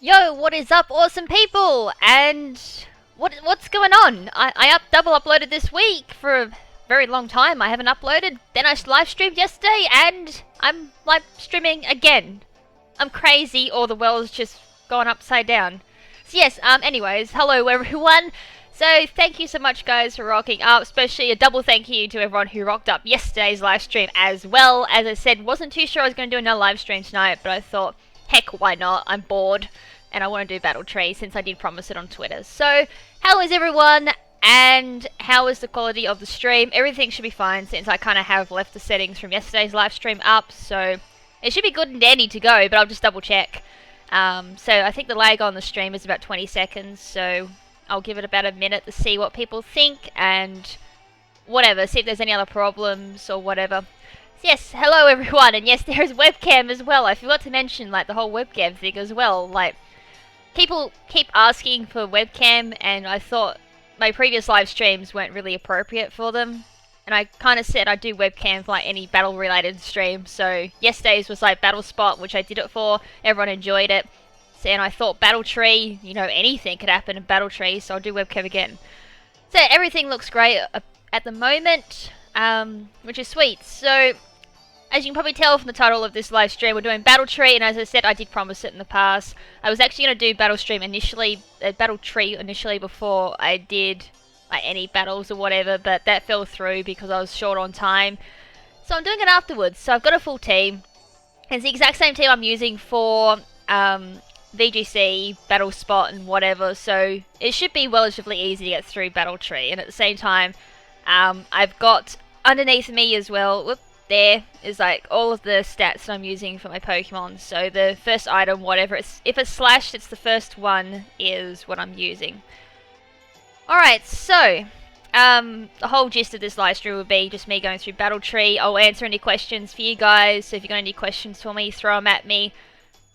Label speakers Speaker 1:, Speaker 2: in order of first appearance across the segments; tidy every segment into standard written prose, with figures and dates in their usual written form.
Speaker 1: Yo, what is up, awesome people? And what's going on? I double uploaded this week for a very long time. I haven't uploaded. Then I live streamed yesterday, and I'm live streaming again. I'm crazy, or the world's just gone upside down. So yes. Anyways, hello everyone. So thank you so much, guys, for rocking up. Especially a double thank you to everyone who rocked up yesterday's live stream as well. As I said, wasn't too sure I was going to do another live stream tonight, but I thought, heck, why not? I'm bored. And I want to do Battle Tree since I did promise it on Twitter. So, how is everyone? And how is the quality of the stream? Everything should be fine since I kind of have left the settings from yesterday's live stream up. So, it should be good and dandy to go, but I'll just double check. So, I think the lag on the stream is about 20 seconds. So, I'll give it about a minute to see what people think and whatever. See if there's any other problems or whatever. Yes, hello everyone. And yes, there is webcam as well. I forgot to mention like the whole webcam thing as well. Like, people keep asking for webcam, and I thought my previous live streams weren't really appropriate for them. And I kind of said I'd do webcam for like any battle related stream. So yesterday's was like Battle Spot, which I did it for. Everyone enjoyed it. So, and I thought Battle Tree, you know, anything could happen in Battle Tree, so I'll do webcam again. So everything looks great at the moment, which is sweet. So, as you can probably tell from the title of this live stream, we're doing Battle Tree, and as I said, I did promise it in the past. I was actually going to do Battle Tree initially before I did like any battles or whatever, but that fell through because I was short on time. So I'm doing it afterwards. So I've got a full team. It's the exact same team I'm using for VGC, Battle Spot, and whatever. So it should be relatively easy to get through Battle Tree. And at the same time, I've got underneath me as well. There is like all of the stats that I'm using for my Pokemon. So the first item, whatever, if it's slashed, it's the first one is what I'm using. Alright, so the whole gist of this live stream will be just me going through Battle Tree. I'll answer any questions for you guys. So if you've got any questions for me, throw them at me.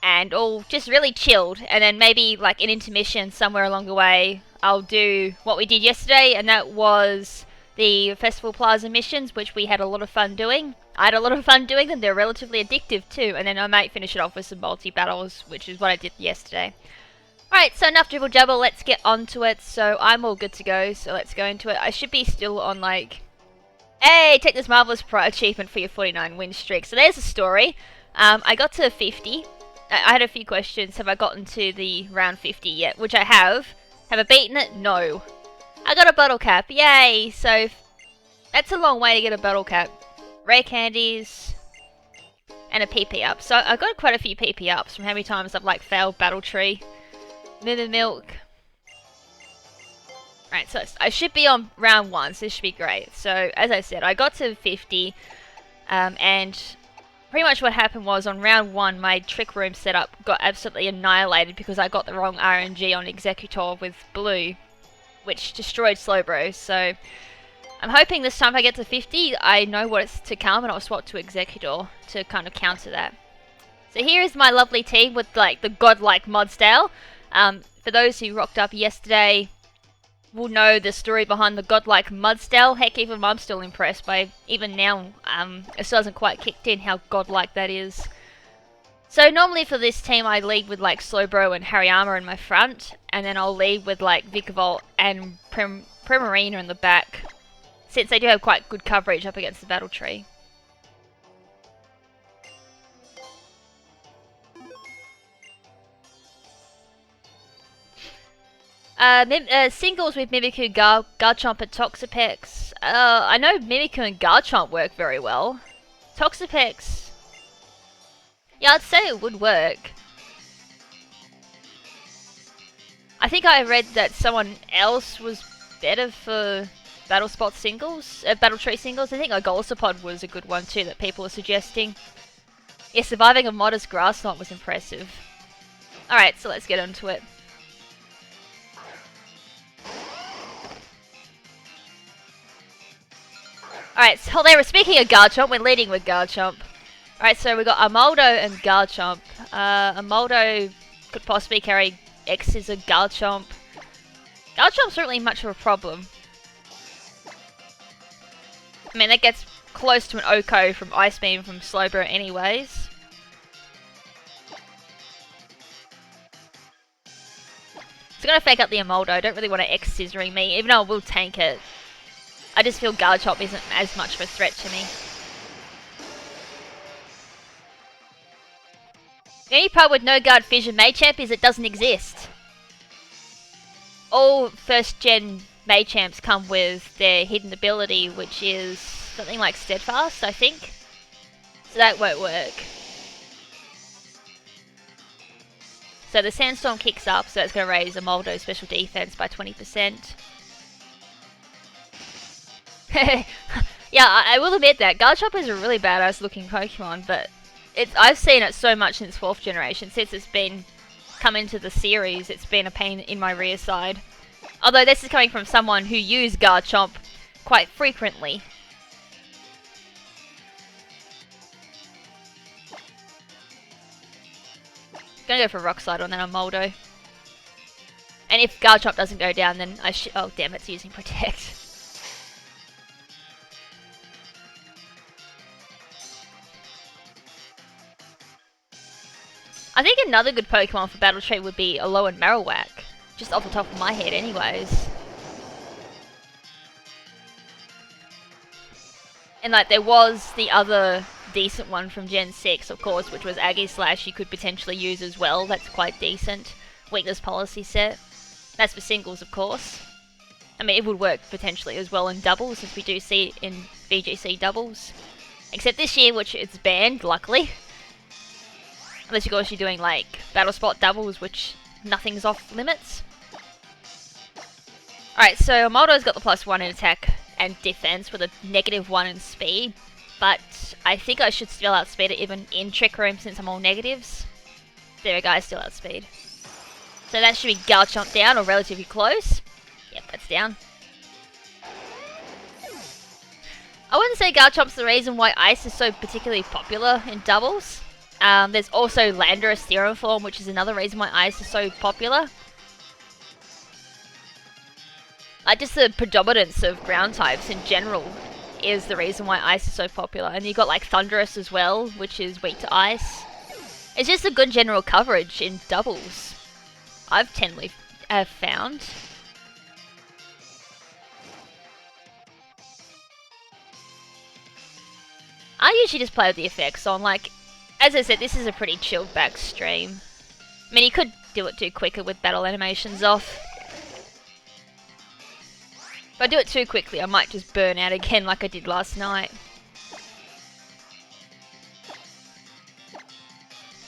Speaker 1: And all just really chilled. And then maybe like an intermission somewhere along the way, I'll do what we did yesterday, and that was the Festival Plaza missions, which we had a lot of fun doing. I had a lot of fun doing them. They're relatively addictive too, and then I might finish it off with some multi-battles, which is what I did yesterday. Alright, so enough dribble jabble, let's get onto it. So I'm all good to go, so let's go into it. I should be still on like, hey, take this marvelous achievement for your 49 win streak. So there's the story. I got to 50. I had a few questions. Have I gotten to the round 50 yet? Which I have. Have I beaten it? No. I got a bottle cap, yay! So, that's a long way to get a bottle cap. Rare candies, and a PP up. So, I got quite a few PP ups from how many times I've like failed Battle Tree. Milk. Right, so I should be on round 1, so this should be great. So, as I said, I got to 50, and pretty much what happened was on round 1, my Trick Room setup got absolutely annihilated because I got the wrong RNG on Executor with blue, which destroyed Slowbro. So I'm hoping this time if I get to 50, I know what's to come, and I'll swap to Executor to kind of counter that. So here is my lovely team with like the godlike Mudsdale. For those who rocked up yesterday, will know the story behind the godlike Mudsdale. Heck, even I'm still impressed by, even now, it still hasn't quite kicked in how godlike that is. So normally for this team I lead with like Slowbro and Hariyama in my front, and then I'll lead with like Vikavolt and Primarina in the back, since they do have quite good coverage up against the Battle Tree. Singles with Mimikyu, Garchomp and Toxapex. I know Mimikyu and Garchomp work very well. Toxapex, yeah, I'd say it would work. I think I read that someone else was better for Battle Tree singles. I think a Golsapod was a good one too that people are suggesting. Yeah, surviving a modest grass knot was impressive. Alright, so let's get into it. Alright, so there, speaking of Garchomp, we're leading with Garchomp. Alright, so we got Armaldo and Garchomp. Armaldo could possibly carry X-Scissor, Garchomp. Garchomp's not really much of a problem. I mean, that gets close to an Oko from Ice Beam from Slowbro anyways. gonna fake out the Emoldo. I don't really want to X-scissoring me, even though I will tank it. I just feel Guard Chop isn't as much of a threat to me. The only problem with no Guard Fission Machamp is it doesn't exist. All first gen Machamps come with their hidden ability, which is something like Steadfast, I think. So that won't work. So the Sandstorm kicks up, so it's going to raise Emoldo's special defense by 20%. Yeah, I will admit that. Garchomp is a really badass looking Pokemon, but I've seen it so much since 4th generation. Since it's been come into the series, it's been a pain in my rear side. Although this is coming from someone who used Garchomp quite frequently. Gonna go for Rock Slide on that Emoldo. And if Garchomp doesn't go down, then oh damn, it's using Protect. I think another good Pokemon for Battle Tree would be Alolan Marowak. Just off the top of my head anyways. And like, there was the other decent one from Gen 6, of course, which was Aegislash you could potentially use as well. That's quite decent. Weakness Policy set. That's for singles, of course. I mean, it would work potentially as well in doubles, as we do see in VGC doubles. Except this year, which it's banned, luckily. Unless of course you're doing like Battle Spot doubles, which nothing's off limits. Alright, so Emoldo's got the +1 in attack and defense with a -1 in speed. But I think I should still outspeed it even in Trick Room since I'm all negatives. There we go, I still outspeed. So that should be Garchomp down or relatively close. Yep, that's down. I wouldn't say Garchomp's the reason why Ice is so particularly popular in doubles. There's also Landorus Theorem Form, which is another reason why Ice is so popular. Like, just the predominance of ground types in general is the reason why Ice is so popular. And you've got like Thunderous as well, which is weak to Ice. It's just a good general coverage in doubles, I've found. I usually just play with the effects on, like, as I said, this is a pretty chilled back stream. I mean, you could do it too quicker with battle animations off. If I do it too quickly, I might just burn out again like I did last night.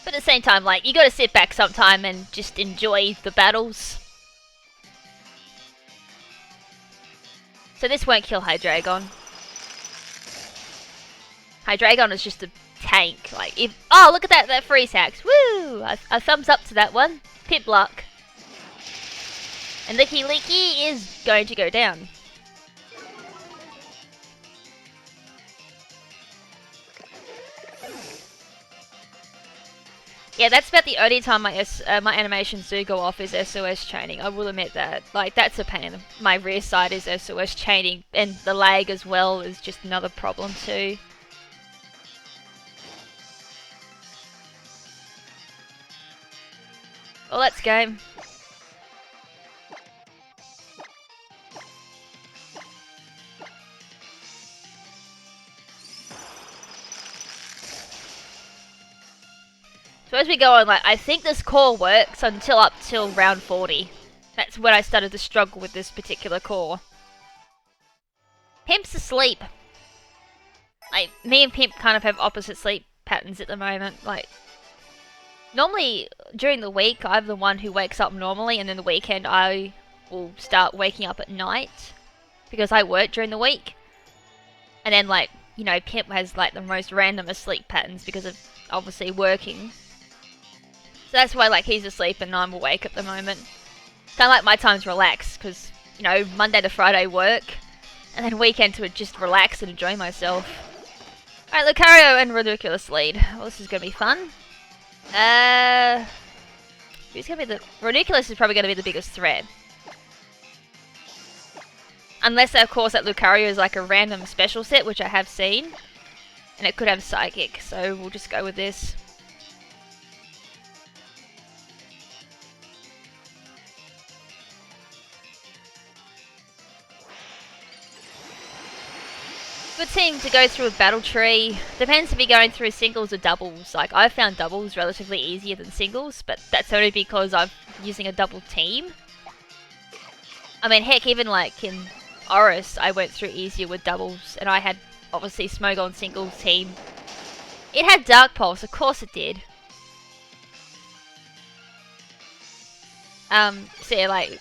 Speaker 1: But at the same time, like, you gotta sit back sometime and just enjoy the battles. So this won't kill Hydreigon. Hydreigon is just a tank. Like, if oh, look at that freeze hacks. Woo! A thumbs up to that one. Pipluck. And Licky Licky is going to go down. Yeah, that's about the only time my animations do go off is SOS chaining. I will admit that. Like, that's a pain. My rear side is SOS chaining, and the lag as well is just another problem too. Well, let's go. So as we go on, like, I think this core works until up till round 40. That's when I started to struggle with this particular core. Pimp's asleep. Like, me and Pimp kind of have opposite sleep patterns at the moment. Like, normally, during the week, I'm the one who wakes up normally, and then the weekend I will start waking up at night, because I work during the week. And then, like, you know, Pimp has, like, the most random sleep patterns because of, obviously, working. So that's why, like, he's asleep and I'm awake at the moment. Kind of like my time's relaxed, because, you know, Monday to Friday work, and then weekend to just relax and enjoy myself. Alright, Lucario and Ridiculous lead. Well, this is going to be fun. Who's going to be the... Ridiculous is probably going to be the biggest threat. Unless, of course, that Lucario is like a random special set, which I have seen. And it could have Psychic, so we'll just go with this. Good team to go through a battle tree. Depends if you're going through singles or doubles. Like, I've found doubles relatively easier than singles, but that's only because I'm using a double team. I mean, heck, even like in Oris, I went through easier with doubles, and I had obviously Smogon singles team. It had Dark Pulse, of course it did. So yeah, like,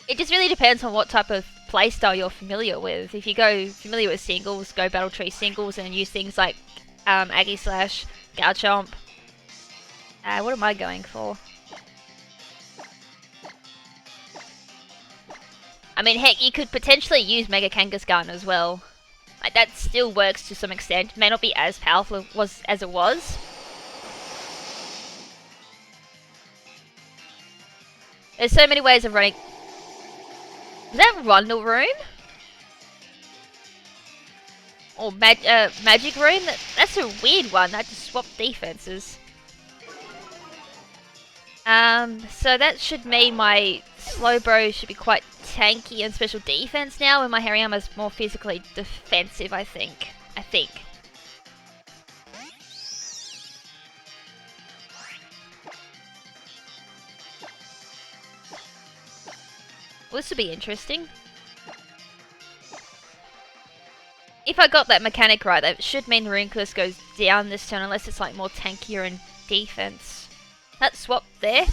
Speaker 1: it just really depends on what type of playstyle you're familiar with. If you go familiar with singles, go Battle Tree singles and use things like Aggie Slash, Garchomp. What am I going for? I mean, heck, you could potentially use Mega Kangaskhan as well. Like, that still works to some extent. May not be as powerful as it was. There's so many ways of running. Is that Rundle Room? Or Magic Room? That's a weird one. I just swapped defenses. So that should mean my Slowbro should be quite tanky and special defense now, and my Hariyama's more physically defensive, I think. Well, this would be interesting. If I got that mechanic right, that should mean Runkel's goes down this turn unless it's like more tankier in defense. That swap there.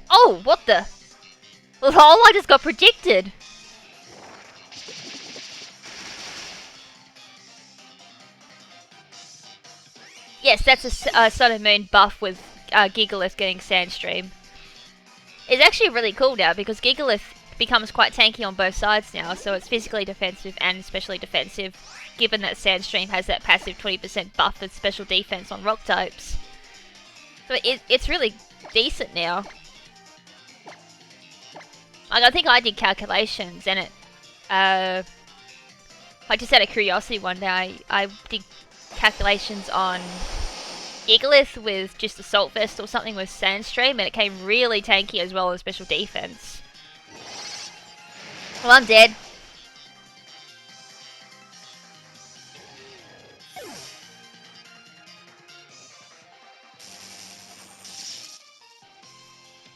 Speaker 1: Oh, what the? Lol, I just got predicted. Yes, that's a Sun and Moon buff with Gigalith getting Sandstream. It's actually really cool now because Gigalith becomes quite tanky on both sides now, so it's physically defensive and especially defensive, given that Sandstream has that passive 20% buff with special defense on rock types. So it's really decent now. Like, I think I did calculations and it, like just out of curiosity one day, I did calculations on Gigalith with just Assault Vest or something with Sandstream, and it came really tanky as well as special defense. Well, I'm dead.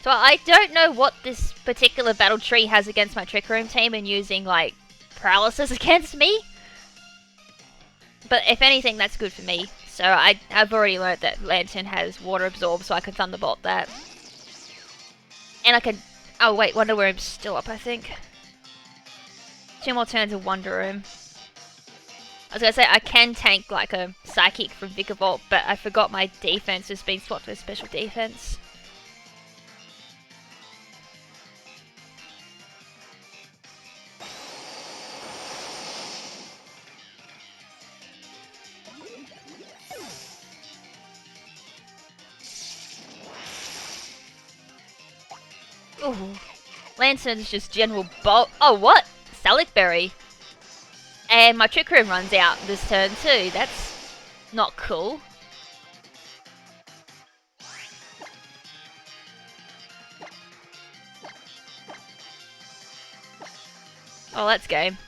Speaker 1: So I don't know what this particular battle tree has against my Trick Room team and using, like, paralysis against me. But if anything, that's good for me. So I've already learnt that Lantern has Water Absorb, so I can Thunderbolt that. And I can... Oh wait, Wonder Room's still up, I think. 2 more turns of Wonder Room. I was gonna say, I can tank like a Psychic from Vikavolt, but I forgot my defense has been swapped with special defense. Ooh. Lantern's just general bolt. Oh, what? Salic Berry. And my Trick Room runs out this turn too. That's not cool. Oh, that's game.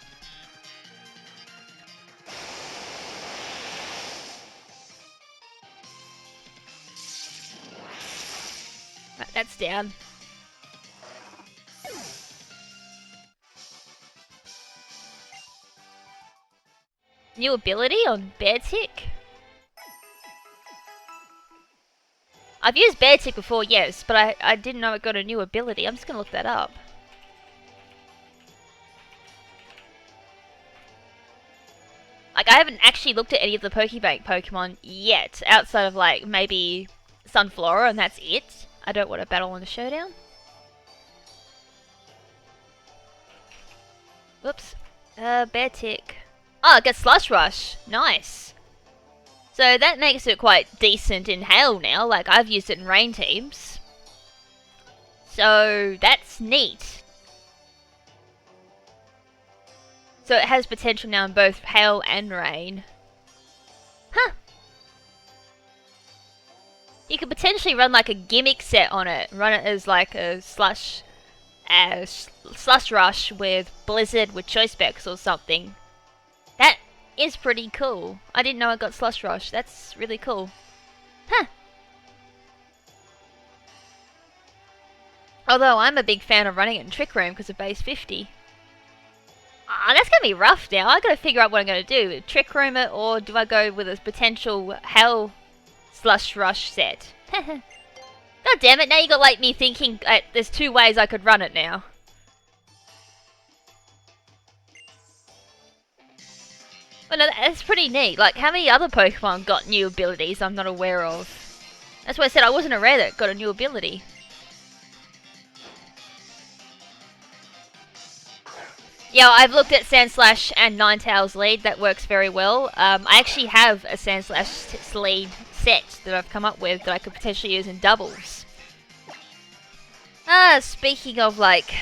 Speaker 1: Right, that's down. New ability on Beartick? I've used Beartick before, yes, but I didn't know it got a new ability. I'm just gonna look that up. Like, I haven't actually looked at any of the Pokebank Pokemon yet, outside of, like, maybe Sunflora, and that's it. I don't want to battle in a showdown. Whoops. Beartick. Oh, it gets Slush Rush. Nice. So that makes it quite decent in Hail now. Like, I've used it in Rain teams. So that's neat. So it has potential now in both Hail and Rain. Huh. You could potentially run like a gimmick set on it. Run it as like a slush rush with Blizzard with choice specs or something. That is pretty cool. I didn't know I got slush rush. That's really cool. Huh. Although I'm a big fan of running it in Trick Room because of base 50. That's gonna be rough now. I gotta figure out what I'm gonna do. Trick Room it, or do I go with a potential Hell Slush Rush set? God damn it, now you got like me thinking there's two ways I could run it now. Well, no, that's pretty neat. Like, how many other Pokemon got new abilities I'm not aware of? That's why I said I wasn't aware that it got a new ability. Yeah, I've looked at Sandslash and Ninetales lead. That works very well. I actually have a Sandslash lead set that I've come up with that I could potentially use in doubles. Speaking of, like,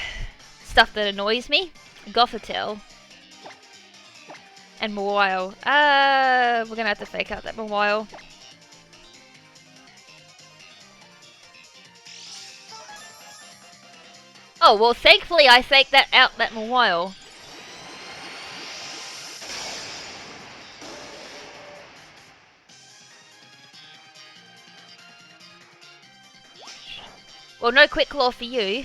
Speaker 1: stuff that annoys me, Gothitelle and Mawile. We're gonna have to fake out that Mawile. Oh, well, thankfully I faked that out, that Mawile. Well, no Quick Claw for you.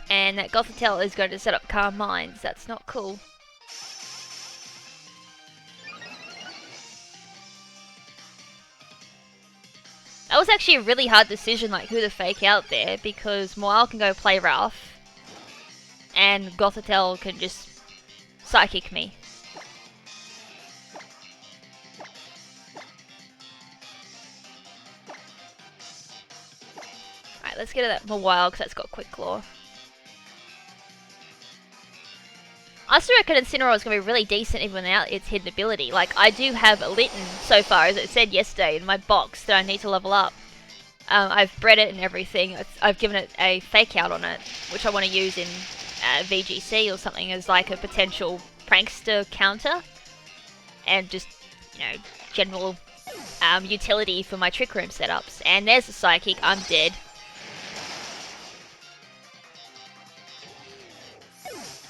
Speaker 1: And that Gothitelle is going to set up Calm Minds. That's not cool. That was actually a really hard decision, like, who to fake out there, because Mawile can go play Ralph, and Gothitelle can just Psychic me. Alright, let's get to that Mawile, because that's got Quick Claw. I still reckon Incineroar is going to be really decent even without its hidden ability. Like, I do have a Litten so far, as it said yesterday, in my box that I need to level up. I've bred it and everything. I've given it a fake out on it, which I want to use in VGC or something as like a potential prankster counter. And just, you know, general utility for my Trick Room setups. And there's the Psychic. I'm dead.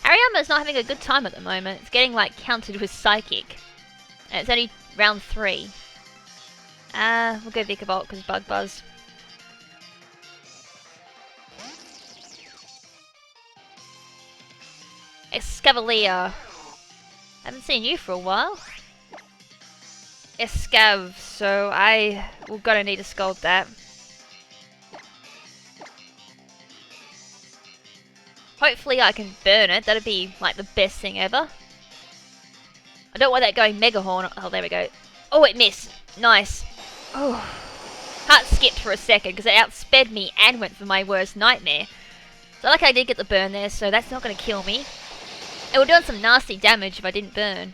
Speaker 1: Hariyama's not having a good time at the moment. It's getting, like, countered with Psychic. And it's only round 3. We'll go Vikavolt because Bug Buzz. Escavalier. Haven't seen you for a while. Escav, so we're gonna need to scold that. Hopefully I can burn it. That'd be, like, the best thing ever. I don't want that going Mega Horn. Oh, there we go. Oh, it missed. Nice. Oh. Heart skipped for a second because it outsped me and went for my worst nightmare. So like I did get the burn there, so that's not going to kill me. It would do some nasty damage if I didn't burn.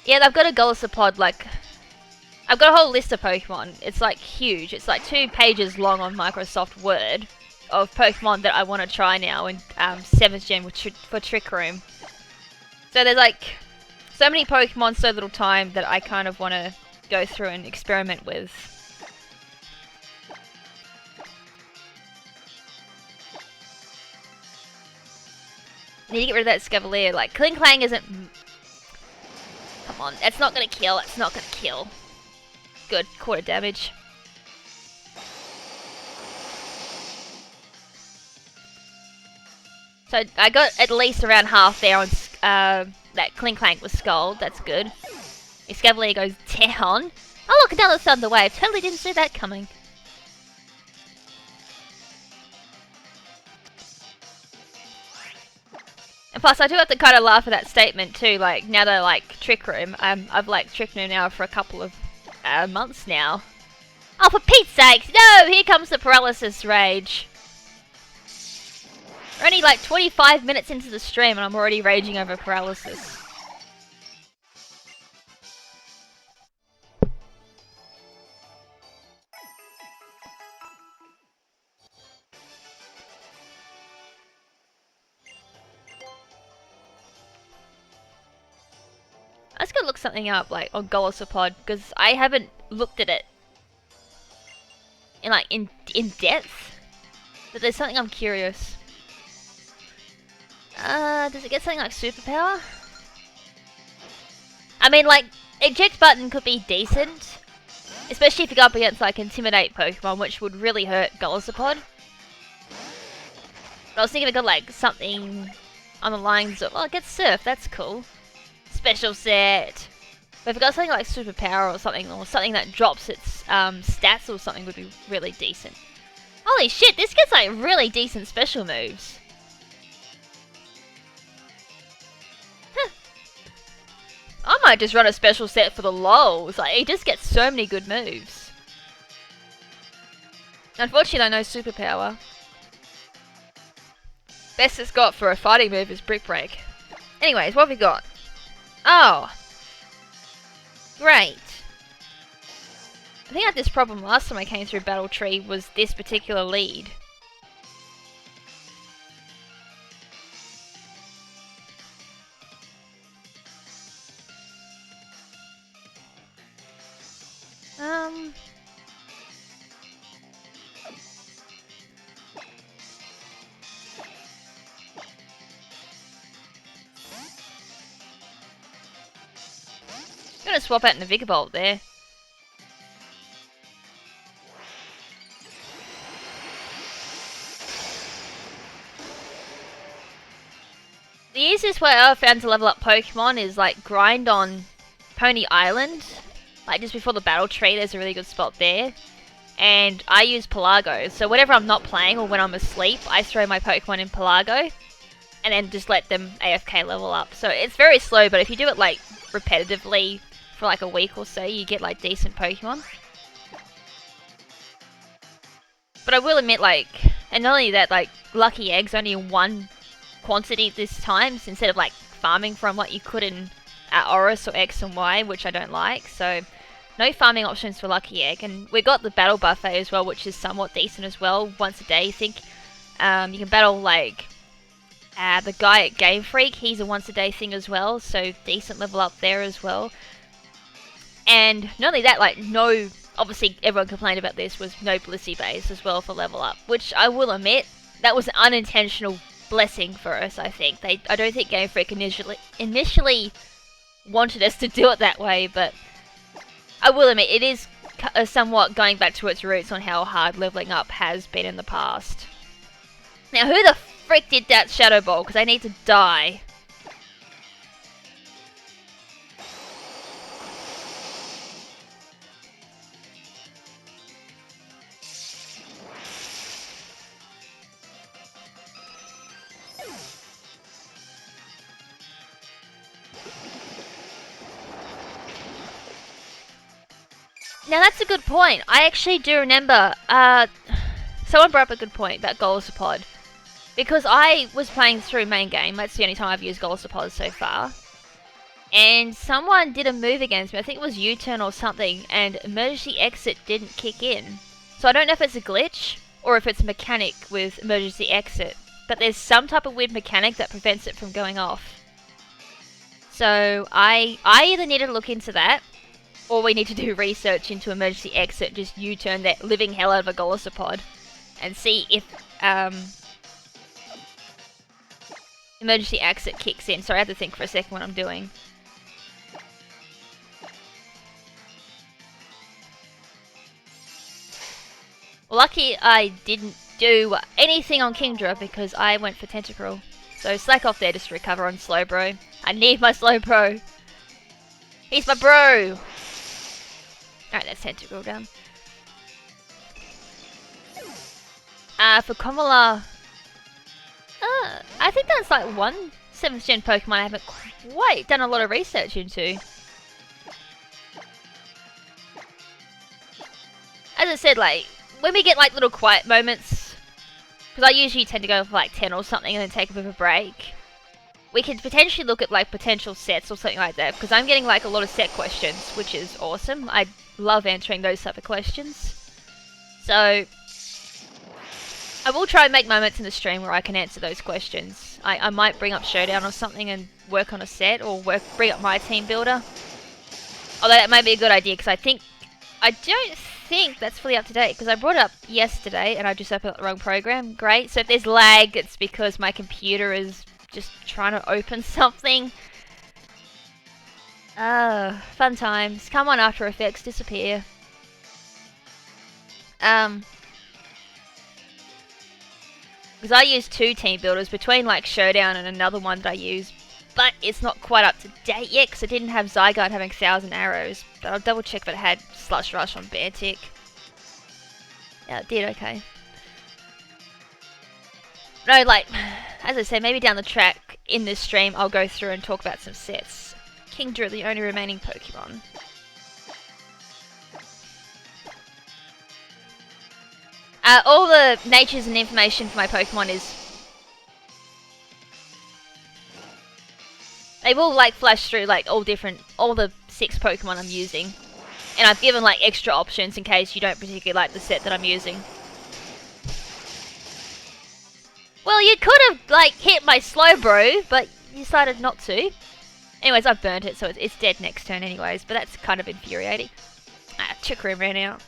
Speaker 1: Yeah, I've got a Golisopod, like... I've got a whole list of Pokemon. It's, like, huge. It's, like, 2 pages long on Microsoft Word of Pokemon that I want to try now in 7th Gen for Trick Room. So there's, like, so many Pokemon, so little time that I kind of want to go through and experiment with. I need to get rid of that Scavalier. Like, Kling Clang isn't... Come on, that's not going to kill. It's not going to kill. Good, quarter damage. So I got at least around half there on that Kling Clank with Skull. That's good. Escavalier goes down. Oh look, another Thunder Wave. Totally didn't see that coming. And plus, I do have to kind of laugh at that statement too. Like, now that I like Trick Room, I've liked Trick Room now for a couple of months now. Oh, for Pete's sake! No! Here comes the paralysis rage. We're only like 25 minutes into the stream and I'm already raging over paralysis. just gonna look something up, like, on Golisopod, because I haven't looked at it in depth. But there's something I'm curious. Does it get something like superpower? I mean, like, eject button could be decent. Especially if you go up against, like, Intimidate Pokemon, which would really hurt Golisopod. But I was thinking it got, like, something on the lines of, oh, it gets Surf, that's cool. Special set. But if it got something like superpower or something that drops its stats or something would be really decent. Holy shit, this gets, like, really decent special moves. I might just run a special set for the lols. Like, it just gets so many good moves. Unfortunately, no superpower. Best it's got for a fighting move is Brick Break. Anyways, what have we got? Oh. Great. I think I had this problem last time I came through Battle Tree, was this particular lead. I'm gonna swap out in the Vigavolt there. The easiest way I've found to level up Pokemon is like grind on Pony Island. Like just before the Battle Tree, there's a really good spot there. And I use Pelago, so whenever I'm not playing or when I'm asleep, I throw my Pokemon in Pelago. And then just let them AFK level up. So it's very slow, but if you do it like repetitively for like a week or so, you get like decent Pokemon. But I will admit, like, and not only that, like, Lucky Eggs only in one quantity this time, instead of like farming from what you could in Oris or X and Y, which I don't like. So no farming options for Lucky Egg. And we got the battle buffet as well, which is somewhat decent as well. Once a day, I think. You can battle like the guy at Game Freak. He's a once a day thing as well, so decent level up there as well. And not only that, like no, obviously everyone complained about this, was no Blissey base as well for level up, which I will admit that was an unintentional blessing for us. I think I don't think Game Freak initially wanted us to do it that way, but I will admit it is somewhat going back to its roots on how hard leveling up has been in the past. Now, who the frick did that Shadow Ball? Because I need to die. Now that's a good point. I actually do remember, someone brought up a good point about Golisopod. Because I was playing through main game, that's the only time I've used Golisopod so far. And someone did a move against me, I think it was U-turn or something, and emergency exit didn't kick in. So I don't know if it's a glitch, or if it's a mechanic with emergency exit. But there's some type of weird mechanic that prevents it from going off. So I either need to look into that, or we need to do research into emergency exit, just U-turn that living hell out of a Golisopod, and see if emergency exit kicks in. Sorry, I have to think for a second what I'm doing. Well, lucky I didn't do anything on Kingdra because I went for Tentacruel. So slack off there just to recover on Slowbro. I need my Slowbro. He's my bro. Alright, that's Tentacruel down. For Komala, I think that's like one 7th gen Pokemon I haven't quite done a lot of research into. As I said, like, when we get like little quiet moments, because I usually tend to go for like 10 or something and then take a bit of a break, we could potentially look at like potential sets or something like that, because I'm getting like a lot of set questions, which is awesome. I love answering those type of questions. So I will try and make moments in the stream where I can answer those questions. I might bring up Showdown or something and work on a set, or bring up my team builder. Although that might be a good idea, because I don't think that's fully up to date, because I brought it up yesterday and I just opened up the wrong program. Great. So if there's lag, it's because my computer is just trying to open something. Fun times. Come on, After Effects, disappear. Because I use 2 team builders between like Showdown and another one that I use, but it's not quite up to date yet because I didn't have Zygarde having 1,000 arrows. But I'll double check if it had Slush Rush on Beartick. Yeah, it did, okay. No, like, as I said, maybe down the track in this stream I'll go through and talk about some sets. Kingdra, the only remaining Pokemon. All the natures and information for my Pokemon is... They will like flash through like all the 6 Pokemon I'm using. And I've given like extra options in case you don't particularly like the set that I'm using. Well, you could have like hit my Slowbro, but you decided not to. Anyways, I've burnt it, so it's dead next turn anyways, but that's kind of infuriating. Trick Room ran out.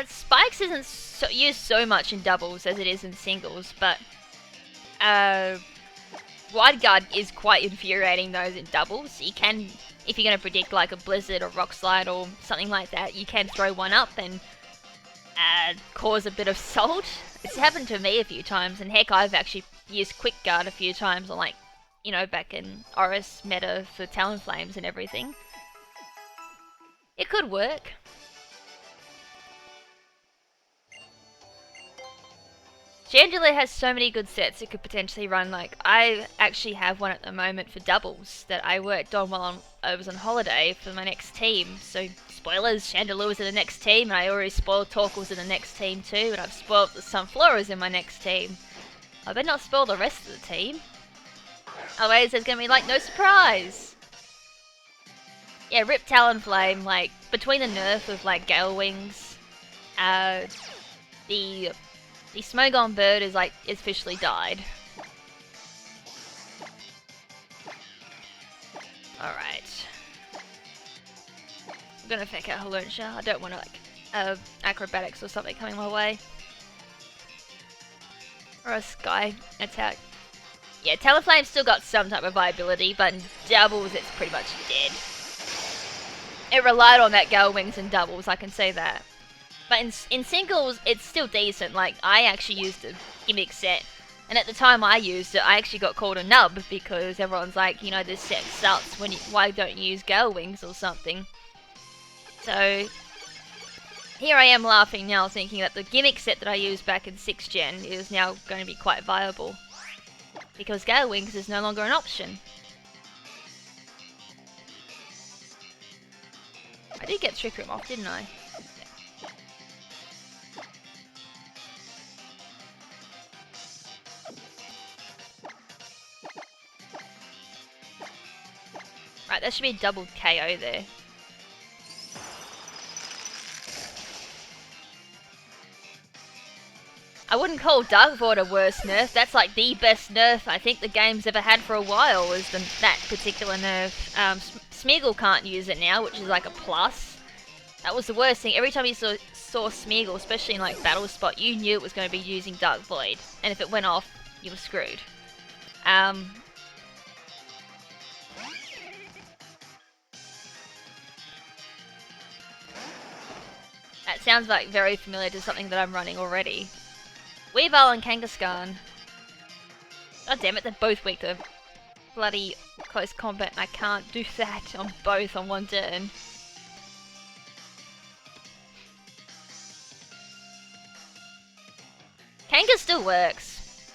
Speaker 1: Spikes isn't used so much in doubles as it is in singles, but Wide Guard is quite infuriating those in doubles. You can, if you're going to predict like a Blizzard or Rock Slide or something like that, you can throw one up and cause a bit of salt. It's happened to me a few times, and heck, I've actually used Quick Guard a few times on like, you know, back in Oris meta for Talonflames and everything. It could work. Chandelier has so many good sets it could potentially run. Like, I actually have one at the moment for doubles that I worked on while I was on holiday for my next team. So, spoilers, Chandelier was in the next team, and I already spoiled Torkoal's in the next team too, and I've spoiled the Sunfloras in my next team. I better not spoil the rest of the team. Otherwise, there's gonna be, like, no surprise. Yeah, rip Talonflame, like, between the nerf of, like, Gale Wings, the Smogon bird is officially died. Alright. I'm gonna fake out Halonsha. I don't want to acrobatics or something coming my way. Or a sky attack. Yeah, Talonflame's still got some type of viability, but in doubles it's pretty much dead. It relied on that Gale Wings in doubles, I can say that. But in singles, it's still decent. Like, I actually used a gimmick set, and at the time I used it, I actually got called a nub because everyone's like, you know, this set sucks. Why don't you use Gale Wings or something? So here I am laughing now, thinking that the gimmick set that I used back in 6th Gen is now going to be quite viable because Gale Wings is no longer an option. I did get Trick Room off, didn't I? Right, that should be a double KO there. I wouldn't call Dark Void a worse nerf. That's like the best nerf I think the game's ever had for a while, is that particular nerf. Smeagol can't use it now, which is like a plus. That was the worst thing. Every time you saw Smeagol, especially in like Battle Spot, you knew it was going to be using Dark Void. And if it went off, you were screwed. That sounds like very familiar to something that I'm running already. Weavile and Kangaskhan. God damn it, they're both weak to bloody close combat, and I can't do that on both on one turn. Kanga still works.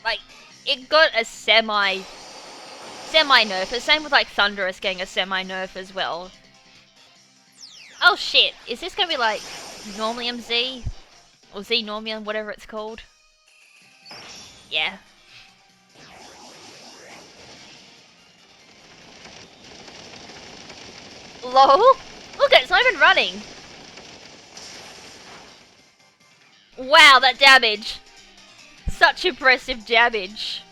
Speaker 1: Like, it got a semi-nerf. The same with like Thundurus getting a semi-nerf as well. Oh shit, is this gonna be like Normium Z? Or Z Normium, whatever it's called. Yeah. Lol. Look, it's not even running. Wow, that damage. Such impressive damage.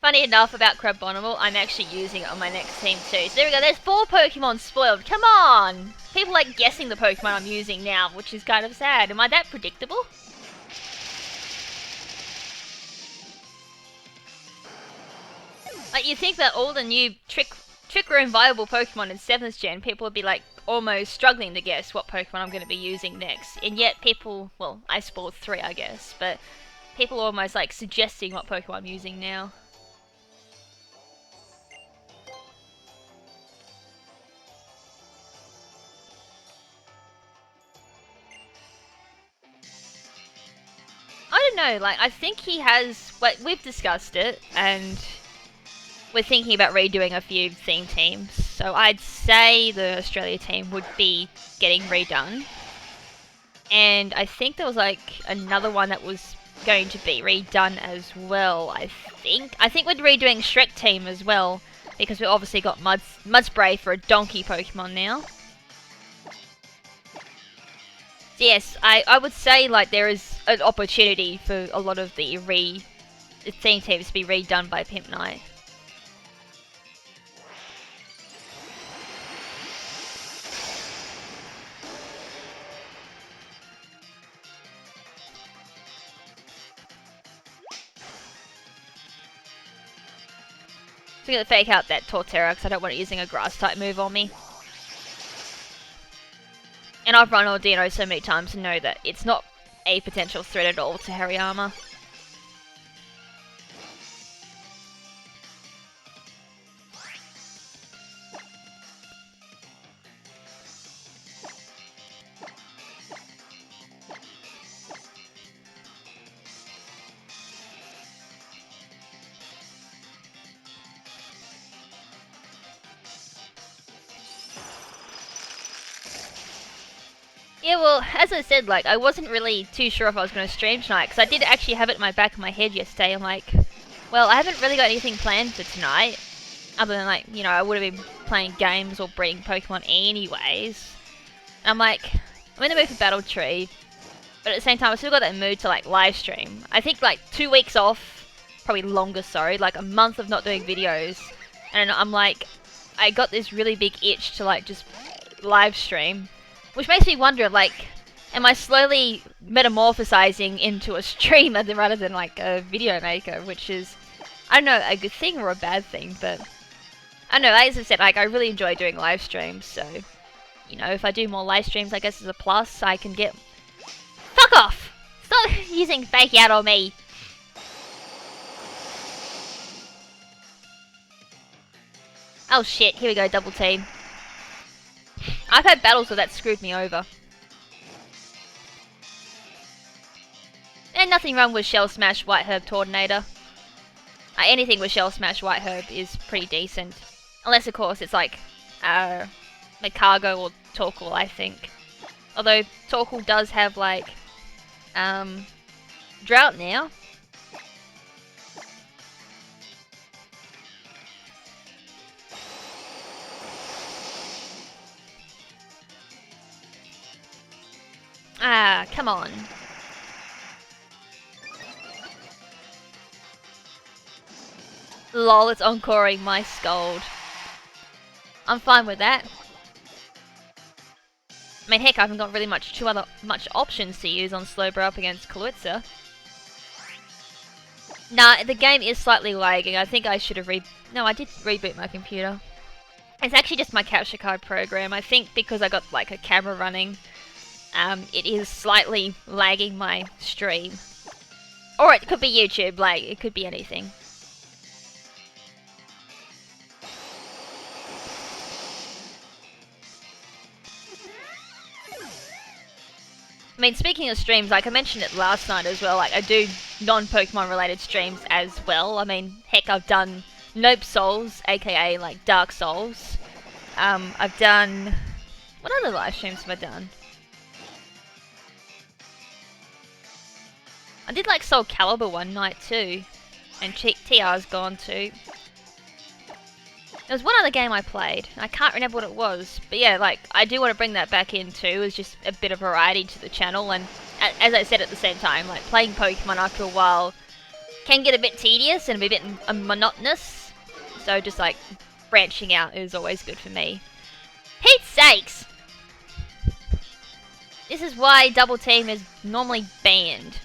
Speaker 1: Funny enough about Crabominable, I'm actually using it on my next team too. So there we go, there's 4 Pokemon spoiled. Come on! People like guessing the Pokemon I'm using now, which is kind of sad. Am I that predictable? Like, you think that all the new Trick Room viable Pokemon in 7th gen, people would be like almost struggling to guess what Pokemon I'm going to be using next. And yet people, well, I spoiled 3 I guess, but people are almost like suggesting what Pokemon I'm using now. I don't know, like, I think he has, like, we've discussed it, and we're thinking about redoing a few theme teams. So I'd say the Australia team would be getting redone. And I think there was, like, another one that was going to be redone as well, I think. I think we're redoing Shrek team as well, because we obviously got Mudspray for a donkey Pokemon now. So yes, I would say, like, there is an opportunity for a lot of the theme teams to be redone by Pimp Knight. So I'm going to fake out that Torterra because I don't want it using a grass type move on me. And I've run Ordino so many times to know that it's not a potential threat at all to Hariyama. Yeah, well, as I said, like, I wasn't really too sure if I was going to stream tonight, because I did actually have it in my back of my head yesterday. I'm like, well, I haven't really got anything planned for tonight, other than, like, you know, I would have been playing games or breeding Pokemon anyways. And I'm like, I'm in the mood for Battle Tree, but at the same time, I still got that mood to, like, live stream. I think, like, 2 weeks off, probably longer, sorry, like, a month of not doing videos, and I'm like, I got this really big itch to, like, just live stream. Which makes me wonder, like, am I slowly metamorphosizing into a streamer rather than, like, a video maker, which is, I don't know, a good thing or a bad thing, but I don't know, as I said, like, I really enjoy doing live streams, so, you know, if I do more live streams, I guess as a plus, I can get... Fuck off! Stop using fake out on me! Oh shit, here we go, double team. I've had battles where that screwed me over. And nothing wrong with Shell Smash, White Herb, Tornado. Anything with Shell Smash, White Herb is pretty decent. Unless, of course, it's like, Cargo or Torkoal, I think. Although, Torkoal does have, like, Drought now. Ah, come on. Lol, it's encoring my Scold. I'm fine with that. I mean, heck, I haven't got really much options to use on Slowbro up against Kaluitza. Nah, the game is slightly lagging. I think I should have No, I did reboot my computer. It's actually just my capture card program. I think because I got, like, a camera running, it is slightly lagging my stream. Or it could be YouTube, like, it could be anything. I mean, speaking of streams, like I mentioned it last night as well, like I do non-Pokemon related streams as well. I mean, heck, I've done Nope Souls, aka like Dark Souls. I've done... What other live streams have I done? I did like Soul Calibur one night too. And TR's gone too. There was one other game I played. I can't remember what it was. But yeah, like, I do want to bring that back in too. It's just a bit of variety to the channel. And as I said at the same time, like, playing Pokemon after a while can get a bit tedious and be a bit monotonous. So just like, branching out is always good for me. Pete's sakes! This is why Double Team is normally banned.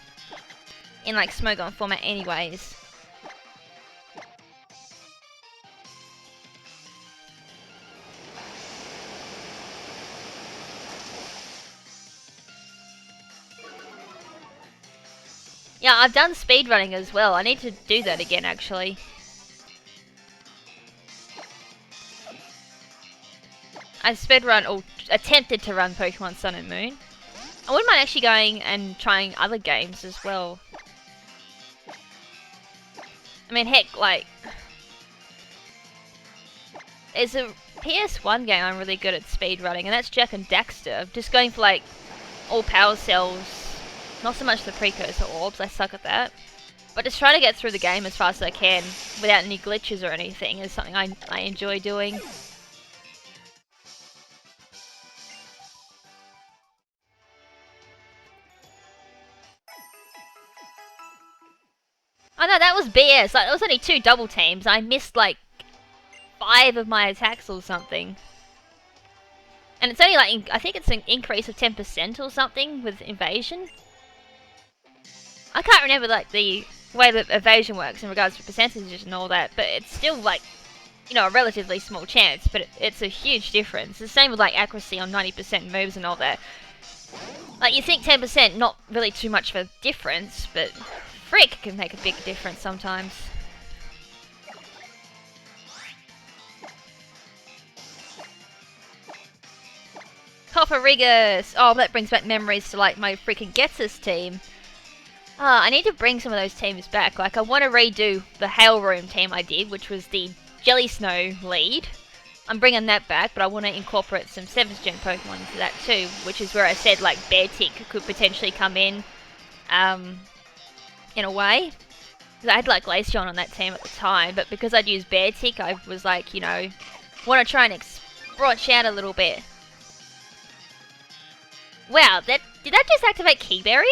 Speaker 1: In like Smogon format anyways. Yeah, I've done speedrunning as well. I need to do that again, actually. I speedrun, or attempted to run Pokemon Sun and Moon. I wouldn't mind actually going and trying other games as well. I mean, heck, like... There's a PS1 game I'm really good at speedrunning, and that's Jack and Daxter. Just going for, like, all power cells. Not so much the precursor orbs, I suck at that. But just trying to get through the game as fast as I can without any glitches or anything is something I enjoy doing. Oh no, that was BS. Like, it was only 2 double teams. I missed like 5 of my attacks or something. And it's only like, I think it's an increase of 10% or something with evasion. I can't remember like the way that evasion works in regards to percentages and all that, but it's still like, you know, a relatively small chance, but it's a huge difference. The same with like accuracy on 90% moves and all that. Like, you think 10% not really too much of a difference, but frick can make a big difference sometimes. Copperigus! Oh, that brings back memories to like my freaking Getsus team. I need to bring some of those teams back. Like, I want to redo the Hail Room team I did, which was the Jelly Snow lead. I'm bringing that back, but I want to incorporate some 7th Gen Pokemon into that too, which is where I said, like, Beartic could potentially come in a way. Because I had, like, Glaceon on that team at the time, but because I'd used Beartic, I was like, you know, want to try and branch out a little bit. Wow, did that just activate Keyberry?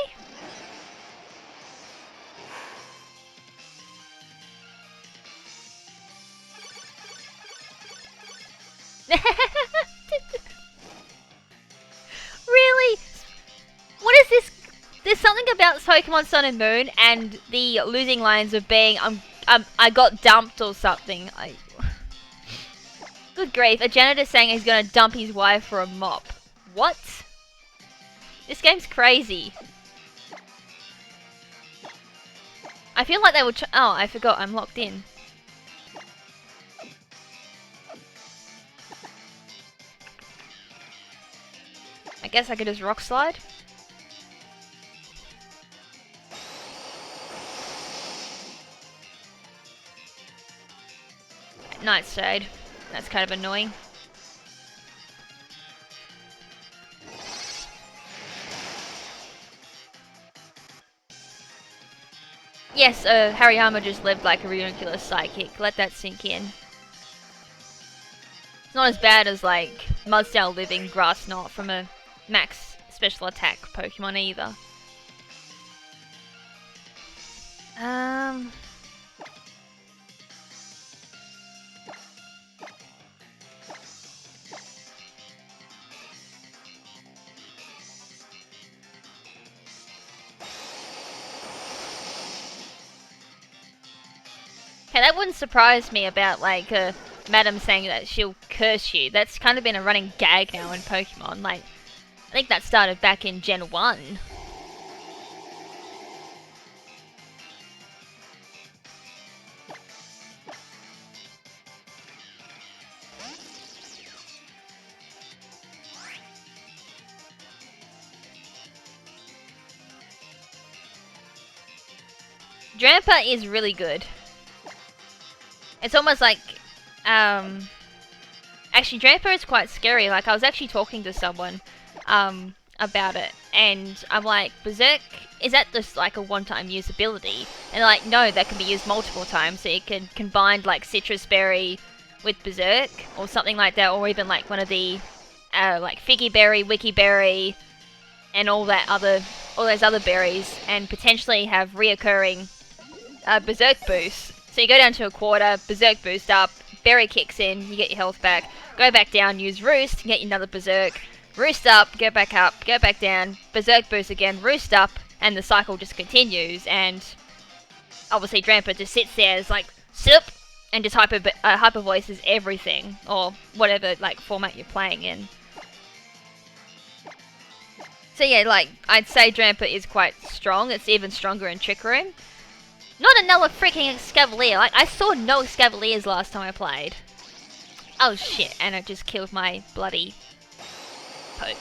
Speaker 1: Really? What is this? There's something about Pokemon Sun and Moon and the losing lines of being I got dumped or something. Good grief! A janitor saying he's gonna dump his wife for a mop. What? This game's crazy. I feel like they would. Oh, I forgot. I'm locked in. I guess I could just rock slide. Nightshade. That's kind of annoying. Yes, Hariyama just lived like a ridiculous psychic. Let that sink in. It's not as bad as like Mudsdale living Grass Knot from a max special attack Pokemon either. Okay, that wouldn't surprise me about like Madam saying that she'll curse you. That's kind of been a running gag now in Pokemon. Like, I think that started back in Gen 1. Drampa is really good. It's almost like, Actually, Dramper is quite scary. Like, I was actually talking to someone about it, and I'm like, Berserk, is that just like a one-time usability? And they're like, no, that can be used multiple times, so you can combine like Citrus Berry with Berserk, or something like that, or even like one of the, like Figgy Berry, Wiki Berry, and all those other berries, and potentially have reoccurring Berserk boosts. So you go down to a quarter, Berserk boost up, Berry kicks in, you get your health back, go back down, use Roost, get another Berserk, Roost up, go back down, Berserk boost again, Roost up, and the cycle just continues, and obviously Dramper just sits there, it's like, sup, and just hyper voices everything, or whatever like format you're playing in. So yeah, like, I'd say Dramper is quite strong, it's even stronger in Trick Room. Not another freaking Escavalier, like, I saw no Escavaliers last time I played. Oh shit, and it just killed my bloody poke.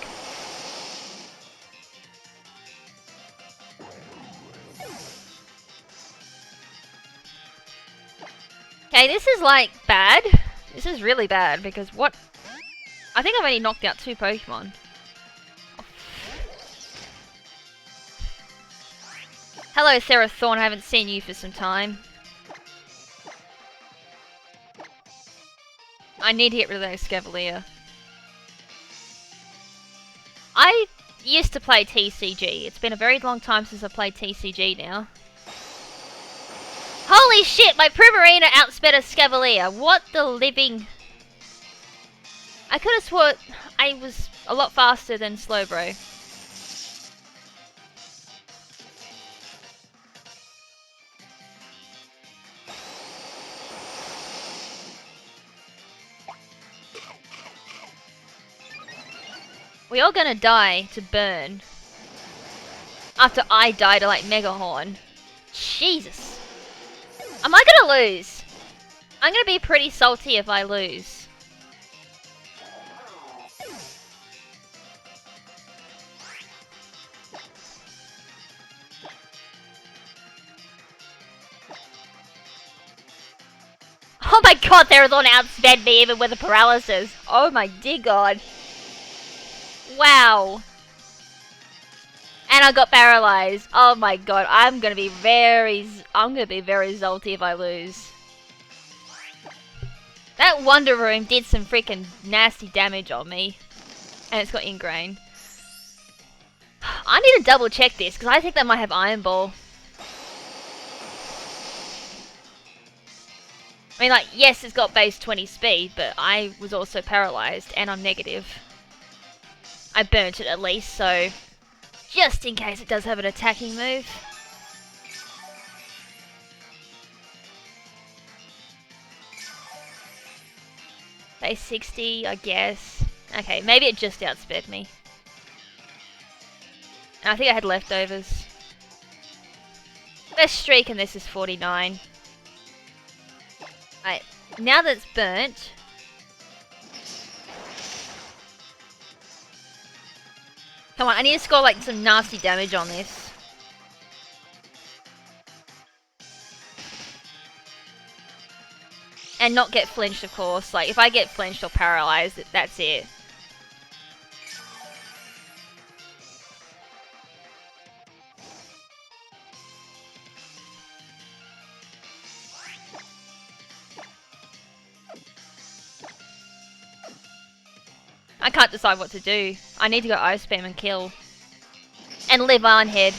Speaker 1: Okay, this is like bad. This is really bad because what? I think I've only knocked out 2 Pokemon. Hello, Sarah Thorne. I haven't seen you for some time. I need to get rid of that Escavalier. I used to play TCG. It's been a very long time since I played TCG now. Holy shit, my Primarina outsped a Escavalier. What the living... I could have sworn I was a lot faster than Slowbro. We're all gonna die to burn. After I die to like Megahorn. Jesus. Am I gonna lose? I'm gonna be pretty salty if I lose. Oh my god, Therazorn outsped me even with a paralysis. Oh my dear god. Wow. And I got paralyzed. Oh my god, I'm gonna be very salty if I lose. That Wonder Room did some freaking nasty damage on me. And it's got ingrain. I need to double check this, because I think that might have Iron Ball. I mean, like, yes, it's got base 20 speed, but I was also paralyzed, and I'm negative. I burnt it at least, so... just in case it does have an attacking move. Base 60, I guess. Okay, maybe it just outsped me. And I think I had leftovers. Best streak in this is 49. Right, now that it's burnt... come on, I need to score like some nasty damage on this. And not get flinched, of course. Like, if I get flinched or paralyzed, that's it. I can't decide what to do. I need to go Ice Beam and kill. And live on head.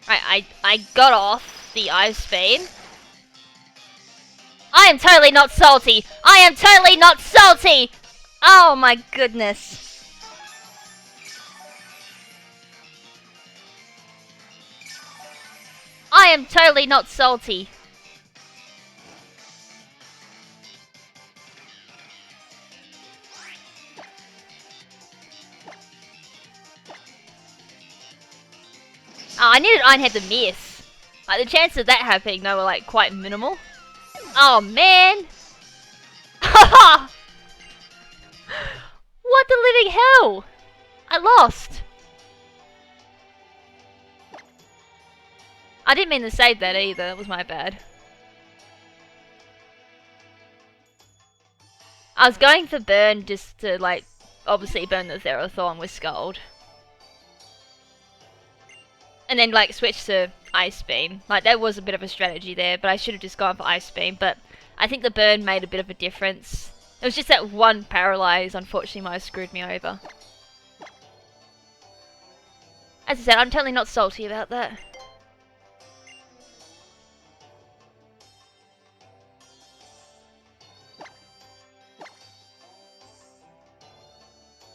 Speaker 1: I got off the Ice Beam. I am totally not salty! I am totally not salty! Oh my goodness. I am totally not salty. Oh, I needed Ironhead to miss. Like, the chances of that happening, though, were, like, quite minimal. Oh, man! What the living hell? I lost. I didn't mean to save that either. That was my bad. I was going for burn just to, like, obviously burn the Therathorn with Scald. And then, like, switch to Ice Beam. Like, there was a bit of a strategy there, but I should have just gone for Ice Beam. But I think the burn made a bit of a difference. It was just that one Paralyze, unfortunately, might have screwed me over. As I said, I'm totally not salty about that.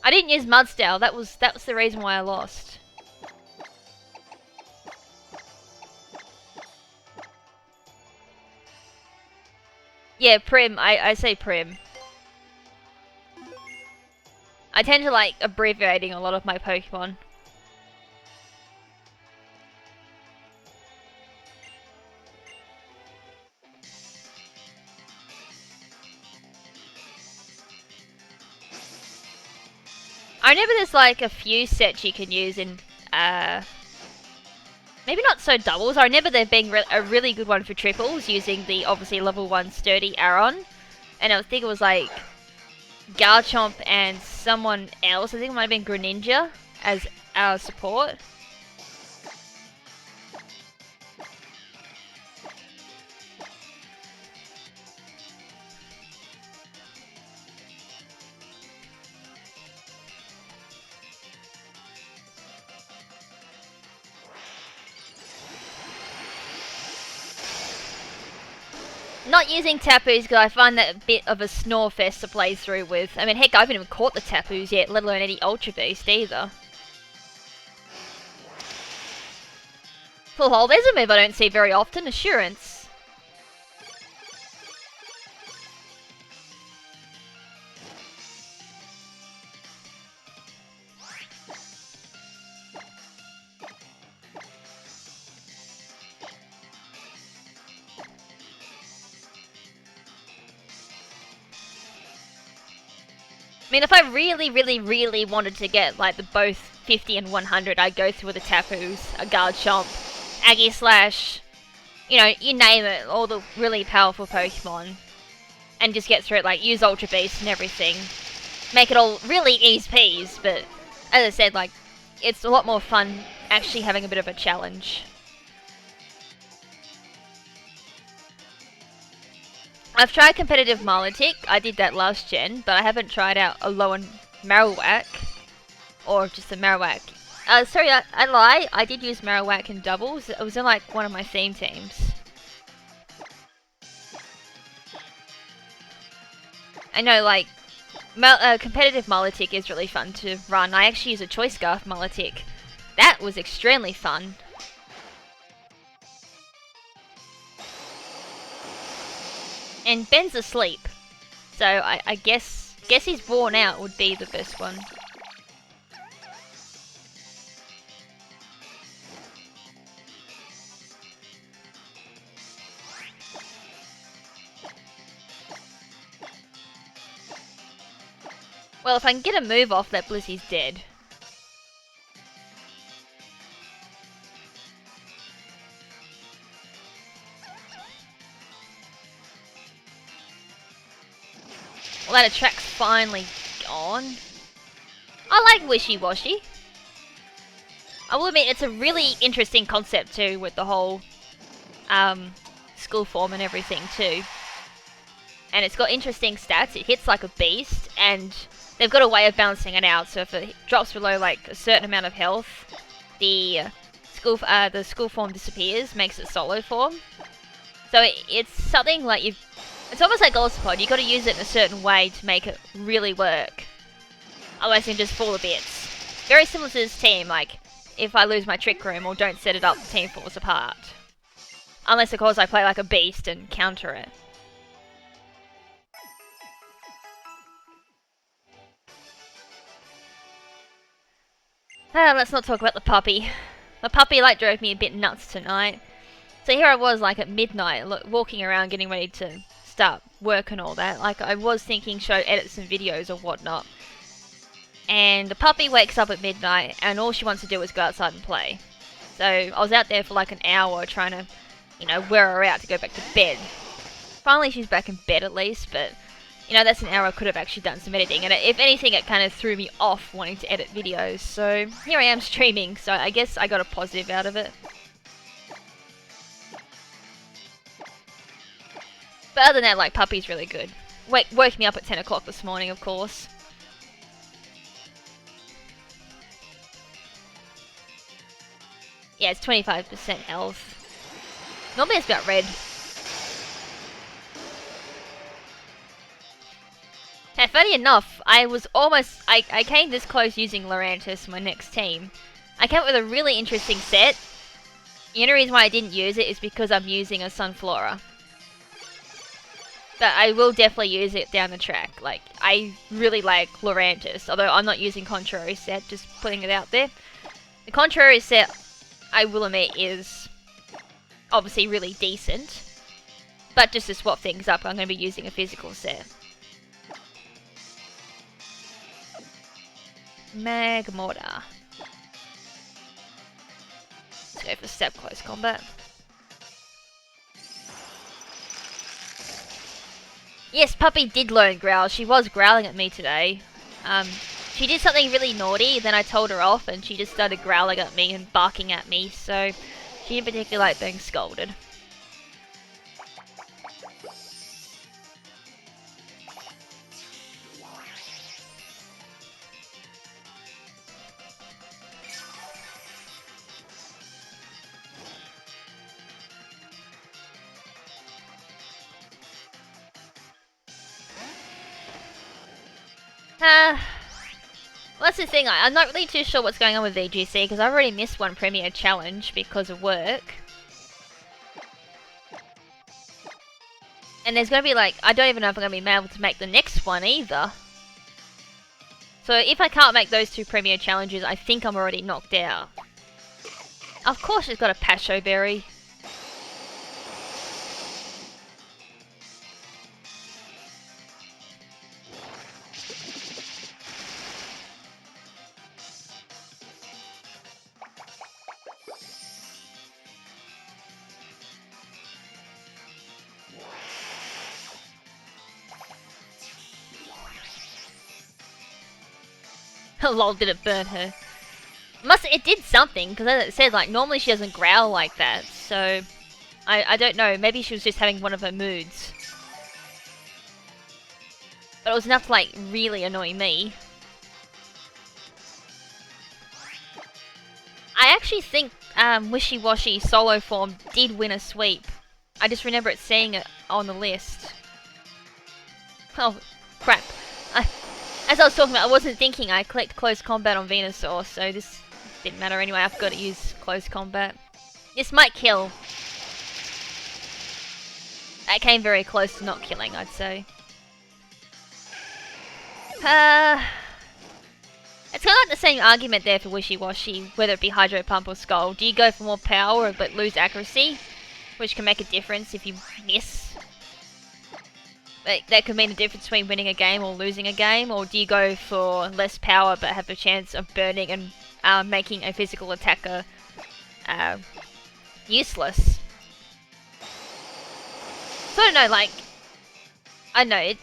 Speaker 1: I didn't use Mudstale. That was the reason why I lost. Yeah, Prim. I say Prim. I tend to like abbreviating a lot of my Pokemon. I remember there's like a few sets you can use in, maybe not so doubles. I remember there being a really good one for triples using the obviously level 1 sturdy Aron. And I think it was like Garchomp and someone else. I think it might have been Greninja as our support. Not using Tapus because I find that a bit of a snore fest to play through with. I mean, heck, I haven't even caught the Tapus yet, let alone any Ultra Beast either. Full hold, there's a move I don't see very often, Assurance. I mean, if I really wanted to get, like, the both 50 and 100, I'd go through with a Tapus, a Garchomp, Aegislash, you know, you name it, all the really powerful Pokemon. And just get through it, like, use Ultra Beast and everything. Make it all really ease peas, but as I said, like, it's a lot more fun actually having a bit of a challenge. I've tried competitive Milotic, I did that last gen, but I haven't tried out a low and Marowak, or just a Marowak. Sorry, I lie, I did use Marowak in doubles, it was in like one of my theme teams. I know, like, competitive Milotic is really fun to run. I actually use a Choice Scarf Milotic. That was extremely fun. And Ben's asleep, so I guess he's worn out would be the best one. Well, if I can get a move off, that Blissey's dead. Well, that attract's finally gone. I like Wishy Washy. I will admit, it's a really interesting concept too, with the whole school form and everything too. And it's got interesting stats. It hits like a beast, and they've got a way of balancing it out. So if it drops below like a certain amount of health, the school form disappears, makes it solo form. So it's something like it's almost like Golisopod. You got to use it in a certain way to make it really work. Otherwise, it can just fall to bits. Very similar to this team. Like, if I lose my Trick Room or don't set it up, the team falls apart. Unless, of course, I play like a beast and counter it. Let's not talk about the puppy. The puppy like drove me a bit nuts tonight. So here I was like at midnight, walking around getting ready to start work and all that. Like, I was thinking should I edit some videos or whatnot. And the puppy wakes up at midnight and all she wants to do is go outside and play. So I was out there for like an hour trying to, you know, wear her out to go back to bed. Finally she's back in bed at least, but You know, that's an hour I could have actually done some editing, and if anything, it kind of threw me off wanting to edit videos. So here I am streaming, so I guess I got a positive out of it. But other than that, like, Puppy's really good. Woke me up at 10 o'clock this morning, of course. Yeah, it's 25% health. Normally it's about red. Hey, funny enough, I came this close using Lorantis, my next team. I came up with a really interesting set. The only reason why I didn't use it is because I'm using a Sunflora. But I will definitely use it down the track. Like, I really like Lorantis, although I'm not using Contrary set, just putting it out there. The Contrary set, I will admit, is obviously really decent. But just to swap things up, I'm going to be using a physical set. Magmortar. Let's go for step close combat. Yes, Puppy did learn Growl. She was growling at me today. She did something really naughty, then I told her off, and she just started growling at me and barking at me, so she didn't particularly like being scolded. Well, that's the thing, I'm not really too sure what's going on with VGC, because I've already missed one Premier Challenge because of work. And there's going to be like, I don't even know if I'm going to be able to make the next one either. So if I can't make those 2 Premier Challenges, I think I'm already knocked out. Of course it's got a Pasho Berry. Lol, did it burn her? It did something, because as it said, like, normally she doesn't growl like that, so I don't know, maybe she was just having one of her moods. But it was enough to, like, really annoy me. I actually think Wishy Washy solo form did win a sweep. I just remember it seeing it on the list. Oh, crap. As I was talking about, I wasn't thinking. I clicked close combat on Venusaur, so this didn't matter anyway. I've got to use close combat. This might kill. That came very close to not killing, I'd say. It's kind of like the same argument there for Wishy Washy, whether it be Hydro Pump or Skull. Do you go for more power but lose accuracy? Which can make a difference if you miss. That could mean the difference between winning a game or losing a game, or do you go for less power but have a chance of burning and making a physical attacker useless? So I don't know, like, I don't know,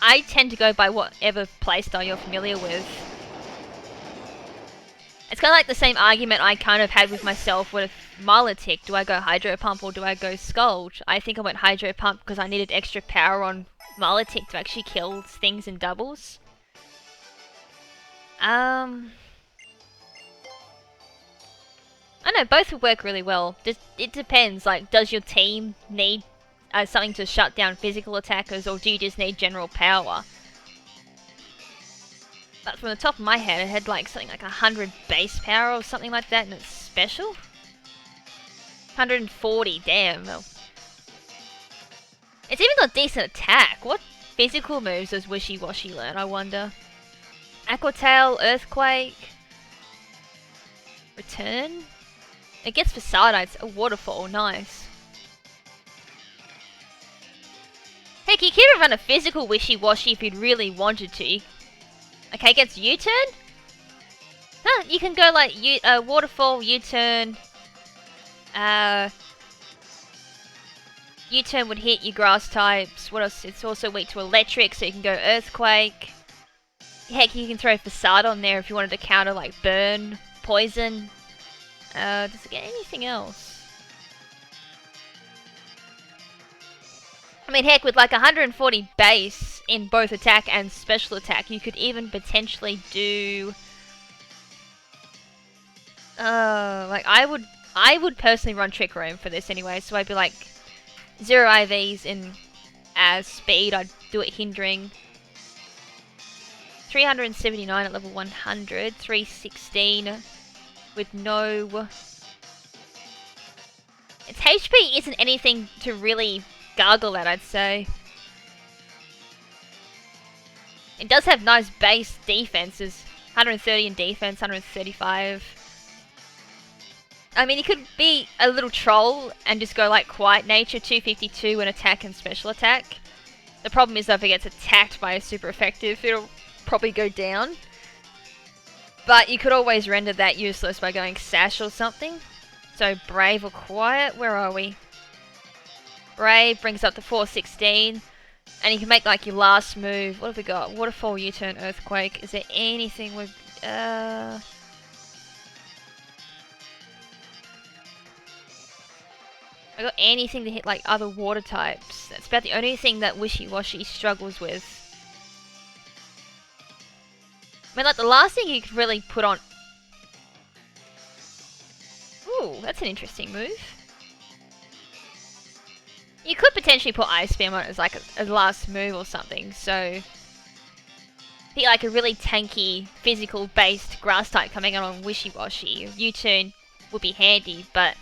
Speaker 1: I tend to go by whatever playstyle you're familiar with. It's kind of like the same argument I kind of had with myself with Milotic. Do I go Hydro Pump or do I go Scald? I think I went Hydro Pump because I needed extra power on Milotic to actually kill things in doubles. I know, both would work really well. It depends, like, does your team need something to shut down physical attackers, or do you just need general power? But from the top of my head, it had like something like 100 base power or something like that, and it's special? 140, damn. It's even got decent attack. What physical moves does Wishy Washy learn, I wonder? Aqua Tail, Earthquake, Return? It gets Facadites, a Waterfall, nice. Heck, you could have run a physical Wishy Washy if you'd really wanted to. Okay, gets U-turn? Huh, you can go like Waterfall, U-turn, U-turn would hit your grass types. What else? It's also weak to electric, so you can go earthquake. Heck, you can throw facade on there if you wanted to counter like burn, poison. Does it get anything else? I mean, heck, with like 140 base in both attack and special attack, you could even potentially do... like I would personally run Trick Room for this anyway, so I'd be like 0 IVs in as speed, I'd do it hindering. 379 at level 100, 316 with no... Its HP isn't anything to really gargle at, I'd say. It does have nice base defenses. 130 in defense, 135. I mean, you could be a little troll and just go like Quiet Nature, 252 in attack and special attack. The problem is though, if it gets attacked by a super effective, it'll probably go down. But you could always render that useless by going Sash or something. So Brave or Quiet, where are we? Brave brings up to 416. And you can make like your last move. What have we got? Waterfall, U-turn, Earthquake. Is there anything with... I got anything to hit like other water types. That's about the only thing that Wishy-Washy struggles with. I mean, like the last thing you could really put on... Ooh, that's an interesting move. You could potentially put Ice Beam on it as like a last move or something, so... Be like a really tanky, physical-based grass type coming out on Wishy-Washy. U-turn would be handy, but...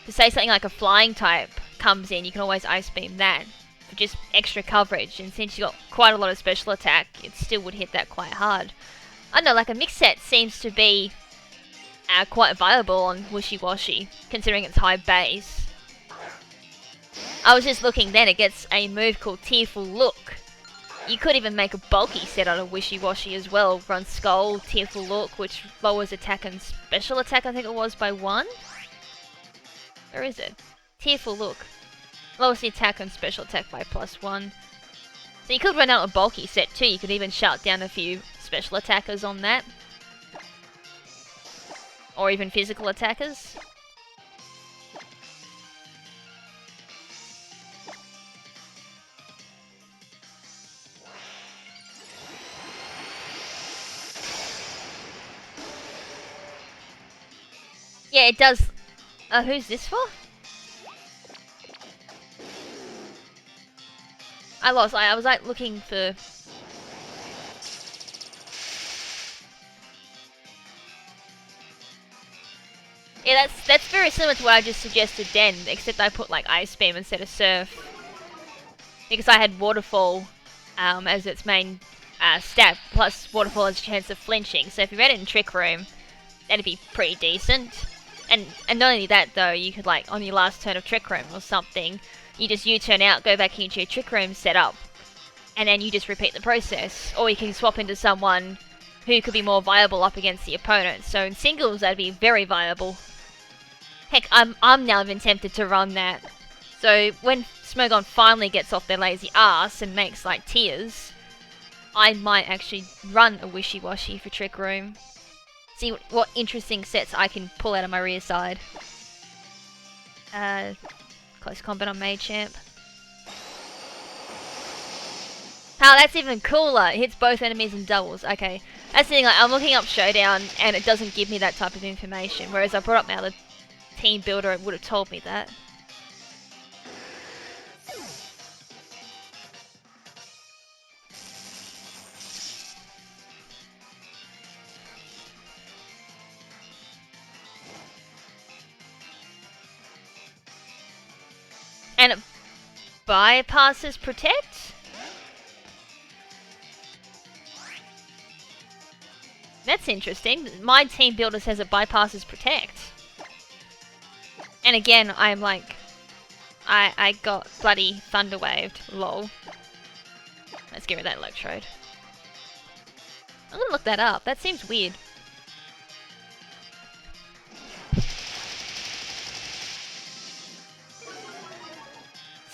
Speaker 1: To say something like a flying type comes in, you can always Ice Beam that for just extra coverage, and since you got quite a lot of special attack, it still would hit that quite hard. I don't know, like a mix set seems to be quite viable on Wishy-Washy, considering its high base. I was just looking then, it gets a move called Tearful Look. You could even make a bulky set out of Wishy-Washy as well. Run Skull, Tearful Look, which lowers attack and special attack, I think it was, by 1. Where is it? Tearful Look. Lowers the attack and special attack by +1. So you could run out a bulky set too. You could even shout down a few special attackers on that. Or even physical attackers. Yeah, it does. Who's this for? I lost. I was like looking for... Yeah, that's very similar to what I just suggested then, except I put like Ice Beam instead of Surf. Because I had Waterfall as its main stat, plus Waterfall has a chance of flinching. So if you read it in Trick Room, that'd be pretty decent. And not only that though, you could like, on your last turn of Trick Room or something, you just U-turn out, go back into your Trick Room setup, and then you just repeat the process. Or you can swap into someone who could be more viable up against the opponent. So in singles, that'd be very viable. Heck, I'm now even tempted to run that. So when Smogon finally gets off their lazy ass and makes like tears, I might actually run a Wishy-Washy for Trick Room. See what interesting sets I can pull out of my rear side. Close combat on Machamp. Oh, that's even cooler. It hits both enemies in doubles. Okay. That's the thing, like, I'm looking up Showdown and it doesn't give me that type of information. Whereas I brought up my other team builder, it would have told me that. And it bypasses Protect? That's interesting. My team builder says it bypasses Protect. And again, I'm like... I got bloody Thunder Waved. Lol. Let's get rid of that Electrode. I'm gonna look that up. That seems weird.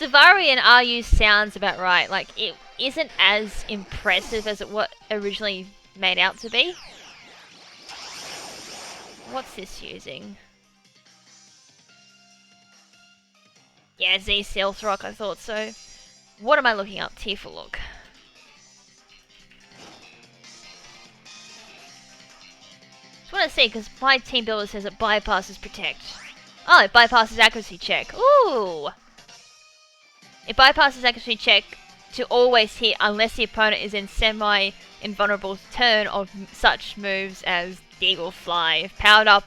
Speaker 1: Savari and RU sounds about right. Like, it isn't as impressive as it what originally made out to be. What's this using? Yeah, Z Stealth Rock, I thought so. What am I looking up? Tearful Look. Just want to see, because my team builder says it bypasses Protect. Oh, it bypasses Accuracy Check. Ooh! It bypasses Accuracy Check to always hit unless the opponent is in semi-invulnerable turn of such moves as Eagle Fly. If powered up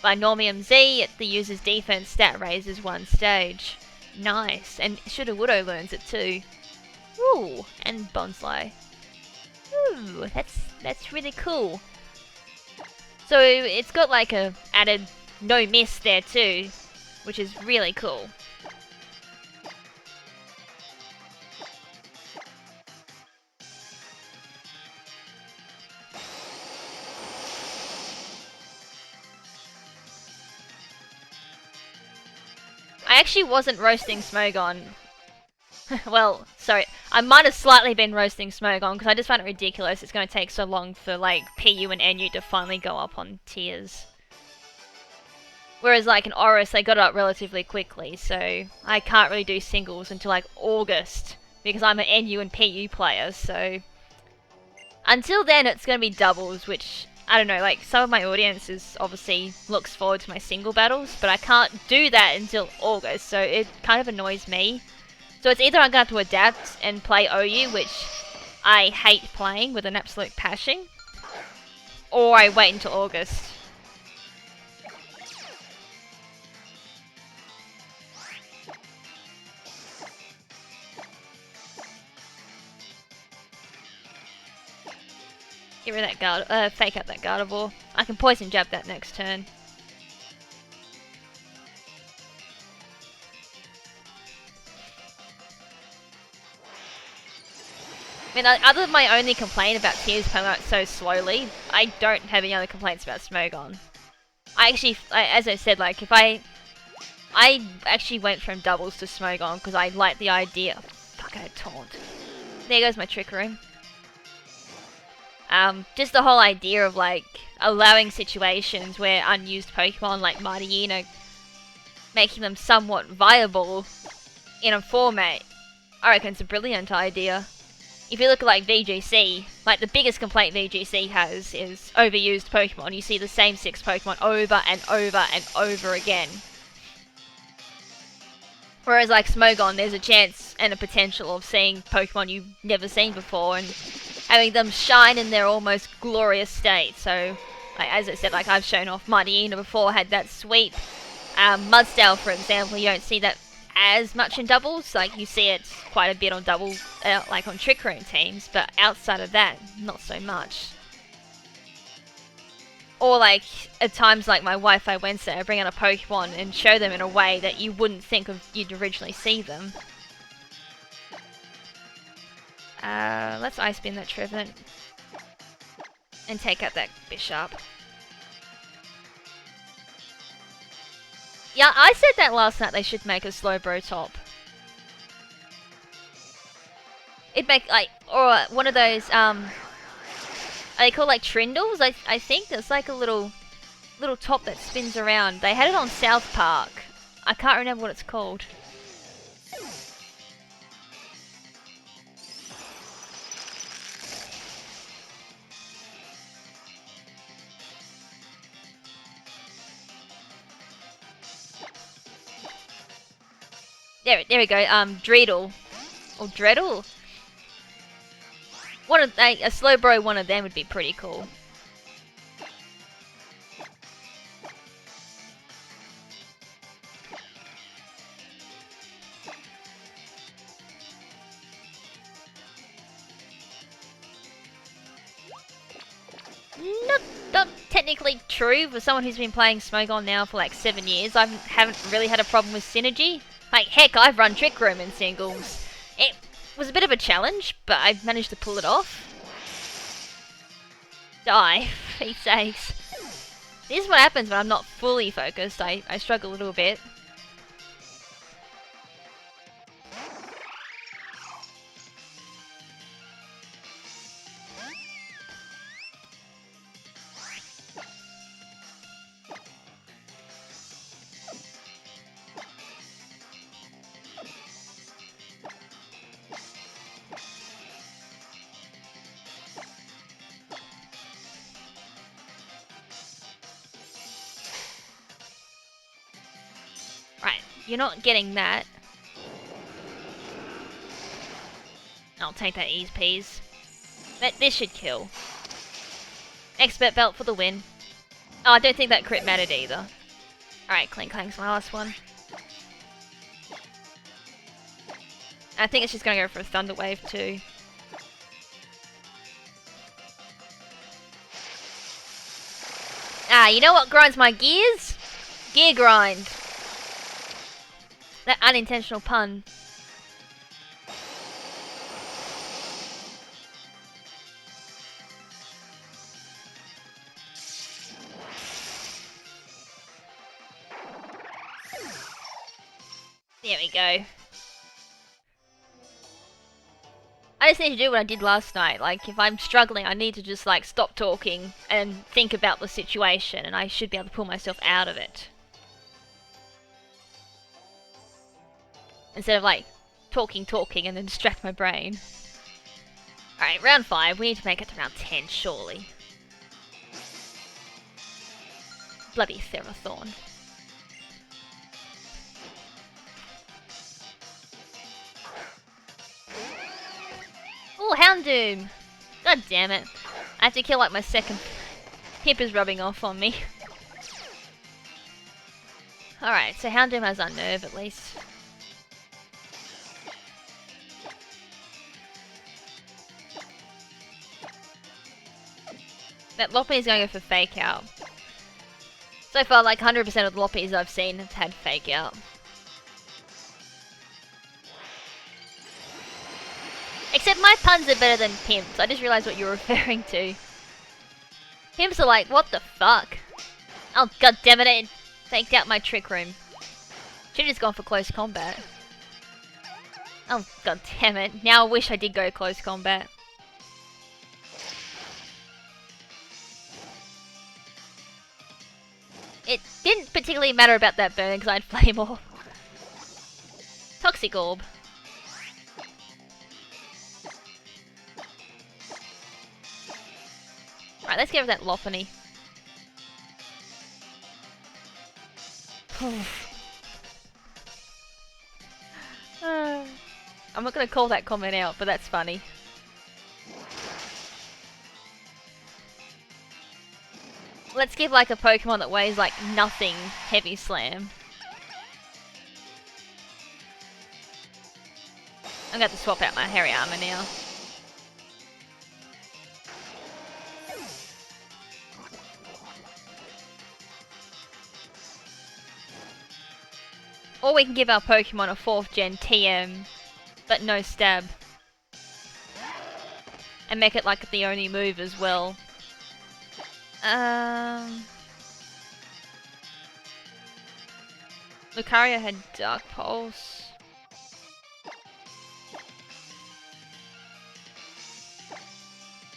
Speaker 1: by Normium Z, the user's defense stat raises 1 stage. Nice. And Shoulda Woulda learns it too. Ooh, and Bonsly. Ooh, that's really cool. So it's got like a added no miss there too, which is really cool. I actually wasn't roasting Smogon. Well, sorry, I might have slightly been roasting Smogon because I just found it ridiculous it's going to take so long for like PU and NU to finally go up on tiers. Whereas like in Oris, they got it up relatively quickly, so I can't really do singles until like August because I'm an NU and PU player, so until then it's going to be doubles, which I don't know, like some of my audiences obviously looks forward to my single battles, but I can't do that until August, so it kind of annoys me. So it's either I'm going to have to adapt and play OU, which I hate playing with an absolute passion, or I wait until August. Get rid of that guard, fake out that Gardevoir. I can poison jab that next turn. I mean, other than my only complaint about tiers coming out so slowly, I don't have any other complaints about Smogon. I actually, as I said, like, if I actually went from doubles to Smogon because I like the idea. Fuck, I had taunt. There goes my Trick Room. Just the whole idea of, like, allowing situations where unused Pokemon like Martiina, making them somewhat viable in a format, I reckon it's a brilliant idea. If you look at like VGC, like the biggest complaint VGC has is overused Pokemon. You see the same 6 Pokemon over and over and over again. Whereas like Smogon, there's a chance and a potential of seeing Pokemon you've never seen before and having them shine in their almost glorious state. So, like, as I said, like I've shown off Martiina before, had that sweep. Mudsdale, for example, you don't see that as much in doubles. Like, you see it quite a bit on doubles, like on Trick Room teams, but outside of that, not so much. Or like, at times like my Wi-Fi Wednesday, I bring out a Pokemon and show them in a way that you wouldn't think of you'd originally see them. Let's Ice Beam that Trevenant. And take out that Bishop. Yeah, I said that last night they should make a Slowbro top. It'd make, like, or one of those, are they called, like, Trindles? I think there's, like, a little top that spins around. They had it on South Park. I can't remember what it's called. There we go, Dreidel. Or Dreidel? A Slowbro one of them would be pretty cool. Not technically true for someone who's been playing Smogon now for like 7 years. I haven't really had a problem with synergy. Like, heck, I've run Trick Room in singles. It was a bit of a challenge, but I managed to pull it off. Die, for Pete's sakes. This is what happens when I'm not fully focused. I struggle a little bit. You're not getting that. I'll take that ease peas. This should kill. Expert belt for the win. Oh, I don't think that crit mattered either. Alright, Clink Clank's my last one. I think it's just gonna go for a Thunder Wave too. Ah, you know what grinds my gears? Gear grind. That unintentional pun. There we go. I just need to do what I did last night. Like, if I'm struggling, I need to just, like, stop talking and think about the situation, and I should be able to pull myself out of it. Instead of, like, talking, and then distract my brain. Alright, round 5. We need to make it to round 10, surely. Bloody Therathorn. Oh, Houndoom! God damn it. I have to kill like my second hip is rubbing off on me. Alright, so Houndoom has Unnerve at least. That Lopunny's going to go for Fake Out. So far, like 100% of the Loppies I've seen have had Fake Out. Except my puns are better than Pimps. I just realised what you're referring to. Pimps are like, what the fuck? Oh, god damn it faked out my Trick Room. Should've just gone for Close Combat. Oh, god damn it. Now I wish I did go Close Combat. It didn't particularly matter about that burn because I had Flame Orb. Toxic Orb. Right, let's get rid of that Lopunny. I'm not gonna call that comment out, but that's funny. Let's give like a Pokemon that weighs like nothing Heavy Slam. I'm gonna have to swap out my Hairy Armor now. Or we can give our Pokemon a 4th gen TM, but no stab. And make it like the only move as well. Lucario had Dark Pulse.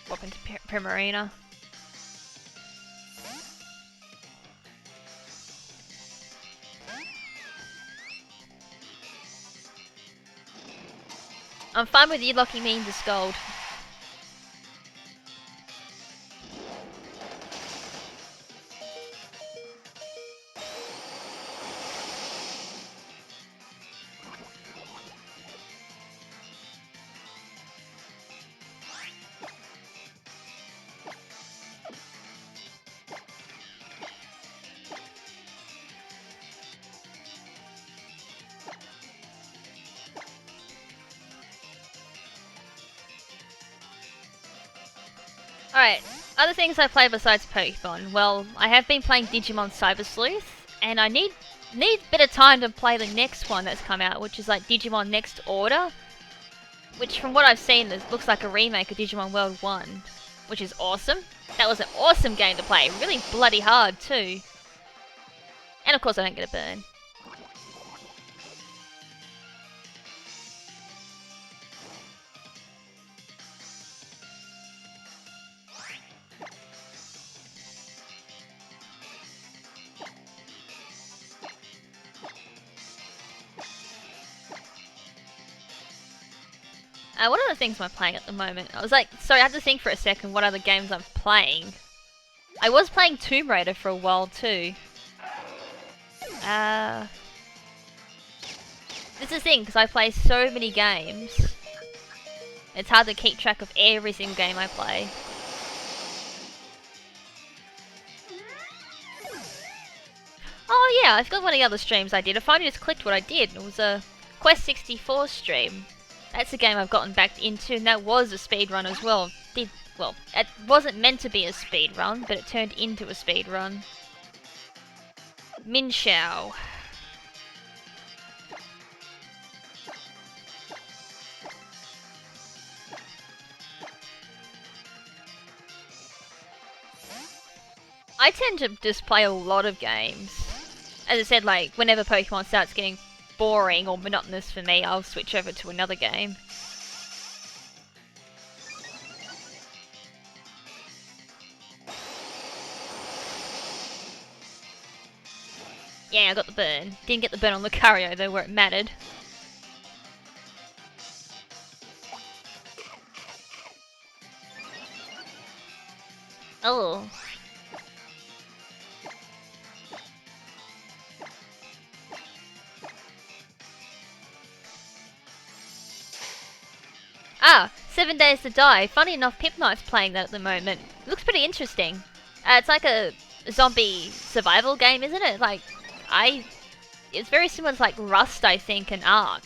Speaker 1: Swap into Primarina. I'm fine with you locking me into Scald. Alright, other things I play besides Pokemon. Well, I have been playing Digimon Cyber Sleuth, and I need a bit of time to play the next one that's come out, which is like Digimon Next Order. Which from what I've seen, it looks like a remake of Digimon World 1, which is awesome. That was an awesome game to play, really bloody hard too. And of course I don't get a burn. What other things am I playing at the moment? I was like, sorry, I had to think for a second what other games I'm playing. I was playing Tomb Raider for a while too. This is the thing, because I play so many games. It's hard to keep track of every single game I play. Oh yeah, I forgot one of the other streams I did. I finally just clicked what I did. It was a Quest 64 stream. That's a game I've gotten back into, and that was a speedrun as well. Well, it wasn't meant to be a speedrun, but it turned into a speedrun. Min Xiao. I tend to just play a lot of games. As I said, like, whenever Pokemon starts getting boring or monotonous for me, I'll switch over to another game. Yeah, I got the burn. Didn't get the burn on Lucario though, where it mattered. Oh. Ah, 7 Days to Die. Funny enough, Pip Knight's playing that at the moment. Looks pretty interesting. It's like a zombie survival game, isn't it? Like, it's very similar to like Rust, I think, and Ark.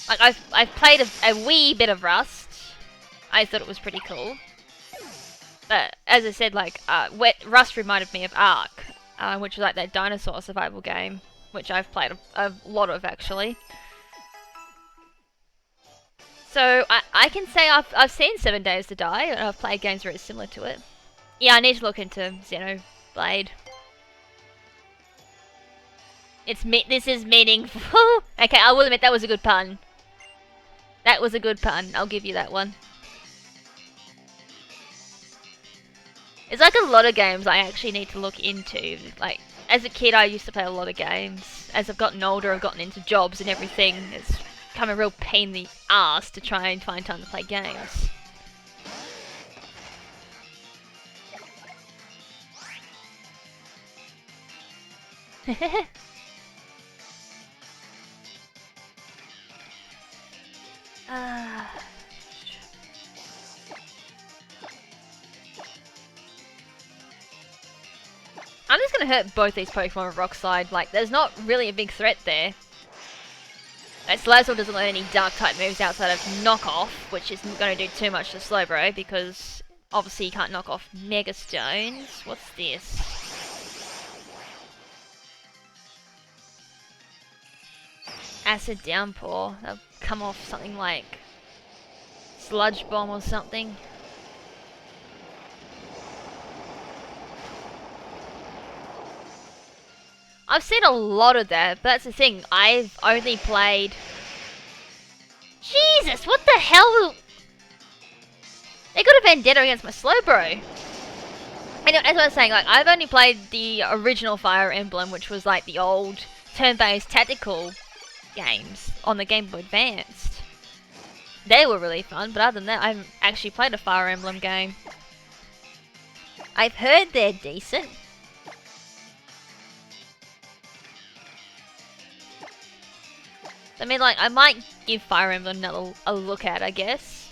Speaker 1: Like, I've played a wee bit of Rust. I thought it was pretty cool. But, as I said, like, Rust reminded me of Ark, which was like that dinosaur survival game, which I've played a lot of, actually. So, I can say I've seen 7 Days to Die, and I've played games very similar to it. Yeah, I need to look into Xenoblade. This is meaningful. Okay, I will admit that was a good pun. That was a good pun, I'll give you that one. It's like a lot of games I actually need to look into. Like, as a kid I used to play a lot of games. As I've gotten older, I've gotten into jobs and everything. It's become a real pain in the ass to try and find time to play games. I'm just gonna hurt both these Pokemon with Rock Slide. Like, there's not really a big threat there. Salazzle doesn't learn any Dark-type moves outside of Knock Off, which isn't going to do too much to Slowbro, because obviously you can't knock off Mega Stones. What's this? Acid Downpour. That'll come off something like Sludge Bomb or something. I've seen a lot of that, but that's the thing. I've only played... Jesus, what the hell? They got a vendetta against my Slowbro. And as I was saying, like, I've only played the original Fire Emblem, which was like the old turn-based tactical games on the Game Boy Advanced. They were really fun, but other than that, I haven't actually played a Fire Emblem game. I've heard they're decent. I mean, like, I might give Fire Emblem a look at, I guess.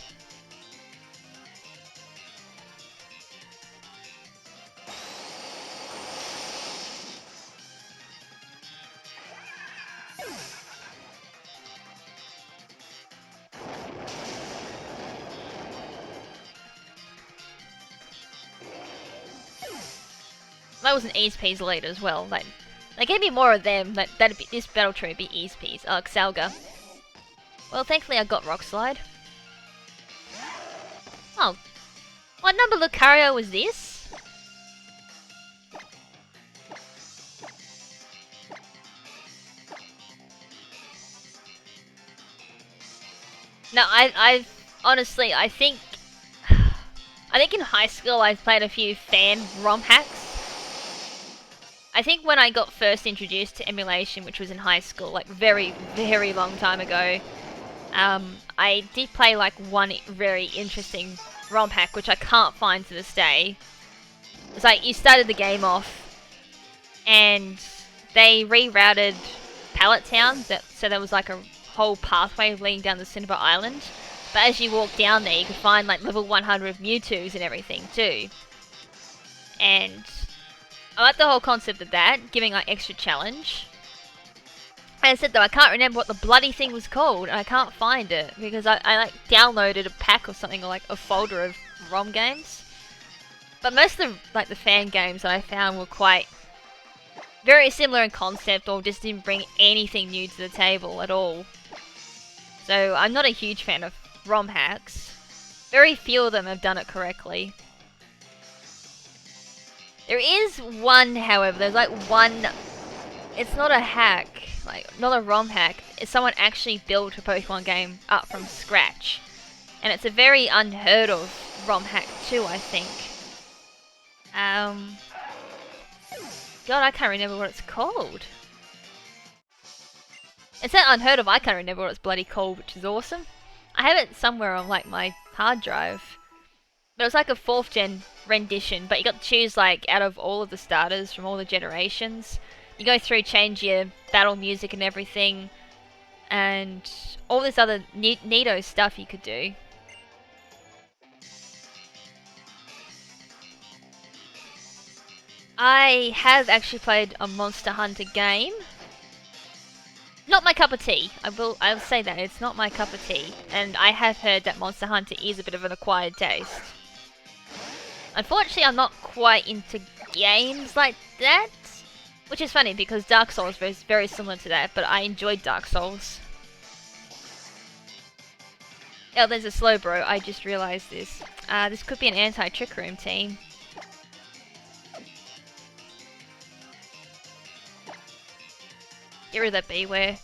Speaker 1: That was an Ease Peas lead as well. Like, they gave me more of them. This battle tree would be Ease Peas. Xalga. Well, thankfully I got Rock Slide. Oh. What number Lucario was this? No, I've honestly, I think in high school I played a few fan ROM hacks. I think when I got first introduced to emulation, which was in high school, like very, very long time ago, I did play like one very interesting ROM hack, which I can't find to this day. It's like you started the game off, and they rerouted pallet town, so there was like a whole pathway leading down the Cinnabar Island. But as you walk down there, you can find like level 100 Mewtwo's and everything too. And I like the whole concept of that, giving like extra challenge. As I said though, I can't remember what the bloody thing was called, and I can't find it because I like downloaded a pack or something, or like a folder of ROM games. But most of the fan games that I found were quite very similar in concept, or just didn't bring anything new to the table at all. So I'm not a huge fan of ROM hacks. Very few of them have done it correctly. There is one, however, there's like one, it's not a hack, like not a ROM hack, it's someone actually built a Pokemon game up from scratch. And it's a very unheard of ROM hack too, I think. God, I can't remember what it's called. It's that unheard of, I can't remember what it's bloody called, which is awesome. I have it somewhere on like my hard drive. But it was like a 4th gen rendition, but you got to choose like out of all of the starters from all the generations. You go through, change your battle music and everything, and all this other neato stuff you could do. I have actually played a Monster Hunter game. Not my cup of tea. I'll say that, it's not my cup of tea. And I have heard that Monster Hunter is a bit of an acquired taste. Unfortunately, I'm not quite into games like that. Which is funny, because Dark Souls is very similar to that, but I enjoyed Dark Souls. Oh, there's a Slowbro, I just realised this. This could be an anti-trick room team. Get rid of that Beware.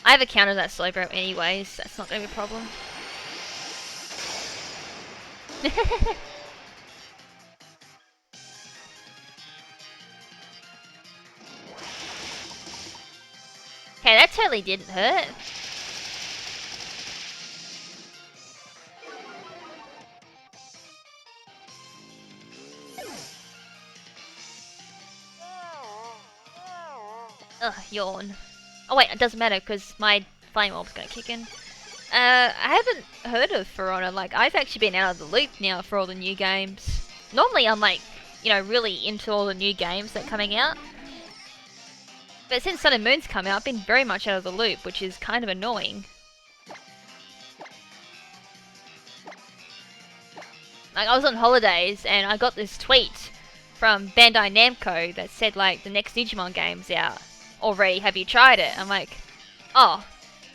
Speaker 1: I have a counter that Slowbro anyways, so that's not going to be a problem. Okay, that totally didn't hurt. Ugh, yawn. Oh wait, it doesn't matter because my Flame Orb's gonna kick in. I haven't heard of For Honor. Like, I've actually been out of the loop now for all the new games. Normally I'm like, you know, really into all the new games that are coming out. But since Sun and Moon's come out, I've been very much out of the loop, which is kind of annoying. Like, I was on holidays and I got this tweet from Bandai Namco that said, like, the next Digimon game's out already, have you tried it? I'm like, oh,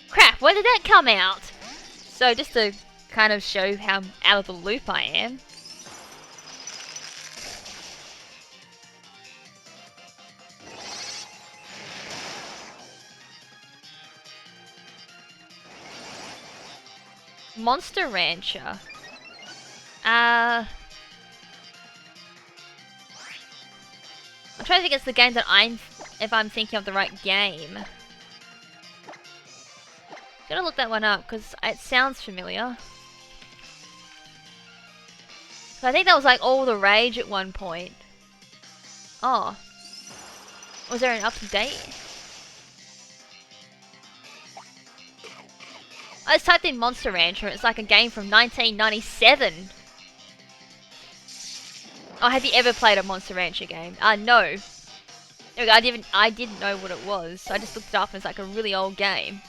Speaker 1: crap, when did that come out? So just to kind of show how out of the loop I am. Monster Rancher. I'm trying to think it's the game that if I'm thinking of the right game. Gotta look that one up, because it sounds familiar. So I think that was like all the rage at one point. Oh. Was there an up-to-date? I just typed in Monster Rancher, it's like a game from 1997. Oh, have you ever played a Monster Rancher game? No. There we go, I didn't know what it was, so I just looked it up and it's like a really old game.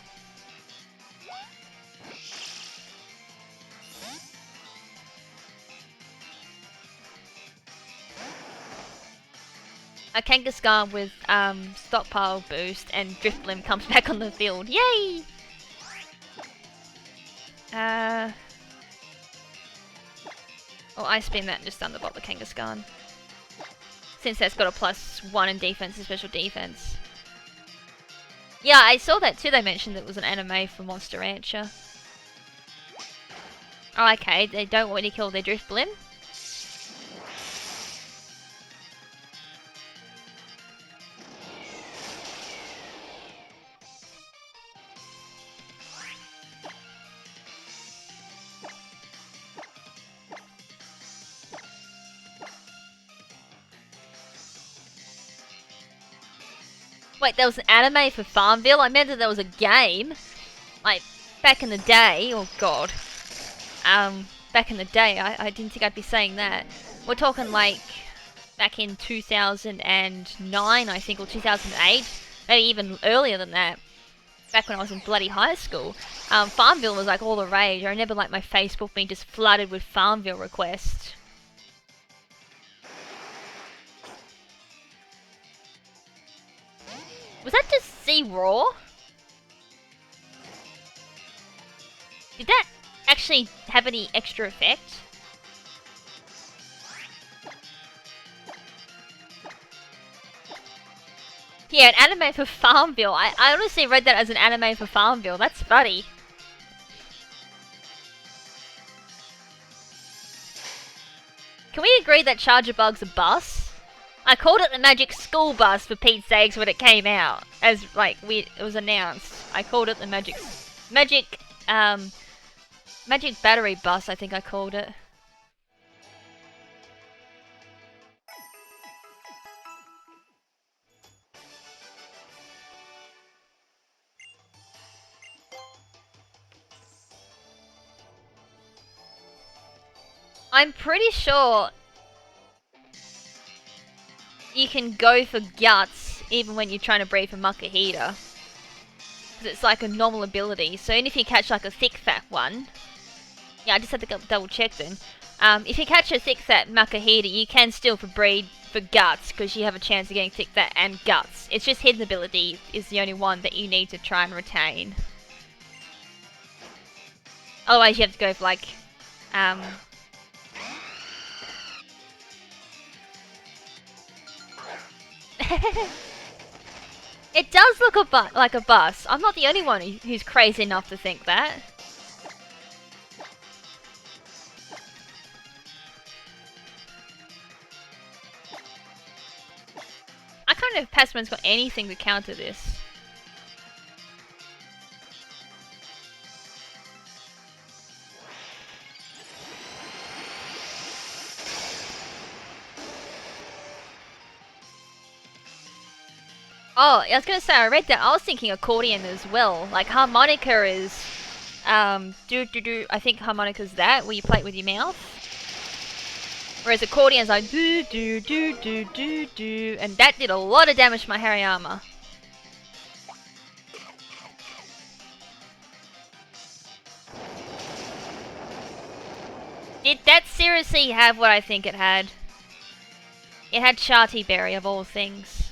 Speaker 1: A Kangaskhan with stockpile boost and Drifblim comes back on the field. Yay! Oh, I spin that and just underbot the Kangaskhan. Since that's got a +1 in defense and special defense. Yeah, I saw that too. They mentioned that it was an anime for Monster Rancher. Oh, okay. They don't want me to kill their Drifblim. Wait, there was an anime for Farmville? I meant that there was a game. Like, back in the day. Oh, God. Back in the day, I didn't think I'd be saying that. We're talking, like, back in 2009, I think, or 2008. Maybe even earlier than that. Back when I was in bloody high school. Farmville was, like, all the rage. I remember, like, my Facebook being just flooded with Farmville requests. Was that just Sea Raw? Did that actually have any extra effect? Yeah, an anime for Farmville. I honestly read that as an anime for Farmville. That's funny. Can we agree that Charger Bug's a bus? I called it the Magic School Bus for Pete's sakes when it came out. As, like, it was announced. I called it the Magic Battery Bus, I think I called it. I'm pretty sure you can go for guts even when you're trying to breed for Makahita. Because it's like a normal ability. So even if you catch like a thick fat one, yeah, I just had to double check then. If you catch a thick fat Makahita, you can still breed for guts because you have a chance of getting thick fat and guts. It's just hidden ability is the only one that you need to try and retain. Otherwise you have to go for like it does look like a bus. I'm not the only one who's crazy enough to think that. I can't know if Passman's got anything to counter this. Oh, I was gonna say, I read that. I was thinking accordion as well. Like, harmonica is, I think harmonica's that, where you play it with your mouth. Whereas accordion's like, do, and that did a lot of damage to my Hariyama. Did that seriously have what I think it had? It had Sharty Berry, of all things.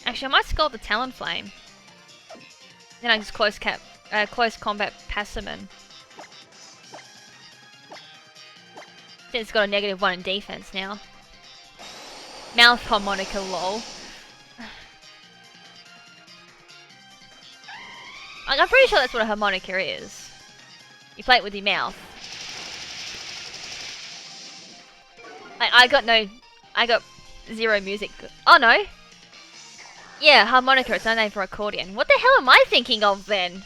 Speaker 1: Actually, I might sculpt the Talonflame. Then I just close combat Passaman. It's got a -1 in defense now. Mouth harmonica, lol. Like, I'm pretty sure that's what a harmonica is. You play it with your mouth. I got 0 music. Oh no! Yeah, harmonica, it's no name for accordion. What the hell am I thinking of then?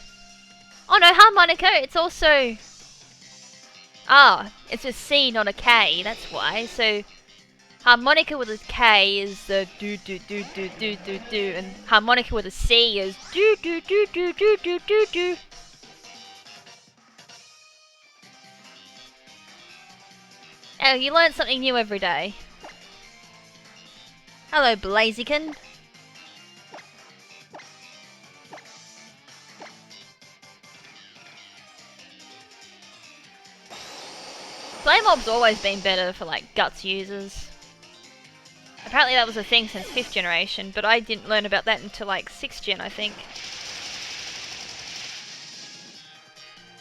Speaker 1: Oh no, harmonica, it's also... Ah, it's a C, not a K, that's why. So, harmonica with a K is the do, and harmonica with a C is do. Oh, you learn something new every day. Hello, Blaziken. Flame Mob's always been better for like guts users. Apparently that was a thing since 5th generation, but I didn't learn about that until like 6th gen, I think.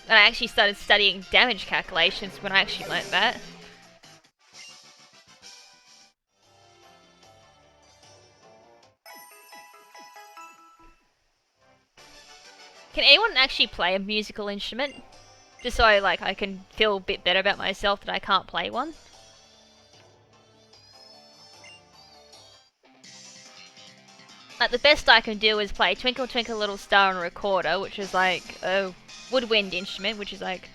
Speaker 1: And I actually started studying damage calculations when I actually learnt that. Can anyone actually play a musical instrument? Just so I can feel a bit better about myself that I can't play one. Like, the best I can do is play Twinkle Twinkle Little Star on a recorder, which is like a woodwind instrument, which is like...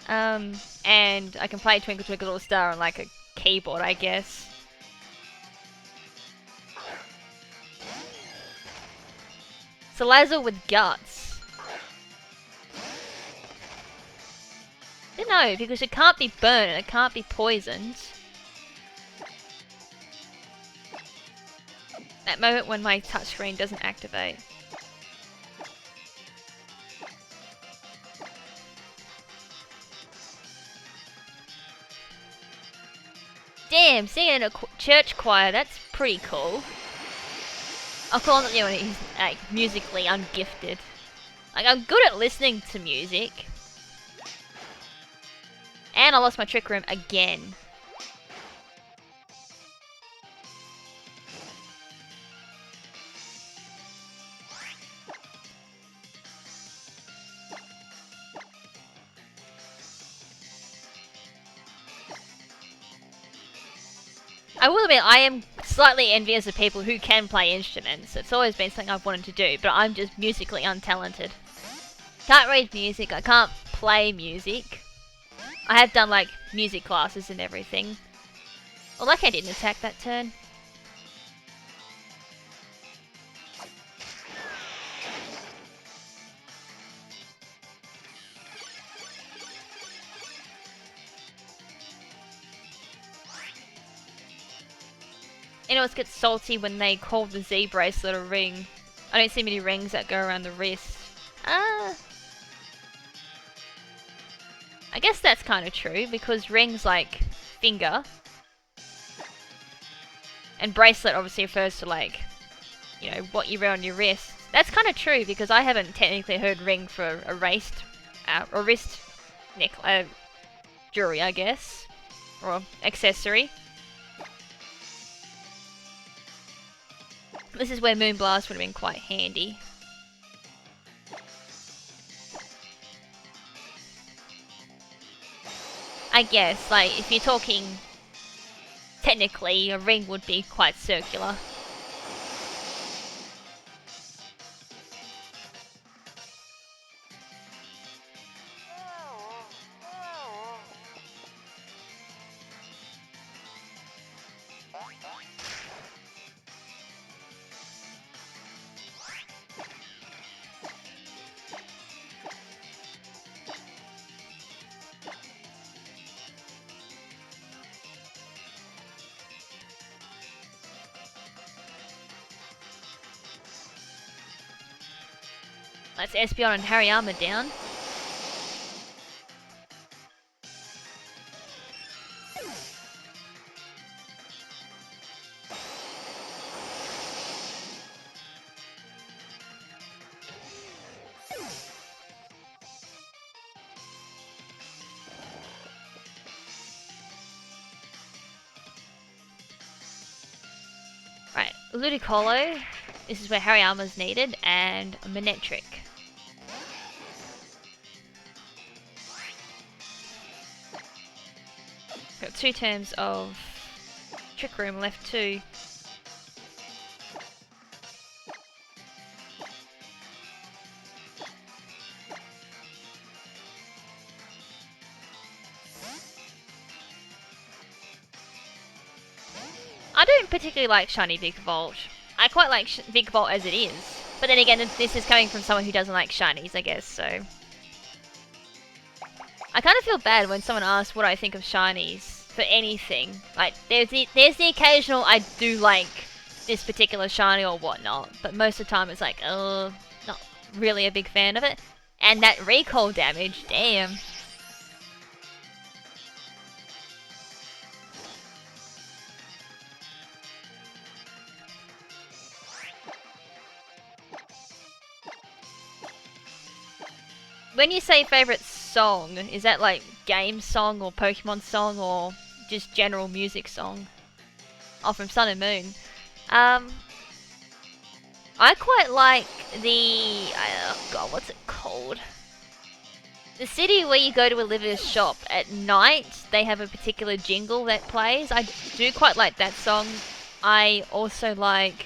Speaker 1: and I can play Twinkle Twinkle Little Star on like a keyboard, I guess. Salazzle with guts. No, because it can't be burned and it can't be poisoned. That moment when my touchscreen doesn't activate. Damn, singing in a church choir, that's pretty cool. I'll call him, you know, he's like musically ungifted. Like, I'm good at listening to music. And I lost my trick room again. I will admit, I am slightly envious of people who can play instruments. It's always been something I've wanted to do, but I'm just musically untalented. Can't read music, I can't play music. I have done, like, music classes and everything. Well, that guy didn't attack that turn. You know, it gets salty when they call the Z bracelet a ring. I don't see many rings that go around the wrist. I guess that's kind of true, because rings like finger. And bracelet obviously refers to, like, you know, what you wear on your wrist. That's kind of true, because I haven't technically heard ring for a wrist jewelry, I guess. Or accessory. This is where Moonblast would have been quite handy. I guess, like, if you're talking... Technically, a ring would be quite circular. Let's Espeon and Hariyama down. Right, Ludicolo. This is where Hariyama's needed, and Manectric. Got 2 terms of Trick Room left too. I don't particularly like Shiny Vikavolt. I quite like Vikavolt as it is. But then again, this is coming from someone who doesn't like shinies, I guess, so... I kind of feel bad when someone asks what I think of shinies for anything. Like, there's the occasional I do like this particular shiny or whatnot, but most of the time it's like, not really a big fan of it. And that recall damage, damn. When you say favourite song, is that like game song or Pokemon song or just general music song? Oh, from Sun and Moon. I quite like the... God, what's it called? The city where you go to Olivia's shop at night, they have a particular jingle that plays. I do quite like that song. I also like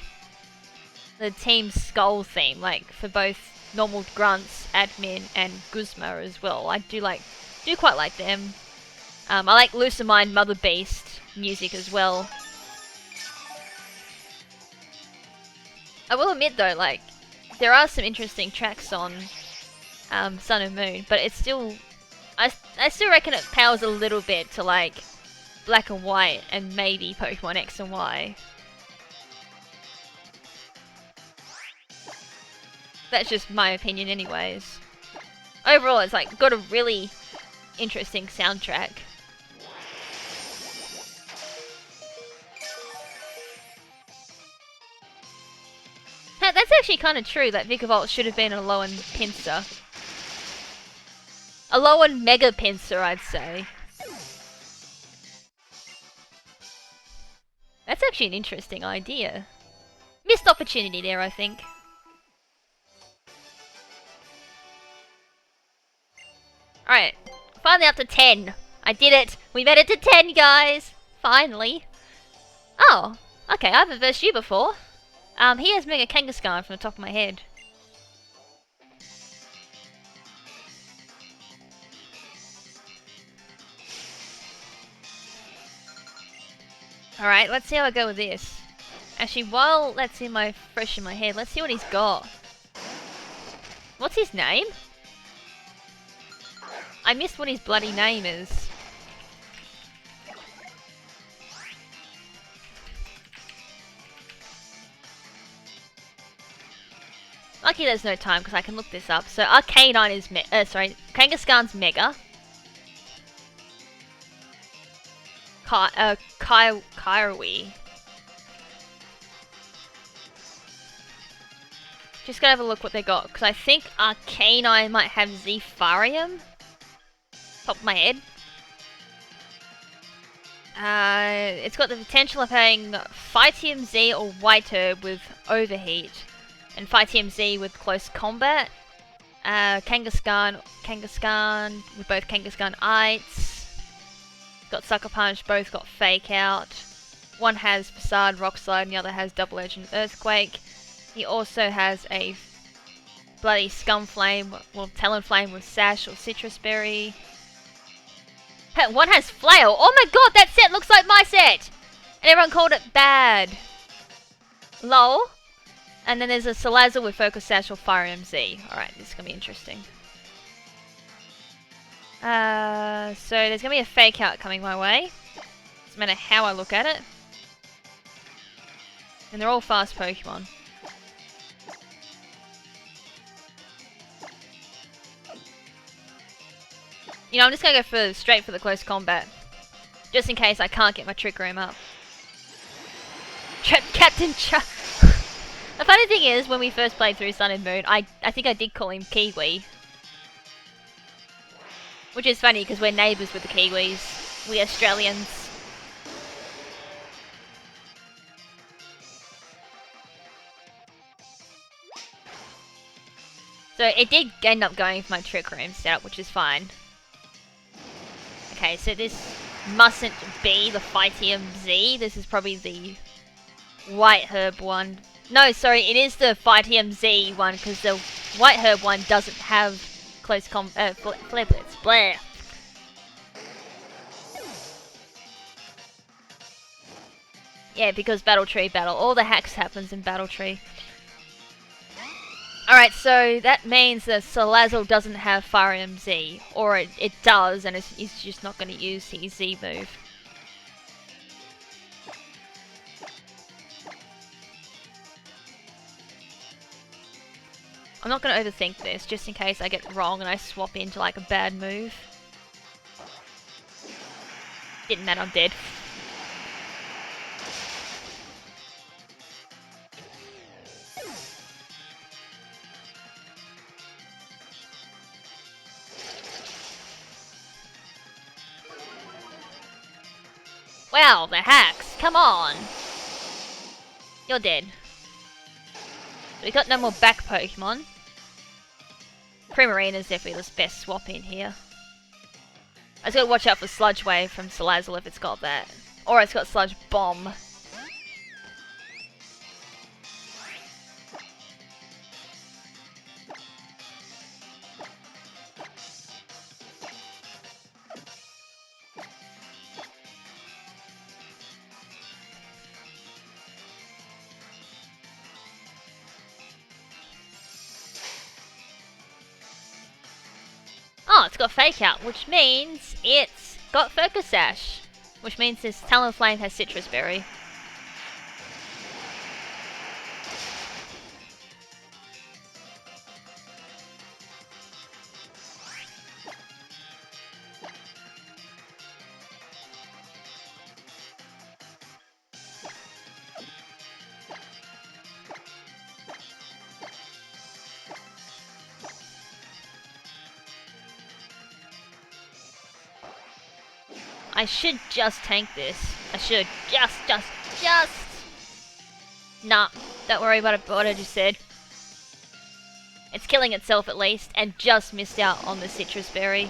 Speaker 1: the Team Skull theme, like for both normal grunts, admin, and Guzma as well. I do quite like them. I like Lucimind Mother Beast music as well. I will admit though, like, there are some interesting tracks on Sun and Moon, but it's still, I still reckon it powers a little bit to like Black and White and maybe Pokemon X and Y. That's just my opinion anyways. Overall, it's like got a really interesting soundtrack. That's actually kind of true, that Vikavolt should have been a Alolan Pinsir. Alolan Mega Pinsir, I'd say. That's actually an interesting idea. Missed opportunity there, I think. Alright, finally up to 10. I did it! We made it to 10, guys! Finally. Oh, okay, I haven't versed you before. He has Mega Kangaskhan from the top of my head. Alright, let's see how I go with this. Actually, while that's fresh in my head, let's see what he's got. What's his name? I missed what his bloody name is. Lucky there's no time because I can look this up. So Arcanine is Kangaskhan's Mega. Kaiwi. Just gonna have a look what they got, because I think Arcanine might have Zephyrium. Top of my head. It's got the potential of having Phytium Z or White Herb with Overheat, and Phytium Z with Close Combat. Kangaskhan with both Kangaskhan-ites. Got Sucker Punch, both got Fake Out. One has Facade, Rock Slide, and the other has Double Edge and Earthquake. He also has a bloody Scumflame, well, Talonflame with Sash or Citrus Berry. One has Flail. Oh my god, that set looks like my set! And everyone called it bad. Lol. And then there's a Salazzle with Focus Sash or Fire MZ. Alright, this is gonna be interesting. So there's gonna be a Fake Out coming my way. Doesn't matter how I look at it. And they're all fast Pokemon. You know, I'm just gonna go straight for the close combat. Just in case I can't get my Trick Room up. Captain Cha. The funny thing is, when we first played through Sun and Moon, I think I did call him Kiwi. Which is funny, because we're neighbours with the Kiwis. We Australians. So it did end up going for my Trick Room setup, which is fine. Okay, so this mustn't be the Phytium Z. This is probably the White Herb one. No, sorry, it is the Phytium Z one, because the White Herb one doesn't have close Flare Blitz. Blah. Yeah, because Battle Tree battle. All the hacks happens in Battle Tree. Alright, so that means that Salazzle doesn't have Fire MZ. Or it does, and he's just not going to use his Z move. I'm not going to overthink this, just in case I get it wrong and I swap into like a bad move. Didn't matter, I'm dead. Wow, the hacks! Come on! You're dead. We got no more back Pokemon. Primarina is definitely the best swap in here. I just gotta watch out for Sludge Wave from Salazzle if it's got that. Or it's got Sludge Bomb. it's got Fake Out, which means it's got Focus Sash. Which means this Talonflame has Citrus Berry. I should just tank this. I should. Just. Nah, don't worry about what I just said. It's killing itself at least, and just missed out on the Citrus Berry.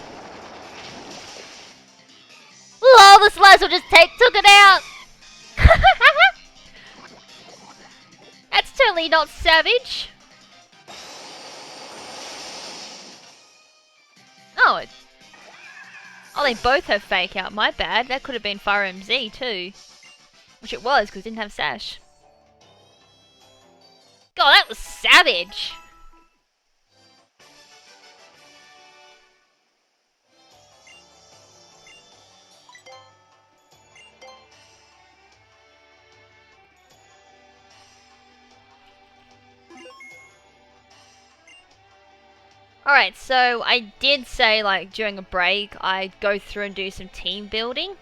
Speaker 1: Lol, the Slicer just took it out! That's totally not savage. Oh, they both have Fake Out, my bad. That could have been Fire MZ too. Which it was, because it didn't have Sash. God, that was savage! Alright, so I did say, like, during a break, I'd go through and do some team building.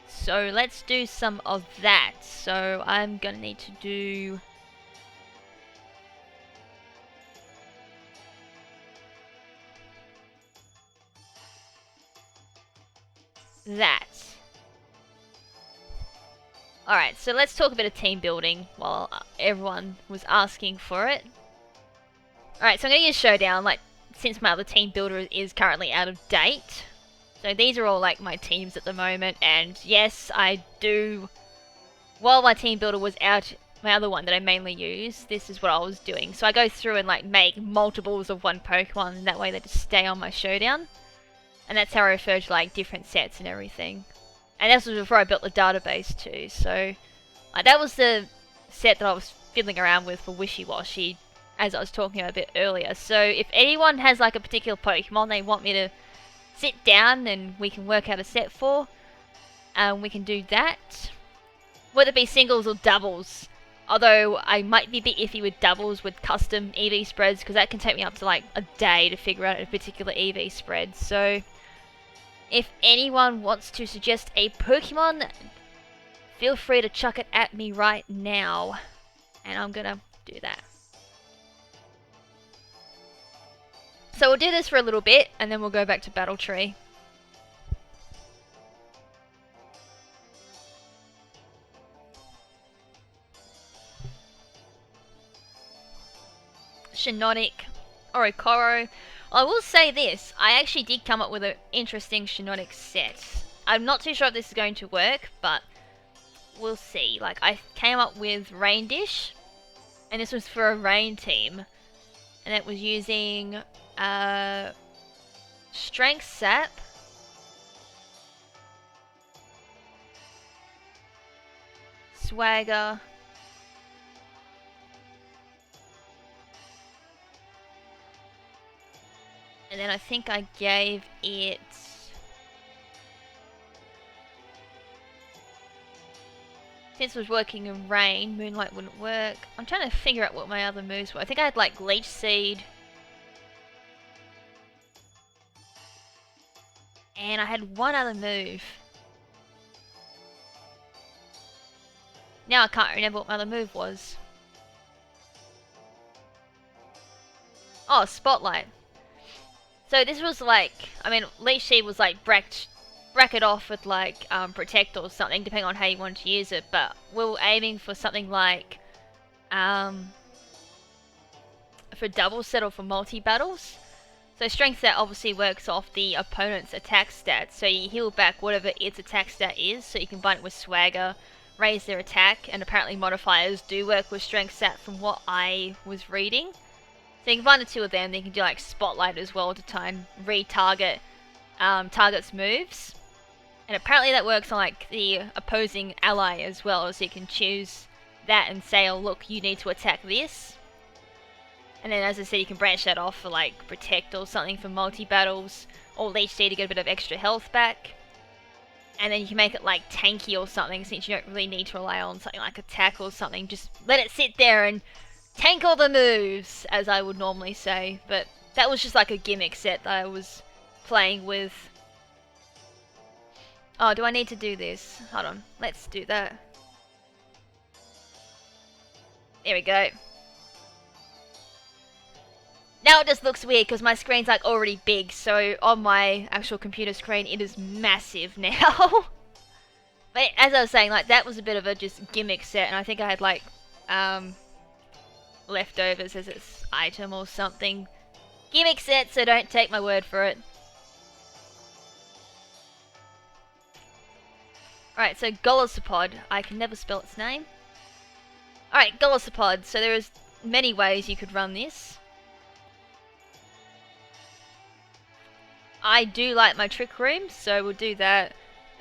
Speaker 1: So let's do some of that. So I'm gonna need to do... that. Alright, so let's talk a bit of team building while everyone was asking for it. Alright, so I'm gonna use Showdown, like, since my other team builder is currently out of date. So these are all like my teams at the moment, and yes, I do, while my team builder was out, my other one that I mainly use, this is what I was doing. So I go through and like make multiples of one Pokemon, and that way they just stay on my Showdown. And that's how I refer to like different sets and everything. And this was before I built the database too, so that was the set that I was fiddling around with for Wishy-Washy, as I was talking about a bit earlier. So if anyone has like a particular Pokemon they want me to sit down and we can work out a set for, we can do that. Whether it be singles or doubles. Although I might be a bit iffy with doubles with custom EV spreads, because that can take me up to like a day to figure out a particular EV spread. So if anyone wants to suggest a Pokemon, feel free to chuck it at me right now. And I'm gonna do that. So we'll do this for a little bit, and then we'll go back to Battle Tree. Shiinotic, Orikoro. I will say this, I actually did come up with an interesting Shiinotic set. I'm not too sure if this is going to work, but we'll see. Like, I came up with Rain Dish, and this was for a rain team. And it was using Strength Sap, Swagger, and then I think I gave it since it was working in rain, Moonlight wouldn't work. I'm trying to figure out what my other moves were. I think I had like Leech Seed. And I had one other move. Now I can't remember what my other move was. Oh, Spotlight. So this was like, I mean, Leech Seed was like bracket off with like Protect or something, depending on how you want to use it, but we were aiming for something like for double set or for multi-battles. So Strength Stat obviously works off the opponent's attack stat, so you heal back whatever its attack stat is, so you can combine it with Swagger, raise their attack, and apparently modifiers do work with Strength Stat from what I was reading. So you can combine the two of them, then you can do like Spotlight as well to try and retarget target's moves. And apparently that works on like the opposing ally as well, so you can choose that and say, oh look, you need to attack this. And then as I said, you can branch that off for like Protect or something for multi-battles. or Leech Seed to get a bit of extra health back. And then you can make it like tanky or something, since you don't really need to rely on something like attack or something. Just let it sit there and tank all the moves, as I would normally say. But that was just like a gimmick set that I was playing with. Oh, do I need to do this? Hold on, let's do that. There we go. Now it just looks weird because my screen's like already big, so on my actual computer screen it is massive now. But as I was saying, like that was a bit of a just gimmick set, and I think I had like leftovers as its item or something. Gimmick set, so don't take my word for it. Alright, so Golisopod. I can never spell its name. Alright, Golisopod. So there is many ways you could run this. I do like my Trick Room, so we'll do that.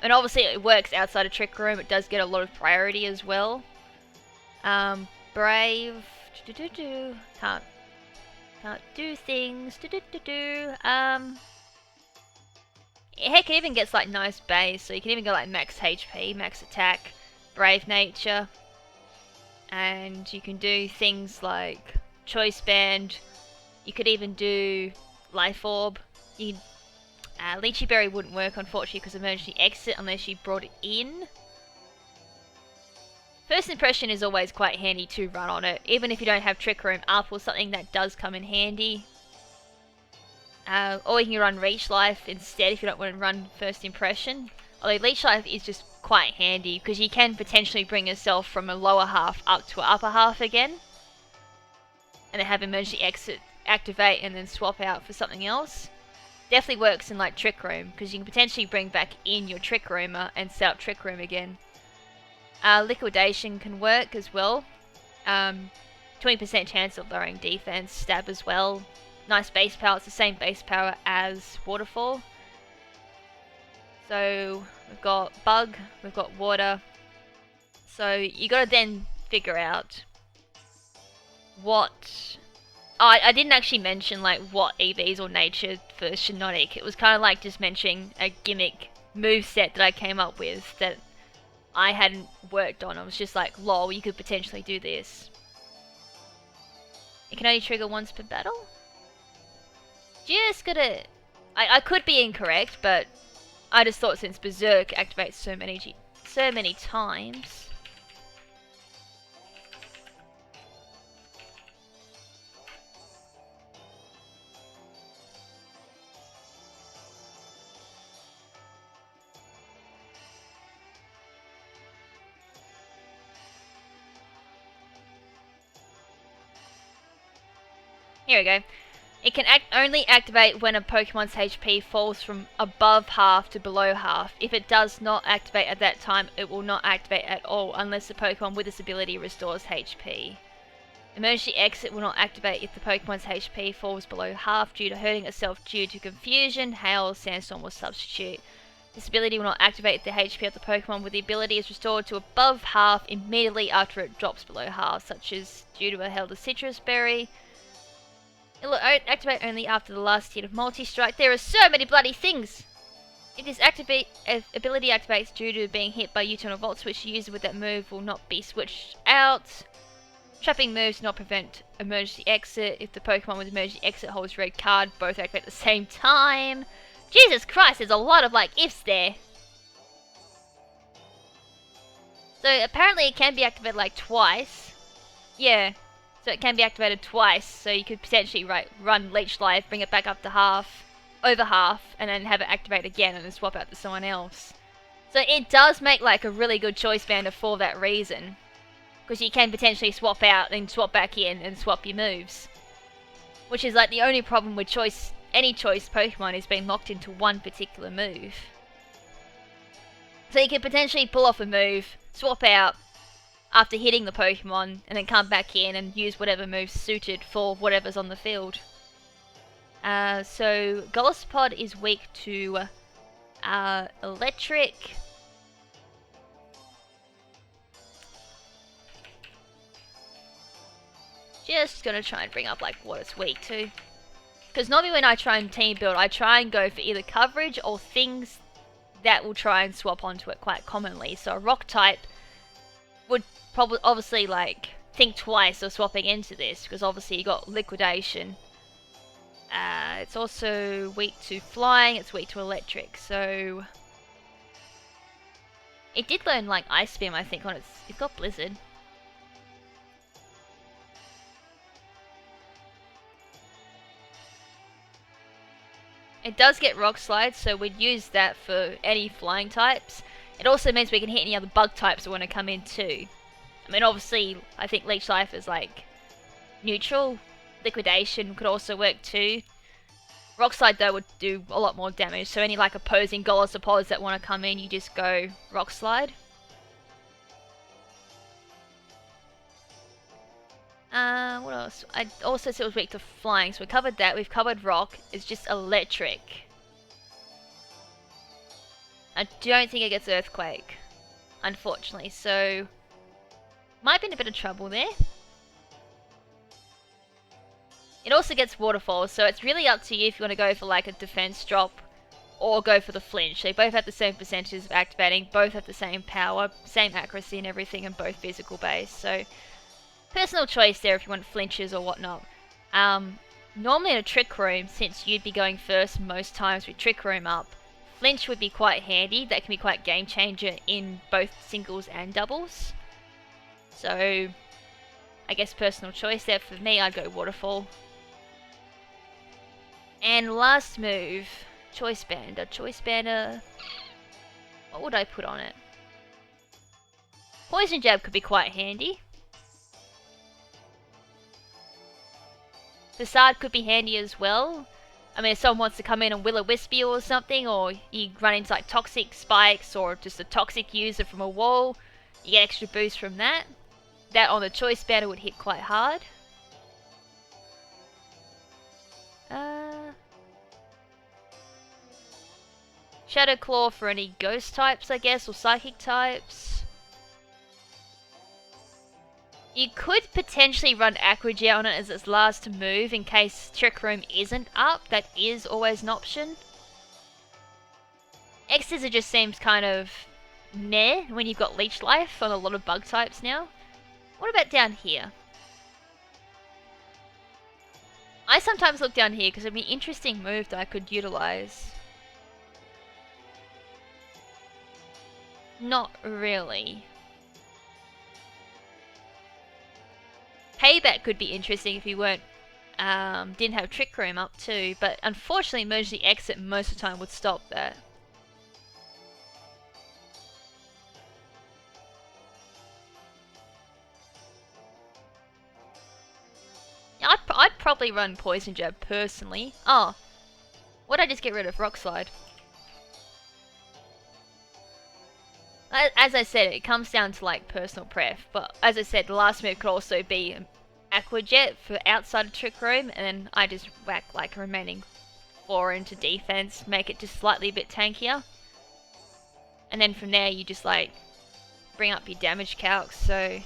Speaker 1: And obviously it works outside of Trick Room. It does get a lot of priority as well. Brave. Can't do things. Heck, it even gets like nice base, so you can even go like max HP, max attack, brave nature, and you can do things like choice band. You could even do life orb. Lychee berry wouldn't work unfortunately because emergency exit unless you brought it in. First impression is always quite handy to run on it, even if you don't have Trick Room up or something. That does come in handy. Or you can run Leech Life instead if you don't want to run First Impression. Although Leech Life is just quite handy because you can potentially bring yourself from a lower half up to an upper half again. And then have Emergency Exit activate and then swap out for something else. Definitely works in like Trick Room because you can potentially bring back in your Trick Roomer and set up Trick Room again. Liquidation can work as well. 20% chance of lowering defense, stab as well. Nice base power, it's the same base power as Waterfall. So we've got Bug, we've got Water. So you gotta then figure out what... I didn't actually mention like what EVs or nature for Shiinotic. It was kind of like just mentioning a gimmick move set that I came up with that I hadn't worked on. I was just like, lol, you could potentially do this. It can only trigger once per battle? Just gotta... I could be incorrect, but I just thought since Berserk activates so many times... Here we go. It can only activate when a Pokemon's HP falls from above half to below half. If it does not activate at that time, it will not activate at all unless the Pokemon with this ability restores HP. Emergency Exit will not activate if the Pokemon's HP falls below half due to hurting itself due to confusion, hail, sandstorm, or substitute. This ability will not activate if the HP of the Pokemon with the ability is restored to above half immediately after it drops below half, such as due to a held Citrus Berry. It will activate only after the last hit of Multi-Strike. There are so many bloody things! If this ability activates due to being hit by U-turn or Volt Switch, the user with that move will not be switched out. Trapping moves do not prevent Emergency Exit. If the Pokemon with Emergency Exit holds red card, both activate at the same time. Jesus Christ, there's a lot of like ifs there. So apparently it can be activated like twice. Yeah. So it can be activated twice, so you could potentially run Leech Life, bring it back up to half, over half, and then have it activate again and then swap out to someone else. So it does make like a really good choice banner for that reason. Because you can potentially swap out, then swap back in, and swap your moves. Which is like the only problem with any choice Pokemon is being locked into one particular move. So you could potentially pull off a move, swap out, after hitting the Pokemon, and then come back in and use whatever move's suited for whatever's on the field. So Golisopod is weak to Electric. Just gonna try and bring up like what it's weak to. Because normally when I try and team build, I try and go for either coverage or things that will try and swap onto it quite commonly. So a rock type would probably obviously like think twice of swapping into this, because obviously you got liquidation. It's also weak to flying, it's weak to electric, so it did learn like Ice Beam, I think, on its. It's got Blizzard. It does get Rock Slide, so we'd use that for any flying types. It also means we can hit any other bug types that want to come in too. I mean, obviously, I think Leech Life is like neutral. Liquidation could also work too. Rock Slide though would do a lot more damage, so any like opposing Golosopods that want to come in, you just go Rock Slide. What else? I also said it was weak to flying, so we covered that. We've covered rock. It's just electric. I don't think it gets earthquake, unfortunately, so might be in a bit of trouble there. It also gets waterfall, so it's really up to you if you want to go for like a defense drop or go for the flinch. They both have the same percentages of activating, both have the same power, same accuracy and everything, and both physical base. So personal choice there if you want flinches or whatnot. Normally in a trick room, since you'd be going first most times with trick room up, flinch would be quite handy. That can be quite game changer in both singles and doubles. So I guess personal choice there. For me, I'd go waterfall. And last move, Choice Bander. Choice Bander, what would I put on it? Poison Jab could be quite handy. Facade could be handy as well. I mean, if someone wants to come in and Will-O-Wisp you or something, or you run into like toxic spikes or just a toxic user from a wall, you get extra boost from that. That on the Choice Banner would hit quite hard. Shadow Claw for any ghost types, I guess, or psychic types. You could potentially run Aquajet on it as its last move in case Trick Room isn't up. That is always an option. X-Scissor just seems kind of meh when you've got Leech Life on a lot of bug types now. What about down here? I sometimes look down here because it'd be an interesting move that I could utilize. Not really. Payback could be interesting if you weren't didn't have Trick Room up too, but unfortunately Emergency Exit most of the time would stop that. Yeah, I'd probably run Poison Jab personally. Oh, what'd I just get rid of? Rock Slide. As I said, it comes down to like personal pref, but as I said, the last move could also be Aquajet for outside of Trick Room, and then I just whack like a remaining 4 into defense, make it just slightly a bit tankier. And then from there you just like bring up your damage calcs, so...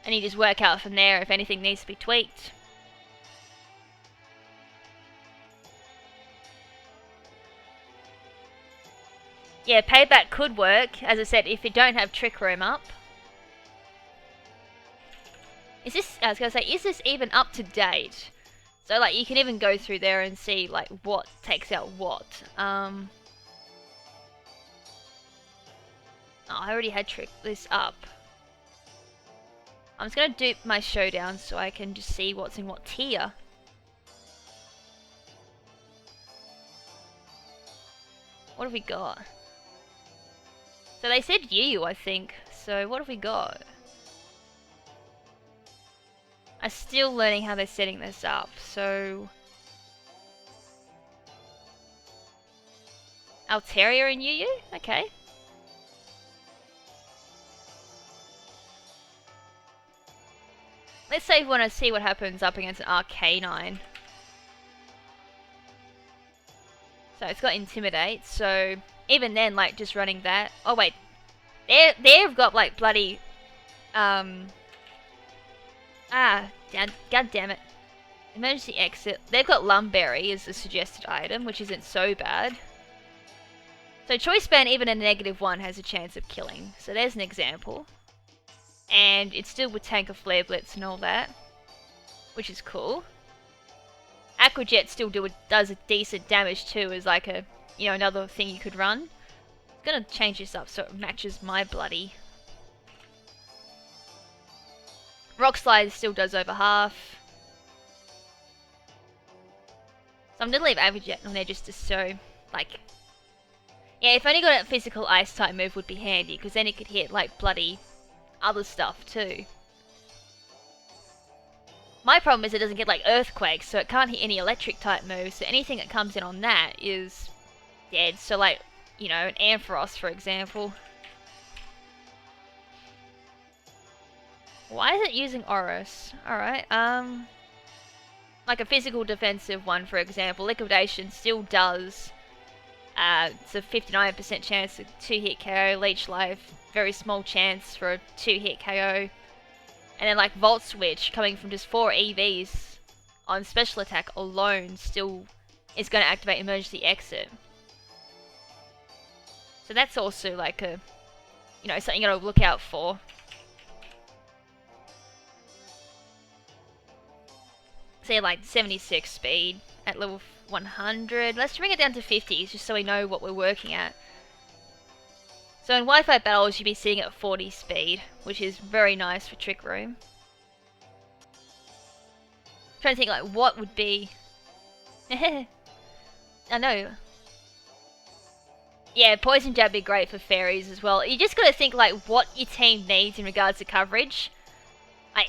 Speaker 1: And you just work out from there if anything needs to be tweaked. Yeah, Payback could work, as I said, if you don't have Trick Room up. Is this, I was going to say, is this even up to date? So, like, you can even go through there and see, like, what takes out what. Oh, I already had this up. I'm just going to dupe my showdown so I can just see what's in what tier. What have we got? So they said Yu, I think. So what have we got? I'm still learning how they're setting this up. So Altaria and Yu? Okay. Let's say we want to see what happens up against an Arcanine. So it's got Intimidate, so even then, like, just running that... Oh, wait. They've got like bloody god damn it. Emergency exit. They've got Lumberry as a suggested item, which isn't so bad. So choice band, even a -1, has a chance of killing. So there's an example. And it's still with tank of flare blitz and all that, which is cool. Aquajet still does a decent damage too, as like a, you know, another thing you could run. I'm gonna change this up so it matches my bloody. Rock Slide still does over half. So I'm gonna leave Aquajet on there just to show, like, yeah, if only got a physical ice type move would be handy, because then it could hit like bloody other stuff too. My problem is it doesn't get like earthquakes, so it can't hit any electric type moves, so anything that comes in on that is dead. So like, you know, an Ampharos for example. Why is it using Oros? Alright, like a physical defensive one for example, Liquidation still does, it's a 59% chance of 2-hit KO, Leech Life, very small chance for a 2-hit KO. And then like Volt Switch, coming from just 4 EVs on special attack alone, still is going to activate emergency exit. So that's also like a, you know, something you got to look out for. Say like 76 speed at level 100. Let's bring it down to 50s just so we know what we're working at. So in Wi-Fi battles you'd be seeing it at 40 speed, which is very nice for Trick Room. I'm trying to think like what would be... I know. Yeah, Poison Jab would be great for fairies as well. You just gotta think like what your team needs in regards to coverage.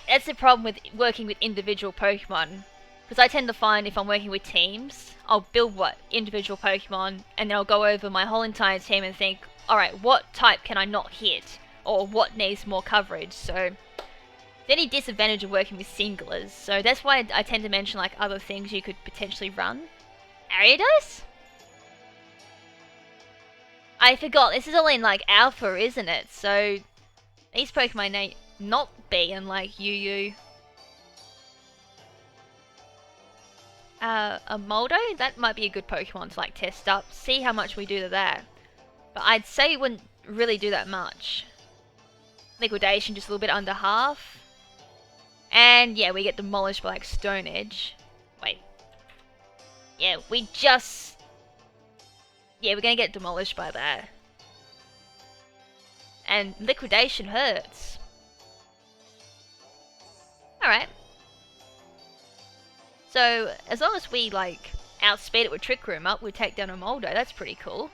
Speaker 1: That's the problem with working with individual Pokemon. Because I tend to find if I'm working with teams, I'll build what individual Pokemon, and then I'll go over my whole entire team and think, alright, what type can I not hit? Or what needs more coverage? So, the only disadvantage of working with singlers. So that's why I tend to mention like other things you could potentially run. Ariados? I forgot, this is all in like alpha, isn't it? So, these Pokemon may not be unlike UU. A Moldo? That might be a good Pokemon to like test up, see how much we do to that. But I'd say it wouldn't really do that much. Liquidation just a little bit under half. And yeah, we get demolished by like Stone Edge. Wait. Yeah, we just... Yeah, we're gonna get demolished by that. And Liquidation hurts. Alright. So, as long as we like outspeed it with Trick Room up, we take down a Moldo, that's pretty cool.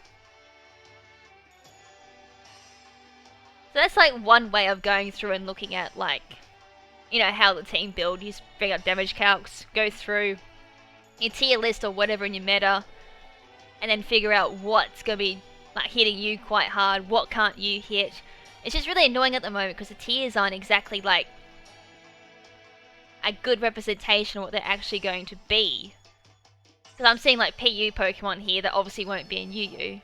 Speaker 1: So that's like one way of going through and looking at like, you know, how the team build. You just bring up damage calcs, go through your tier list or whatever in your meta, and then figure out what's going to be like hitting you quite hard, what can't you hit. It's just really annoying at the moment because the tiers aren't exactly like a good representation of what they're actually going to be. Because I'm seeing like PU Pokemon here that obviously won't be in UU.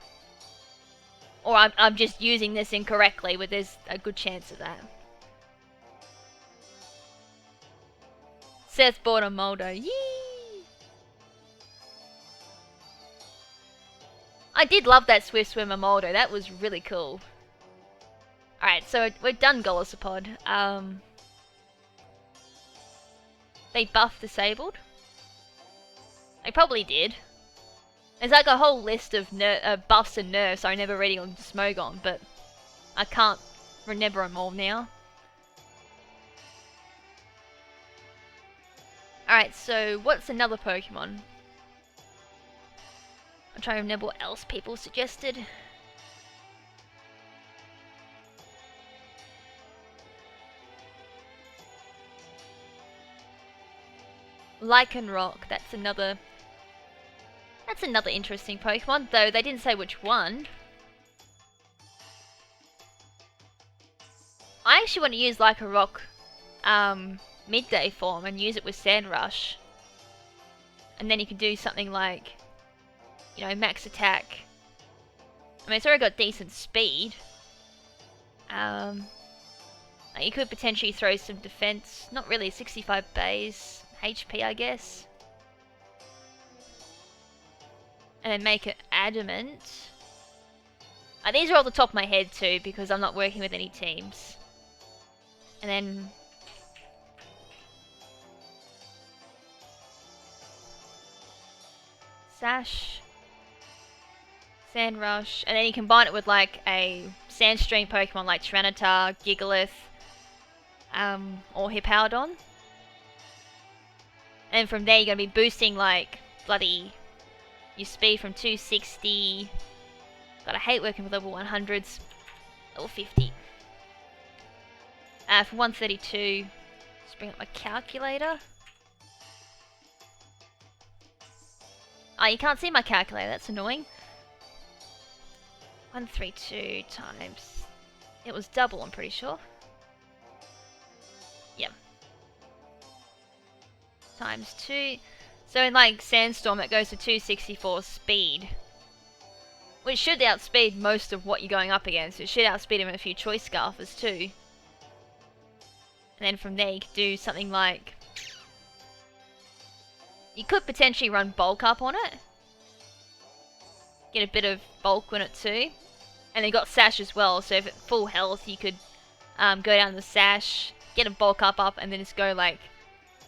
Speaker 1: Or I'm just using this incorrectly, but there's a good chance of that. Seth bought a Moldo. Yee! I did love that Swift Swimmer Moldo. That was really cool. Alright, so we're done Golisopod. They buffed Disabled? They probably did. There's like a whole list of buffs and nerfs I remember reading on Smogon, but I can't remember them all now. Alright, so what's another Pokemon? I'm trying to remember what else people suggested. Lycanroc, that's another interesting Pokemon, though they didn't say which one. I actually want to use Lycanroc midday form and use it with Sand Rush. And then you can do something like, you know, max attack. I mean, it's already got decent speed. You could potentially throw some defense. Not really, 65 base. HP, I guess. And then make it adamant. These are all the top of my head too, because I'm not working with any teams. And then... Sash. Sand Rush. And then you combine it with like a Sandstream Pokemon like Tyranitar, Gigalith, or Hippowdon. And from there you're going to be boosting like bloody your speed from 260. God, I hate working with level 100s. Level 50. For 132, just bring up my calculator. Oh, you can't see my calculator, that's annoying. 132 times... It was double, I'm pretty sure. Yep. Times 2. So in like Sandstorm, it goes to 264 speed. Which should outspeed most of what you're going up against. It should outspeed him a few Choice Scarfers too. And then from there you could do something like... You could potentially run Bulk Up on it. Get a bit of bulk on it too. And then you got Sash as well, so if it's full health you could go down the Sash, get a Bulk Up, and then just go like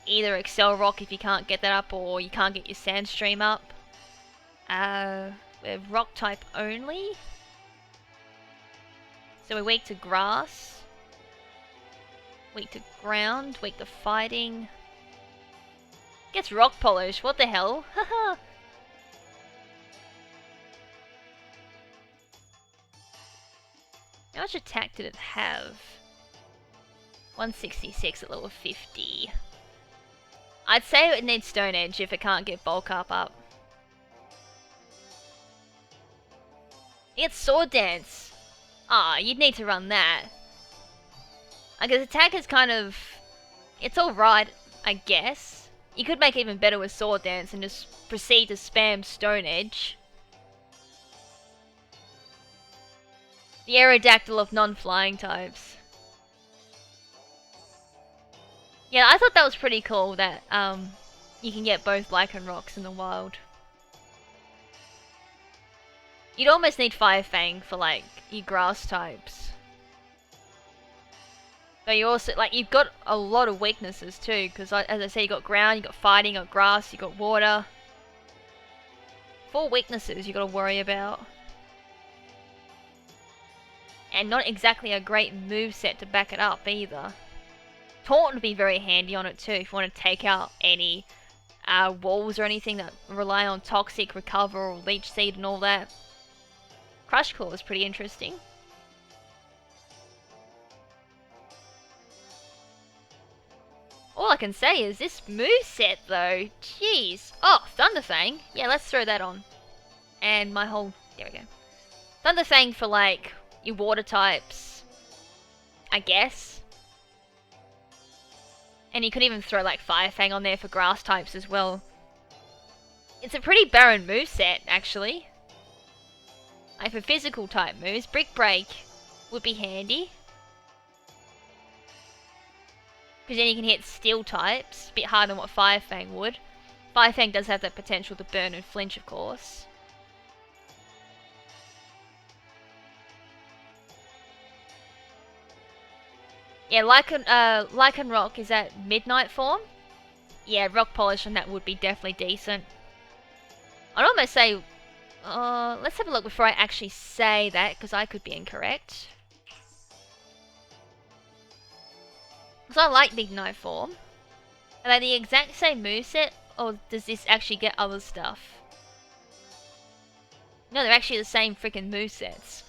Speaker 1: either Excel Rock if you can't get that up, or you can't get your Sandstream up. We're Rock type only. So we're weak to Grass. Weak to Ground, weak to Fighting. Gets Rock Polish, what the hell? Haha. How much attack did it have? 166 at level 50. I'd say it needs Stone Edge if it can't get Bulk Up. It's Sword Dance. You'd need to run that. I guess attack is kind of... It's alright, I guess. You could make it even better with Sword Dance and just proceed to spam Stone Edge. The Aerodactyl of non-flying types. Yeah, I thought that was pretty cool that you can get both Lycanrocs in the wild. You'd almost need Fire Fang for like your grass types. But you also, like, you've got a lot of weaknesses too, because as I said, you got ground, you got fighting, you got grass, you got water. 4 weaknesses you got to worry about. And not exactly a great moveset to back it up either. Taunt would be very handy on it too if you want to take out any walls or anything that rely on Toxic, Recover, or Leech Seed and all that. Crush Claw is pretty interesting. All I can say is this moveset though, jeez. Oh, Thunderfang. Yeah, let's throw that on. And my whole... There we go. Thunderfang for like your water types, I guess. And you could even throw like Fire Fang on there for grass types as well. It's a pretty barren moveset, actually. Like for physical type moves, Brick Break would be handy. Because then you can hit steel types, a bit harder than what Fire Fang would. Fire Fang does have that potential to burn and flinch, of course. Yeah, Lycanroc is at Midnight form. Yeah, Rock Polish on that would be definitely decent. I'd almost say... let's have a look before I actually say that, because I could be incorrect. Because I like Midnight form. Are they the exact same moveset, or does this actually get other stuff? No, they're actually the same freaking movesets.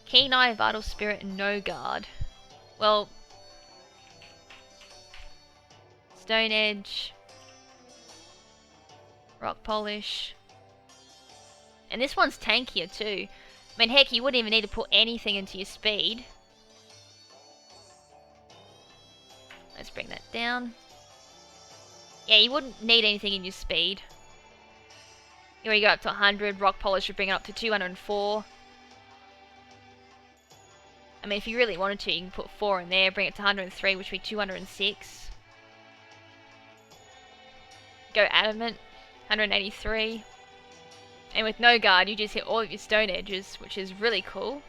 Speaker 1: Keen Eye, Vital Spirit, and No Guard. Well, Stone Edge, Rock Polish, and this one's tankier too. I mean, heck, you wouldn't even need to put anything into your speed. Let's bring that down. Yeah, you wouldn't need anything in your speed. You already go up to 100. Rock Polish would bring it up to 204. I mean, if you really wanted to, you can put 4 in there, bring it to 103, which would be 206. Go Adamant, 183. And with no guard, you just hit all of your stone edges, which is really cool.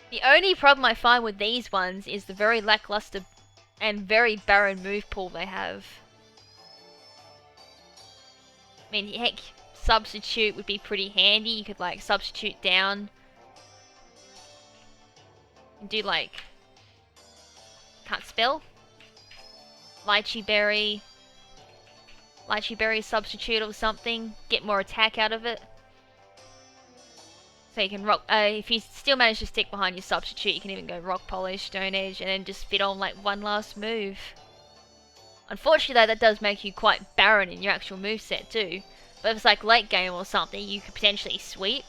Speaker 1: The only problem I find with these ones is the very lackluster and very barren move pool they have. I mean, heck, substitute would be pretty handy. You could like substitute down and do like, can't spell, lychee berry substitute or something, get more attack out of it. So you can rock, if you still manage to stick behind your substitute, you can even go rock polish, stone edge, and then just fit on like one last move. Unfortunately though, that does make you quite barren in your actual moveset too. But if it's like late game or something, you could potentially sweep.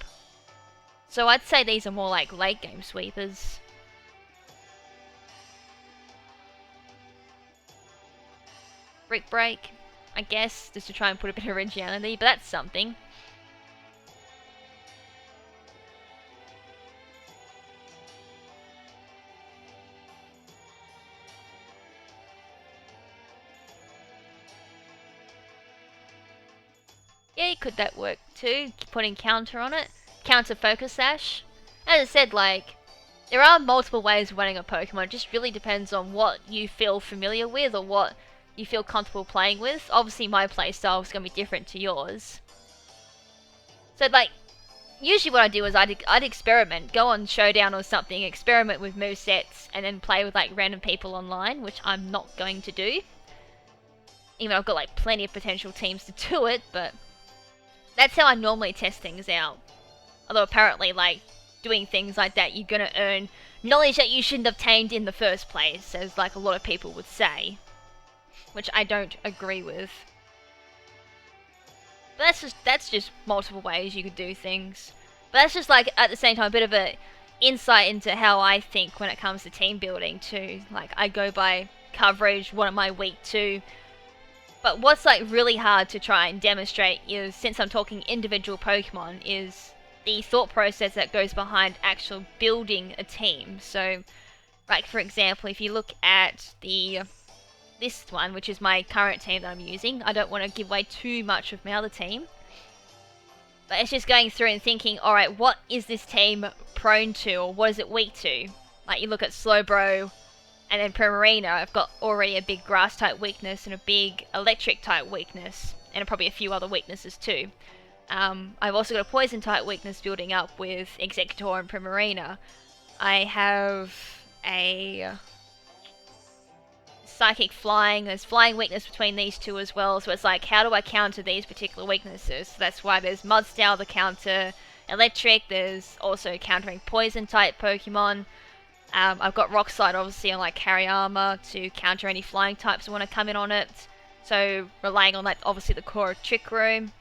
Speaker 1: So I'd say these are more like late game sweepers. Brick break, I guess, just to try and put a bit of originality, but that's something. Yeah, could that work too? Putting counter on it. Counter focus sash. As I said, like, there are multiple ways of running a Pokemon. It just really depends on what you feel familiar with or what you feel comfortable playing with. Obviously, my playstyle is going to be different to yours. So, like, usually what I do is I'd experiment. Go on Showdown or something, experiment with movesets, and then play with, like, random people online, which I'm not going to do. Even though I've got, like, plenty of potential teams to do it, but that's how I normally test things out. Although apparently, like, doing things like that, you're gonna earn knowledge that you shouldn't have obtained in the first place, as like a lot of people would say. Which I don't agree with. But that's just multiple ways you could do things. But that's just like, at the same time, a bit of a insight into how I think when it comes to team building too. Like, I go by coverage, what am I weak to? But what's like really hard to try and demonstrate is, since I'm talking individual Pokemon, is the thought process that goes behind actual building a team. So, like for example, if you look at this one, which is my current team that I'm using, I don't want to give away too much of my other team. But it's just going through and thinking, alright, what is this team prone to, or what is it weak to? Like you look at Slowbro, and then Primarina, I've got already a big grass type weakness and a big electric type weakness, and probably a few other weaknesses too. I've also got a poison type weakness building up with Executor and Primarina. I have a psychic flying, there's flying weakness between these two as well, so it's like, how do I counter these particular weaknesses? So that's why there's Mudstyle to counter electric, there's also countering poison type Pokemon. I've got Rock Slide obviously on like Carry Armor to counter any flying types that want to come in on it. So relying on like obviously the core Trick Room.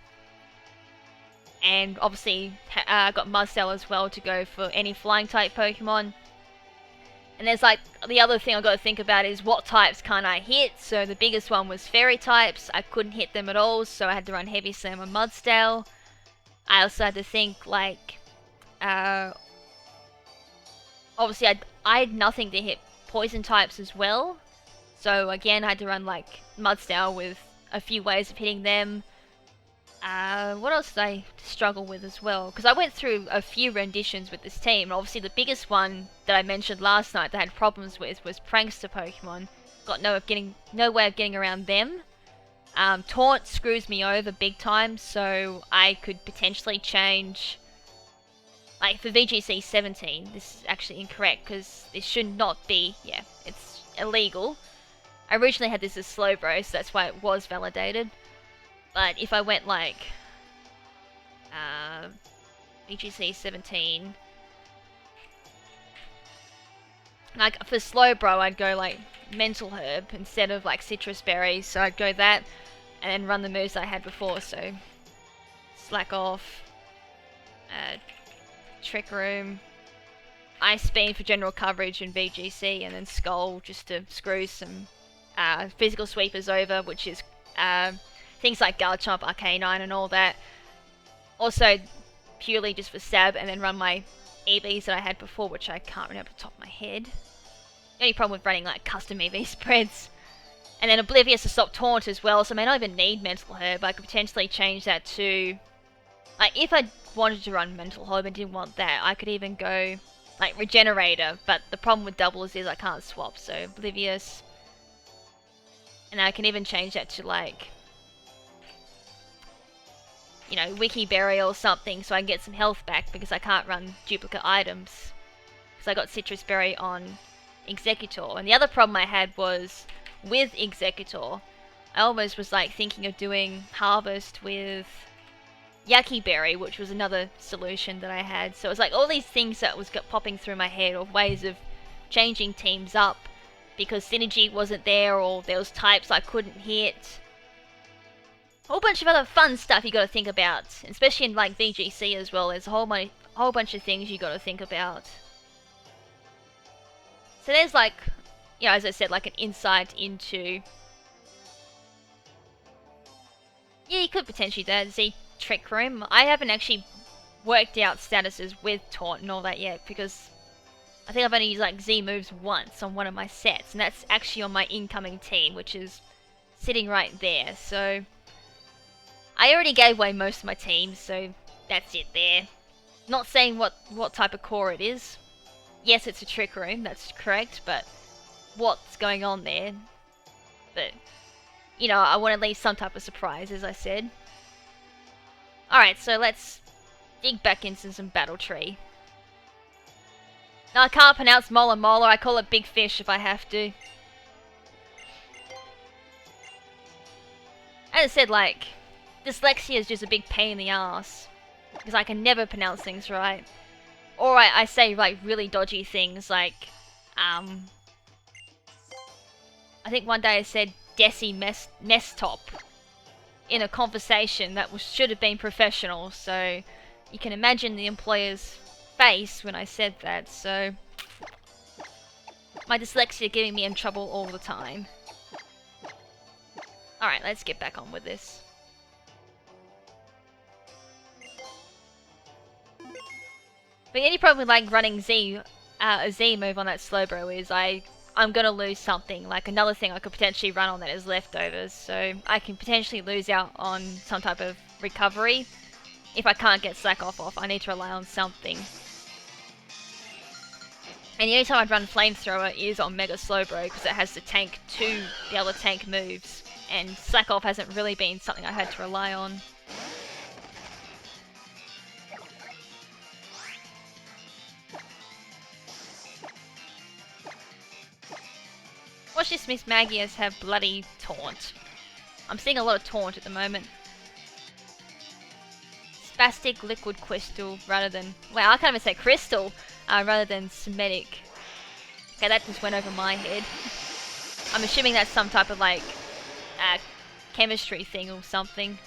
Speaker 1: And obviously I've got Mudstyle as well to go for any flying type Pokemon. And there's like, the other thing I've got to think about is what types can't I hit. So the biggest one was Fairy types. I couldn't hit them at all, so I had to run Heavy Slam on Mudstyle. I also had to think like, obviously I had nothing to hit poison types as well. So again, I had to run like Mudstyle with a few ways of hitting them. What else did I struggle with as well? Because I went through a few renditions with this team, and obviously the biggest one that I mentioned last night that I had problems with was Prankster Pokemon. Got no way of getting around them. Taunt screws me over big time, so I could potentially change. Like for VGC 17, this is actually incorrect because this should not be. Yeah, it's illegal. I originally had this as Slowbro, so that's why it was validated. But if I went like VGC 17, like for Slowbro, I'd go like Mental Herb instead of like Citrus Berry, so I'd go that and then run the moves I had before. So Slack Off, Trick Room, Ice Beam for general coverage in VGC, and then Skull just to screw some physical sweepers over, which is things like Garchomp, Arcanine and all that. Also, purely just for stab and then run my EVs that I had before, which I can't remember off the top of my head. The only problem with running like custom EV spreads. And then Oblivious to stop taunt as well, so I may not even need Mental Herb. I could potentially change that to... Like, if I wanted to run Mental Herb and didn't want that, I could even go, like, Regenerator. But the problem with doubles is I can't swap, so Oblivious. And I can even change that to, like, you know, Wiki Berry or something, so I can get some health back, because I can't run duplicate items. Because I got Citrus Berry on Executor. And the other problem I had was... with Executor, I almost was like thinking of doing Harvest with Yaki Berry, which was another solution that I had. So it was like all these things that was popping through my head of ways of changing teams up because synergy wasn't there or there was types I couldn't hit. A whole bunch of other fun stuff you got to think about, especially in like VGC as well. There's a whole bunch of things you got to think about. So there's like, you know, as I said, like an insight into... Yeah, you could potentially do that. Z Trick Room. I haven't actually worked out statuses with Taunt and all that yet, because I think I've only used like Z moves once on one of my sets, and that's actually on my incoming team, which is sitting right there. So I already gave away most of my team, so that's it there. Not saying what type of core it is. Yes, it's a Trick Room, that's correct, but what's going on there? But, you know, I want to leave some type of surprise, as I said. Alright, so let's dig back into some Battle Tree. Now, I can't pronounce Mola Mola, I call it Big Fish if I have to. As I said, like, dyslexia is just a big pain in the ass. Because I can never pronounce things right. Or I say, like, really dodgy things, like, I think one day I said Desi mess top in a conversation that should have been professional, so you can imagine the employer's face when I said that, so my dyslexia getting me in trouble all the time. Alright, let's get back on with this. But the only problem with like running a Z move on that Slowbro is I'm gonna lose something, like another thing I could potentially run on that is leftovers, so I can potentially lose out on some type of recovery. If I can't get Slack off, I need to rely on something. And the only time I'd run Flamethrower is on Mega Slowbro, because it has to tank the other tank moves, and Slack off hasn't really been something I had to rely on. Watch this Miss Magius have bloody taunt. I'm seeing a lot of taunt at the moment. Spastic liquid crystal rather than... Wow, I can't even say crystal rather than Semitic. Okay, that just went over my head. I'm assuming that's some type of like chemistry thing or something.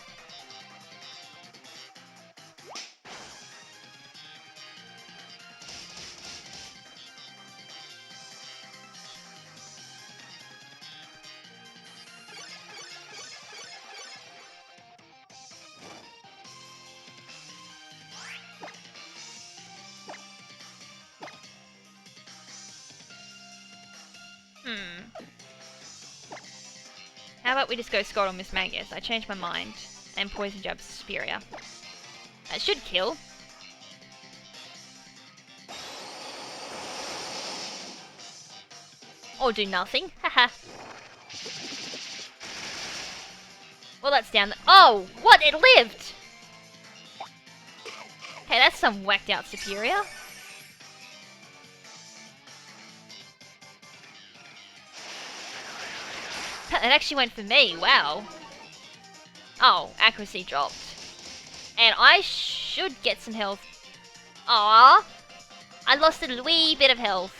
Speaker 1: How about we just go Scald on Miss Magus? I changed my mind. And Poison Jab Suspiria. That should kill. Or do nothing. Haha. Well, that's down. Oh! What? It lived! Okay, that's some whacked out Superior. It actually went for me, wow. Oh, accuracy dropped. And I should get some health. Ah, I lost a wee bit of health.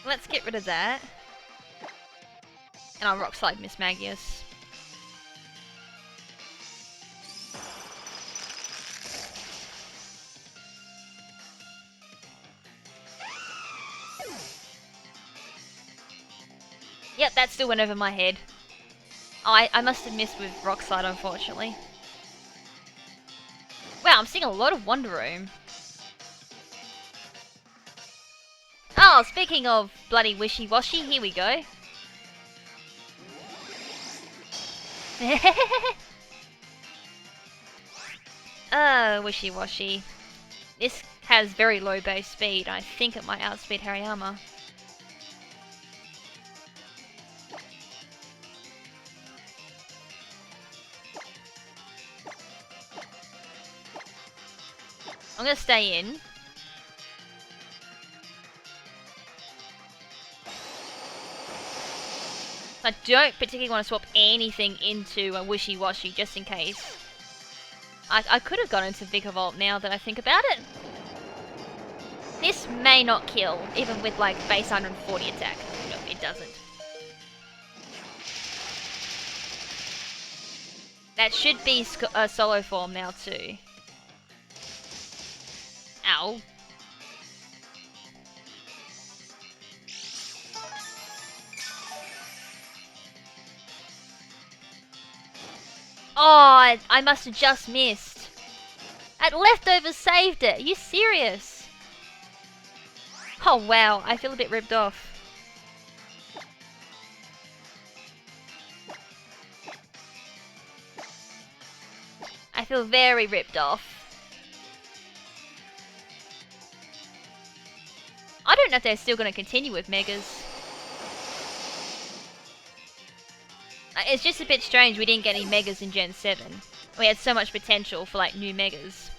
Speaker 1: Let's get rid of that. And I'll rock slide Miss Magius. still went over my head. Oh, I must have missed with Rock Slide, unfortunately. Wow, I'm seeing a lot of Wonder Room. Oh, speaking of bloody wishy-washy, here we go. Wishy-washy. This has very low base speed. I think it might outspeed Hariyama. I'm gonna stay in. I don't particularly want to swap anything into a wishy-washy just in case. I could have gone into Vikavolt now that I think about it. This may not kill, even with like base 140 attack. No, it doesn't. That should be solo form now too. Ow. Oh, I must have just missed. That leftover saved it. Are you serious? Oh wow, I feel a bit ripped off. I feel very ripped off. I don't know if they're still going to continue with Megas. It's just a bit strange we didn't get any Megas in Gen 7. We had so much potential for like new Megas.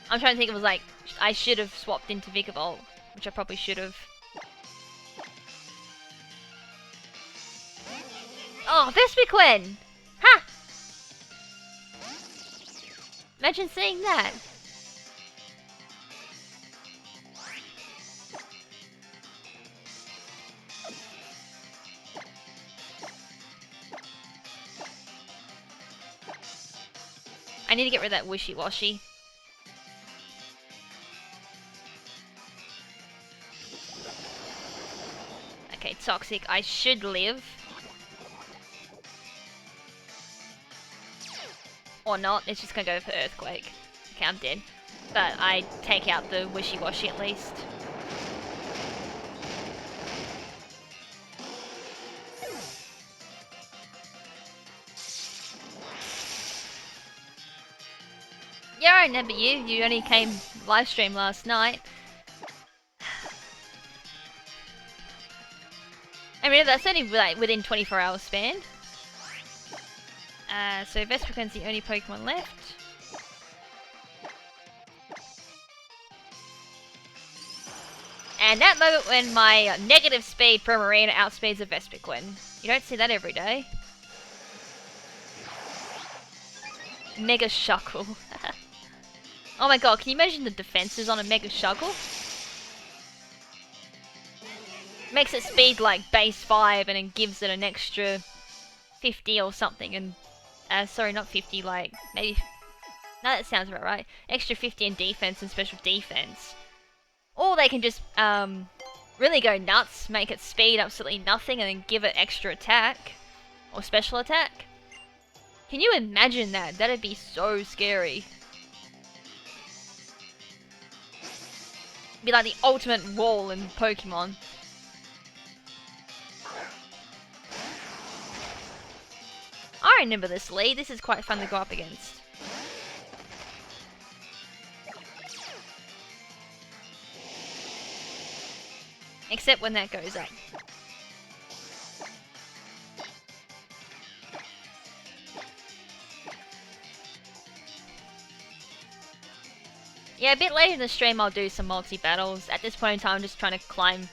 Speaker 1: I'm trying to think, it was like, I should have swapped into Vikavolt, which I probably should have. Oh, Vespiquen! Ha! Imagine seeing that. I need to get rid of that wishy-washy. Okay, Toxic, I should live. Or not, it's just gonna go for Earthquake. Okay, I'm dead. But I take out the wishy-washy at least. Yeah, I remember you. You only came live stream last night. I mean, that's only like within 24 hours span. So Vespiquen's the only Pokemon left. And that moment when my negative speed Primarina outspeeds a Vespiquen. You don't see that every day. Mega Shuckle. Oh my god, can you imagine the defenses on a Mega Shuckle? Makes it speed like base 5 and then gives it an extra 50 or something. And sorry, not 50, like maybe... No, that sounds about right. Extra 50 in defense and special defense. Or they can just really go nuts, make it speed absolutely nothing and then give it extra attack. Or special attack. Can you imagine that? That'd be so scary. Be like the ultimate wall in Pokemon. I remember this lead. This is quite fun to go up against. Except when that goes up. Yeah, a bit later in the stream I'll do some multi-battles. At this point in time I'm just trying to climb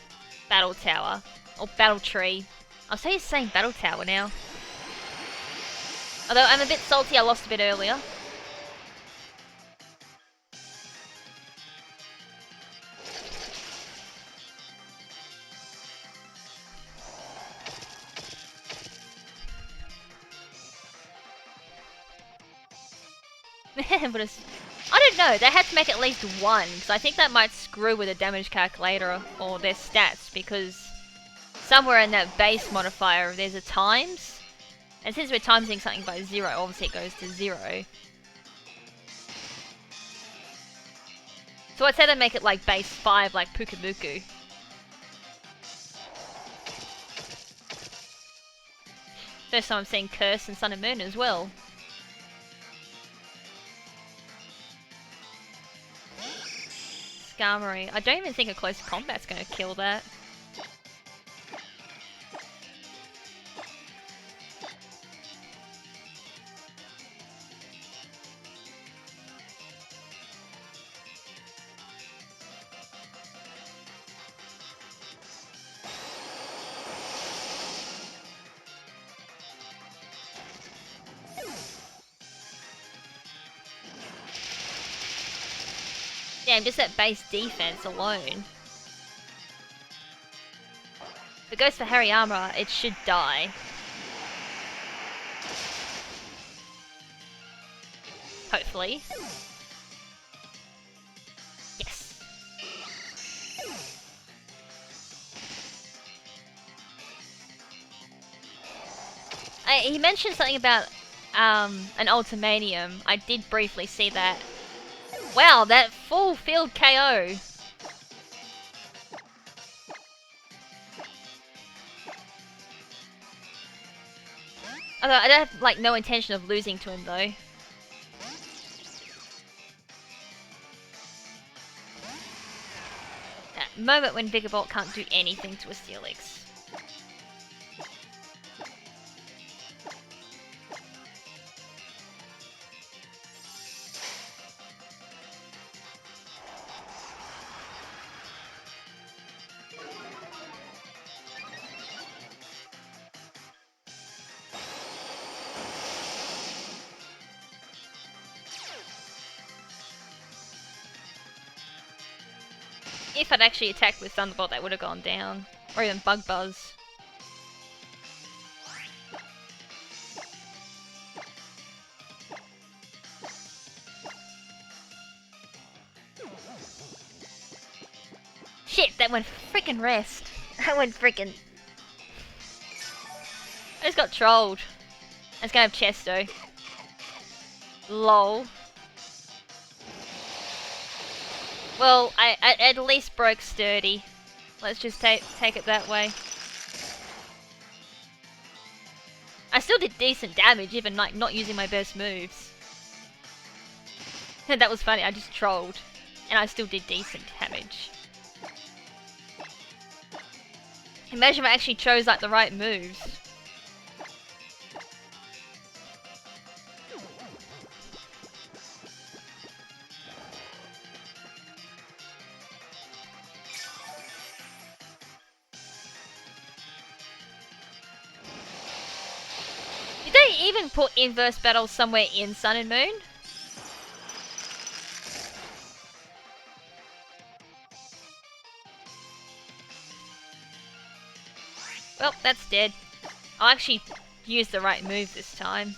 Speaker 1: Battle Tower. Or Battle Tree. I'll say it's saying Battle Tower now. Although I'm a bit salty I lost a bit earlier. But it's, I don't know, they had to make at least one, so I think that might screw with the damage calculator or their stats, because somewhere in that base modifier there's a times, and since we're timesing something by 0, obviously it goes to 0. So I'd say they make it like base 5, like Pukamuku. First time I'm seeing Curse and Sun and Moon as well. Skarmory. I don't even think a close combat's gonna kill that. Damn, just that base defense alone. If it goes for Hariyama, it should die. Hopefully. Yes. He mentioned something about an ultimanium. I did briefly see that. Wow, that full field KO. Although I don't have like no intention of losing to him though. That moment when Vigorbolt can't do anything to a Steelix. If I'd actually attacked with Thunderbolt, that would have gone down. Or even Bug Buzz. Shit, that went freaking rest. That went freaking... I just got trolled. I was gonna have Chesto. Lol. Well, I at least broke Sturdy. Let's just take it that way. I still did decent damage, even like not using my best moves. That was funny, I just trolled. And I still did decent damage. Imagine if I actually chose like the right moves. Did they even put inverse battles somewhere in Sun and Moon? Well, that's dead. I'll actually use the right move this time.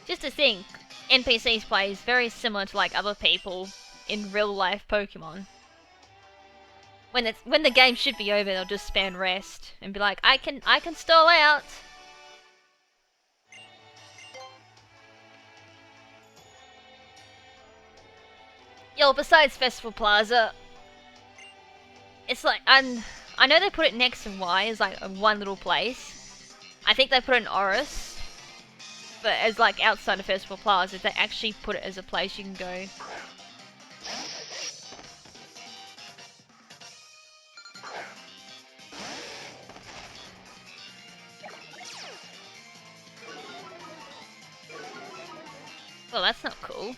Speaker 1: Just to think, NPCs play is very similar to like other people in real life Pokemon. When the game should be over, they'll just spam rest and be like, I can stall out. Yo, besides Festival Plaza, it's like I know they put it next to Y as like one little place. I think they put it in Oris, but as like outside of Festival Plaza, they actually put it as a place you can go. Well, that's not cool.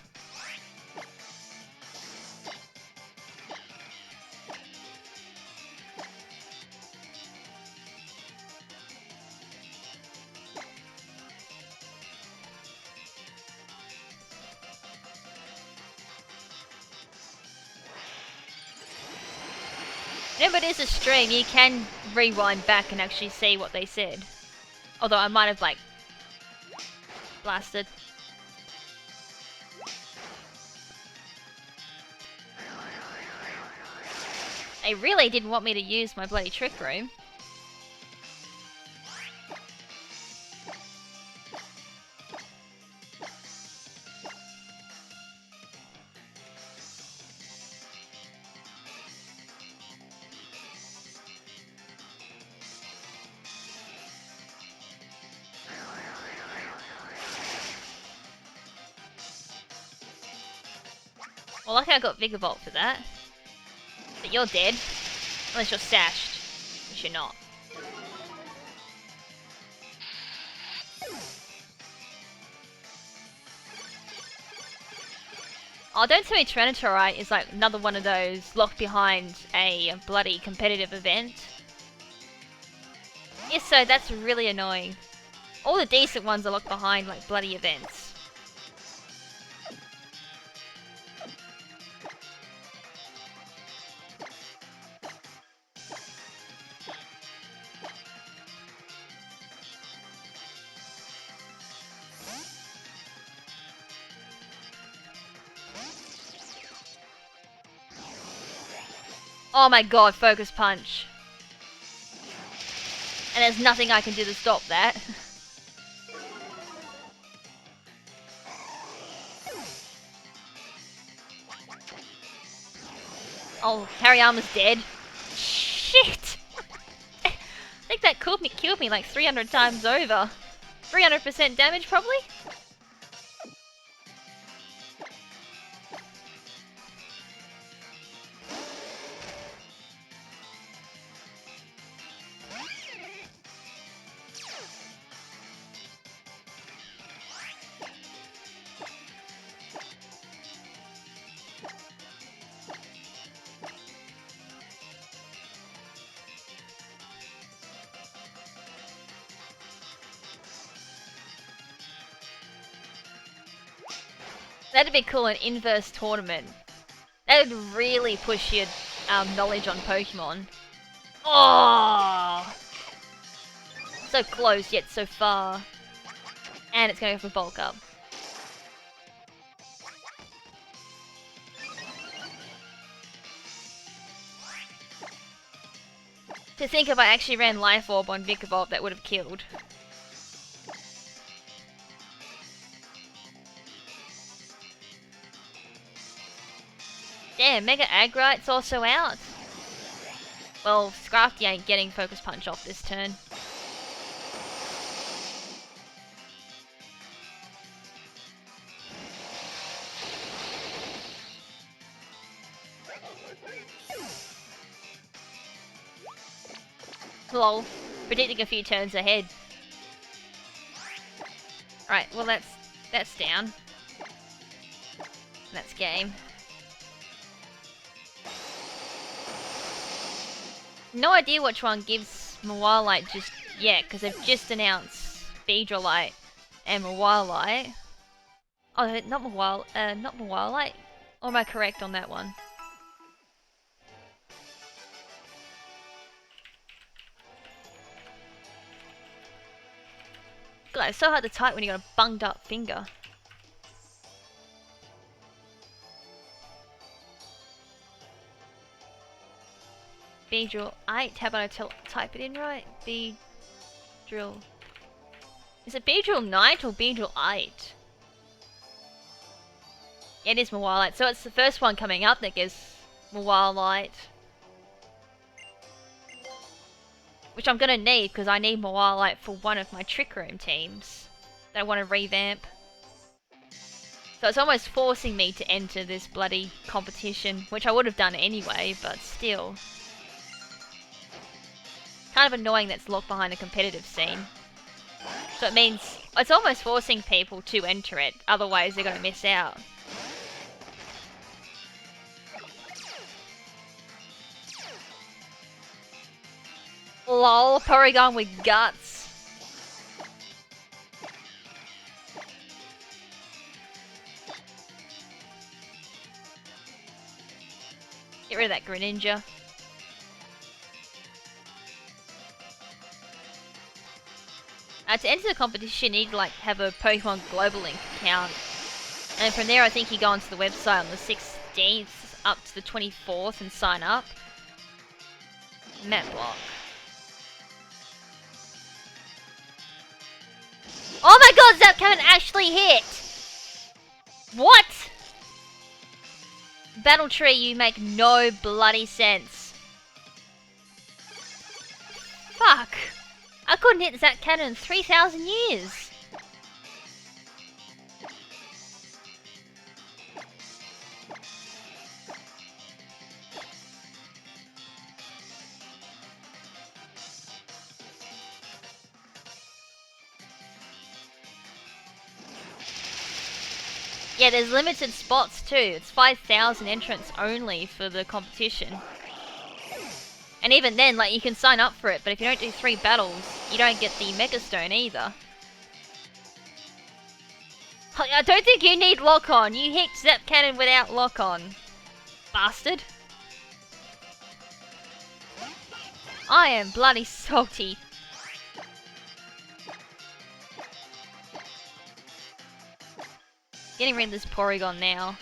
Speaker 1: Remember, it is a stream, you can rewind back and actually see what they said. Although I might have, like, blasted. They really didn't want me to use my bloody trick room. Well, lucky I got Vigavolt for that. But you're dead. Unless you're stashed. Which you're not. Oh, don't tell me Tyranitar is like another one of those locked behind a bloody competitive event. Yes, so that's really annoying. All the decent ones are locked behind like bloody events. Oh my god, Focus Punch. And there's nothing I can do to stop that. Oh, Hariyama's dead. Shit! I think that killed me like 300 times over. 300% damage, probably? That'd be cool, an inverse tournament. That would really push your knowledge on Pokemon. Oh! So close, yet so far. And it's going for bulk up. To think if I actually ran Life Orb on Vikavolt, that would have killed. Damn, Mega Agrite's also out. Well, Scrafty ain't getting Focus Punch off this turn. Lol. Predicting a few turns ahead. Right, well that's down. That's game. No idea which one gives Mawilite just yet, because they've just announced Beedrillite and Mawilite. Oh, not Mawilite? Or am I correct on that one? God, it's so hard to type when you got a bunged up finger. Beedrillite. How about I type it in right? Beedrill. Is it Beedrill Knight or Beedrillite? Yeah, it is Mawilite. So it's the first one coming up that gives Mawilite. Which I'm gonna need, because I need Mawilite for one of my Trick Room teams that I want to revamp. So it's almost forcing me to enter this bloody competition, which I would have done anyway, but still. Kind of annoying that's locked behind a competitive scene. So it means it's almost forcing people to enter it, otherwise they're going to miss out. Lol, Porygon with guts. Get rid of that Greninja. To enter the competition, you need to like have a Pokemon Global Link account. And from there, I think you go onto the website on the 16th up to the 24th and sign up. Map block. Oh my god, Zap Cannon actually hit! What? Battle Tree, you make no bloody sense. Fuck. I couldn't hit Zap Cannon in 3,000 years. Yeah, there's limited spots too. It's 5,000 entrants only for the competition. And even then, like, you can sign up for it, but if you don't do 3 battles, you don't get the Mega Stone either. I don't think you need lock-on. You hit Zap Cannon without lock-on. Bastard. I am bloody salty. Getting rid of this Porygon now.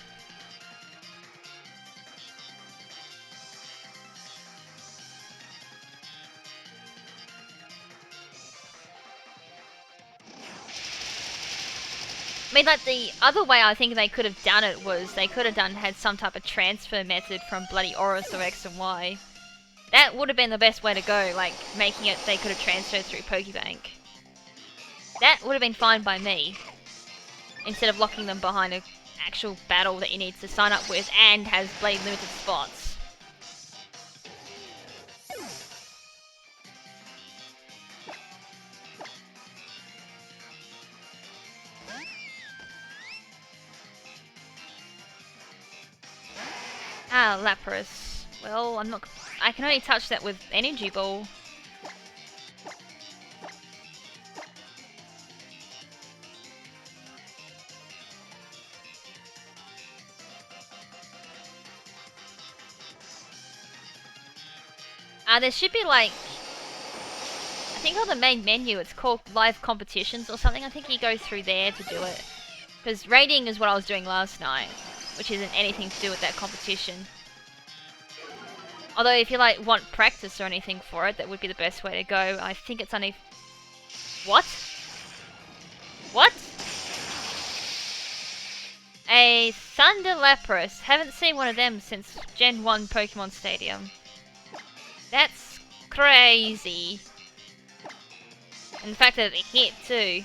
Speaker 1: I mean, like, the other way I think they could have done it was they could have had some type of transfer method from bloody Oris or X and Y. That would have been the best way to go, like, making it they could have transferred through Pokebank. That would have been fine by me. Instead of locking them behind an actual battle that you need to sign up with and has bloody limited spots. Ah, Lapras. Well, I can only touch that with Energy Ball. There should be like, I think on the main menu it's called live competitions or something. I think you go through there to do it. Because raiding is what I was doing last night, which isn't anything to do with that competition. Although if you like want practice or anything for it, that would be the best way to go. I think it's only... What? What? A Thunder Lapras. Haven't seen one of them since Gen 1 Pokemon Stadium. That's crazy. And the fact that it hit too.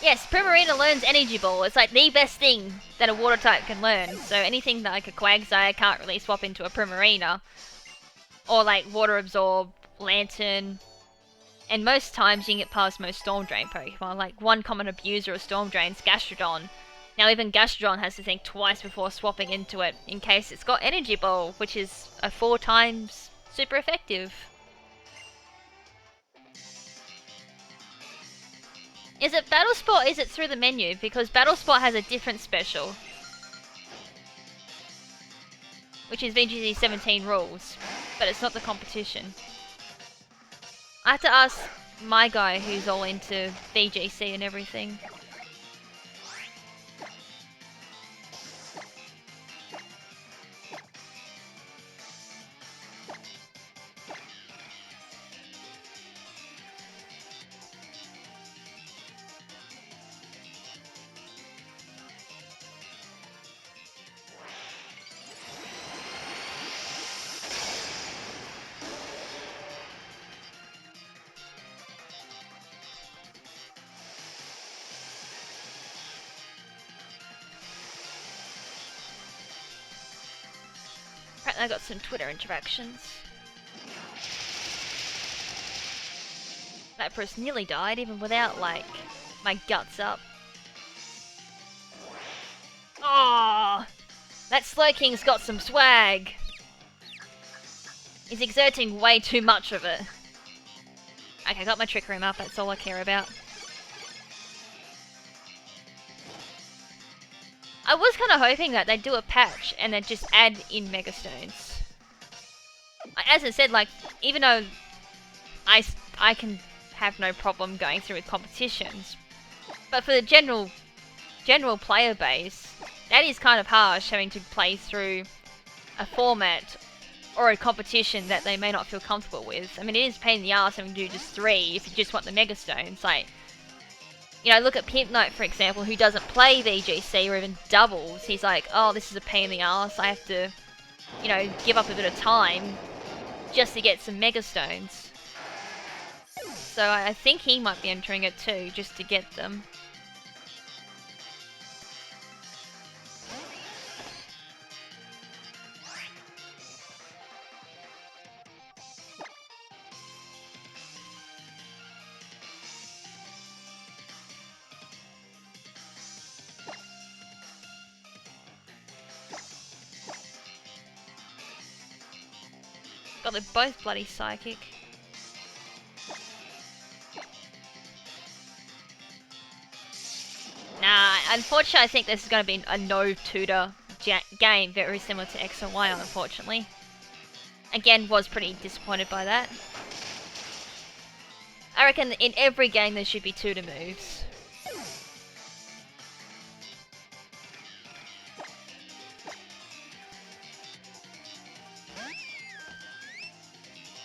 Speaker 1: Yes, Primarina learns Energy Ball. It's like the best thing that a water type can learn. So anything that like a Quagsire can't really swap into a Primarina. Or like Water Absorb, Lantern. And most times you can get past most Storm Drain Pokemon. Like one common abuser of Storm Drain's Gastrodon. Now even Gastrodon has to think twice before swapping into it in case it's got Energy Ball, which is a 4 times super effective. Is it Battle Sport or is it through the menu? Because Battle Sport has a different special. Which is VGC 17 rules. But it's not the competition. I have to ask my guy who's all into VGC and everything. I got some Twitter interactions. That person nearly died even without, like, my guts up. Oh, that Slowking's got some swag. He's exerting way too much of it. Okay, I got my Trick Room up, that's all I care about. I was kind of hoping that they'd do a patch and then just add in Mega Stones. As I said, like, even though I can have no problem going through with competitions, but for the general player base, that is kind of harsh, having to play through a format or a competition that they may not feel comfortable with. I mean, it is a pain in the ass having to do just 3 if you just want the Mega Stones. Like, you know, look at Pimp Knight, for example, who doesn't play VGC or even doubles. He's like, oh, this is a pain in the ass. I have to, you know, give up a bit of time just to get some Mega Stones. So I think he might be entering it too, just to get them. God, they're both bloody psychic. Nah, unfortunately I think this is going to be a no tutor game, very similar to X and Y, unfortunately. Again, was pretty disappointed by that. I reckon in every game there should be tutor moves.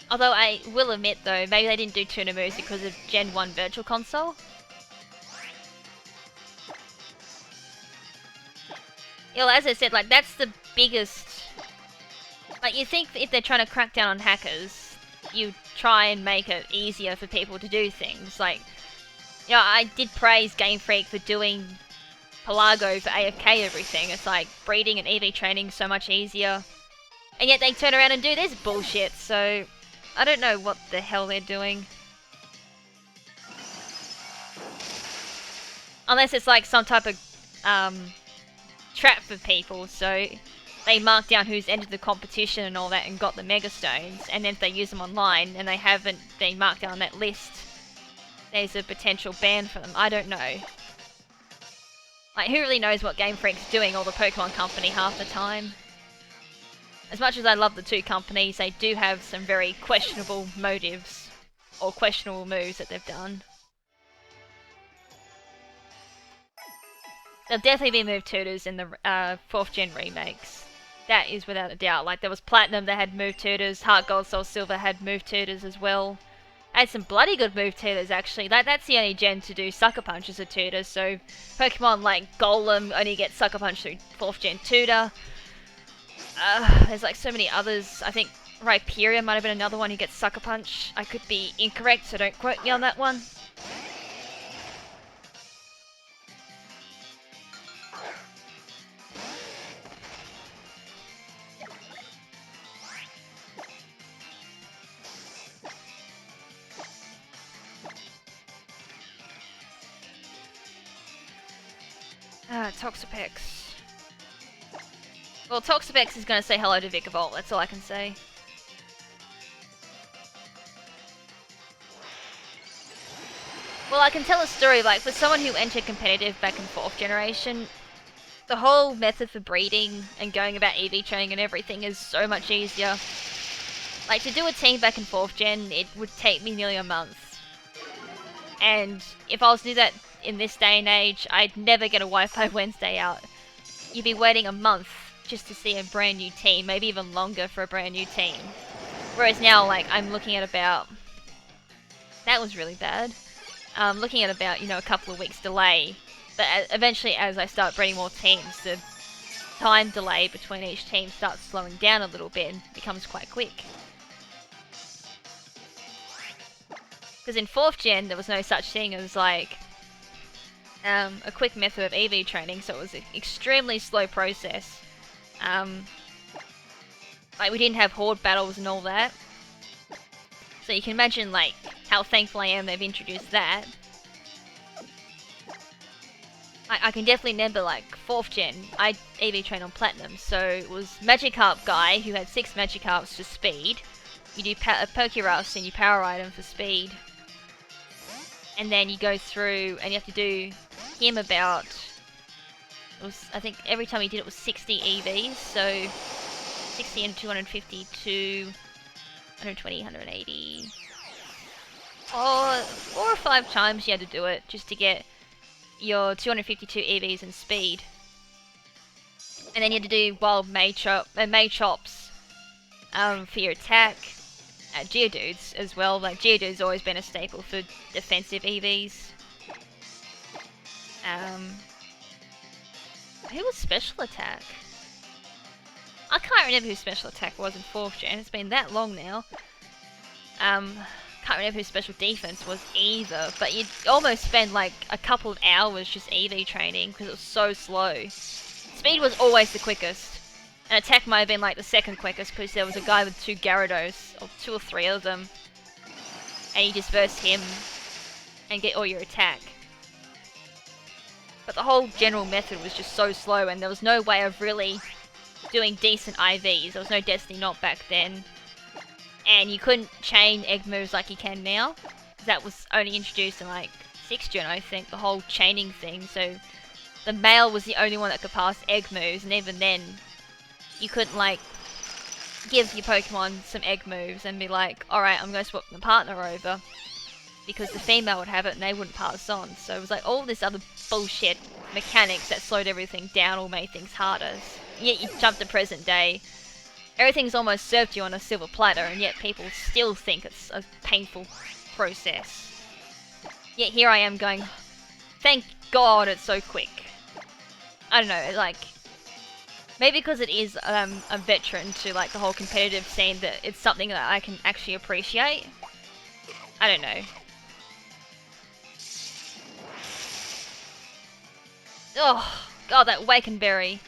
Speaker 1: Although I will admit though, maybe they didn't do tutor moves because of Gen 1 Virtual Console. You know, as I said, like, that's the biggest... Like, you think if they're trying to crack down on hackers, you try and make it easier for people to do things. Like, you know, I did praise Game Freak for doing Pelago for AFK everything. It's like, breeding and EV training so much easier. And yet they turn around and do this bullshit, so... I don't know what the hell they're doing. Unless it's like some type of trap for people, so they mark down who's entered the competition and all that and got the Mega Stones, and then if they use them online and they haven't been marked down on that list, there's a potential ban for them. I don't know. Like, who really knows what Game Freak's doing, or the Pokemon Company, half the time? As much as I love the two companies, they do have some very questionable motives, or questionable moves that they've done. There'll definitely be move tutors in the 4th gen remakes. That is without a doubt. Like, there was Platinum that had move tutors, Heart Gold Soul Silver had move tutors as well. Had some bloody good move tutors actually. That's the only gen to do Sucker Punch as a tutor, so Pokemon like Golem only get Sucker Punch through 4th gen tutor. There's like so many others. I think Rhyperior might have been another one who gets Sucker Punch. I could be incorrect, so don't quote me on that one. Toxapex. Well, Toxapex is going to say hello to Vikavolt, that's all I can say. Well, I can tell a story, like, for someone who entered competitive back in 4th generation, the whole method for breeding and going about EV training and everything is so much easier. Like, to do a team back in 4th gen, it would take me nearly a month. And if I was to do that in this day and age, I'd never get a Wi-Fi Wednesday out. You'd be waiting a month just to see a brand new team, maybe even longer for a brand new team. Whereas now, like, I'm looking at about... That was really bad. Looking at about, you know, a couple of weeks delay. But eventually, as I start breeding more teams, the time delay between each team starts slowing down a little bit and becomes quite quick. Because in 4th gen, there was no such thing as, like, a quick method of EV training, so it was an extremely slow process. Like, we didn't have horde battles and all that. So you can imagine, like, how thankful I am they've introduced that. I can definitely remember, like, 4th gen, I EV trained on Platinum, so it was Magikarp guy who had 6 Magikarps for speed. You do Pokerus and you power item for speed. And then you go through and you have to do him about It was, I think every time he did it was 60 EVs, so 60 and 250 to 120, 180. Oh, 4 or 5 times you had to do it just to get your 252 EVs and speed. And then you had to do wild May chops for your attack. Geodudes as well. Like Geodude's always been a staple for defensive EVs. Who was special attack? I can't remember who special attack was in 4th gen. It's been that long now. Can't remember who special defense was either. But you'd almost spend like a couple of hours just EV training because it was so slow. Speed was always the quickest. And attack might have been like the second quickest because there was a guy with 2 Gyarados, or 2 or 3 of them. And you just verse him and get all your attack. But the whole general method was just so slow and there was no way of really doing decent IVs. There was no Destiny Knot back then. And you couldn't chain egg moves like you can now. That was only introduced in like 6th gen, I think, the whole chaining thing. So the male was the only one that could pass egg moves, and even then you couldn't like give your Pokemon some egg moves and be like, alright, I'm going to swap the partner over, because the female would have it and they wouldn't pass on. So it was like all this other bullshit mechanics that slowed everything down or made things harder. Yet you jump to present day, everything's almost served you on a silver platter, and yet people still think it's a painful process. Yet here I am going, thank God it's so quick. I don't know, like, maybe because it is a veteran to like the whole competitive scene, that it's something that I can actually appreciate. I don't know. Oh, God, that Wakenberry.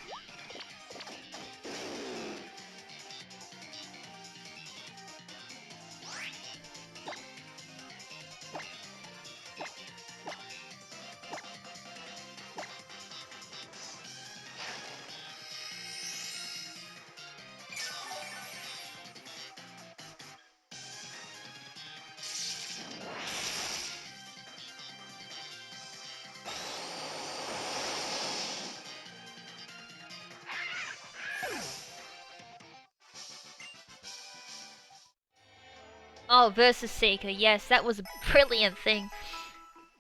Speaker 1: Oh, Versus Seeker, yes, that was a brilliant thing.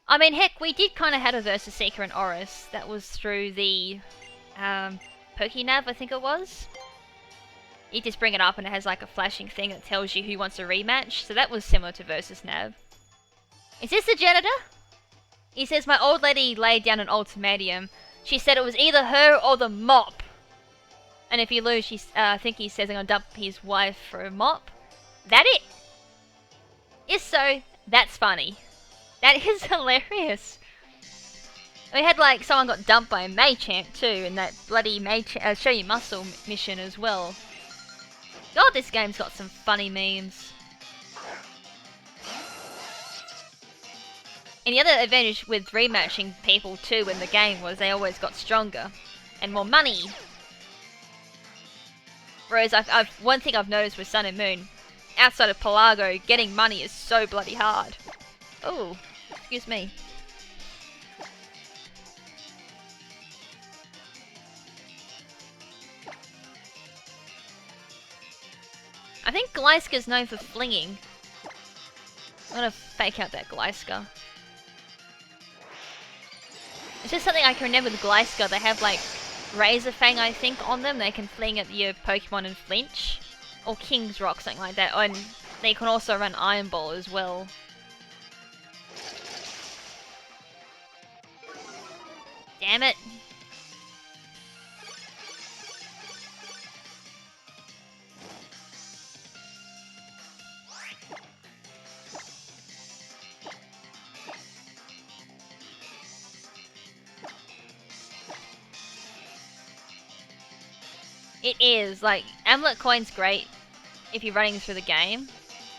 Speaker 1: I mean, heck, we did kind of have a Versus Seeker in Oris. That was through the Pokénav, I think it was. You just bring it up and it has like a flashing thing that tells you who wants a rematch. So that was similar to Versus Nav. Is this the janitor? He says, my old lady laid down an ultimatum. She said it was either her or the mop. And if you lose, I think he says I'm gonna dump his wife for a mop. That it? If so, that's funny. That is hilarious. We had like someone got dumped by a Machamp too, in that bloody Show You Muscle mission as well. God, this game's got some funny memes. And the other advantage with rematching people too in the game was they always got stronger and more money. Whereas one thing I've noticed with Sun and Moon, outside of Pelago, getting money is so bloody hard. Oh, excuse me. I think Glyska's known for flinging. I'm gonna fake out that Glyska. It's just something I can remember with Glyska. They have like Razor Fang, I think, on them. They can fling at your Pokemon and flinch. Or King's Rock, something like that. And they can also run Iron Ball as well. Damn it. It is, like, Amulet Coin's great if you're running through the game.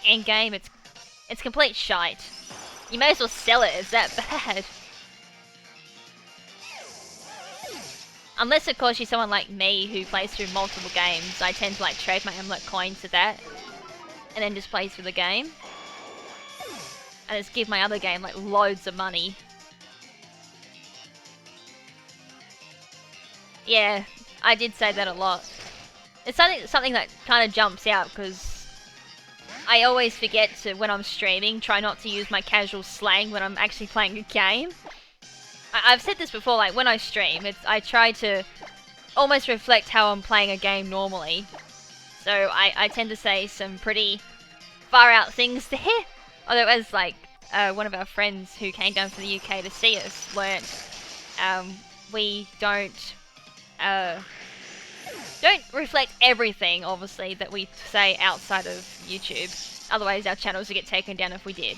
Speaker 1: End game, it's complete shite. You may as well sell it, it's that bad. Unless, of course, you're someone like me who plays through multiple games. I tend to, like, trade my Amulet Coin to that. And then just play through the game. And just give my other game, like, loads of money. Yeah, I did say that a lot. It's something that kind of jumps out because I always forget to, when I'm streaming, try not to use my casual slang when I'm actually playing a game. I've said this before, like when I stream, I try to almost reflect how I'm playing a game normally. So I tend to say some pretty far out things there. Although as like one of our friends who came down from the UK to see us learnt, we don't reflect everything, obviously, that we say outside of YouTube. Otherwise our channels would get taken down if we did.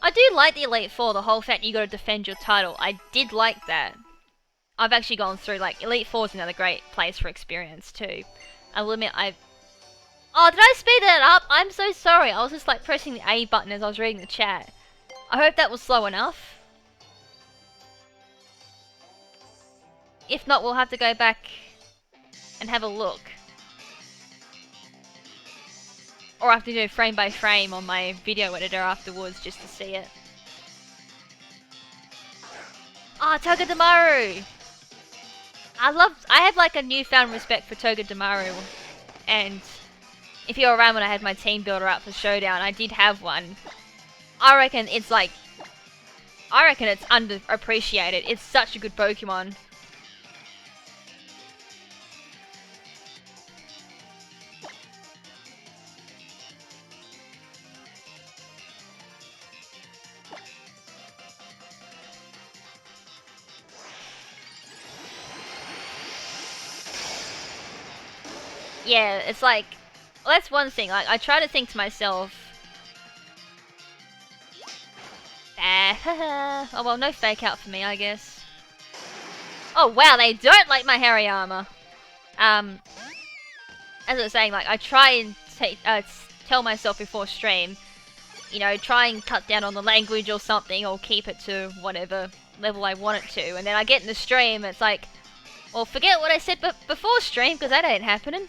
Speaker 1: I do like the Elite Four, the whole fact you gotta defend your title. I did like that. I've actually gone through, like, Elite Four is another great place for experience, too. I will admit, Oh, did I speed that up? I'm so sorry. I was just, like, pressing the A button as I was reading the chat. I hope that was slow enough. If not, we'll have to go back and have a look. Or I have to do frame by frame on my video editor afterwards just to see it. Ah, oh, Togedemaru! I have like a newfound respect for Togedemaru. And if you're around when I had my team builder up for Showdown, I did have one. I reckon it's underappreciated. It's such a good Pokemon. Yeah, it's like, well, that's one thing. Like, I try to think to myself, oh well, no fake out for me, I guess. Oh wow, they don't like my Hariyama. As I was saying, like, I try and tell myself before stream, you know, try and cut down on the language or something, or keep it to whatever level I want it to. And then I get in the stream, it's like, well, forget what I said before stream, because that ain't happening.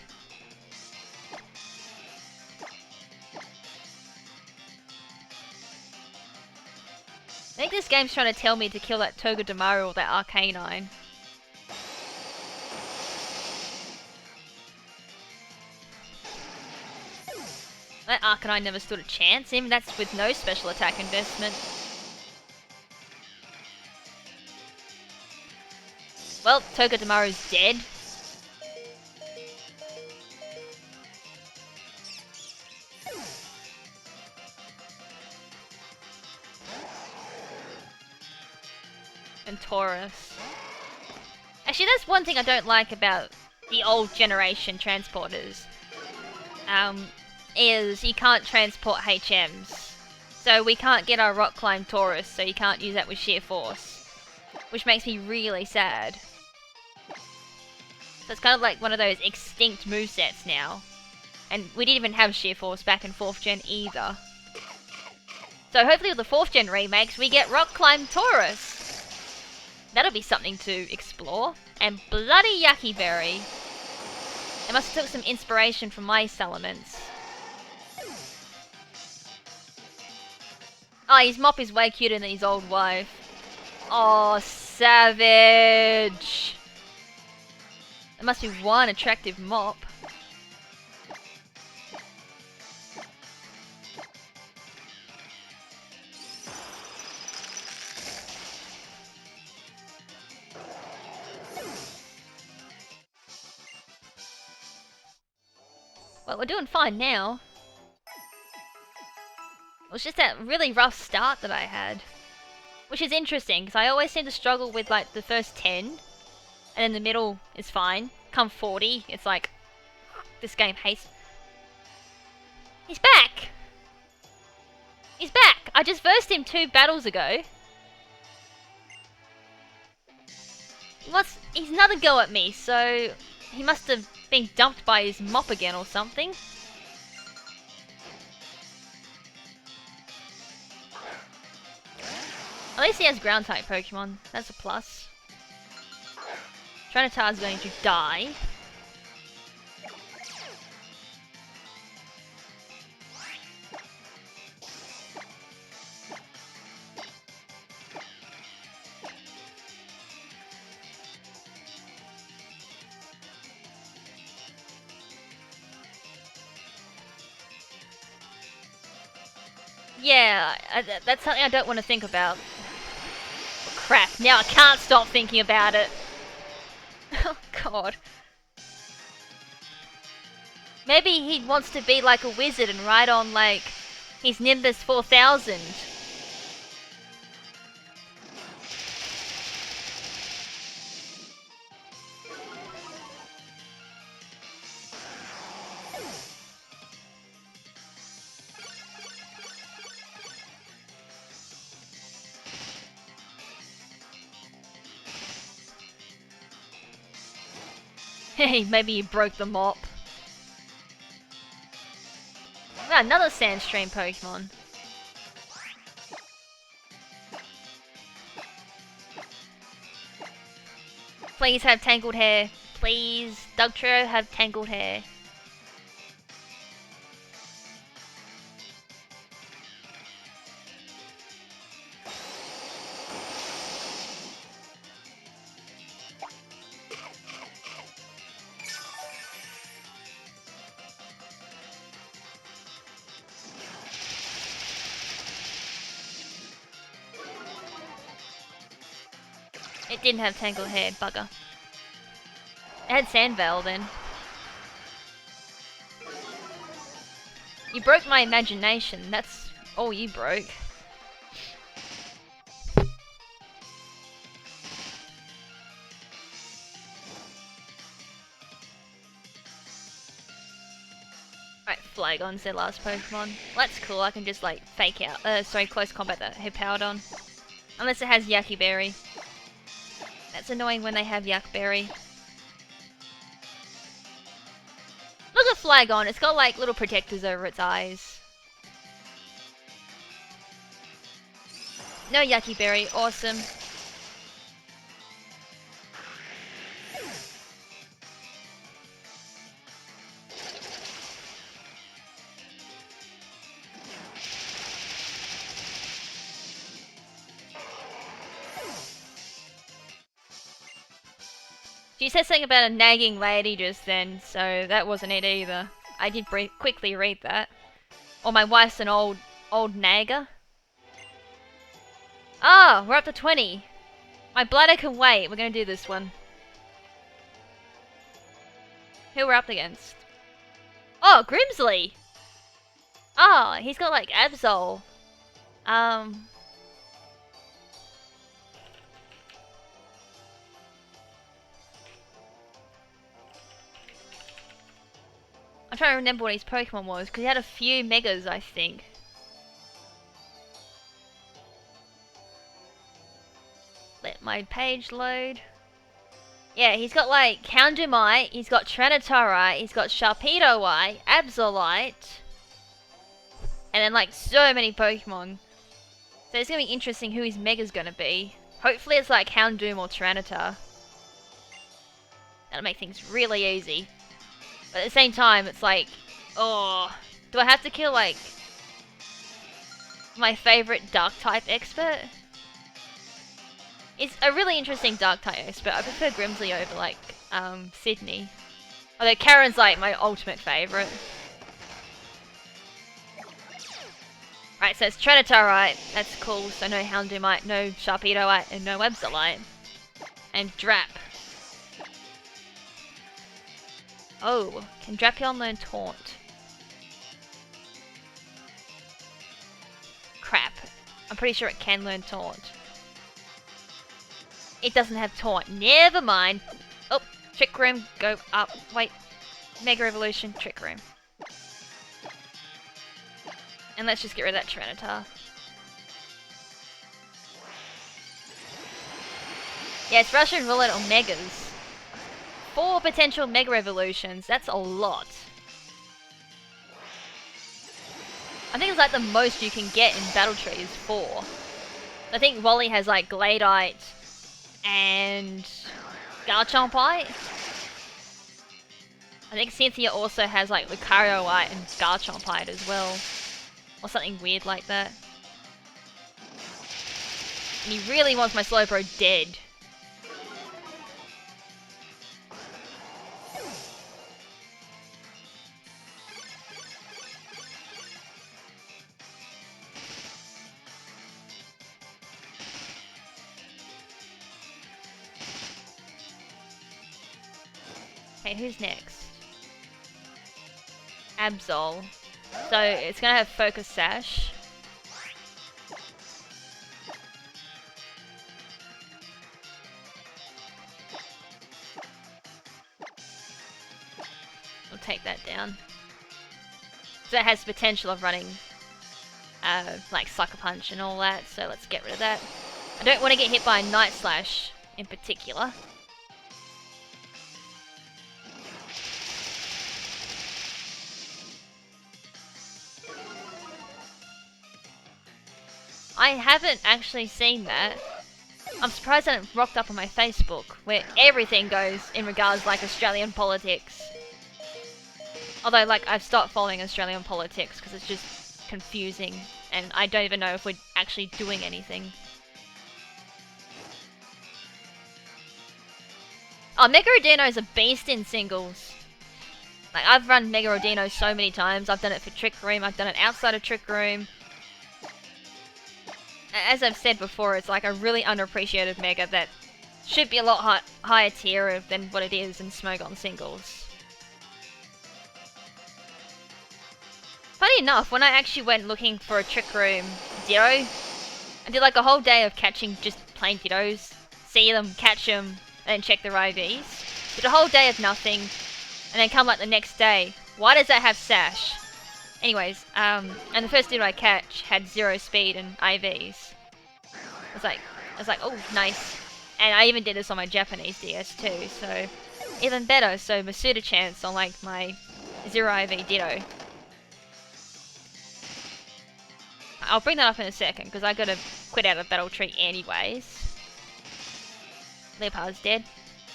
Speaker 1: I think this game's trying to tell me to kill that Togedemaru or that Arcanine. That Arcanine never stood a chance, even that's with no special attack investment. Well, Togedemaru's dead. And Taurus. Actually, that's one thing I don't like about the old generation transporters. Is you can't transport HMs. So we can't get our Rock Climb Taurus, so you can't use that with Sheer Force. Which makes me really sad. So it's kind of like one of those extinct movesets now. And we didn't even have Sheer Force back in 4th gen either. So hopefully with the 4th gen remakes, we get Rock Climb Taurus. That'll be something to explore. And bloody Yucky Berry. It must have took some inspiration from my Salamence. Oh, his mop is way cuter than his old wife. Oh, savage. There must be one attractive mop. Well, we're doing fine now. It was just that really rough start that I had. Which is interesting, because I always seem to struggle with, like, the first 10. And then the middle is fine. Come 40, it's like, this game hates... He's back! He's back! I just versed him 2 battles ago. He's another go at me, so... He must have been dumped by his mop again or something. At least he has ground type Pokemon. That's a plus. Trinitar's going to die. Yeah, that's something I don't want to think about. Oh, crap, now I can't stop thinking about it. Oh god. Maybe he wants to be like a wizard and ride on like his Nimbus 4000. Hey, maybe he broke the mop. Wow, another Sandstream Pokemon. Please have tangled hair. Please, Dugtrio, have tangled hair. It didn't have tangled hair, bugger. It had Sandvale then. You broke my imagination, that's all you broke. Right, Flygon's their last Pokemon. Well, that's cool, I can just like fake out, close combat that Hippowdon. Unless it has Yucky Berry. That's annoying when they have Yuck Berry. Look at Flygon, it's got like little protectors over its eyes. No Yucky Berry, awesome. She said something about a nagging lady just then, so that wasn't it either. I did quickly read that. Or my wife's an old nagger. Ah, we're up to 20. My bladder can wait, we're gonna do this one. Who we're up against? Oh, Grimsley! Oh, he's got like Absol. I'm trying to remember what his Pokemon was, because he had a few Megas, I think. Let my page load. Yeah, he's got like Houndoomite, he's got Trinitarite, he's got Sharpedoite, Absolite, and then like so many Pokemon. So it's gonna be interesting who his Mega's gonna be. Hopefully it's like Houndoom or Tyranitar. That'll make things really easy. But at the same time, it's like, oh, do I have to kill like my favorite Dark-type expert? It's a really interesting Dark-type expert. I prefer Grimsley over like Sydney. Although Karen's like my ultimate favorite. Right, so it's Trinitarite, that's cool, so no Houndoomite, no Sharpedoite, and no Absolite. And Drap. Oh, can Drapion learn Taunt? Crap. I'm pretty sure it can learn Taunt. It doesn't have Taunt. Never mind. Oh, Trick Room, go up. Wait. Mega Evolution, Trick Room. And let's just get rid of that Tyranitar. Yeah, it's Russian Roulette or Megas. 4 potential Mega Evolutions, that's a lot. I think it's like the most you can get in Battle Tree is 4. I think Wally has like Gladite and Garchompite. I think Cynthia also has like Lucarioite and Garchompite as well. Or something weird like that. And he really wants my Slowbro dead. Okay, who's next? Absol. So it's gonna have Focus Sash. We'll take that down. So it has potential of running like Sucker Punch and all that, so let's get rid of that. I don't want to get hit by Night Slash in particular. I haven't actually seen that. I'm surprised I haven't rocked up on my Facebook, where everything goes in regards like Australian politics. Although, like, I've stopped following Australian politics because it's just confusing, and I don't even know if we're actually doing anything. Oh, Megarodino's a beast in singles. Like, I've run Megarodino so many times. I've done it for Trick Room, I've done it outside of Trick Room. As I've said before, it's like a really underappreciated Mega that should be a lot higher tier than what it is in Smogon singles. Funny enough, when I actually went looking for a Trick Room Ditto, I did like a whole day of catching just plain Dittos, see them, catch them, and then check their IVs. Did a whole day of nothing, and then come like the next day. Why does that have Sash? Anyways, and the first Ditto I catch had 0 speed and IVs. I was like, oh, nice. And I even did this on my Japanese DS too, so even better. So Masuda chance on like my 0 IV Ditto. I'll bring that up in a second, because I gotta quit out of Battle Tree anyways. Leopard's dead.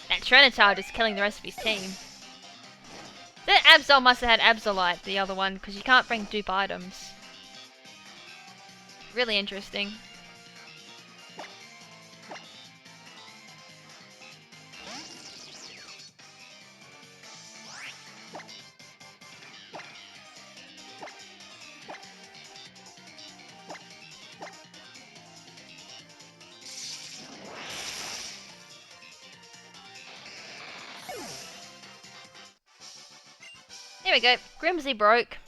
Speaker 1: That Tyranitar is killing the rest of his team. That Absol must have had Absolite, the other one, because you can't bring dupe items. Really interesting. There we go. Grimsy broke.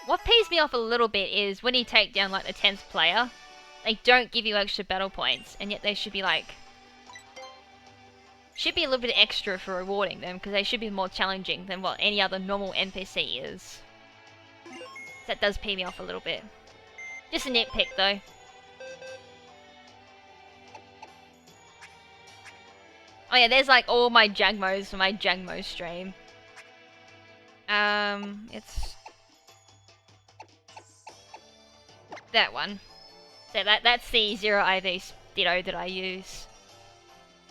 Speaker 1: What pees me off a little bit is when you take down like the 10th player, they don't give you extra battle points, and yet they should be like... should be a little bit extra for rewarding them, because they should be more challenging than what any other normal NPC is. That does pee me off a little bit. Just a nitpick though. Oh yeah, there's like all my Jangmos for my Jangmo stream. It's that one. So that's the 0 IV Ditto that I use.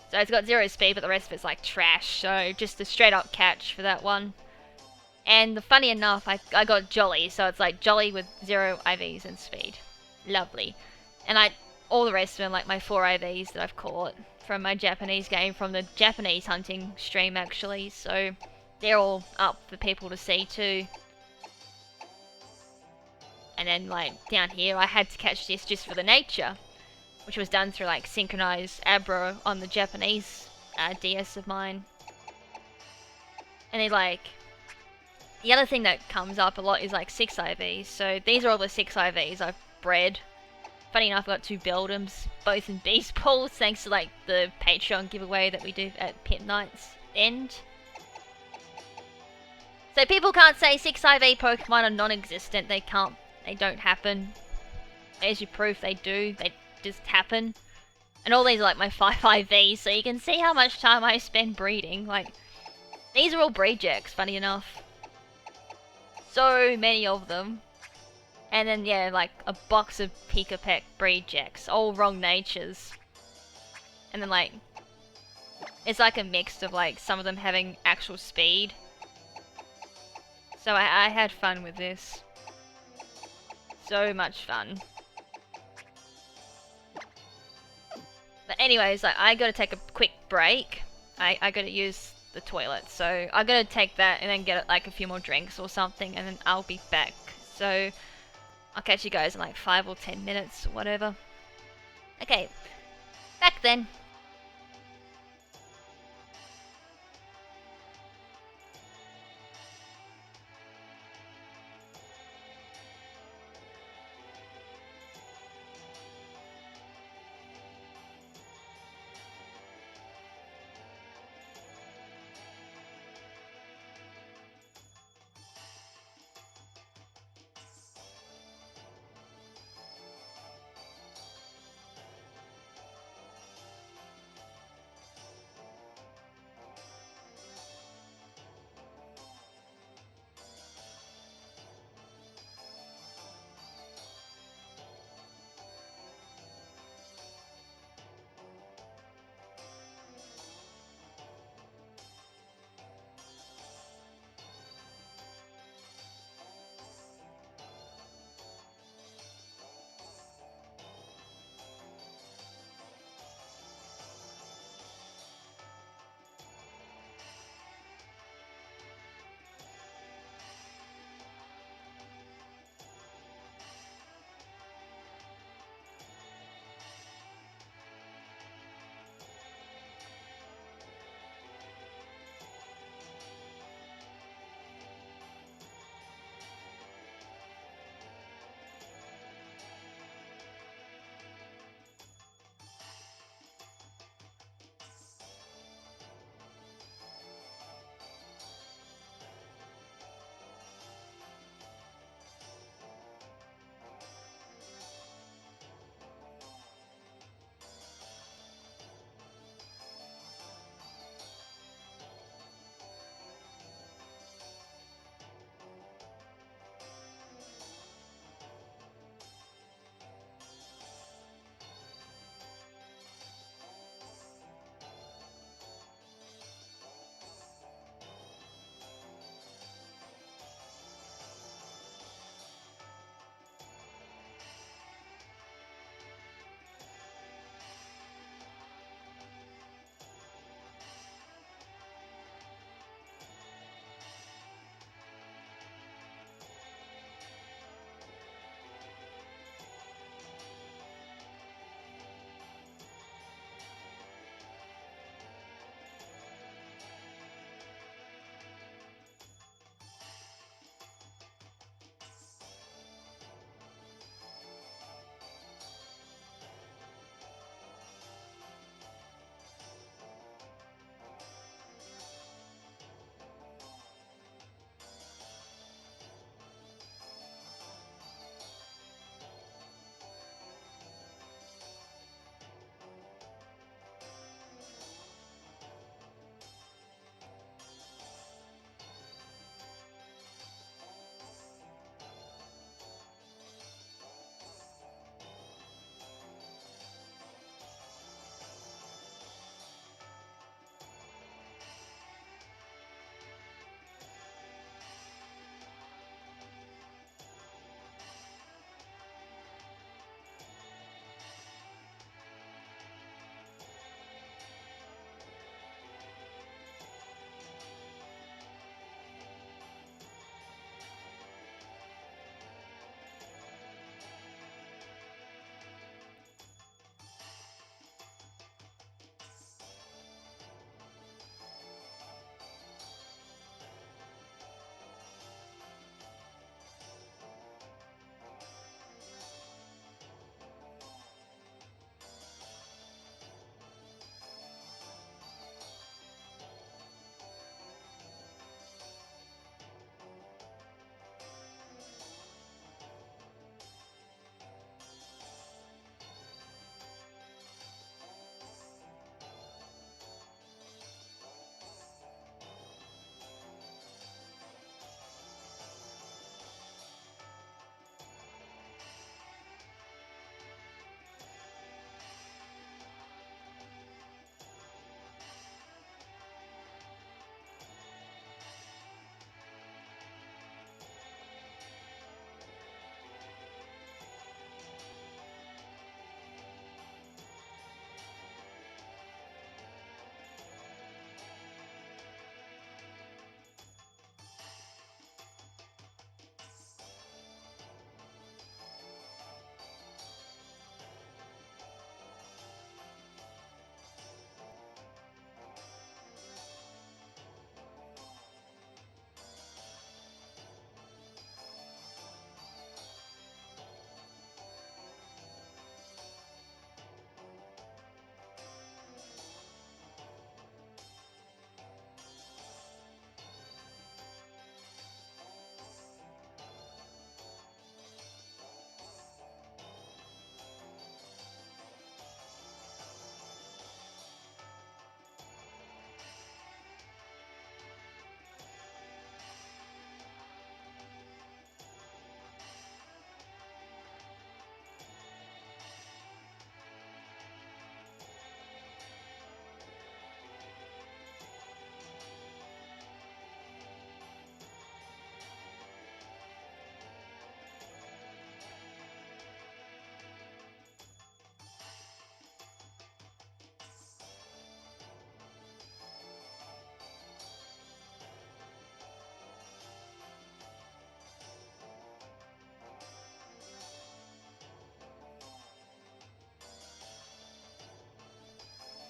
Speaker 1: So it's got 0 speed, but the rest of it's like trash. So just a straight up catch for that one. And funny enough, I got Jolly, so it's like Jolly with 0 IVs and speed. Lovely. And all the rest of them, like my 4 IVs that I've caught from my Japanese game, from the Japanese hunting stream actually, so they're all up for people to see too. And then like down here I had to catch this just for the nature, which was done through like synchronized Abra on the Japanese DS of mine. And they like, the other thing that comes up a lot is like 6 IVs, so these are all the 6 IVs I've bred. Funny enough, I got 2 Beldums, both in Beast Balls, thanks to like the Patreon giveaway that we do at Pit Night's end. So people can't say 6 IV Pokemon are non-existent. They don't happen. There's your proof they do. They just happen. And all these are like my 5 IVs, so you can see how much time I spend breeding. Like, these are all breedjecks, funny enough. So many of them. And then, yeah, like a box of Pika Peck breedjecks. All wrong natures. and then like it's like a mix of like some of them having actual speed. So I had fun with this. So much fun. But anyways, I gotta take a quick break. I gotta use the toilet, so I gotta take that and then get like a few more drinks or something, and then I'll be back. So I'll catch you guys in like 5 or 10 minutes or whatever. Okay, back then.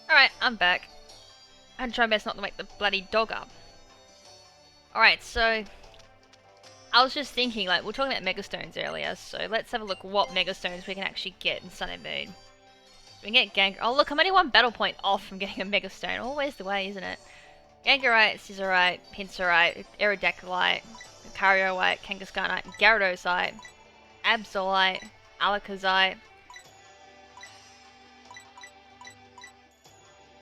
Speaker 1: Alright, I'm back. I had to try my best not to wake the bloody dog up. Alright, so... I was just thinking, like, we were talking about Megastones earlier, so let's have a look what Megastones we can actually get in Sun and Moon. We can get Oh look, I'm only one battle point off from getting a Megastone. Always the way, isn't it? Gangarite, Scissorite, Pinsirite, Aerodactylite, Carioite, Kangaskhanite, Gyarados, Absolite, Alakazite.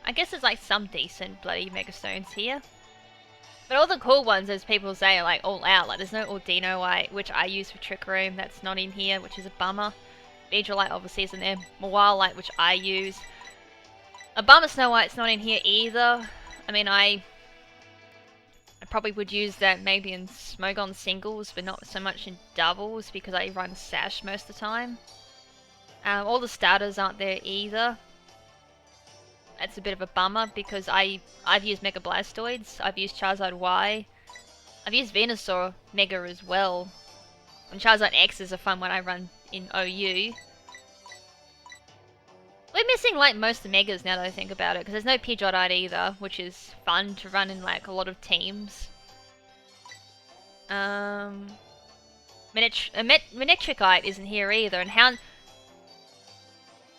Speaker 1: I guess there's like some decent bloody Megastones here. But all the cool ones, as people say, are like all out. Like there's no Ordinoite, which I use for Trick Room, that's not in here, which is a bummer. Beedrillite obviously isn't there. Mawilite, which I use. A bummer Snowite's not in here either. I mean, I probably would use that maybe in Smogon singles, but not so much in doubles because I run Sash most of the time. All the starters aren't there either. That's a bit of a bummer because I've used Mega Blastoids, I've used Charizard Y, I've used Venusaur Mega as well. And Charizard X is a fun one I run in OU. We're missing like most of the Megas now that I think about it, because there's no Pidgeotite either, which is fun to run in like a lot of teams. Manectricite isn't here either, and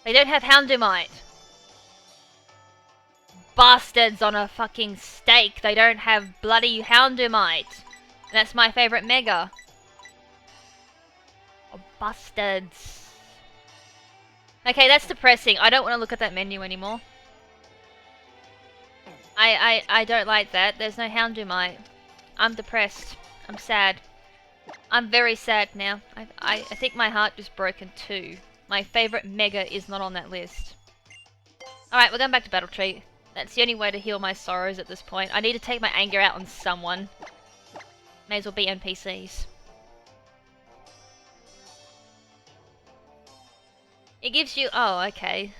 Speaker 1: they don't have Houndoomite. Bastards on a fucking stake, they don't have bloody Houndoomite. And that's my favourite Mega. Oh, bastards. Okay, that's depressing. I don't want to look at that menu anymore. I don't like that. There's no Houndoomite. I'm depressed. I'm sad. I'm very sad now. I think my heart just broke in two. My favourite Mega is not on that list. Alright, we're going back to Battle Tree. That's the only way to heal my sorrows at this point. I need to take my anger out on someone. May as well be NPCs. It gives you... Oh, okay.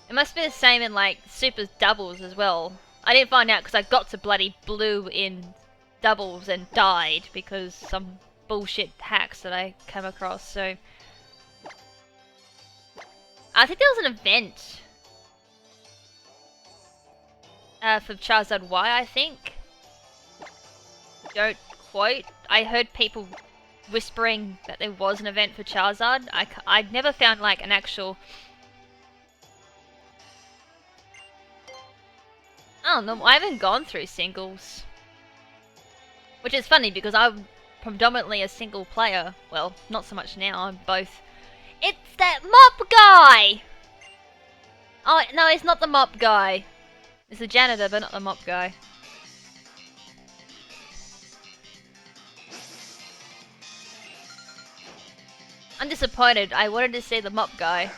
Speaker 1: It must be the same in, like, Super Doubles as well. I didn't find out because I got to bloody blue in doubles and died because some bullshit hacks that I came across, so... I think there was an event... for Charizard Y, I think. Don't quote. I heard people whispering that there was an event for Charizard. I'd never found like an actual... I don't know, I haven't gone through singles. Which is funny because I'm predominantly a single player. Well, not so much now, I'm both. It's that mop guy! Oh, no, it's not the mop guy. It's the janitor, but not the mop guy. I'm disappointed. I wanted to see the mop guy.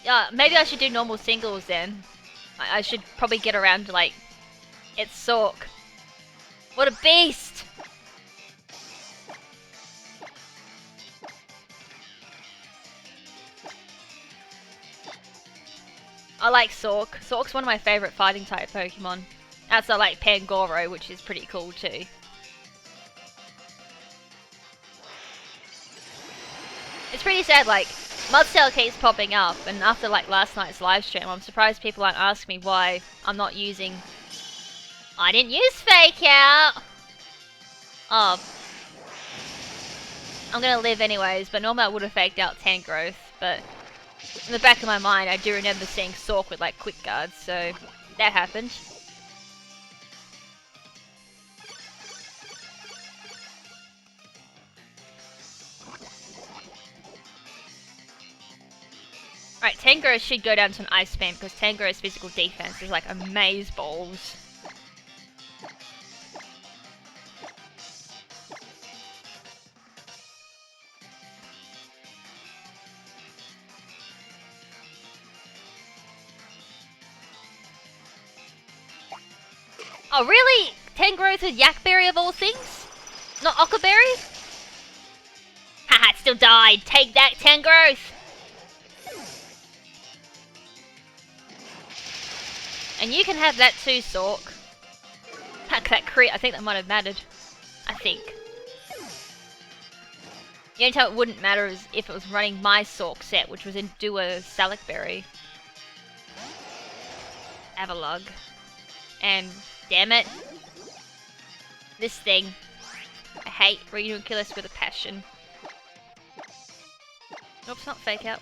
Speaker 1: Yeah, maybe I should do normal singles then. I should probably get around to like... It's Sork. What a beast! I like Sork. Sork's one of my favourite fighting type Pokemon. Outside like Pangoro, which is pretty cool too. It's pretty sad, like, Mudsail keeps popping up, and after like last night's live stream, I'm surprised people aren't asking me why I'm not using... I didn't use Fake Out! Oh. I'm gonna live anyways, but normally I would have faked out Tangrowth, but... in the back of my mind, I do remember seeing Sork with like quick guards, so that happened. Alright, Tangrowth should go down to an Ice Beam because Tangrowth's physical defense is like amaze balls. Oh really? Tangrowth is Yakberry of all things? Not Ockerberry? Haha, it still died! Take that, Tangrowth! And you can have that too, Sork. Heck, that crit, I think that might have mattered. I think. The only time it wouldn't matter is if it was running my Sork set, which was in Duo Salicberry. Avalug. And, damn it. This thing. I hate Redunculus with a passion. Oops, not fake out.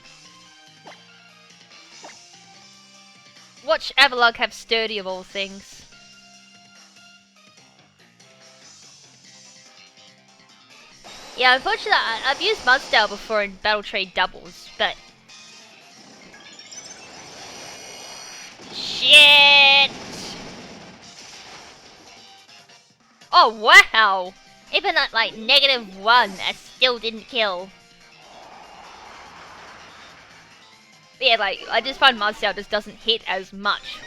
Speaker 1: Watch Avalug have Sturdy of all things. Yeah, unfortunately, I've used Mudsdale before in Battle Tree doubles, but... Shit! Oh, wow! Even at, like, -1, I still didn't kill. But yeah, like, I just find Mudsdale just doesn't hit as much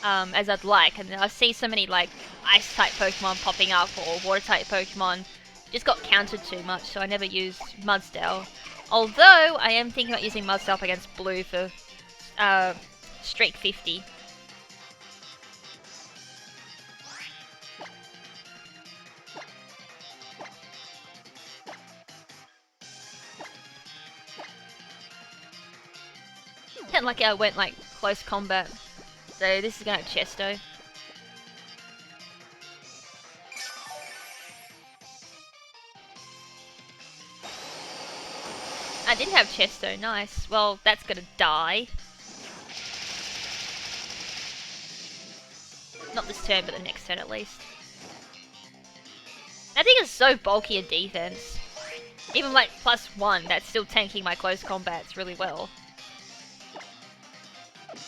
Speaker 1: as I'd like. And I see so many, like, Ice-type Pokemon popping up, or Water-type Pokemon. Just got countered too much, so I never used Mudsdale. Although, I am thinking about using Mudsdale up against Blue for Streak 50. Kinda lucky I went, like, close combat. So this is gonna have Chesto. I did have Chesto, nice. Well, that's gonna die. Not this turn, but the next turn at least. That thing is so bulky in defense. Even like +1, that's still tanking my close combats really well.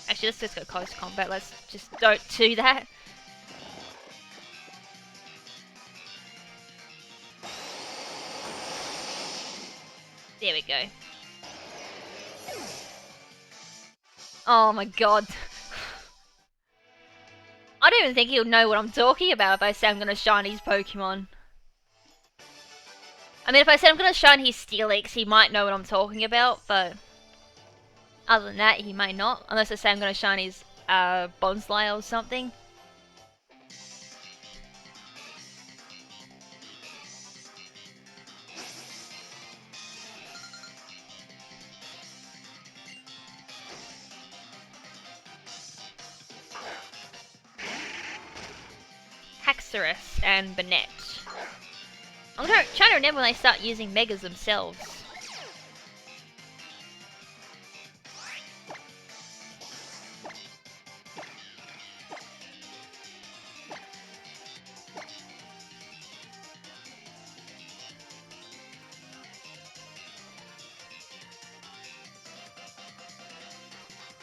Speaker 1: Actually, let's just go close combat. Let's just don't do that. There we go. Oh my god. I don't even think he'll know what I'm talking about if I say I'm gonna shine his Pokemon. I mean, if I said I'm gonna shine his Steelix, he might know what I'm talking about, but... Other than that, he may not. Unless I say I'm gonna shine his Bonsly or something. Haxorus and Banette. I'm trying to remember when they start using Megas themselves.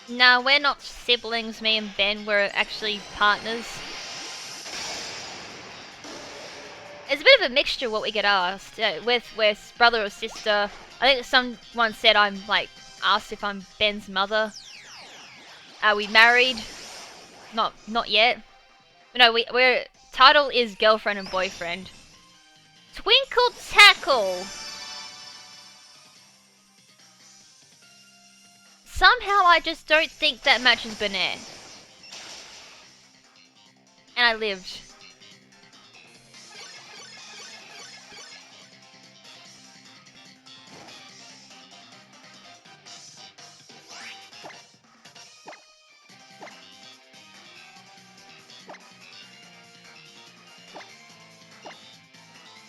Speaker 1: No, we're not siblings, me and Ben, we're actually partners. It's a bit of a mixture what we get asked, with brother or sister. I think someone said I'm, like, asked if I'm Ben's mother. Are we married? Not yet. No, we're title is girlfriend and boyfriend. Twinkle Tackle! Somehow I just don't think that matches Banette. And I lived.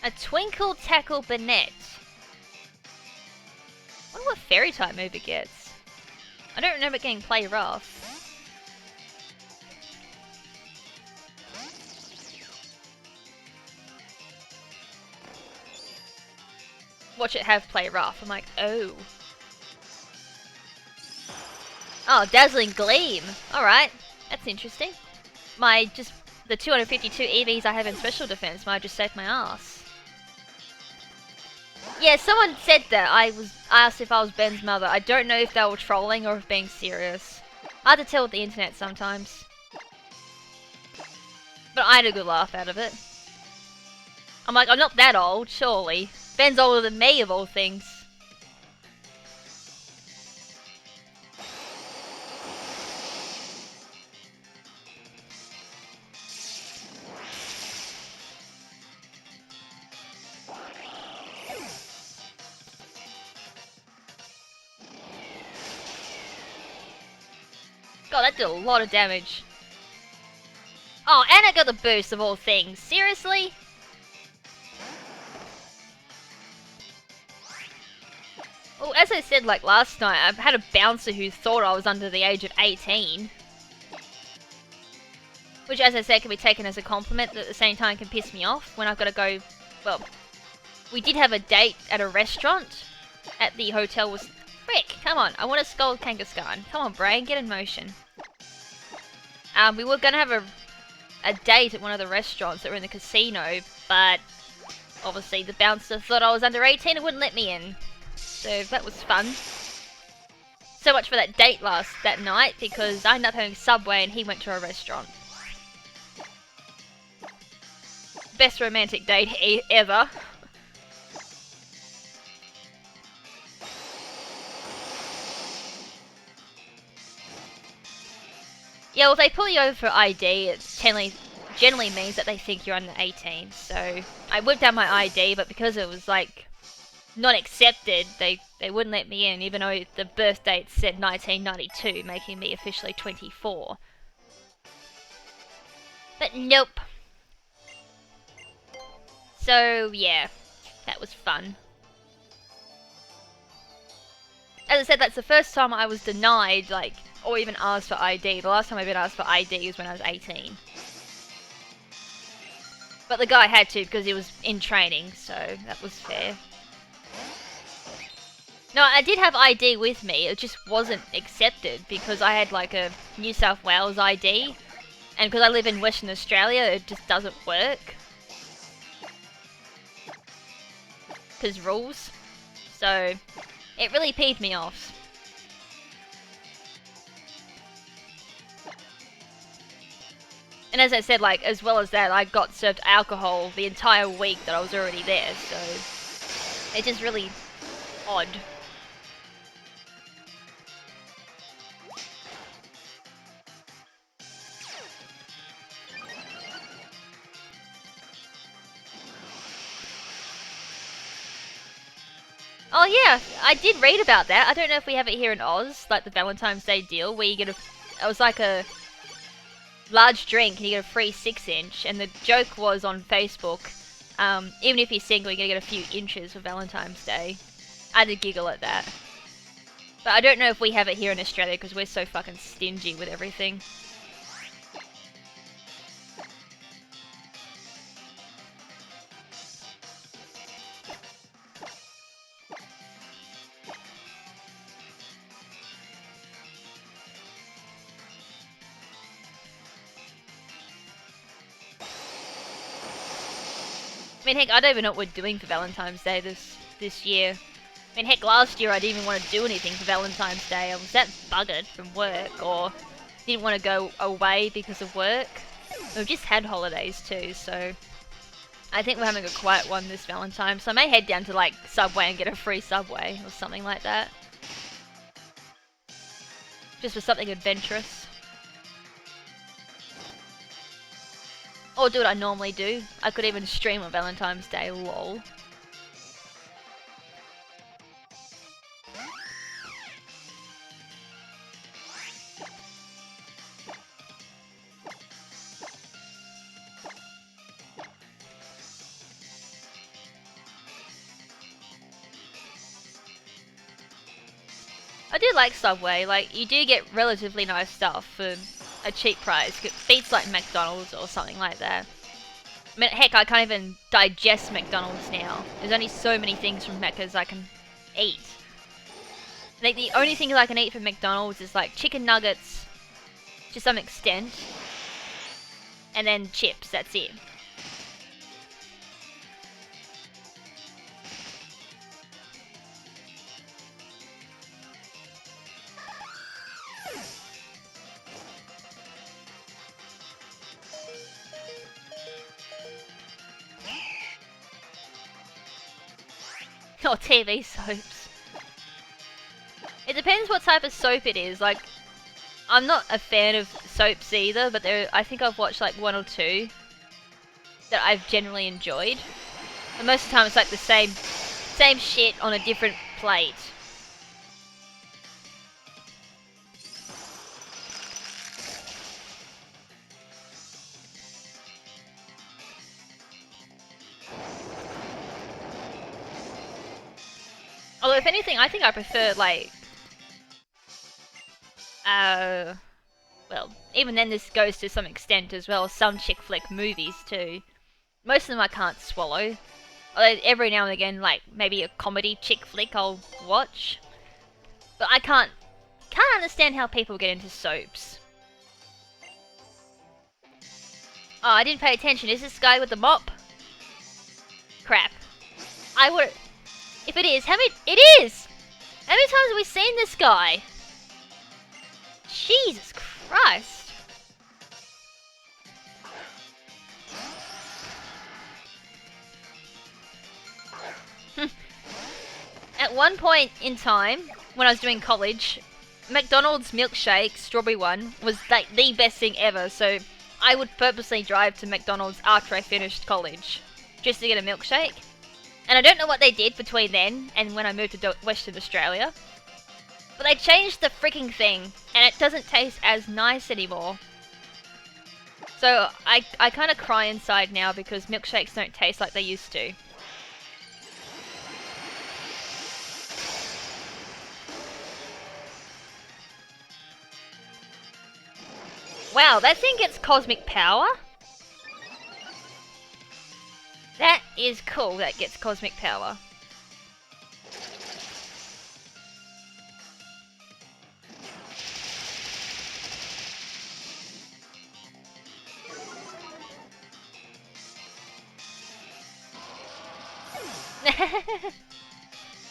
Speaker 1: A Twinkle Tackle Banette. I wonder what Fairy type move it gets. I don't remember it getting Play Rough. Watch it have Play Rough. I'm like, oh. Oh, Dazzling Gleam. Alright, that's interesting. The 252 EVs I have in Special Defense might just saved my ass. Yeah, someone said that. I was asked if I was Ben's mother. I don't know if they were trolling or if being serious. Hard to tell with the internet sometimes. But I had a good laugh out of it. I'm like, I'm not that old, surely. Ben's older than me, of all things. God, that did a lot of damage. Oh, and I got the boost of all things. Seriously? Well, as I said like last night, I've had a bouncer who thought I was under the age of 18. Which, as I said, can be taken as a compliment, but at the same time can piss me off when I've got to go... Well, we did have a date at a restaurant. At the hotel was... Frick, come on, I want to scold Kangaskhan. Come on, brain, get in motion. We were going to have a date at one of the restaurants that were in the casino, but obviously the bouncer thought I was under 18 and wouldn't let me in. So that was fun. So much for that date that night, because I ended up having Subway and he went to a restaurant. Best romantic date ever. Yeah, well, if they pull you over for ID, it generally means that they think you're under 18. So I whipped out my ID, but because it was like not accepted, they wouldn't let me in, even though the birth date said 1992, making me officially 24. But nope. So yeah, that was fun. As I said, that's the first time I was denied, like, or even asked for ID. The last time I've been asked for ID was when I was 18. But the guy had to because he was in training, so that was fair. No, I did have ID with me, it just wasn't accepted because I had like a New South Wales ID. And because I live in Western Australia, it just doesn't work. Because rules. So, it really peeved me off. And as I said, like, as well as that, I got served alcohol the entire week that I was already there, so it's just really odd. Oh yeah, I did read about that. I don't know if we have it here in Oz, like the Valentine's Day deal, where you get it was like a large drink and you get a free 6-inch, and the joke was on Facebook, even if you're single, you're gonna get a few inches for Valentine's Day. I did giggle at that. But I don't know if we have it here in Australia because we're so fucking stingy with everything. I mean, heck, I don't even know what we're doing for Valentine's Day this year. I mean, heck, last year I didn't even want to do anything for Valentine's Day. I was that buggered from work, or didn't want to go away because of work. We've just had holidays too, so I think we're having a quiet one this Valentine's. So I may head down to, like, Subway and get a free Subway, or something like that. Just for something adventurous. Or do what I normally do. I could even stream on Valentine's Day, lol. I do like Subway, like, you do get relatively nice stuff for a cheap price. It beats like McDonald's or something like that. I mean, heck, I can't even digest McDonald's now. There's only so many things from Macca's I can eat. Like, the only things I can eat from McDonald's is like chicken nuggets, to some extent, and then chips, that's it. Or TV soaps. It depends what type of soap it is. Like, I'm not a fan of soaps either, but I think I've watched like one or two that I've generally enjoyed. And most of the time it's like the same shit on a different plate. Although, if anything, I think I prefer, like, well, even then this goes to some extent as well, some chick flick movies too. Most of them I can't swallow. Although every now and again, like, maybe a comedy chick flick I'll watch. But I can't understand how people get into soaps. Oh, I didn't pay attention. Is this guy with the mop? Crap. I would... If it is, how many... It is! How many times have we seen this guy? Jesus Christ. At one point in time, when I was doing college, McDonald's milkshake, strawberry one, was like the best thing ever, so I would purposely drive to McDonald's after I finished college, just to get a milkshake. And I don't know what they did between then and when I moved to Western Australia, but they changed the freaking thing, and it doesn't taste as nice anymore. So I kind of cry inside now because milkshakes don't taste like they used to. Wow, that thing gets cosmic power? That is cool, that gets cosmic power.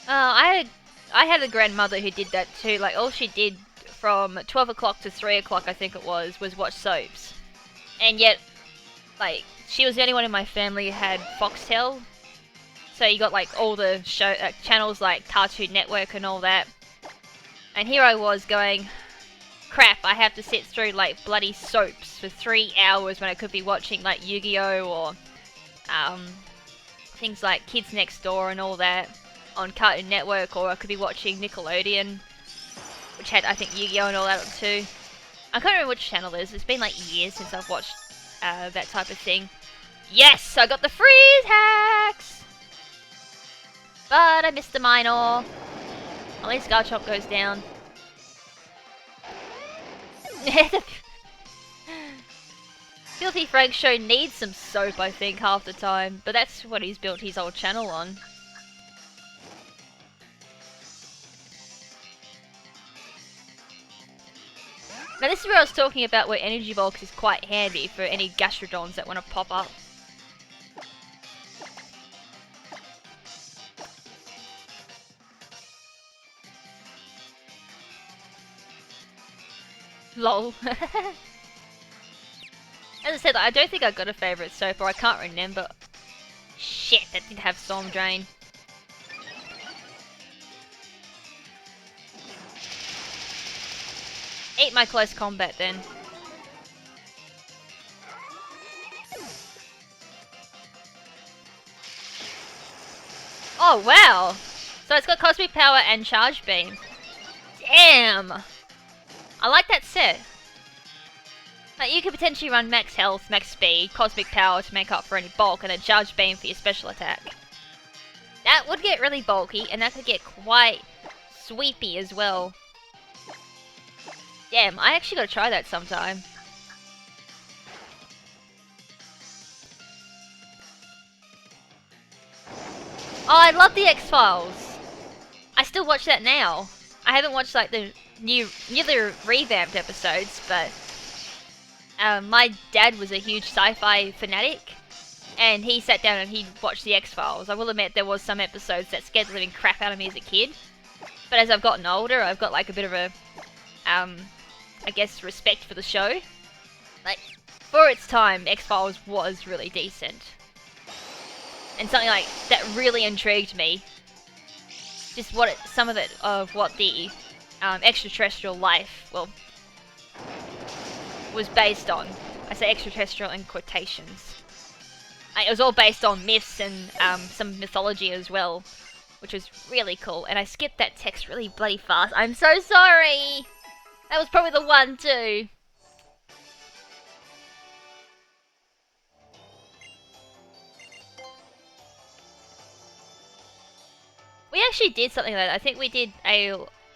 Speaker 1: I had a grandmother who did that too. Like, all she did from 12 o'clock to 3 o'clock, I think it was watch soaps. And yet, like, she was the only one in my family who had Foxtel. So you got, like, all the show channels like Cartoon Network and all that. And here I was going, crap, I have to sit through, like, bloody soaps for 3 hours when I could be watching, like, Yu-Gi-Oh! Or, things like Kids Next Door and all that on Cartoon Network, or I could be watching Nickelodeon, which had, I think, Yu-Gi-Oh! And all that too. I can't remember which channel it is. It's been like years since I've watched that type of thing. Yes! I got the freeze hacks! But I missed the minor. At least Garchomp goes down. Filthy Frank show needs some soap, I think, half the time. But that's what he's built his old channel on. Now this is where I was talking about where Energy Box is quite handy for any Gastrodons that want to pop up. LOL. As I said, I don't think I got a favourite soap, or I can't remember. Shit, that did have Storm Drain. Eat my close combat then. Oh wow! So it's got Cosmic Power and Charge Beam. Damn! I like that set. Like, you could potentially run max health, max speed, Cosmic Power to make up for any bulk, and then Charge Beam for your special attack. That would get really bulky, and that could get quite sweepy as well. Damn, I actually gotta try that sometime. Oh, I love the X-Files. I still watch that now. I haven't watched like the nearly revamped episodes, but my dad was a huge sci-fi fanatic, and he sat down and he watched the X-Files. I will admit there was some episodes that scared the living crap out of me as a kid, but as I've gotten older, I've got like a bit of a, I guess, respect for the show. Like, for its time, X-Files was really decent. And something like that really intrigued me. Just what some of it of what the extraterrestrial life, well, was based on. I say extraterrestrial in quotations. It was all based on myths and some mythology as well, which was really cool. And I skipped that text really bloody fast. I'm so sorry! That was probably the one too. We actually did something like that. I think we did a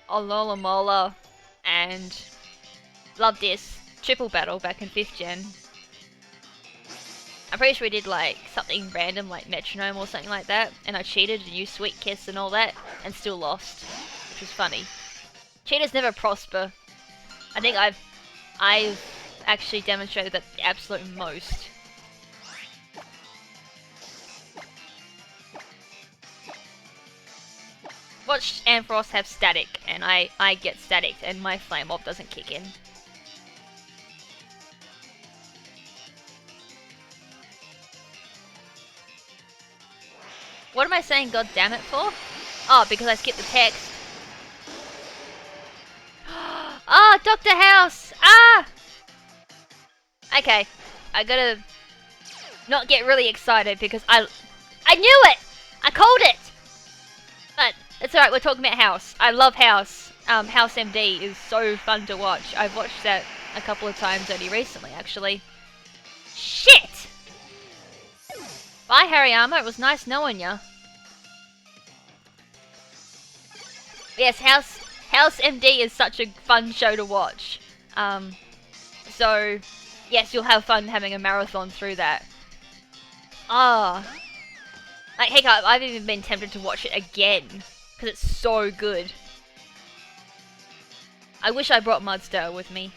Speaker 1: Alola Mola and Love This triple battle back in 5th gen. I'm pretty sure we did like something random like Metronome or something like that, and I cheated and used Sweet Kiss and all that, and still lost, which was funny. Cheaters never prosper. I think I've actually demonstrated that the absolute most. Watch Ampharos have static, and I get static, and my Flame Mob doesn't kick in. What am I saying god damn it for? Oh, because I skipped the text. Ah, Dr. House! Ah! Okay, I gotta not get really excited because I knew it! I called it! But it's alright, we're talking about House. I love House. House MD is so fun to watch. I've watched that a couple of times only recently, actually. Shit! Bye, Hariyama. It was nice knowing ya. Yes, House MD is such a fun show to watch. So, yes, you'll have fun having a marathon through that. Ah. Like, heck, I've even been tempted to watch it again. Because it's so good. I wish I brought Mudsdale with me.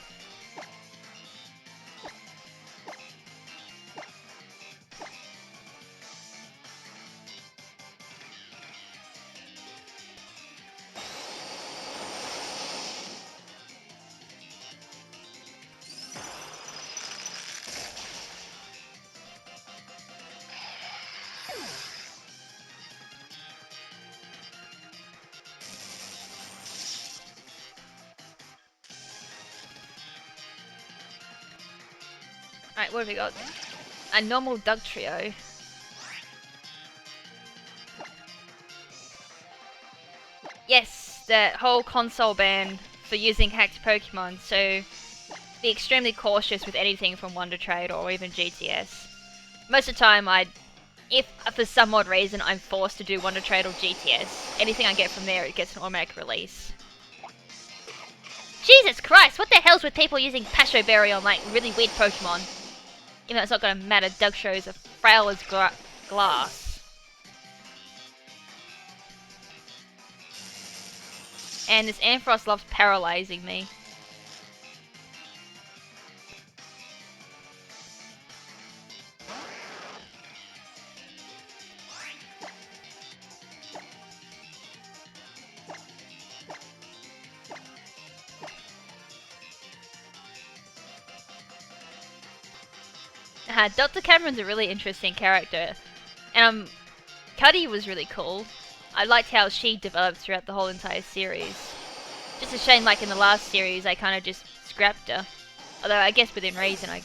Speaker 1: Alright, what have we got? A normal Dugtrio. Yes, that whole console ban for using hacked Pokemon, so be extremely cautious with anything from Wonder Trade or even GTS. Most of the time, if for some odd reason I'm forced to do Wonder Trade or GTS, anything I get from there, it gets an automatic release. Jesus Christ, what the hell's with people using Pasho Berry on like really weird Pokemon? Even though it's not gonna matter, Dugtrio is as frail as glass. And this Ampharos loves paralyzing me. Dr. Cameron's a really interesting character. And Cuddy was really cool. I liked how she developed throughout the whole entire series. Just a shame, like in the last series, I kind of just scrapped her. Although I guess within reason, I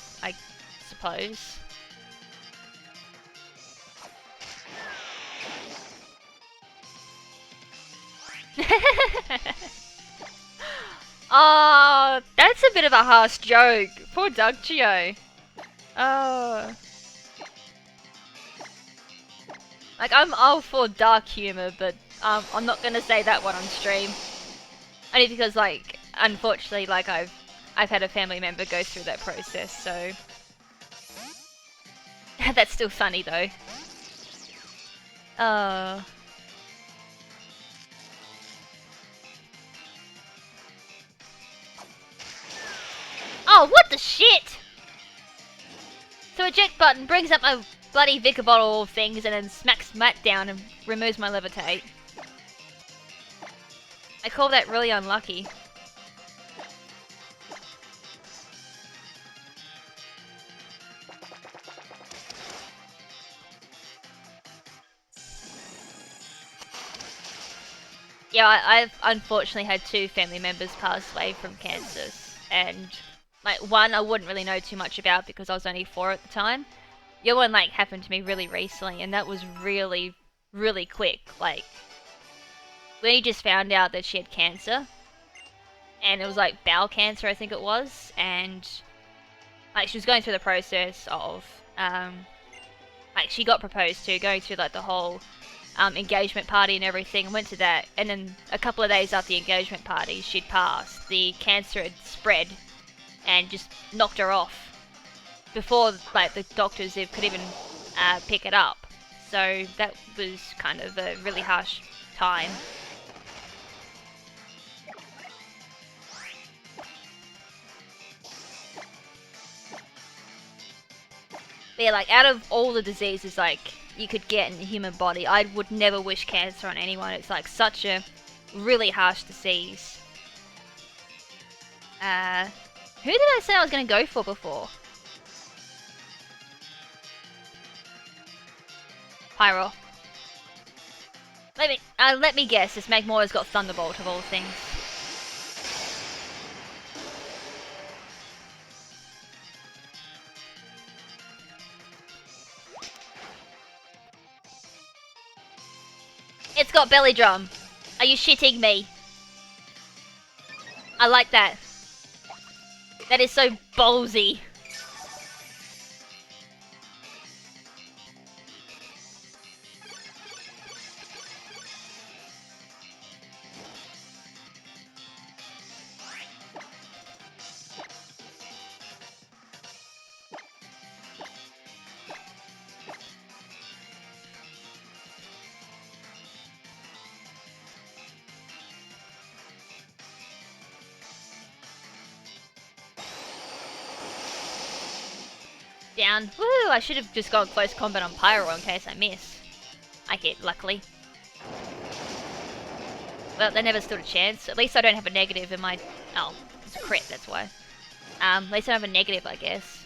Speaker 1: suppose. Oh, that's a bit of a harsh joke. Poor Dugtrio. Oh. Like, I'm all for dark humor, but I'm not gonna say that one on stream. Only because, like, unfortunately, like, I've had a family member go through that process, so... That's still funny, though. Oh, what the shit? So eject button brings up my bloody Vicar bottle of things and then smacks Matt down and removes my levitate. I call that really unlucky. Yeah, I've unfortunately had 2 family members pass away from cancer, and like one I wouldn't really know too much about because I was only 4 at the time. The other one like happened to me really recently, and that was really, really quick. Like, we just found out that she had cancer, and it was like bowel cancer, I think it was, and like she was going through the process of like she got proposed to, going through like the whole engagement party and everything. Went to that, and then a couple of days after the engagement party, she'd passed. The cancer had spread and just knocked her off before like the doctors could even pick it up. So that was kind of a really harsh time. But yeah, like out of all the diseases like you could get in the human body, I would never wish cancer on anyone. It's like such a really harsh disease. Who did I say I was going to go for before? Pyro. Let me guess. This Magmora's got Thunderbolt of all things. It's got Belly Drum. Are you shitting me? I like that. That is so ballsy. Down. Woo! I should have just gone close combat on Pyro in case I miss. I hit, luckily. Well, they never stood a chance. At least I don't have a negative in my... Oh, it's a crit, that's why. At least I don't have a negative, I guess.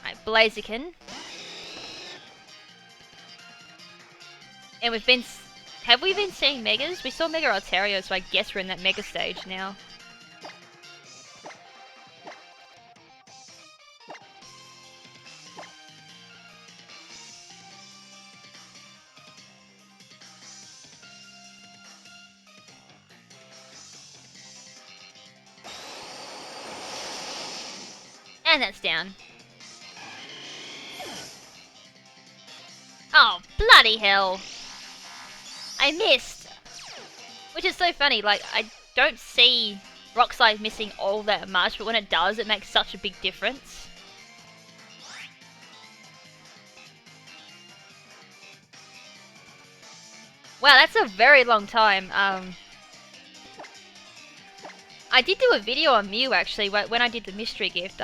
Speaker 1: Right, Blaziken. And we've been... Have we been seeing Megas? We saw Mega Altaria, so I guess we're in that Mega stage now. And that's down. Oh, bloody hell. I missed. Which is so funny, like, I don't see Rock Slide missing all that much, but when it does, it makes such a big difference. Wow, that's a very long time. I did do a video on Mew, actually, when I did the mystery gift.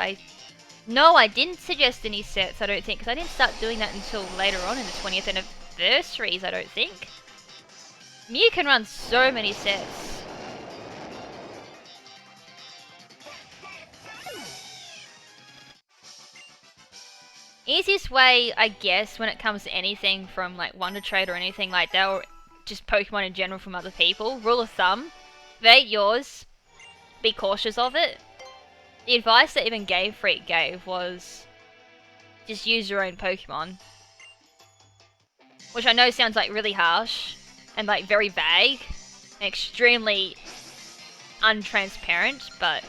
Speaker 1: No, I didn't suggest any sets, I don't think, because I didn't start doing that until later on in the 20th anniversaries, I don't think. Mew can run so many sets. Easiest way, I guess, when it comes to anything from like Wonder Trade or anything like that, or just Pokemon in general from other people, rule of thumb, if it ain't yours, be cautious of it. The advice that even Game Freak gave was just use your own Pokemon. Which I know sounds like really harsh and like very vague and extremely untransparent, but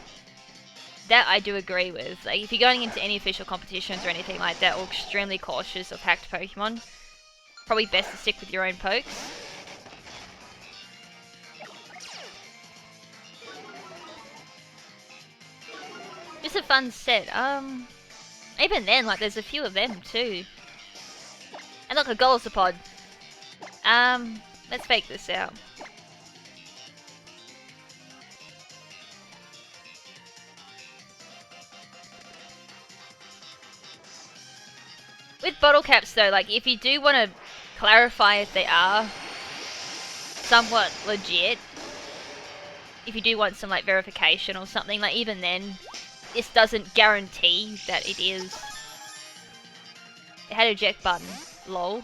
Speaker 1: that I do agree with. Like if you're going into any official competitions or anything like that, or extremely cautious of hacked Pokemon, probably best to stick with your own pokes. Just a fun set. Even then, like, there's a few of them too. And look, a Golisopod. Let's fake this out. With bottle caps though, like, if you do want to clarify if they are somewhat legit, if you do want some, like, verification or something, like, even then, this doesn't guarantee that it is. It had a eject button. Lol.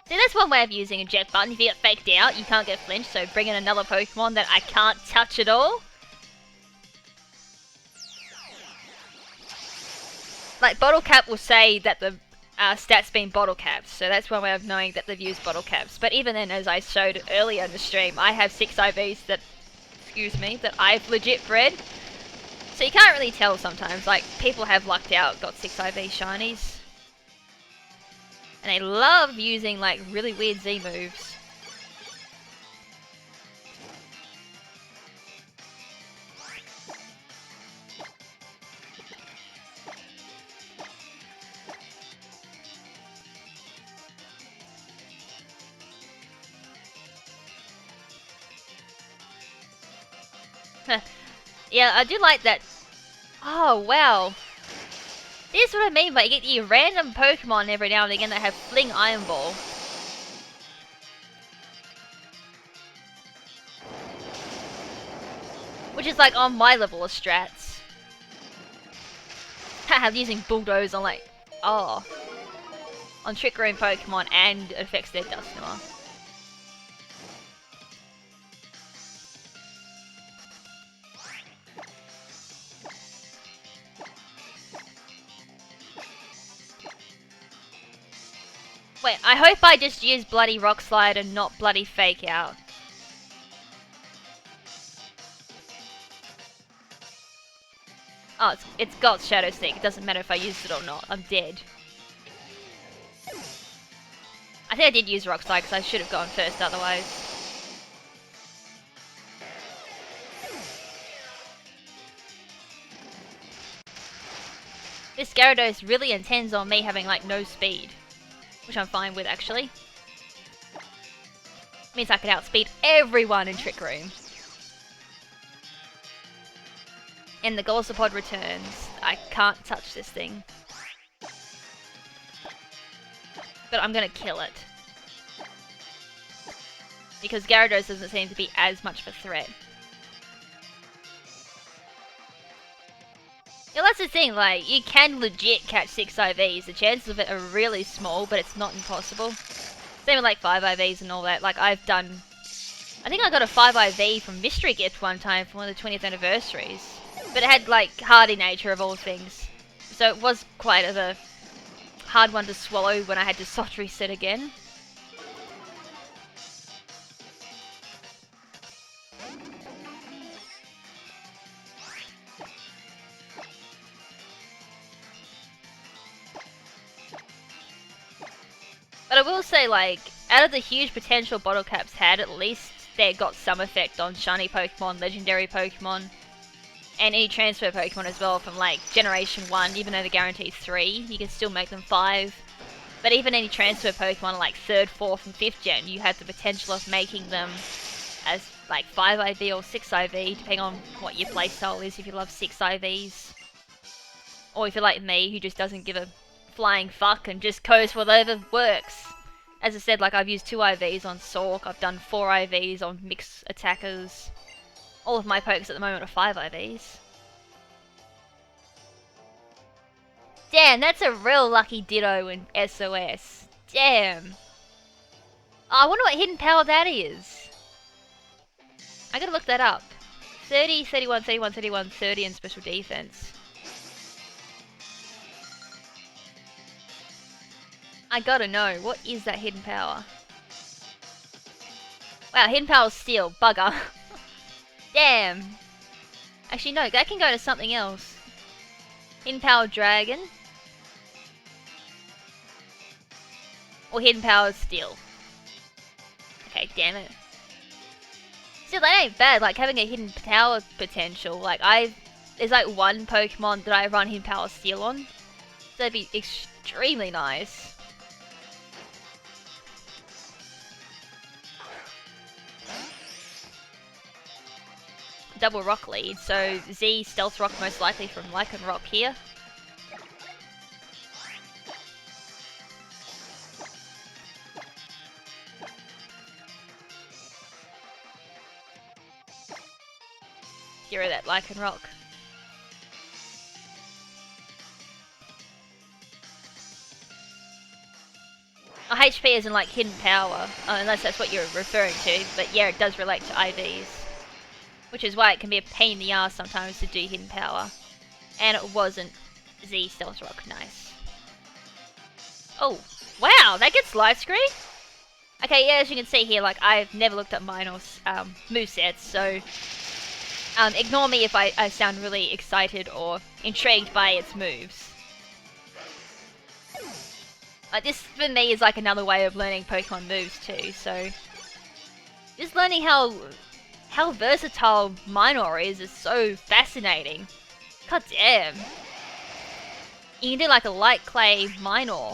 Speaker 1: See, that's one way of using a eject button. If you get faked out, you can't get flinched, so bring in another Pokemon that I can't touch at all. Like, Bottle Cap will say that the stats been bottle caps, so that's one way of knowing that they've used bottle caps. But even then, as I showed earlier in the stream, I have 6 IVs that, excuse me, that I've legit bred. So you can't really tell sometimes, like, people have lucked out, got 6 IV shinies. And they love using, like, really weird Z moves. Yeah, I do like that. Oh, wow. This is what I mean by you get the random Pokemon every now and again that have Fling Iron Ball. Which is like on my level of strats. Haha, using Bulldoze on like, oh. On Trick Room Pokemon and it affects their Dusknoir. Wait, I hope I just use bloody Rock Slide and not bloody Fake Out. Oh, it's got Shadow Sneak. It doesn't matter if I use it or not. I'm dead. I think I did use Rock Slide because I should have gone first otherwise. This Gyarados really intends on me having like no speed. Which I'm fine with actually. Means I can outspeed everyone in Trick Room. And the Golisopod returns. I can't touch this thing. But I'm gonna kill it. Because Gyarados doesn't seem to be as much of a threat. Yeah, that's the thing, like, you can legit catch 6 IVs. The chances of it are really small, but it's not impossible. Same with like 5 IVs and all that. Like, I've done... I think I got a 5 IV from Mystery Gift one time for one of the 20th anniversaries. But it had, like, hardy nature of all things. So it was quite a hard one to swallow when I had to soft reset again. But I will say, like, out of the huge potential bottle caps had, at least they got some effect on shiny Pokemon, legendary Pokemon, and any transfer Pokemon as well from, like, Generation 1, even though they're guaranteed 3, you can still make them 5. But even any transfer Pokemon, like 3rd, 4th, and 5th Gen, you had the potential of making them as, like, 5 IV or 6 IV, depending on what your playstyle is, if you love 6 IVs. Or if you're like me, who just doesn't give a flying fuck and just goes for whatever works. As I said, like, I've used 2 IVs on Sork, I've done 4 IVs on mixed attackers. All of my pokes at the moment are 5 IVs. Damn, that's a real lucky Ditto in SOS. Damn. Oh, I wonder what hidden power that is. I gotta look that up. 30, 31, 31, 31, 30 in special defense. I gotta know, what is that hidden power? Wow, hidden power is steel. Bugger. Damn. Actually, no, that can go to something else. Hidden power dragon. Or hidden power steel. Okay, damn it. Still, that ain't bad, like, having a hidden power potential. Like, there's like one Pokemon that I run hidden power steel on. So that'd be extremely nice. Double rock lead, so Z stealth rock most likely from Lycanroc here. Get rid of that Lycanroc. Oh, HP isn't like hidden power, unless that's what you're referring to, but yeah, it does relate to IVs. Which is why it can be a pain in the ass sometimes to do hidden power. And it wasn't Z Stealth Rock. Nice. Oh, wow, that gets live screen? Okay, yeah, as you can see here, like, I've never looked at Minos movesets, so ignore me if I sound really excited or intrigued by its moves. This for me is like another way of learning Pokemon moves too. So just learning how versatile Minor is so fascinating. God damn. You can do like a light clay Minor.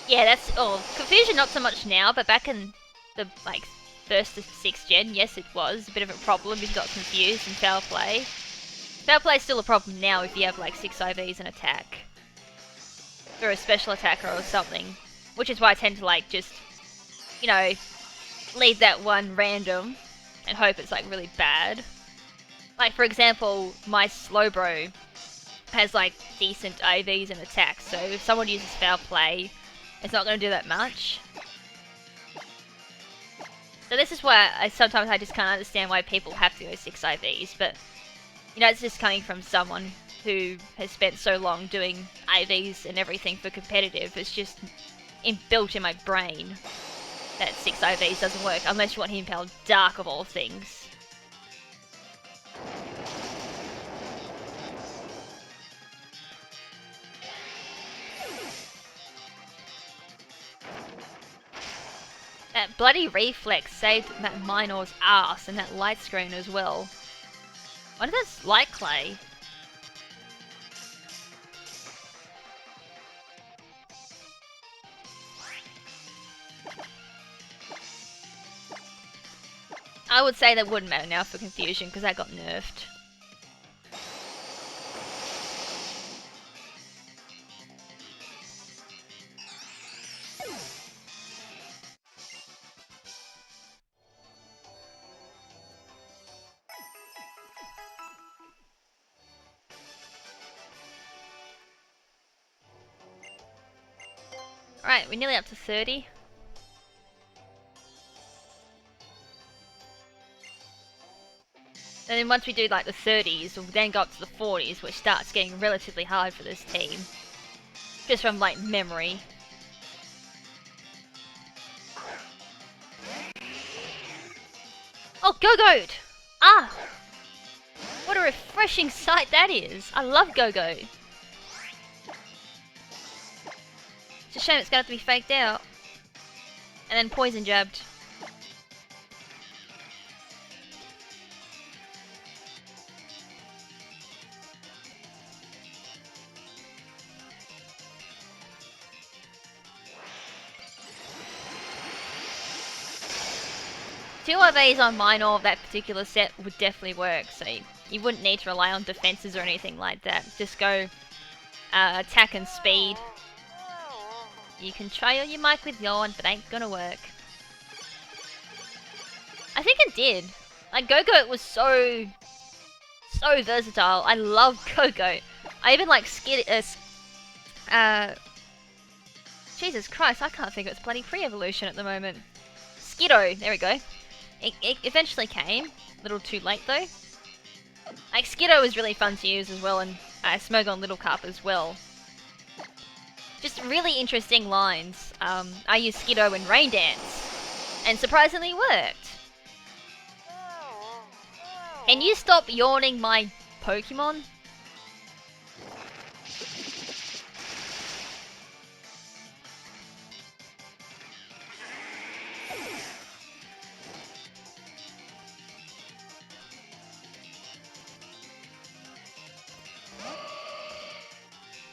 Speaker 1: Yeah, that's Confusion not so much now, but back in the like first to 6th gen, yes it was a bit of a problem if you got confused and foul play. Foul play is still a problem now if you have like 6 IVs and attack. For a special attacker or something. Which is why I tend to like just, you know, leave that one random and hope it's like really bad. Like for example, my Slowbro has like decent IVs and attacks, so if someone uses foul play, it's not going to do that much. So this is why sometimes I just can't understand why people have to go 6 IVs, but you know, it's just coming from someone who has spent so long doing IVs and everything for competitive. It's just built in my brain that 6 IVs doesn't work unless you want him powered dark of all things. That bloody reflex saved that Minor's ass and that light screen as well. What is this light clay? I would say that wouldn't matter now for Confusion because that got nerfed. Alright, we're nearly up to 30. And then once we do like the 30s, we'll then go up to the 40s, which starts getting relatively hard for this team. Just from like memory. Oh, Go-Goat! Ah! What a refreshing sight that is! I love Go-Goat! It's a shame it's gonna have to be faked out. And then poison jabbed. Two IVs on Minor of that particular set would definitely work, so you wouldn't need to rely on defenses or anything like that. Just go attack and speed. You can try your mic with yawn, but ain't gonna work. I think it did. Like, Go-Goat was so versatile. I love Go-Goat. I even like Jesus Christ, I can't think of its bloody pre-evolution at the moment. Skiddo, there we go. It eventually came. A little too late though. Like, Skiddo was really fun to use as well, and Smogon Little Cup as well. Just really interesting lines. I used Skiddo in Rain Dance, and surprisingly worked. Can you stop yawning my Pokemon?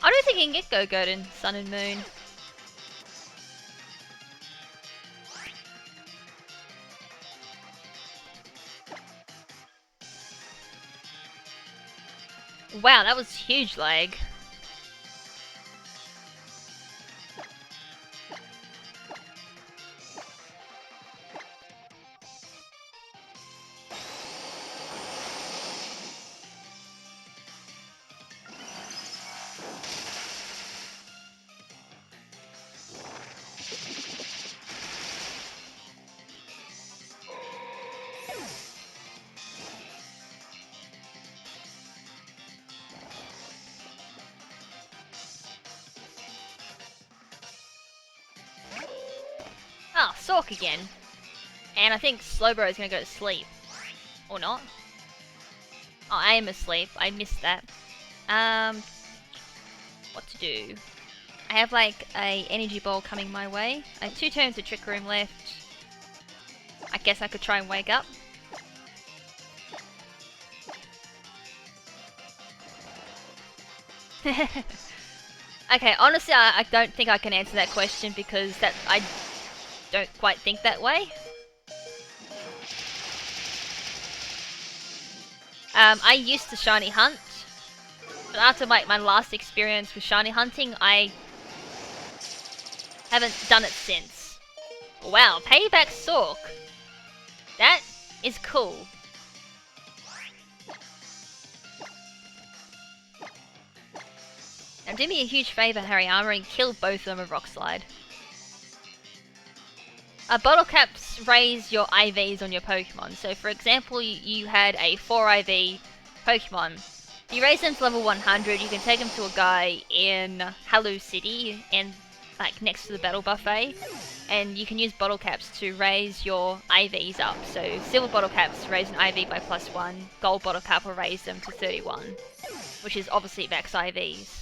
Speaker 1: I don't think you can get Go-Goat in Sun and Moon. Wow, that was huge lag. Sork again. And I think Slowbro is going to go to sleep. Or not. Oh, I am asleep. I missed that. What to do? I have like a energy ball coming my way. I have 2 turns of Trick Room left. I guess I could try and wake up. Okay, honestly, I don't think I can answer that question because I don't quite think that way. I used to shiny hunt, but after my last experience with shiny hunting, I haven't done it since. Wow, payback Sork. That is cool. Now do me a huge favour, Hariyama, and kill both of them with Rock Slide. Bottle caps raise your IVs on your Pokemon. So for example, you had a 4 IV Pokemon. If you raise them to level 100, you can take them to a guy in Hello City, and like next to the battle buffet, and you can use bottle caps to raise your IVs up. So silver bottle caps raise an IV by +1, gold bottle cap will raise them to 31, which is obviously max IVs.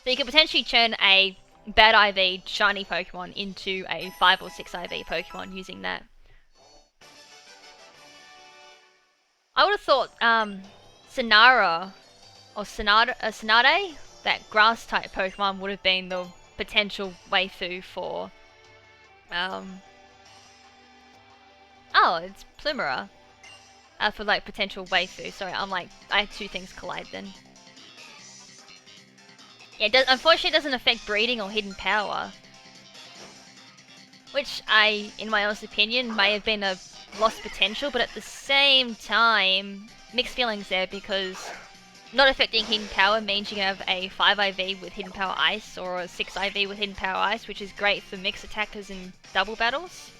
Speaker 1: So you could potentially turn a bad IV shiny Pokemon into a 5 or 6 IV Pokemon using that. I would have thought Sonara or Sonade, that grass type Pokemon, would have been the potential waifu for oh, it's Plumera. For like potential waifu. Sorry, I had 2 things collide then. Yeah, unfortunately it doesn't affect breeding or hidden power. Which in my honest opinion, may have been a lost potential, but at the same time, mixed feelings there, because not affecting hidden power means you can have a 5 IV with hidden power ice, or a 6 IV with hidden power ice, which is great for mixed attackers in double battles.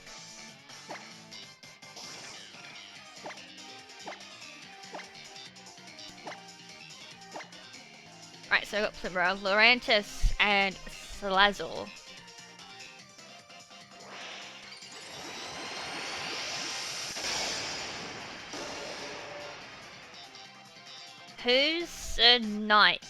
Speaker 1: Right, so I got Plumera, Lurantis, and Salazzle. Who's a knight?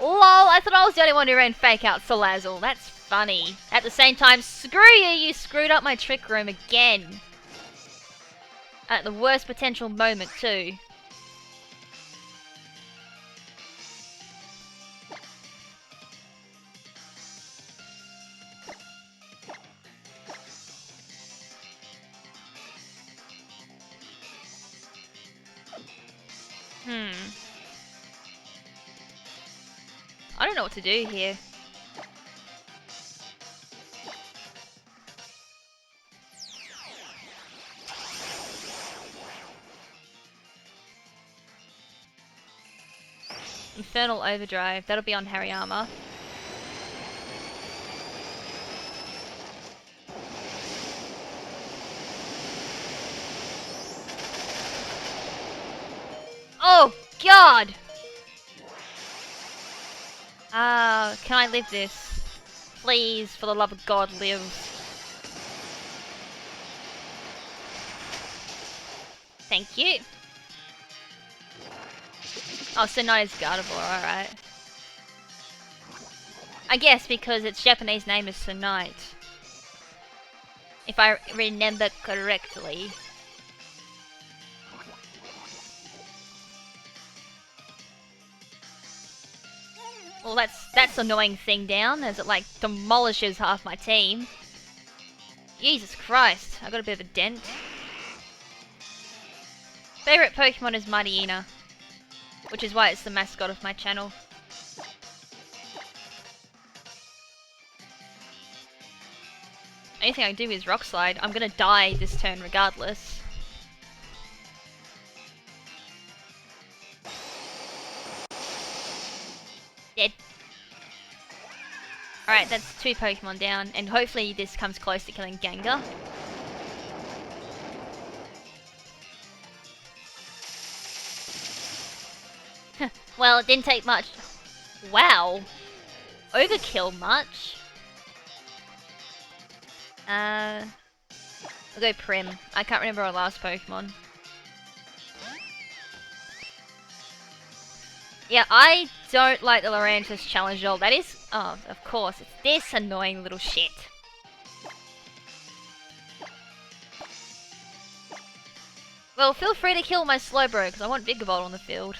Speaker 1: Lol, I thought I was the only one who ran fake out Salazzle. That's funny. At the same time, screw you, you screwed up my Trick Room again. At the worst potential moment, too. I don't know what to do here. Infernal Overdrive, that'll be on Hariyama. Oh, God! Can I live this? Please, for the love of God, live. Thank you. Oh, so not as Gardevoir, alright. I guess because its Japanese name is Sonite. If I remember correctly. Well, that's annoying thing down, as it like demolishes half my team. Jesus Christ, I got a bit of a dent. Favorite Pokemon is Mightyena, which is why it's the mascot of my channel. Anything I do is Rock Slide. I'm gonna die this turn regardless. Dead. Alright, that's 2 Pokemon down, and hopefully this comes close to killing Gengar. Well, it didn't take much. Wow. Overkill much? I'll go Prim. I can't remember our last Pokemon. Yeah, I don't like the Lurantis challenge at all. That is... Oh, of course. It's this annoying little shit. Well, feel free to kill my Slowbro, because I want Vigavolt on the field.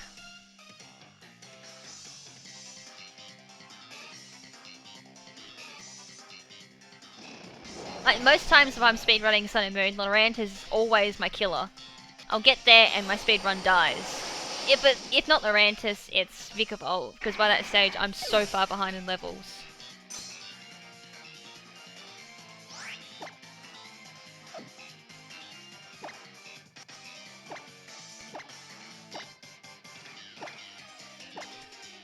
Speaker 1: Like, most times if I'm speedrunning Sun and Moon, Lurantis is always my killer. I'll get there and my speedrun dies. If not Lurantis, it's Vigavolt, because by that stage I'm so far behind in levels.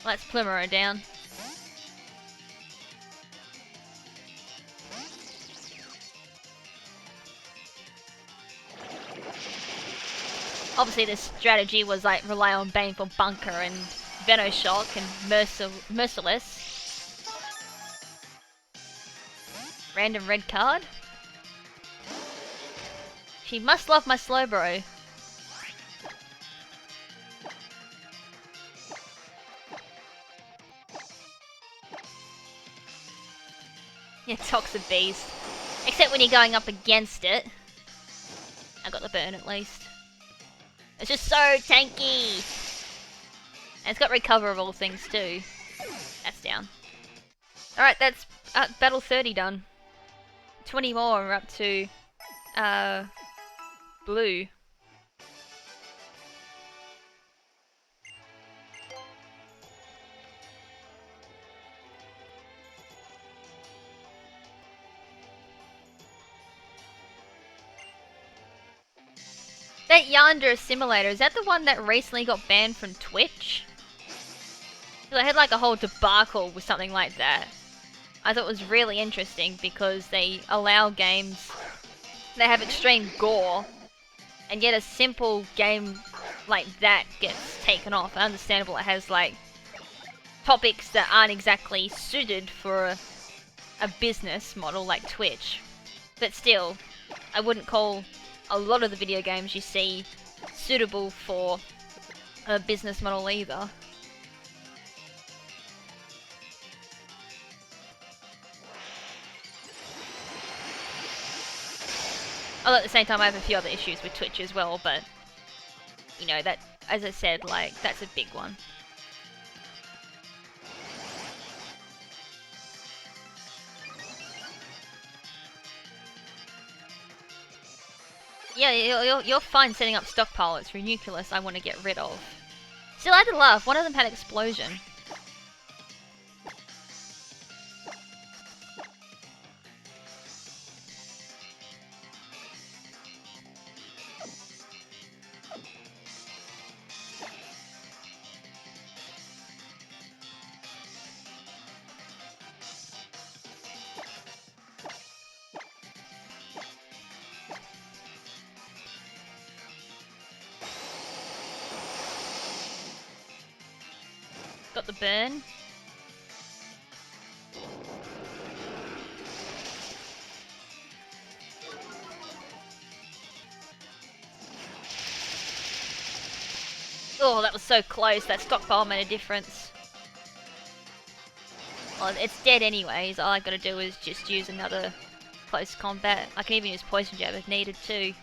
Speaker 1: Let's Plumero down. Obviously, this strategy was like rely on Baneful Bunker and Venoshock and Merciless. Random red card. She must love my Slowbro. Yeah, Toxic Beast. Except when you're going up against it. I got the burn at least. It's just so tanky! And it's got recover of all things too. That's down. Alright, that's battle 30 done. 20 more and we're up to blue. That Yandere simulator, is that the one that recently got banned from Twitch? Because I had like a whole debacle with something like that. I thought it was really interesting because they allow games that have extreme gore, and yet a simple game like that gets taken off. Understandable, it has like topics that aren't exactly suited for a business model like Twitch. But still, I wouldn't call a lot of the video games you see suitable for a business model either. Although at the same time I have a few other issues with Twitch as well, but you know, that, as I said, like, that's a big one. Yeah, you're fine setting up stockpile. It's Ranunculus I want to get rid of. Still, I had to laugh. One of them had Explosion. Got the burn. Oh, that was so close. That stockpile made a difference. Well, it's dead anyways. All I gotta do is just use another close combat. I can even use Poison Jab if needed too.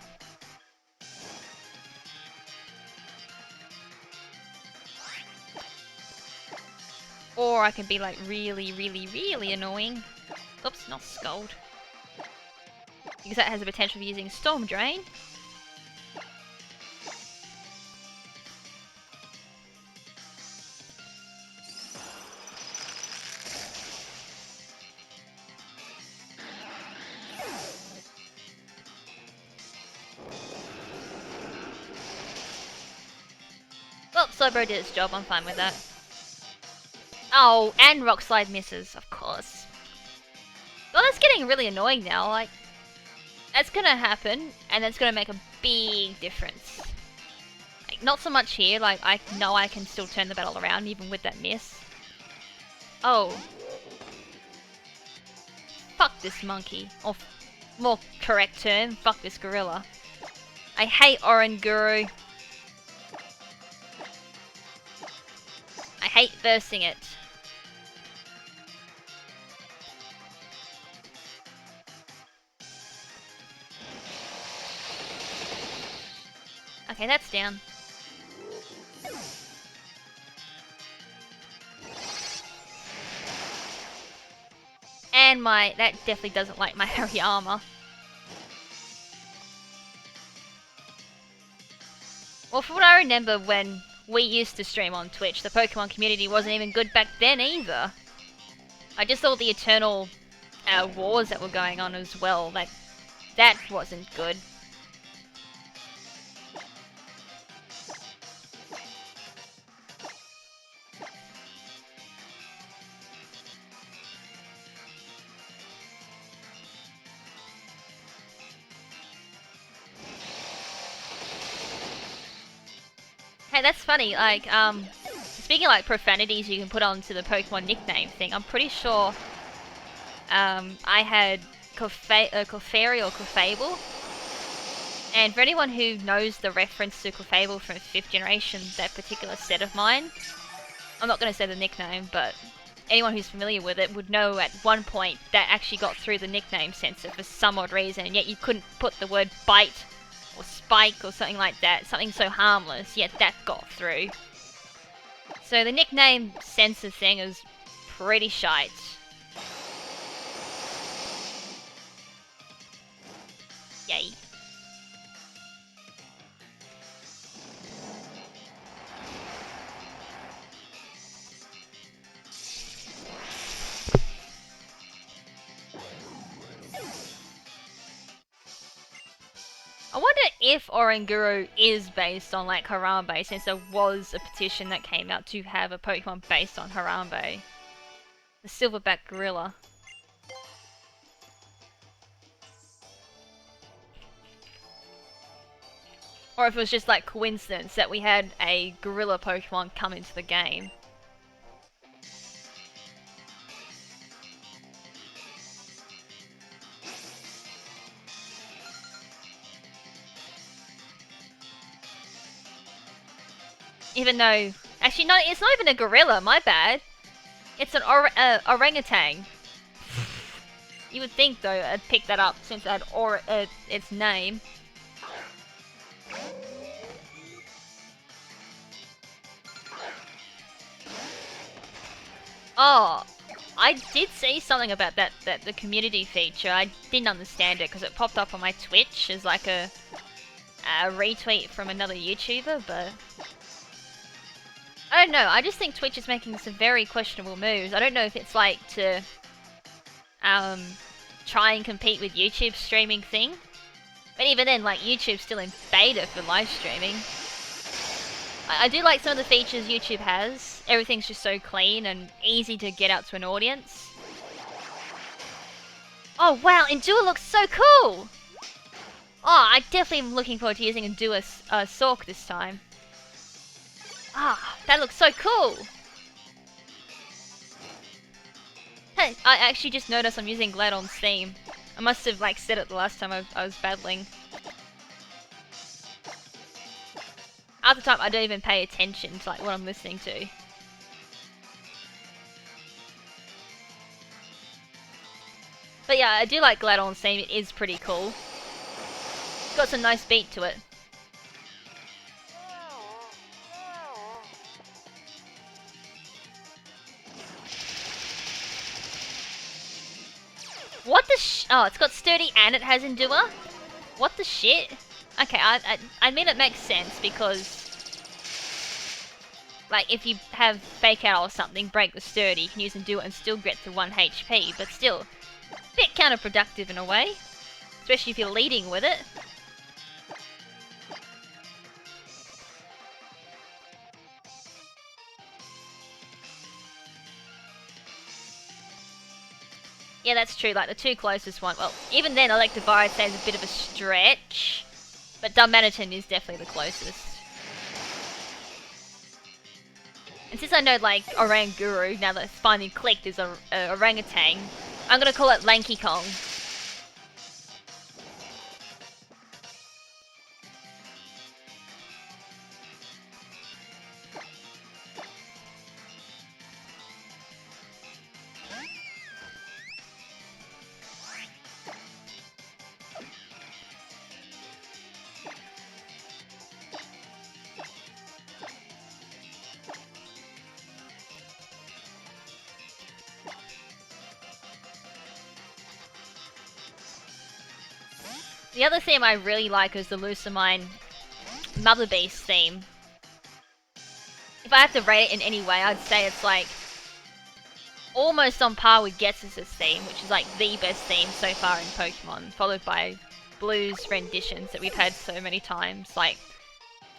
Speaker 1: Or I can be like really, really, really annoying. Oops, not Scald. Because that has the potential of using Storm Drain. Well, Slowbro did its job, I'm fine with that. Oh, and Rock Slide misses, of course. Well, that's getting really annoying now, like... That's gonna happen, and that's gonna make a big difference. Like, not so much here, like, I know I can still turn the battle around, even with that miss. Oh. Fuck this monkey. Or more correct term. Fuck this gorilla. I hate Oranguru. I hate versing it. Okay, that's down. And that definitely doesn't like my heavy armor. Well, from what I remember when we used to stream on Twitch, the Pokemon community wasn't even good back then either. I just saw the eternal wars that were going on as well. That wasn't good. Hey, that's funny, like, speaking of, like, profanities you can put onto the Pokemon nickname thing, I'm pretty sure, I had Clefairy or Clefable, and for anyone who knows the reference to Clefable from 5th generation, that particular set of mine, I'm not going to say the nickname, but anyone who's familiar with it would know at one point that actually got through the nickname censor for some odd reason, and yet you couldn't put the word bite or spike or something like that, something so harmless, yet that got through. So the nickname censor thing is pretty shite. Yay. I wonder if Oranguru is based on, like, Harambe, since there was a petition that came out to have a Pokemon based on Harambe. The Silverback Gorilla. Or if it was just, like, coincidence that we had a gorilla Pokemon come into the game. Even though... Actually, no, it's not even a gorilla, my bad. It's an orangutan. You would think, though, I'd pick that up since it had its name. Oh, I did see something about that the community feature. I didn't understand it because it popped up on my Twitch as like a retweet from another YouTuber, but... I don't know, I just think Twitch is making some very questionable moves. I don't know if it's like to try and compete with YouTube's streaming thing. But even then, like, YouTube's still in beta for live streaming. I do like some of the features YouTube has. Everything's just so clean and easy to get out to an audience. Oh wow, Endure looks so cool! Oh, I definitely am looking forward to using Endure Sork this time. Ah, that looks so cool! Hey, I actually just noticed I'm using Gladon's theme. I must have, like, said it the last time I was battling. Half the time I don't even pay attention to, like, what I'm listening to. But yeah, I do like Gladon's theme, it is pretty cool. It's got some nice beat to it. What the oh, it's got sturdy and it has endure? What the shit? Okay, I mean it makes sense because... like, if you have Fake Out or something, break the sturdy, you can use endure and still get to 1 HP, but still, a bit counterproductive in a way. Especially if you're leading with it. Yeah, that's true, like the two closest one. Well, even then, Electivire says a bit of a stretch. But Darmanitan is definitely the closest. And since I know, like, Oranguru, now that it's finally clicked, is a orangutan, I'm gonna call it Lanky Kong. The other theme I really like is the Lucamine Mother Beast theme. If I have to rate it in any way, I'd say it's like almost on par with Ghetsis' theme, which is like the best theme so far in Pokemon, followed by Blue's renditions that we've had so many times, like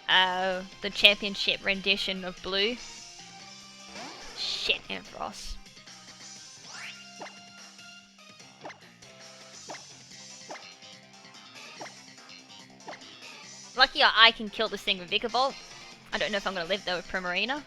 Speaker 1: the championship rendition of Blue. Shit, Ampharos. Lucky I can kill this thing with Vikavolt. I don't know if I'm gonna live though with Primarina.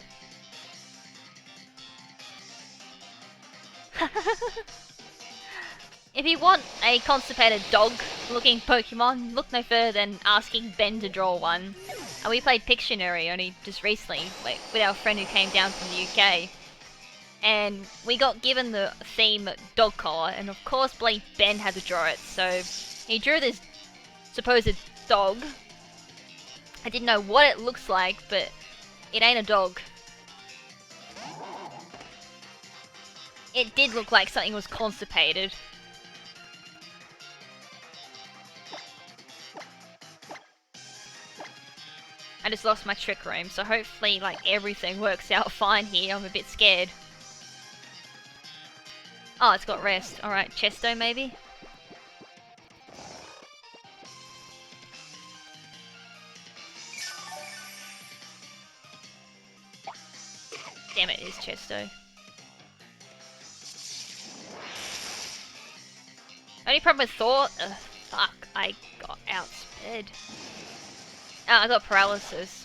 Speaker 1: If you want a constipated dog-looking Pokemon, look no further than asking Ben to draw one. And we played Pictionary only just recently, like with our friend who came down from the UK. And we got given the theme dog collar, and of course bloody Ben had to draw it, so he drew this supposed dog. I didn't know what it looks like, but it ain't a dog. It did look like something was constipated. I just lost my Trick Room, so hopefully like everything works out fine here. I'm a bit scared. Oh, it's got rest. Alright, Chesto maybe? Damn it, it is Chesto. Only problem with Thor... fuck, I got outsped. Oh, I got paralysis.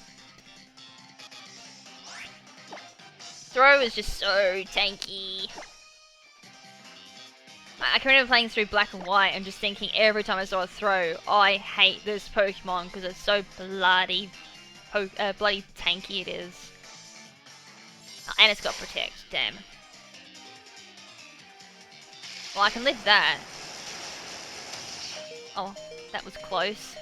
Speaker 1: Throw is just so tanky. I can remember playing through Black and White and just thinking every time I saw a throw, I hate this Pokemon because it's so bloody tanky it is. Oh, and it's got Protect, damn. Well, I can live that. Oh, that was close.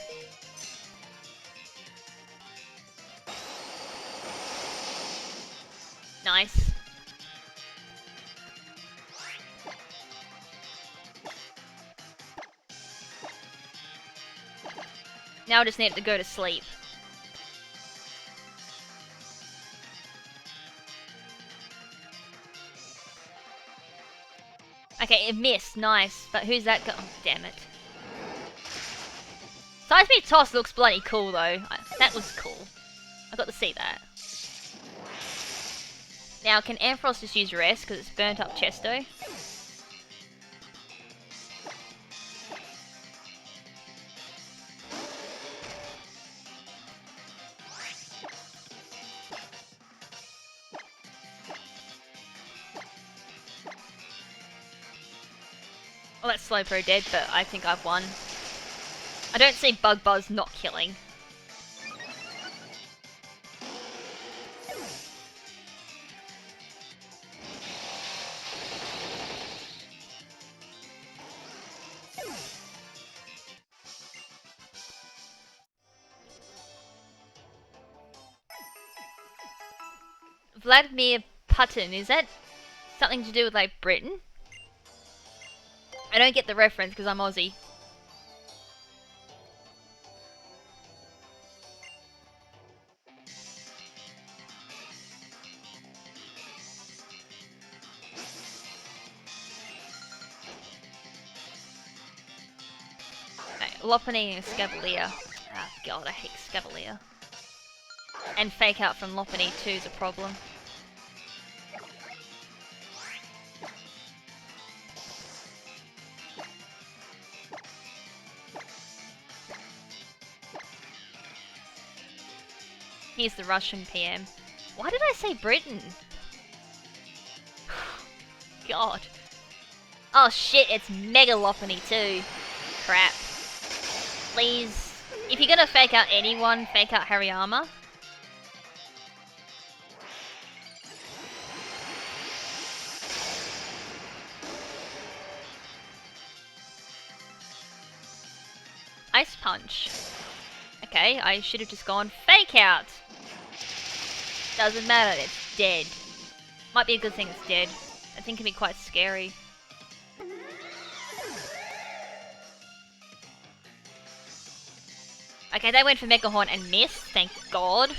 Speaker 1: Nice. Now I just need it to go to sleep. Okay, it missed. Nice. But who's that guy? Oh, damn it. Side Speed Toss looks bloody cool, though. That was cool. I got to see that. Now, can Ampharos just use Rest because it's burnt up Chesto? Well, that's Slowpoke dead, but I think I've won. I don't see Bug Buzz not killing. Vladimir Putin, is that something to do with, like, Britain? I don't get the reference because I'm Aussie. Okay, Lopunny and Scavalier. Ah, god, I hate Scavalier. And Fake Out from Lopunny too is a problem. Here's the Russian PM. Why did I say Britain? God. Oh shit, it's Mega Lopunny too. Crap. Please. If you're gonna fake out anyone, fake out Hariyama. Ice Punch. Okay, I should have just gone Fake Out. Doesn't matter, it's dead. Might be a good thing it's dead. I think it can be quite scary. Okay, they went for Mega Horn and missed, thank God.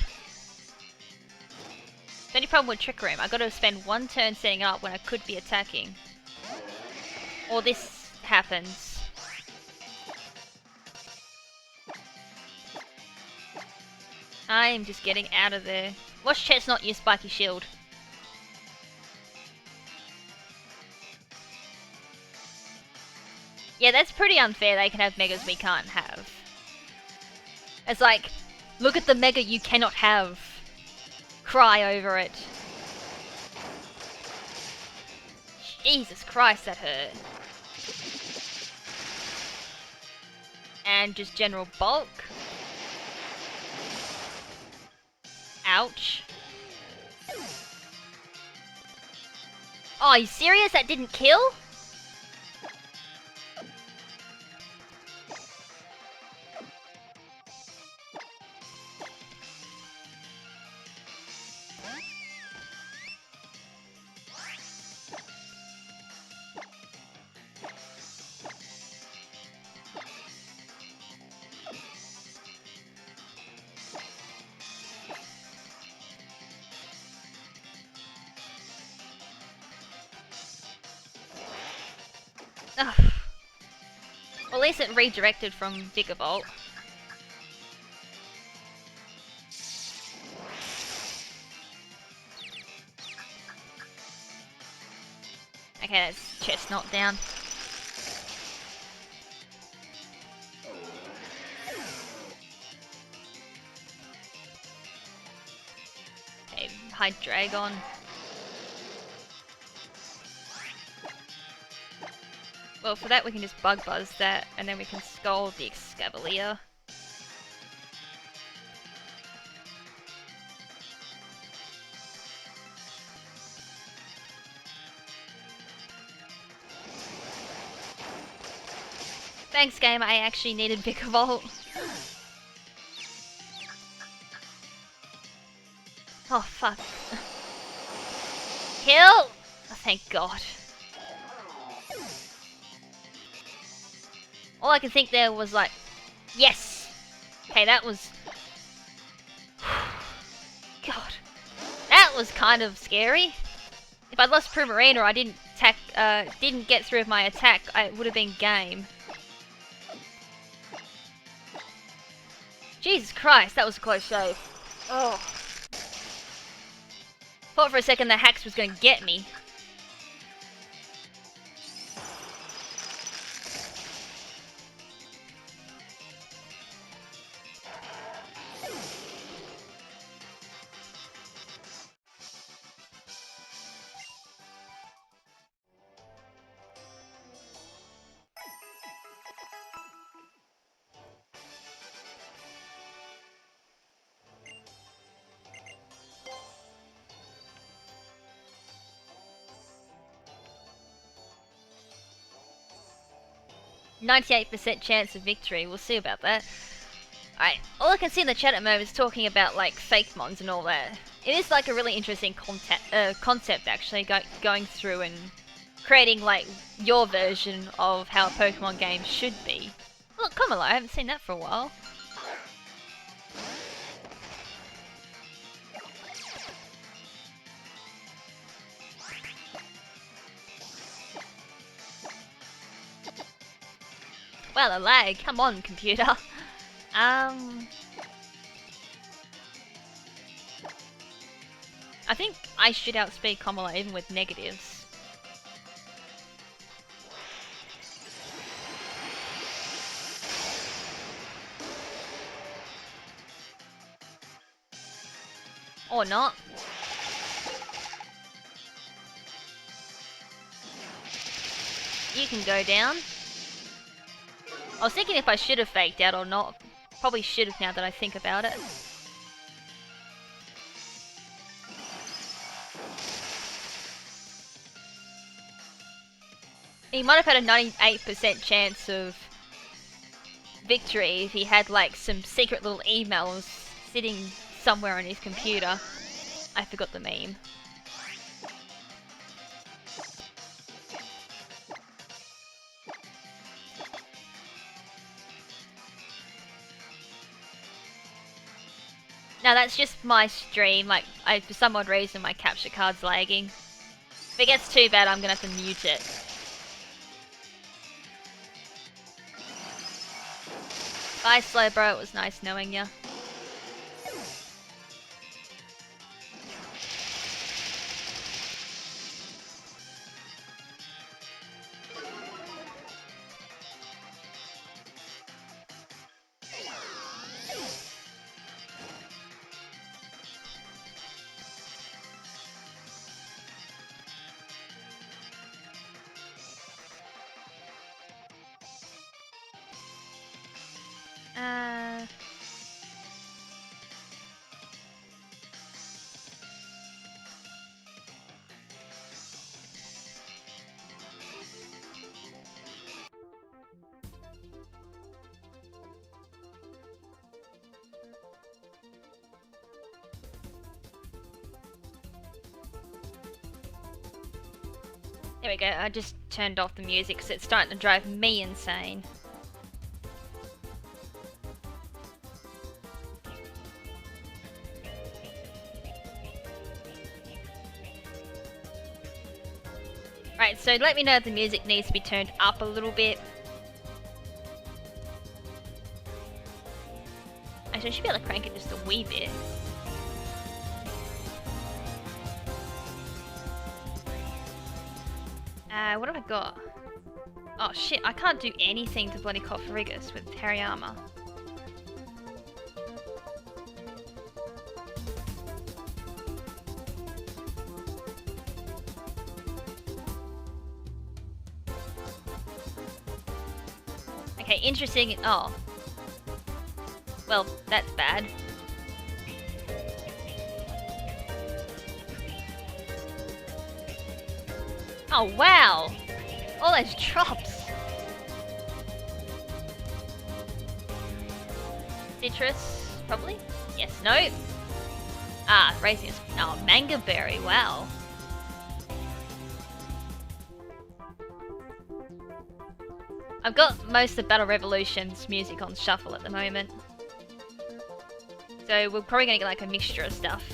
Speaker 1: The only problem with Trick Room, I gotta spend one turn setting up when I could be attacking. Or this happens. I'm just getting out of there. Watch Chestnut use Spiky Shield. Yeah, that's pretty unfair. They can have Megas we can't have. It's like, look at the Mega you cannot have. Cry over it. Jesus Christ, that hurt. And just general bulk. Ouch. Oh, are you serious? That didn't kill? Ugh. Well, at least it redirected from Vigavolt. Okay, that's Chestnut down. Okay, hide Dragon. Well, for that we can just Bug Buzz that, and then we can Scald the Excavalier. Thanks, game. I actually needed Vigavolt. Oh, fuck. Kill! Oh, thank God. All I could think there was like, yes! Okay, that was... God. That was kind of scary. If I'd lost Primarina or I didn't attack, didn't get through with my attack, it would have been game. Jesus Christ, that was a close shave. Oh. Thought for a second the Hax was going to get me. %98% chance of victory. We'll see about that. Alright, all I can see in the chat at the moment is talking about like fake mons and all that. It is like a really interesting concept actually, going through and creating like your version of how a Pokemon game should be. Look, Kamala, I haven't seen that for a while. Wow, the lag. Come on, computer. I think I should outspeed Kamala even with negatives. Or not. You can go down. I was thinking if I should have faked out or not. Probably should have now that I think about it. He might have had a 98% chance of victory if he had like some secret little emails sitting somewhere on his computer. I forgot the meme. No, that's just my stream. Like, for some odd reason, my capture card's lagging. If it gets too bad, I'm gonna have to mute it. Bye, Slow Bro. It was nice knowing ya. There we go, I just turned off the music because it's starting to drive me insane. Right, so let me know if the music needs to be turned up a little bit. Actually, I should be able to crank it just a wee bit. What have I got? Oh shit, I can't do anything to bloody Cophorigus with Harry Armor. Okay, interesting. Oh. Well, that's bad. Oh, wow! All those drops! Citrus, probably? Yes, no? Ah, raising us. Oh, Manga Berry, wow. I've got most of Battle Revolution's music on shuffle at the moment. So we're probably gonna get like a mixture of stuff.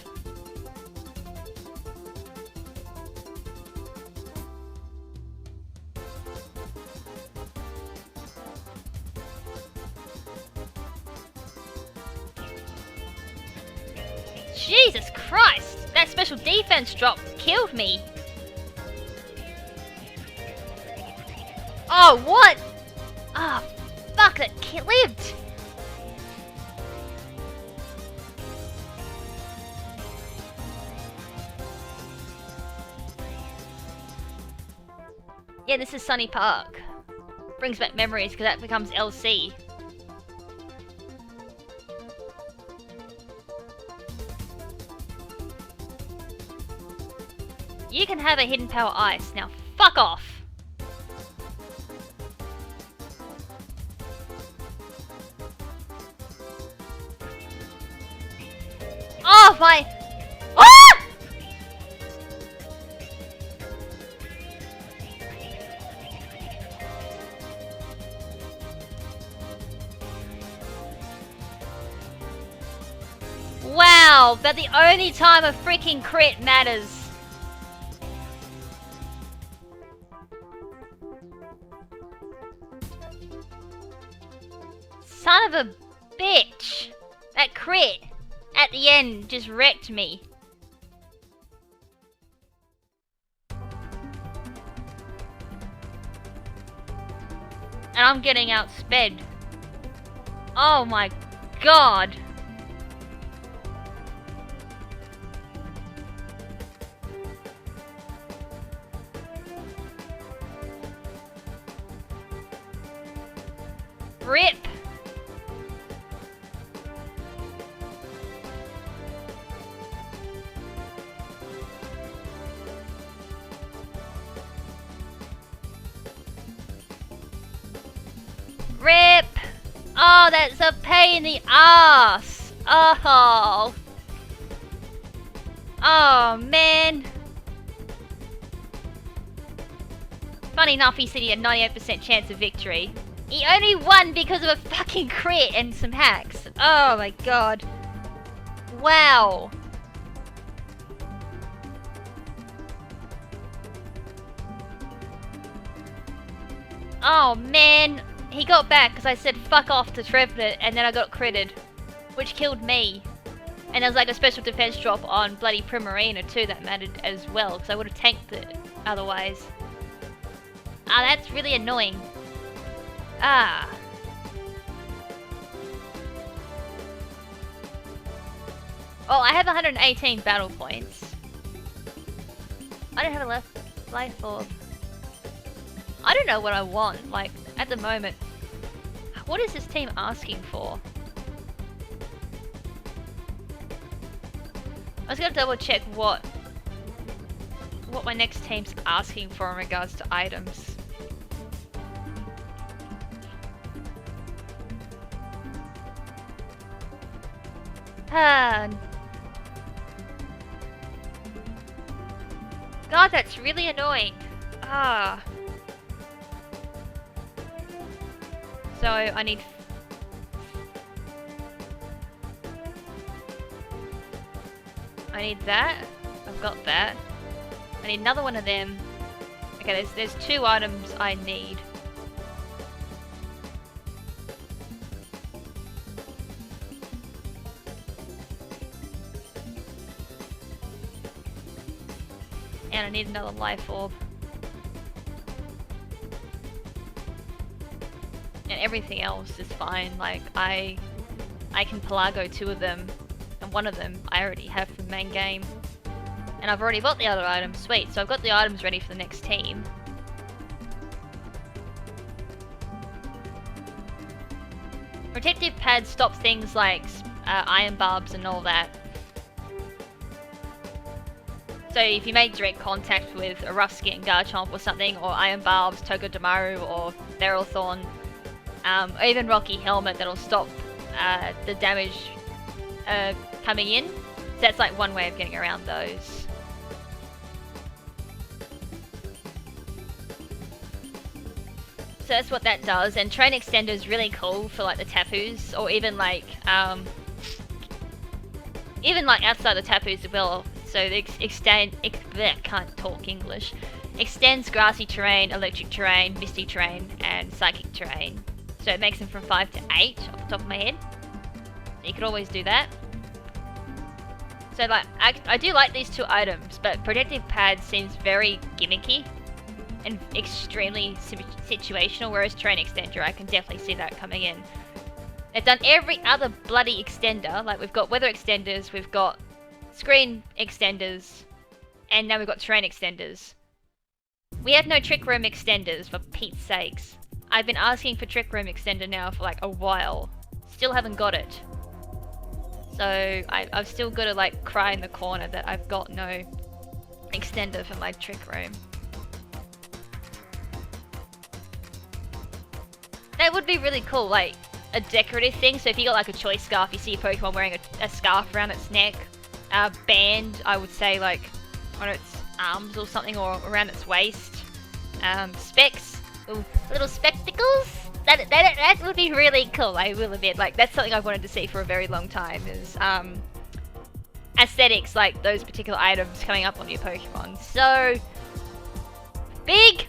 Speaker 1: Jesus Christ! That special defense drop killed me! Oh, what? Ah, oh, fuck, that kid lived! Yeah, this is Sunny Park. Brings back memories because that becomes LC. You can have a hidden power ice. Now fuck off! Oh my... Ah! Wow, but the only time a freaking crit matters. Son of a bitch! That crit at the end just wrecked me. And I'm getting outsped. Oh my god. Rip. Rip! Oh, that's a pain in the ass! Oh! Oh, man! Funny enough, he said he had 98% chance of victory. He only won because of a fucking crit and some hacks. Oh my god. Wow. Oh man, he got back because I said fuck off to Trevenant and then I got critted, which killed me. And there was like a special defense drop on bloody Primarina too that mattered as well because I would have tanked it otherwise. Ah, that's really annoying. Ah. Oh, I have 118 battle points. I don't have a life orb. I don't know what I want, like, at the moment. What is this team asking for? I was gonna double check what my next team's asking for in regards to items. God, that's really annoying. Ah. So I need that. I've got that. I need another one of them. Okay, there's 2 items I need. And I need another life orb. And everything else is fine. Like I can Pelago 2 of them, and one of them I already have for the main game. And I've already bought the other items, sweet. So I've got the items ready for the next team. Protective pads stop things like iron barbs and all that. So if you make direct contact with a Ruskin, Garchomp or something, or iron barbs, Togedemaru or Feralthorn, or even Rocky Helmet, that'll stop the damage coming in. So that's like one way of getting around those. So that's what that does, and Train Extender is really cool for like the Tapus, or even like outside the Tapus as well. So they can't talk English. Extends grassy terrain, electric terrain, misty terrain, and psychic terrain. So it makes them from 5 to 8 off the top of my head. So you could always do that. So like I do like these 2 items, but Protective Pad seems very gimmicky and extremely situational, whereas Train Extender, I can definitely see that coming in. They've done every other bloody extender, like we've got weather extenders, we've got screen extenders, and now we've got terrain extenders. We have no Trick Room extenders, for Pete's sakes. I've been asking for Trick Room extender now for like a while. Still haven't got it. So I've still got to like cry in the corner that I've got no extender for my Trick Room. That would be really cool, like a decorative thing. So if you got like a choice scarf, you see a Pokemon wearing a scarf around its neck, band, I would say, like on its arms or something, or around its waist. Specs, little spectacles. That would be really cool, I will admit. Like that's something I've wanted to see for a very long time. Is aesthetics like those particular items coming up on your Pokemon. So big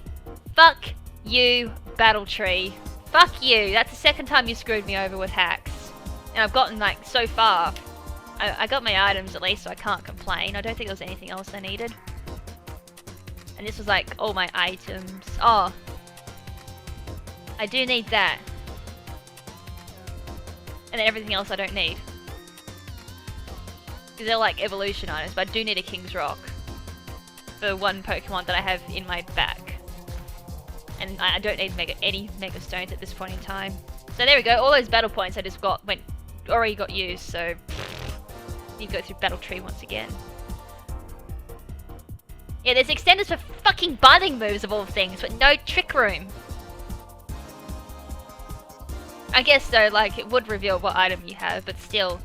Speaker 1: fuck you, Battle Tree. Fuck you. That's the second time you screwed me over with hacks. And I've gotten, like, so far. I got my items at least, so I can't complain. I don't think there was anything else I needed. And this was, like, all my items. Oh. I do need that. And then everything else I don't need. Because they're, like, evolution items, but I do need a King's Rock. For one Pokemon that I have in my back. And I don't need any Mega Stones at this point in time. So there we go, all those battle points I just already got used, so you go through Battle Tree once again. Yeah, there's extenders for fucking biting moves of all things, but no Trick Room. I guess though, like, it would reveal what item you have, but still,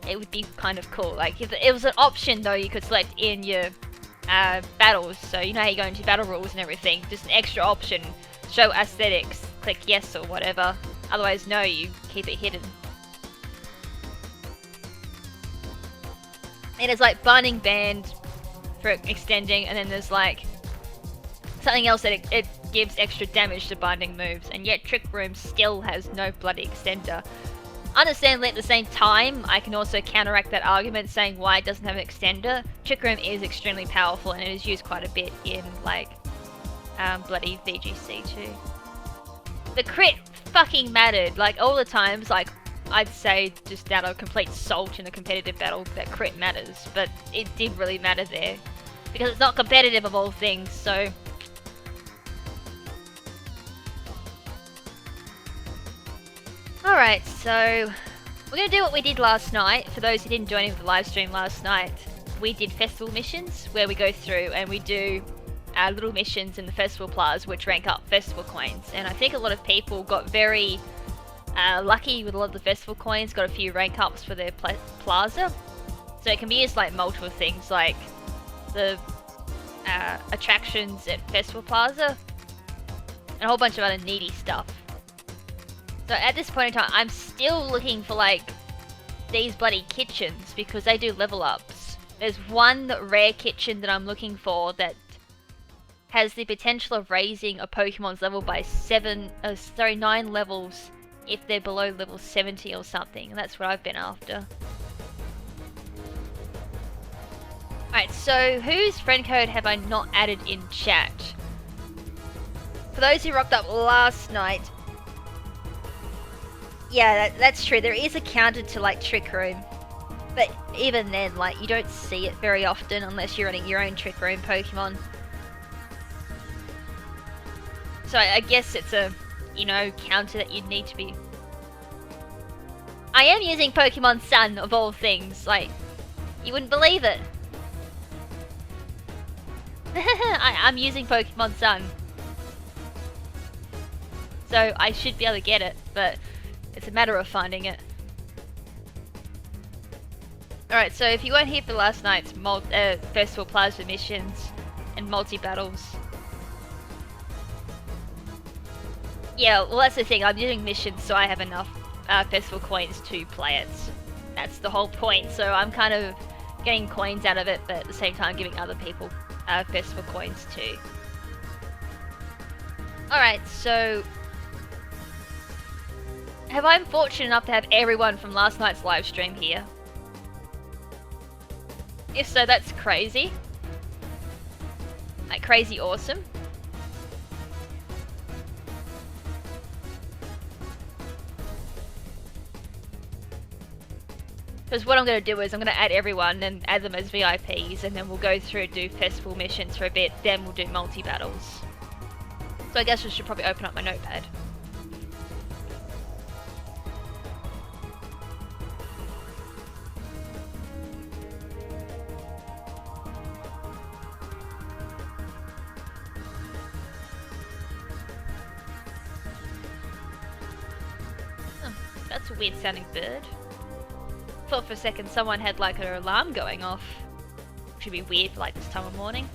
Speaker 1: it would be kind of cool. Like, if it was an option though, you could select in your battles, so you know how you go into battle rules and everything, just an extra option, show aesthetics, click yes or whatever, otherwise no, you keep it hidden. And it's like Binding Band for extending, and then there's like something else that it gives extra damage to binding moves, and yet Trick Room still has no bloody extender. Understandably, at the same time, I can also counteract that argument saying why it doesn't have an extender. Trick Room is extremely powerful, and it is used quite a bit in like bloody VGC too. The crit fucking mattered. Like all the times, like I'd say just out of complete salt in a competitive battle that crit matters, but it did really matter there because it's not competitive of all things. So. Alright, so we're going to do what we did last night. For those who didn't join in the live stream last night, we did festival missions where we go through and we do little missions in the festival plaza which rank up festival coins. And I think a lot of people got very lucky with a lot of the festival coins, got a few rank ups for their plaza. So it can be used like multiple things, like the attractions at festival plaza and a whole bunch of other needy stuff. So at this point in time, I'm still looking for like these bloody kitchens because they do level ups. There's one rare kitchen that I'm looking for that has the potential of raising a Pokemon's level by 9 levels if they're below level 70 or something. And that's what I've been after. Alright, so whose friend code have I not added in chat? For those who rocked up last night, yeah, that's true. There is a counter to like Trick Room, but even then, like you don't see it very often unless you're running your own Trick Room Pokemon. So I guess it's a, you know, counter that you'd need to be. I am using Pokemon Sun of all things. Like, you wouldn't believe it. I'm using Pokemon Sun, so I should be able to get it, but. It's a matter of finding it. Alright, so if you weren't here for last night's Festival Plaza missions and multi-battles. Yeah, well that's the thing, I'm doing missions so I have enough Festival coins to play it. That's the whole point, so I'm kind of getting coins out of it, but at the same time giving other people Festival coins too. Alright, so. Have I been fortunate enough to have everyone from last night's live stream here? If so, that's crazy. Like, crazy awesome. Because what I'm going to do is I'm going to add everyone and add them as VIPs, and then we'll go through and do festival missions for a bit, then we'll do multi-battles. So I guess I should probably open up my notepad. That's a weird sounding bird. Thought for a second someone had like an alarm going off. Which would be weird for like this time of morning.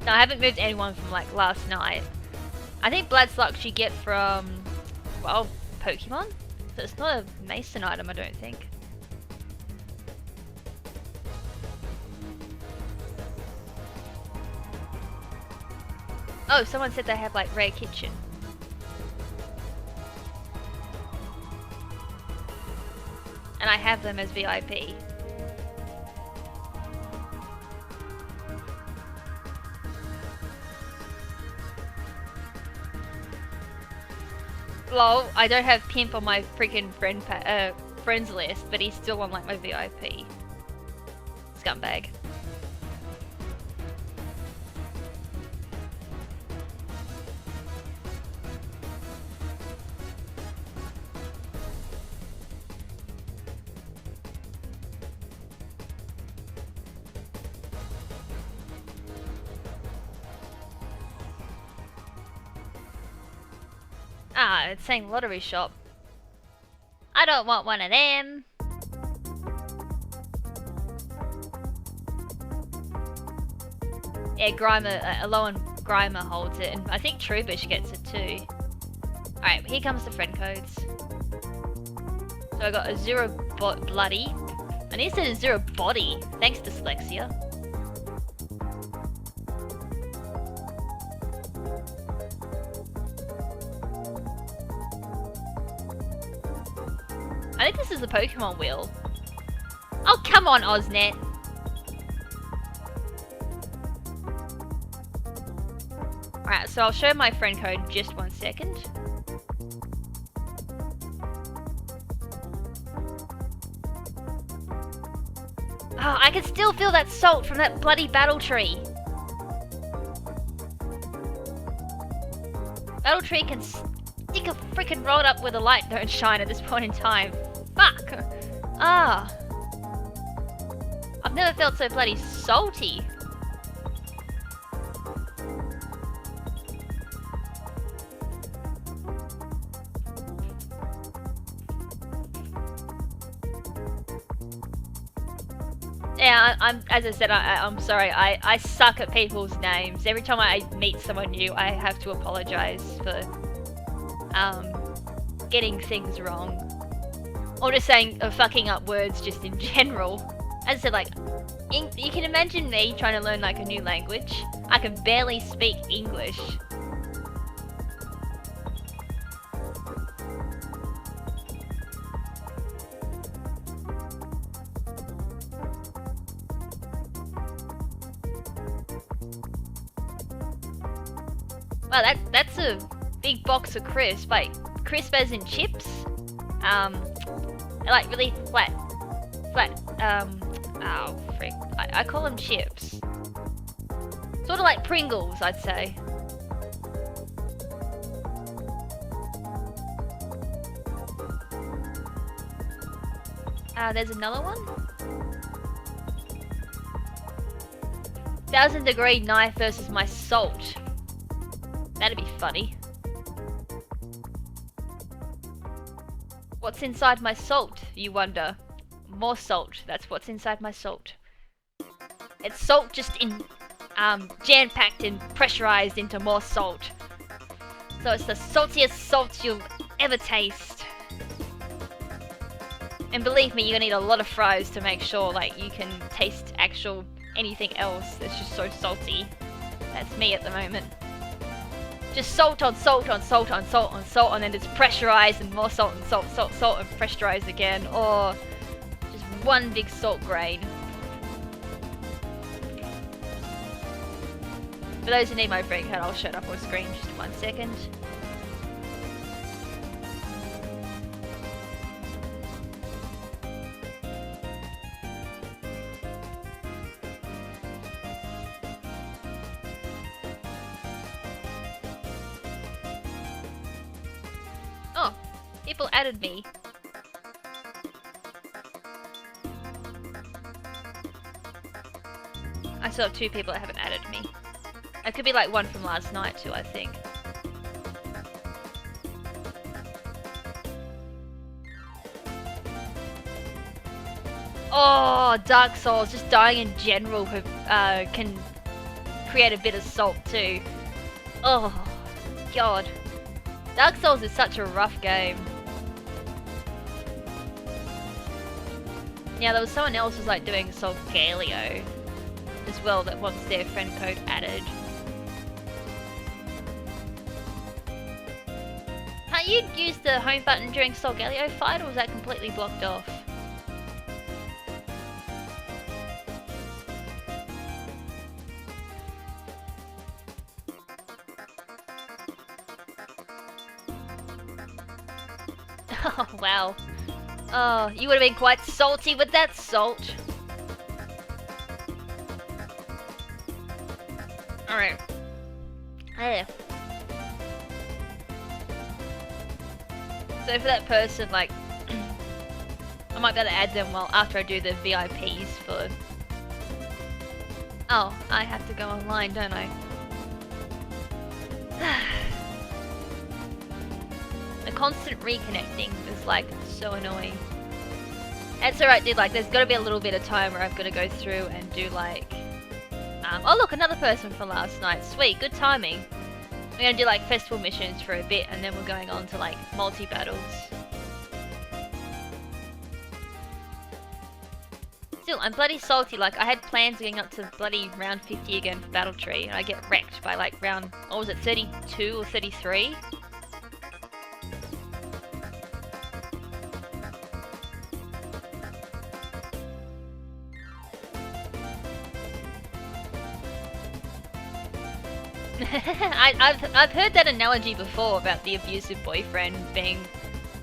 Speaker 1: No, I haven't moved anyone from like last night. I think Bloodslux you get from, well, Pokemon? So it's not a Mason item, I don't think. Oh, someone said they have like Rare Kitchen. And I have them as VIP. Lol, I don't have Pimp on my freaking friends list, but he's still on like my VIP. Scumbag. Ah, it's saying lottery shop. I don't want one of them. Yeah, Grimer, Alolan Grimer holds it, and I think Trubish gets it too. Alright, here comes the friend codes. So I got a 0 bloody. I need to zero body. Thanks, dyslexia. I think this is the Pokemon wheel. Oh, come on, Oznet. Alright, so I'll show my friend code in just 1 second. Oh, I can still feel that salt from that bloody battle tree. Battle tree can stick a freaking road up where the light don't shine at this point in time. Fuck! Ah. I've never felt so bloody salty. Yeah, as I said, I'm sorry, I suck at people's names. Every time I meet someone new, I have to apologize for, getting things wrong. Or just saying, fucking up words just in general. As I said, like, you can imagine me trying to learn, like, a new language. I can barely speak English. Wow, that's a big box of crisp. Like, crisp as in chips. Like really flat, oh frick. I call them chips. Sort of like Pringles, I'd say. There's another one. 1000-degree knife versus my salt. That'd be funny. What's inside my salt, you wonder? More salt. That's what's inside my salt. It's salt just in, jam-packed and pressurized into more salt. So it's the saltiest salt you'll ever taste. And believe me, you're gonna need a lot of fries to make sure, like, you can taste actual anything else that's just so salty. That's me at the moment. Just salt on salt on salt on salt on salt, and then it's pressurized and more salt and salt, salt, salt, and pressurized again, or just one big salt grain. For those who need my friend code, I'll show it up on screen just 1 second. Oh, people added me. I still have 2 people that haven't added me. It could be like one from last night too, I think. Oh, Dark Souls, just dying in general can create a bit of salt too. Oh, God. Dark Souls is such a rough game. Yeah, there was someone else who was like doing Solgaleo as well that wants their friend code added. Can't you use the home button during Solgaleo fight, or was that completely blocked off? Oh, wow. Oh, you would have been quite salty with that salt. Alright. There. So for that person, like, I might be able to add them after I do the VIPs for... Oh, I have to go online, don't I? The constant reconnecting is like so annoying. It's alright, dude, like there's gotta be a little bit of time where I've gotta go through and do like... oh look, another person from last night. Sweet, good timing. We're gonna do like festival missions for a bit, and then we're going on to like multi-battles. Still, I'm bloody salty. Like, I had plans of getting up to bloody round 50 again for Battle Tree, and I get wrecked by like round, what was it, 32 or 33? I've heard that analogy before about the abusive boyfriend being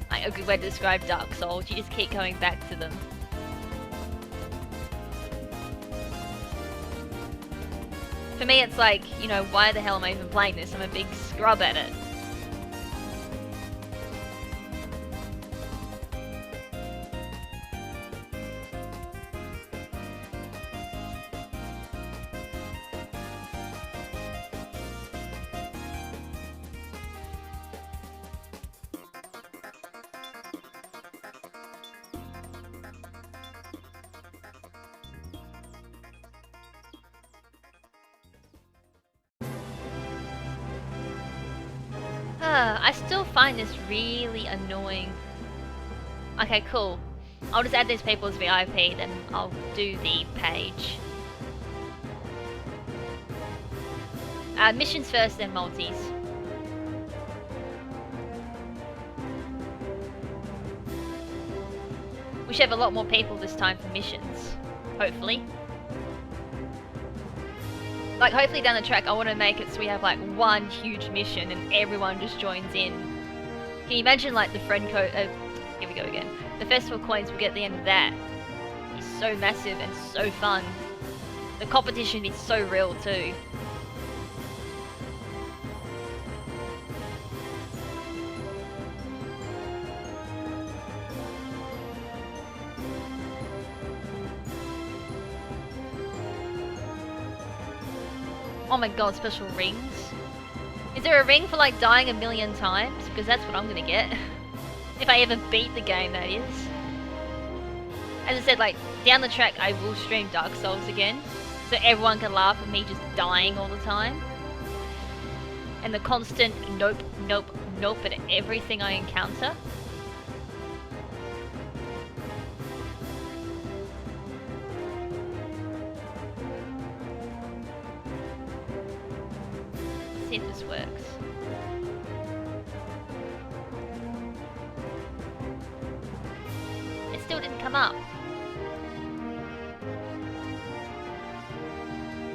Speaker 1: like a good way to describe Dark Souls. You just keep going back to them. For me, it's like, you know, why the hell am I even playing this? I'm a big scrub at it. I still find this really annoying. Okay, cool. I'll just add these people as VIP, then I'll do the page. Missions first, then multis. We should have a lot more people this time for missions. Hopefully. Like, hopefully down the track I want to make it so we have like one huge mission and everyone just joins in. Can you imagine like the friend code, here we go again. The festival coins we get at the end of that is so massive and so fun. The competition is so real too. Oh my god, special rings. Is there a ring for like dying a million times? Because that's what I'm gonna get. If I ever beat the game, that is. As I said, like, down the track I will stream Dark Souls again. So everyone can laugh at me just dying all the time. And the constant nope, nope, nope at everything I encounter. See if this works. It still didn't come up.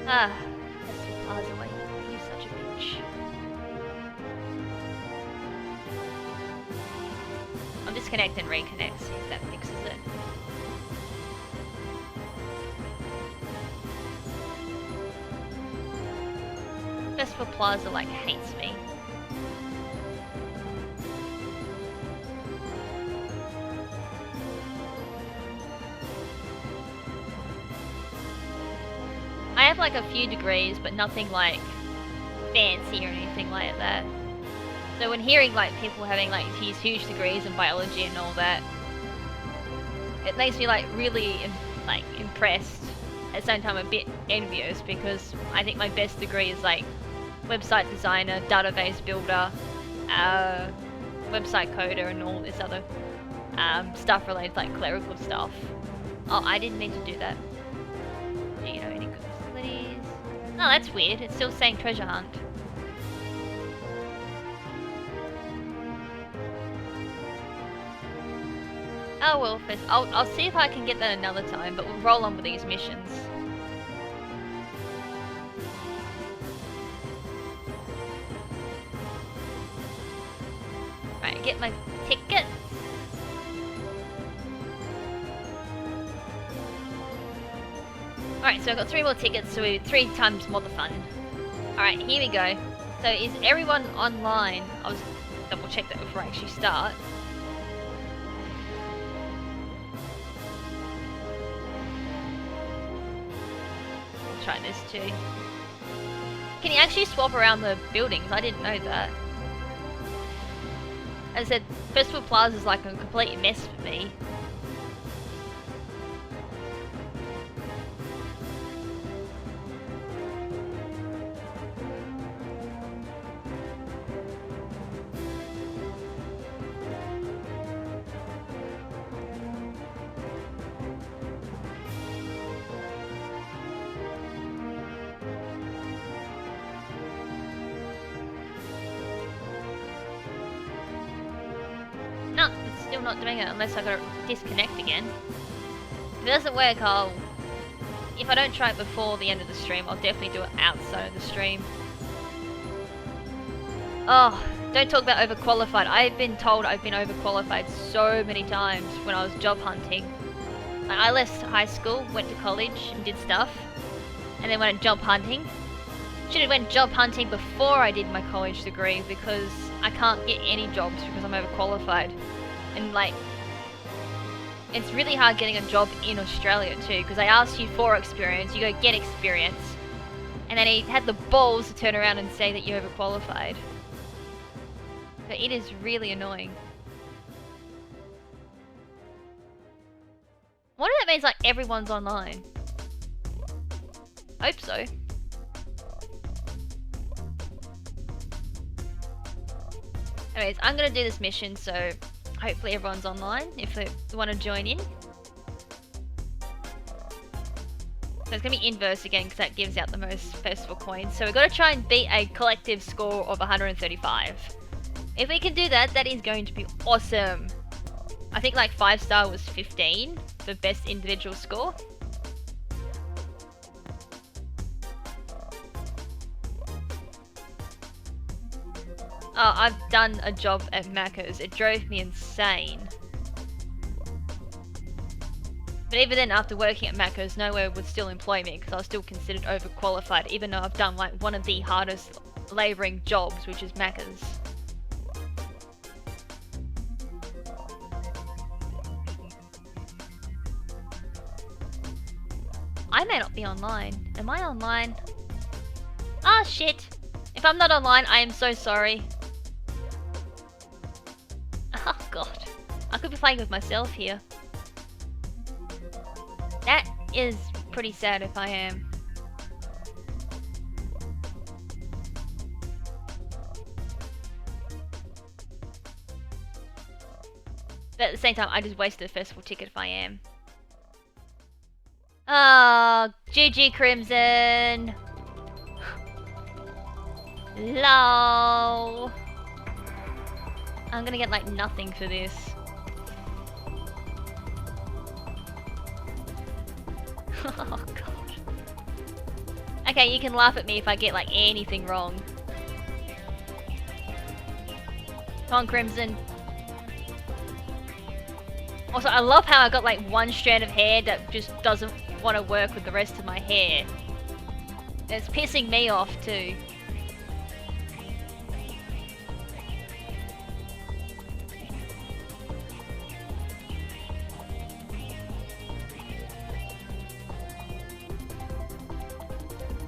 Speaker 1: Ah, that's the plaza way. You're such a bitch. I'll disconnect and reconnect, see if that fixes it. Festival Plaza like hates me. I have like a few degrees, but nothing like fancy or anything like that. So when hearing like people having like these huge degrees in biology and all that, it makes me like really like impressed. At the same time, a bit envious because I think my best degree is like website designer, database builder, website coder, and all this other stuff related, like clerical stuff. Oh, I didn't mean to do that. Do you know any good facilities? No, that's weird. It's still saying treasure hunt. Oh well, first, I'll see if I can get that another time, but we'll roll on with these missions. Right, get my ticket. Alright, so I've got 3 more tickets, so 3 times more the fun. Alright, here we go. So is everyone online? I'll just double check that before I actually start. I'll try this too. Can you actually swap around the buildings? I didn't know that. As I said, Festival Plaza is like a complete mess for me. Still not doing it unless I gotta disconnect again. If it doesn't work, if I don't try it before the end of the stream, I'll definitely do it outside of the stream. Oh, don't talk about overqualified. I've been told I've been overqualified so many times when I was job hunting. Like, I left high school, went to college and did stuff, and then went job hunting. Should have went job hunting before I did my college degree because I can't get any jobs because I'm overqualified. And like, it's really hard getting a job in Australia too, because they ask you for experience, you go get experience, and then he had the balls to turn around and say that you're overqualified. So it is really annoying. What if that means like everyone's online? Hope so. Anyways, I'm gonna do this mission, so hopefully everyone's online if they want to join in. So it's going to be inverse again because that gives out the most festival coins. So we've got to try and beat a collective score of 135. If we can do that, that is going to be awesome. I think like 5-star was 15 for best individual score. Oh, I've done a job at Macca's. It drove me insane. But even then, after working at Macca's, nowhere would still employ me because I was still considered overqualified, even though I've done like one of the hardest labouring jobs, which is Macca's. I may not be online. Am I online? Ah, shit. If I'm not online, I am so sorry. Oh god. I could be playing with myself here. That is pretty sad if I am. But at the same time, I just wasted a festival ticket if I am. Ah, GG KrimZen. Lol. I'm gonna get like nothing for this. Oh god. Okay, you can laugh at me if I get like anything wrong. Come on, KrimZen. Also, I love how I got like one strand of hair that just doesn't want to work with the rest of my hair. It's pissing me off too.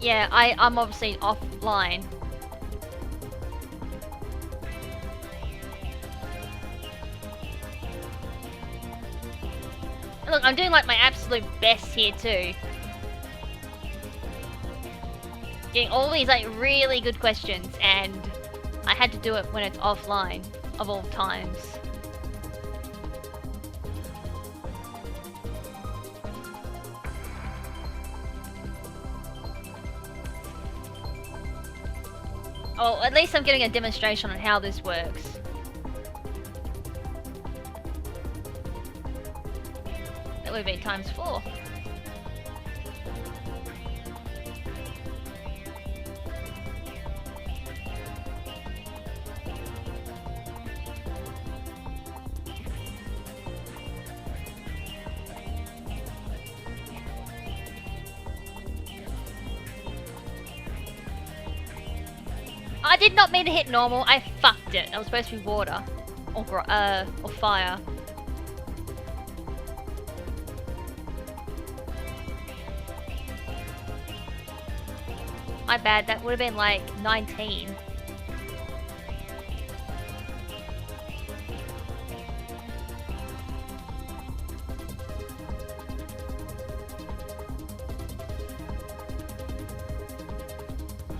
Speaker 1: Yeah, I'm obviously offline. Look, I'm doing like my absolute best here too. Getting all these like really good questions, and I had to do it when it's offline, of all times. Well, at least I'm getting a demonstration on how this works. That would have been times 4. I did not mean to hit normal, I fucked it. That was supposed to be water. Or fire. My bad, that would have been like 19.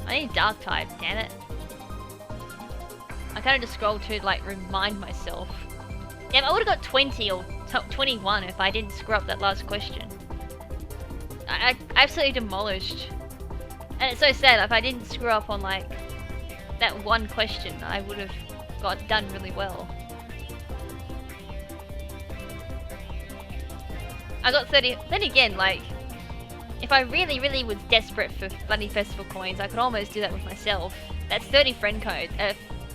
Speaker 1: I need dark type, damn it. I kind of just scrolled to like remind myself. Damn, I would have got 20 or 21 if I didn't screw up that last question. I absolutely demolished. And it's so sad, if I didn't screw up on like that one question, I would have done really well. I got 30. Then again, like, if I really, really was desperate for bloody festival coins, I could almost do that with myself. That's 30 friend code,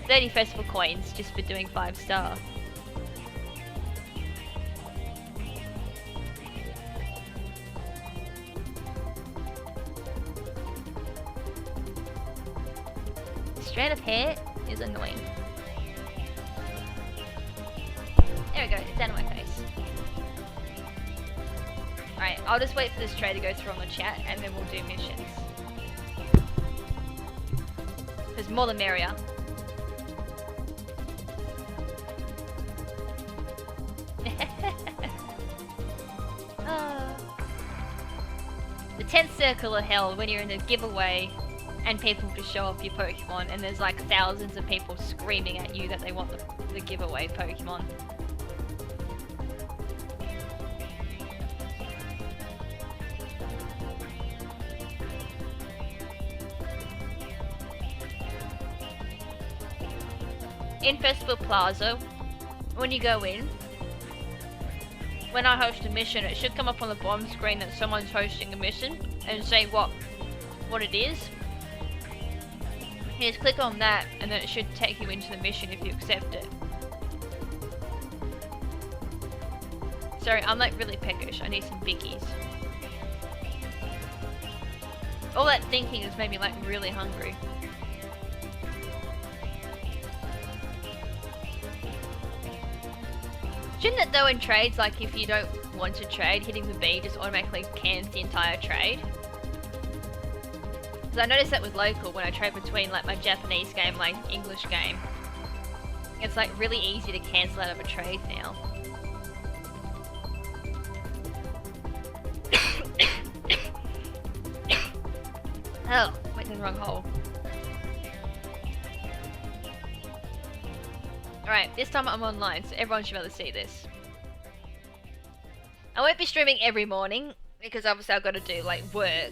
Speaker 1: 30 festival coins just for doing 5-star. Strand of hair is annoying. There we go, it's down to my face. Alright, I'll just wait for this tray to go through on the chat and then we'll do missions. Because more the merrier. The 10th circle of hell when you're in a giveaway and people just show off your Pokemon and there's like thousands of people screaming at you that they want the giveaway Pokemon. In Festival Plaza, when you go in, when I host a mission, it should come up on the bottom screen that someone's hosting a mission and say what it is. You just click on that and then it should take you into the mission if you accept it. Sorry, I'm like really peckish. I need some bickies. All that thinking has made me like really hungry. Shouldn't it though in trades, like if you don't want to trade, hitting the B just automatically cans the entire trade? Because I noticed that with local when I trade between like my Japanese game and my English game. It's like really easy to cancel out of a trade now. Oh, went in the wrong hole. Alright, this time I'm online, so everyone should be able to see this. I won't be streaming every morning, because obviously I've got to do, like, work.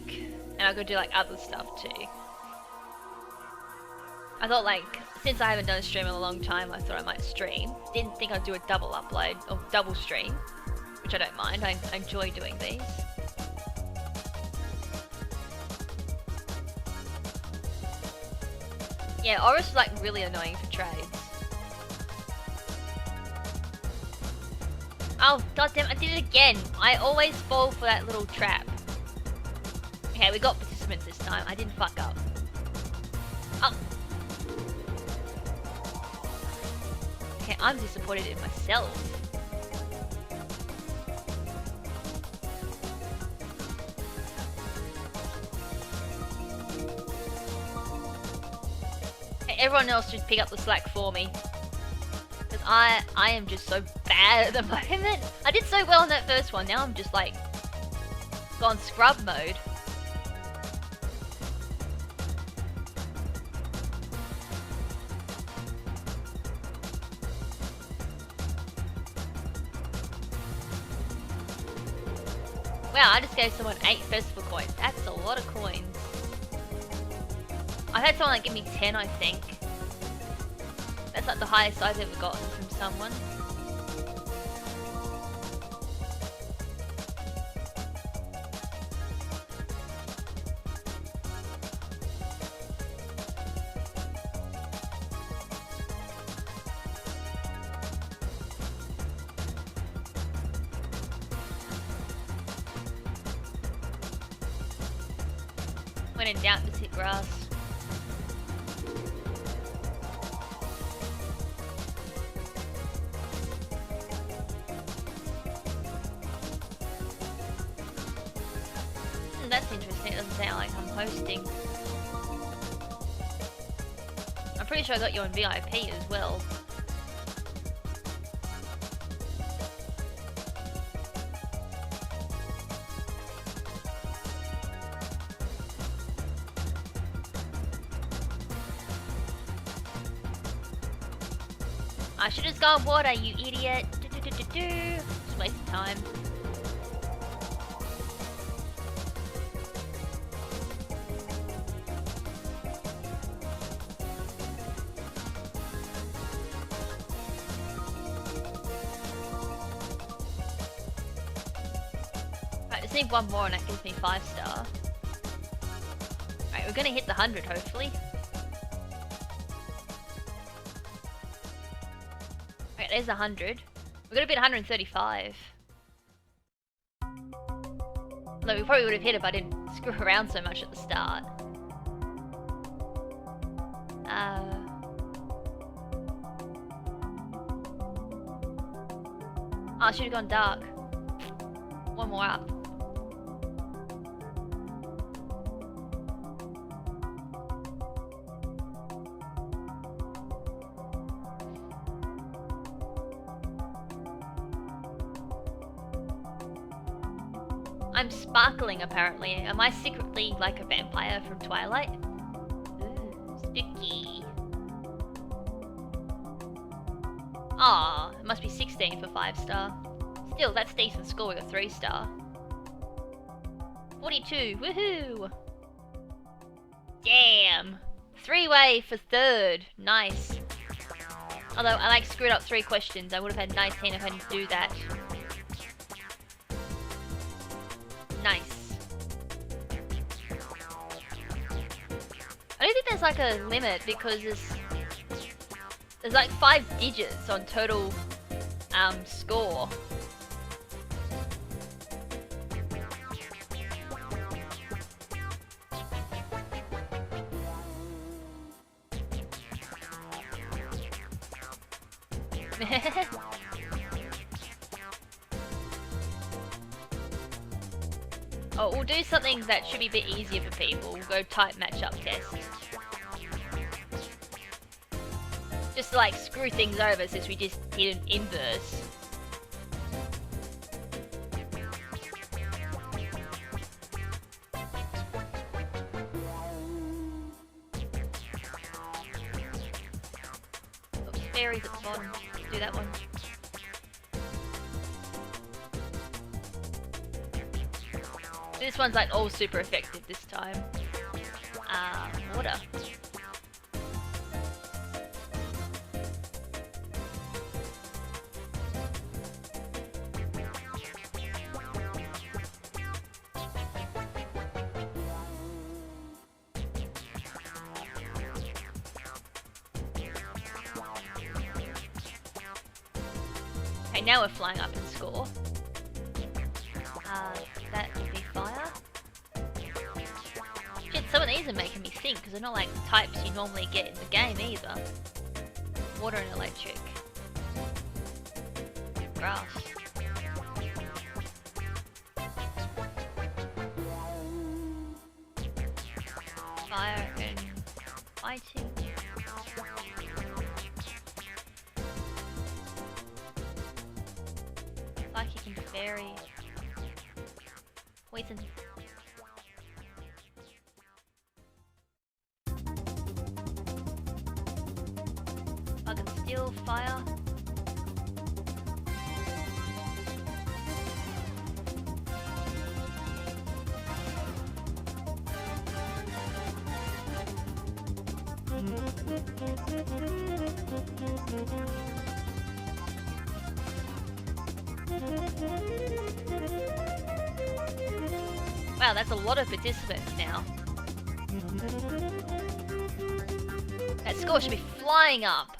Speaker 1: And I've got to do, like, other stuff, too. I thought, like, since I haven't done a stream in a long time, I thought I might stream. Didn't think I'd do a double upload, or double stream. Which I don't mind, I enjoy doing these. Yeah, Aura's, like, really annoying for trades. Oh, goddamn, I did it again. I always fall for that little trap. Okay, we got participants this time. I didn't fuck up. Oh. Okay, I'm disappointed in myself. Okay, everyone else should pick up the slack for me. I am just so bad at the moment. I did so well in that first one, now I'm just like gone scrub mode. Wow, I just gave someone 8 festival coins. That's a lot of coins. I've had someone like give me 10, I think. That's like the highest I've ever gotten from someone. When in doubt, just hit grass. That's interesting, it doesn't sound like I'm hosting. I'm pretty sure I got you on VIP as well. I should have gone water, you idiot. Just waste of time. need one more and that gives me 5-star. Alright, we're gonna hit the 100 hopefully. Alright, there's 100. We're gonna beat 135. Although we probably would have hit it if I didn't screw around so much at the start. Oh, I should have gone dark. One more up. I'm sparkling apparently. Am I secretly like a vampire from Twilight? Ooh, spooky. Ah, it must be 16 for 5-star. Still, that's decent score with a 3-star. 42, woohoo! Damn! 3-way for 3rd, nice. Although I like screwed up 3 questions, I would have had 19 if I didn't do that. Nice. I don't think there's like a limit because there's like 5 digits on total score. Oh, we'll do something that should be a bit easier for people. We'll go type matchup test. Just to like screw things over since we just did an inverse. Oops, fairies at the bottom. Let's do that one. This one's like all super effective this time. Water. Okay, now we're flying up in score. That would be fire. Shit, some of these are making me think, because they're not like types you normally get in the game either. Water and electric. Grass. Fire and fighting. Psychic and fairy. Poison. Bug and steel, fire. Wow, that's a lot of participants now. That score should be flying up.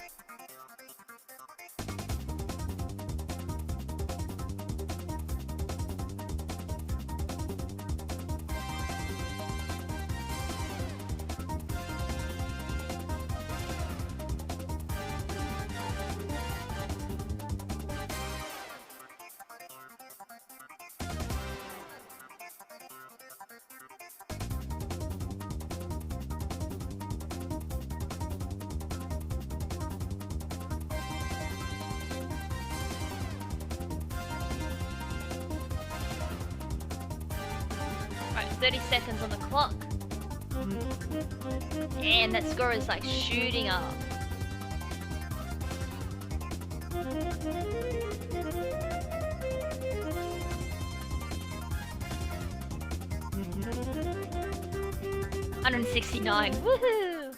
Speaker 1: Right, 30 seconds on the clock. And that score is like shooting up. $169. Woohoo!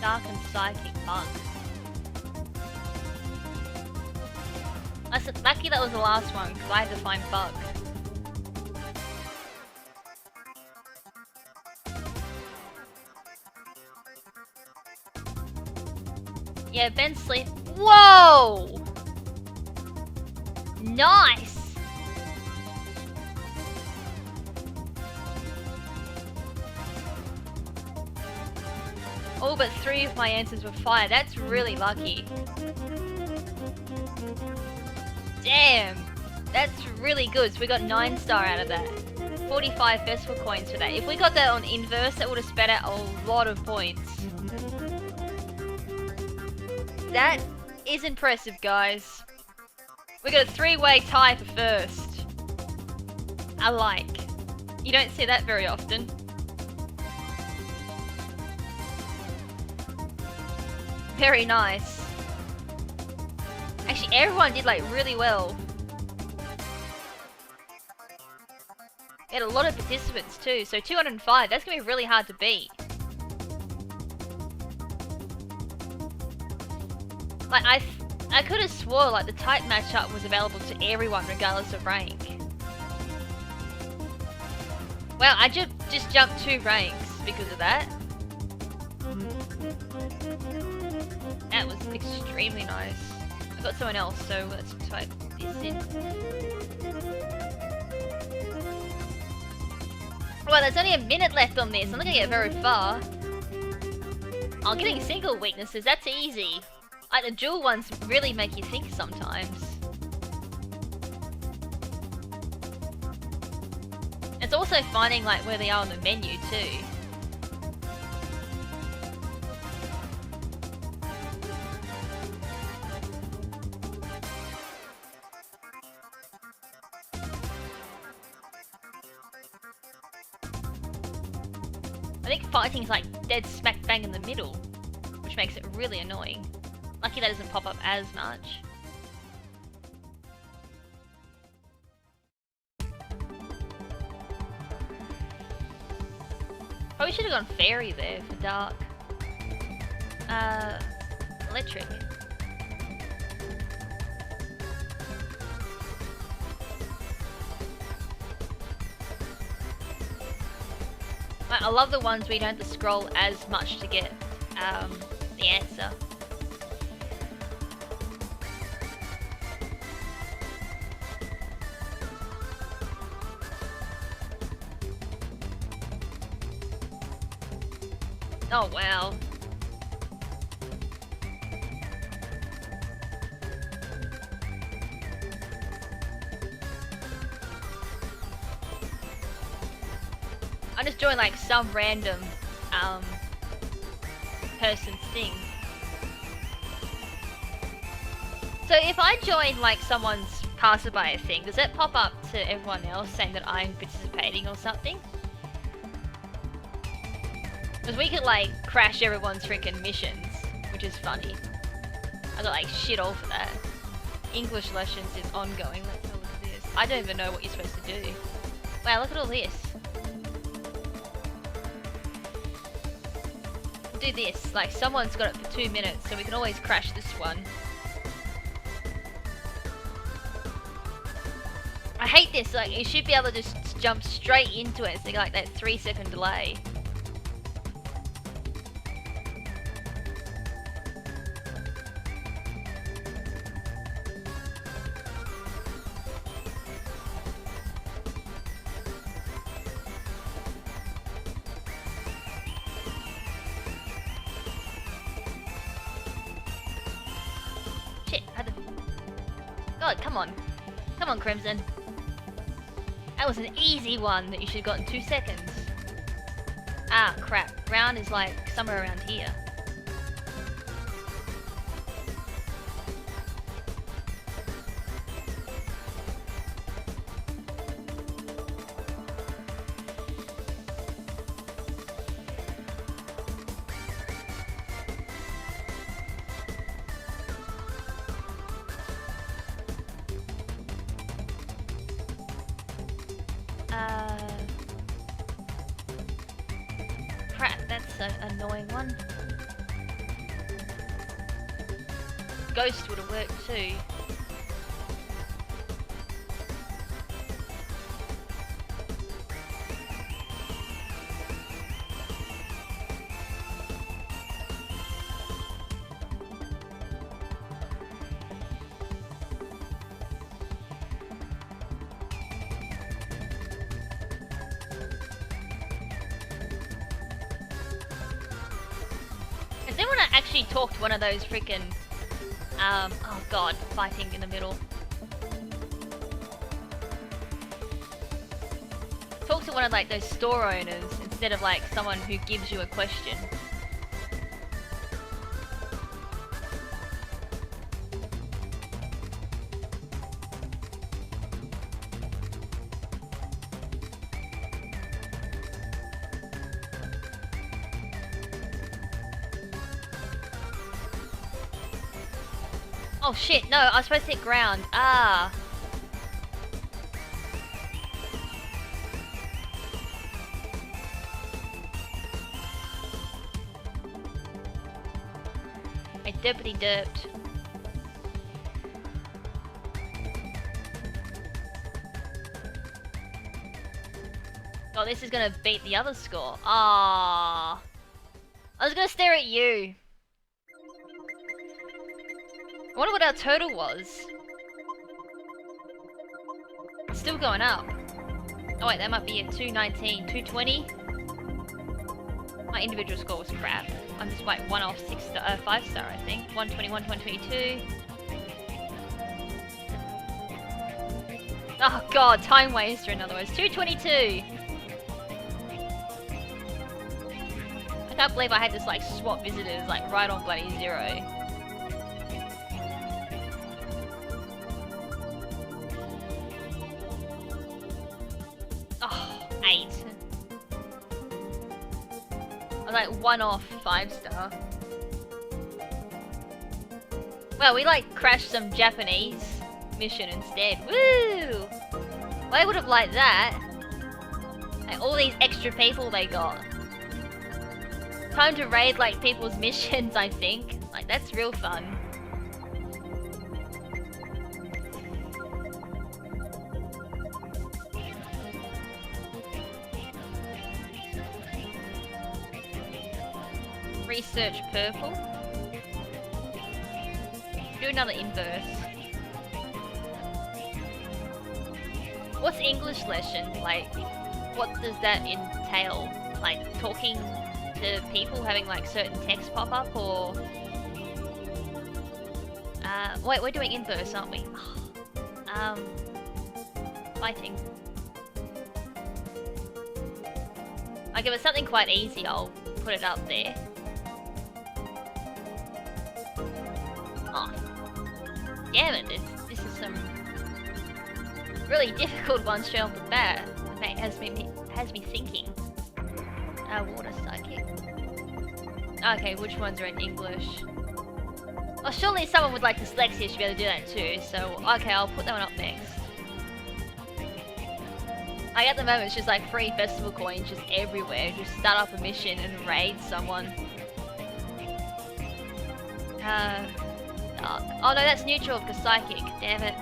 Speaker 1: Dark and Psychic bug. Lucky that was the last one, because I had to find bug. Yeah, Ben's sleep. Whoa! Nice! All but 3 of my answers were fire. That's really lucky. Damn! That's really good. So we got 9-star out of that. 45 festival coins for that. If we got that on inverse, that would have spat out a lot of points. That is impressive, guys. We got a 3-way tie for first. I like. You don't see that very often. Very nice. Actually, everyone did like really well. We had a lot of participants too, so 205, that's gonna be really hard to beat. Like, I could have swore like the type matchup was available to everyone regardless of rank. Well, I just jumped 2 ranks because of that. That was extremely nice. I got someone else, so let's type this in. Well, there's only a minute left on this. I'm not gonna get very far. Oh, getting single weaknesses, that's easy. Like, the dual ones really make you think sometimes. It's also finding, like, where they are on the menu, too. I think fighting's like dead smack bang in the middle, which makes it really annoying. Lucky that doesn't pop up as much. Probably should have gone fairy there for dark. Electric. I love the ones where you don't have to scroll as much to get the answer. Oh wow. I just joined like some random person's thing. So if I join like someone's passerby thing, does that pop up to everyone else saying that I'm participating or something? Because we could like crash everyone's freaking missions, which is funny. I got like shit all for that. English lessons is ongoing. Let's have a look at this. I don't even know what you're supposed to do. Wow, look at all this. Do this, like someone's got it for 2 minutes, so we can always crash this one. I hate this, like you should be able to just jump straight into it instead of like that 3-second delay. God, come on. Come on, KrimZen. That was an easy one that you should have got in 2 seconds. Ah, crap. Round is like somewhere around here. Crap, that's an annoying one. Ghost would have worked too. Does anyone actually talk to one of those freaking, oh god, fighting in the middle? Talk to one of like those store owners instead of like someone who gives you a question. Oh shit, no, I was supposed to hit ground. Ah. I derpity derped. Oh, this is gonna beat the other score. Ah. I was gonna stare at you. I wonder what our total was. It's still going up. Oh wait, that might be a 219, 220. My individual score was crap. I'm just like one off 5 star, I think. 121, 122. Oh god, time waster in other words. 222. I can't believe I had to like swap visitors like right on bloody 0. Oh, 8. I was like 1 off 5 star. Well, we like crashed some Japanese mission instead. Woo! Well, I would have liked that. Like all these extra people they got. Time to raid like people's missions, I think. Like that's real fun. Research purple. Do another inverse. What's English lesson? Like, what does that entail? Like, talking to people, having like certain text pop up, or... wait, we're doing inverse, aren't we? Fighting. Like, if it's something quite easy, I'll put it up there. Oh, damn it, this is some really difficult ones straight off the bat. In fact, has me thinking. Water psychic. Okay, which ones are in English? Oh, surely someone with like dyslexia should be able to do that too, so okay, I'll put that one up next. Like at the moment, it's just like free festival coins just everywhere. Just start up a mission and raid someone. Oh no, that's neutral because psychic. Damn it.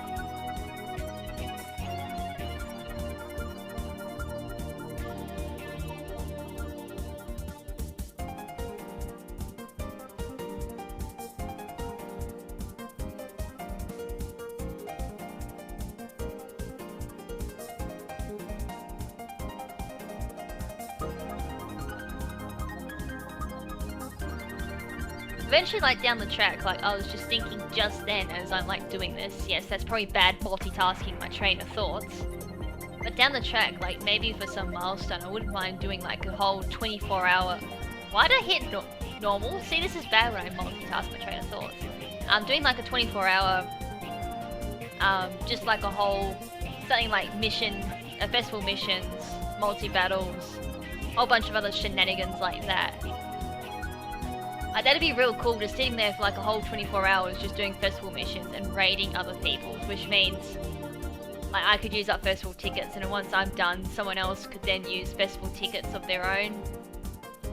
Speaker 1: Eventually, like down the track, like I was just thinking just then as I'm like doing this, yes, that's probably bad multitasking my train of thoughts. But down the track, like maybe for some milestone, I wouldn't mind doing like a whole 24-hour... Why did I hit normal? See, this is bad when I multitask my train of thoughts. I'm doing like a 24-hour, just like a whole, something like mission, festival missions, multi-battles, a whole bunch of other shenanigans like that. That'd be real cool, just sitting there for like a whole 24 hours just doing festival missions and raiding other people, which means like I could use up festival tickets, and then once I'm done, someone else could then use festival tickets of their own.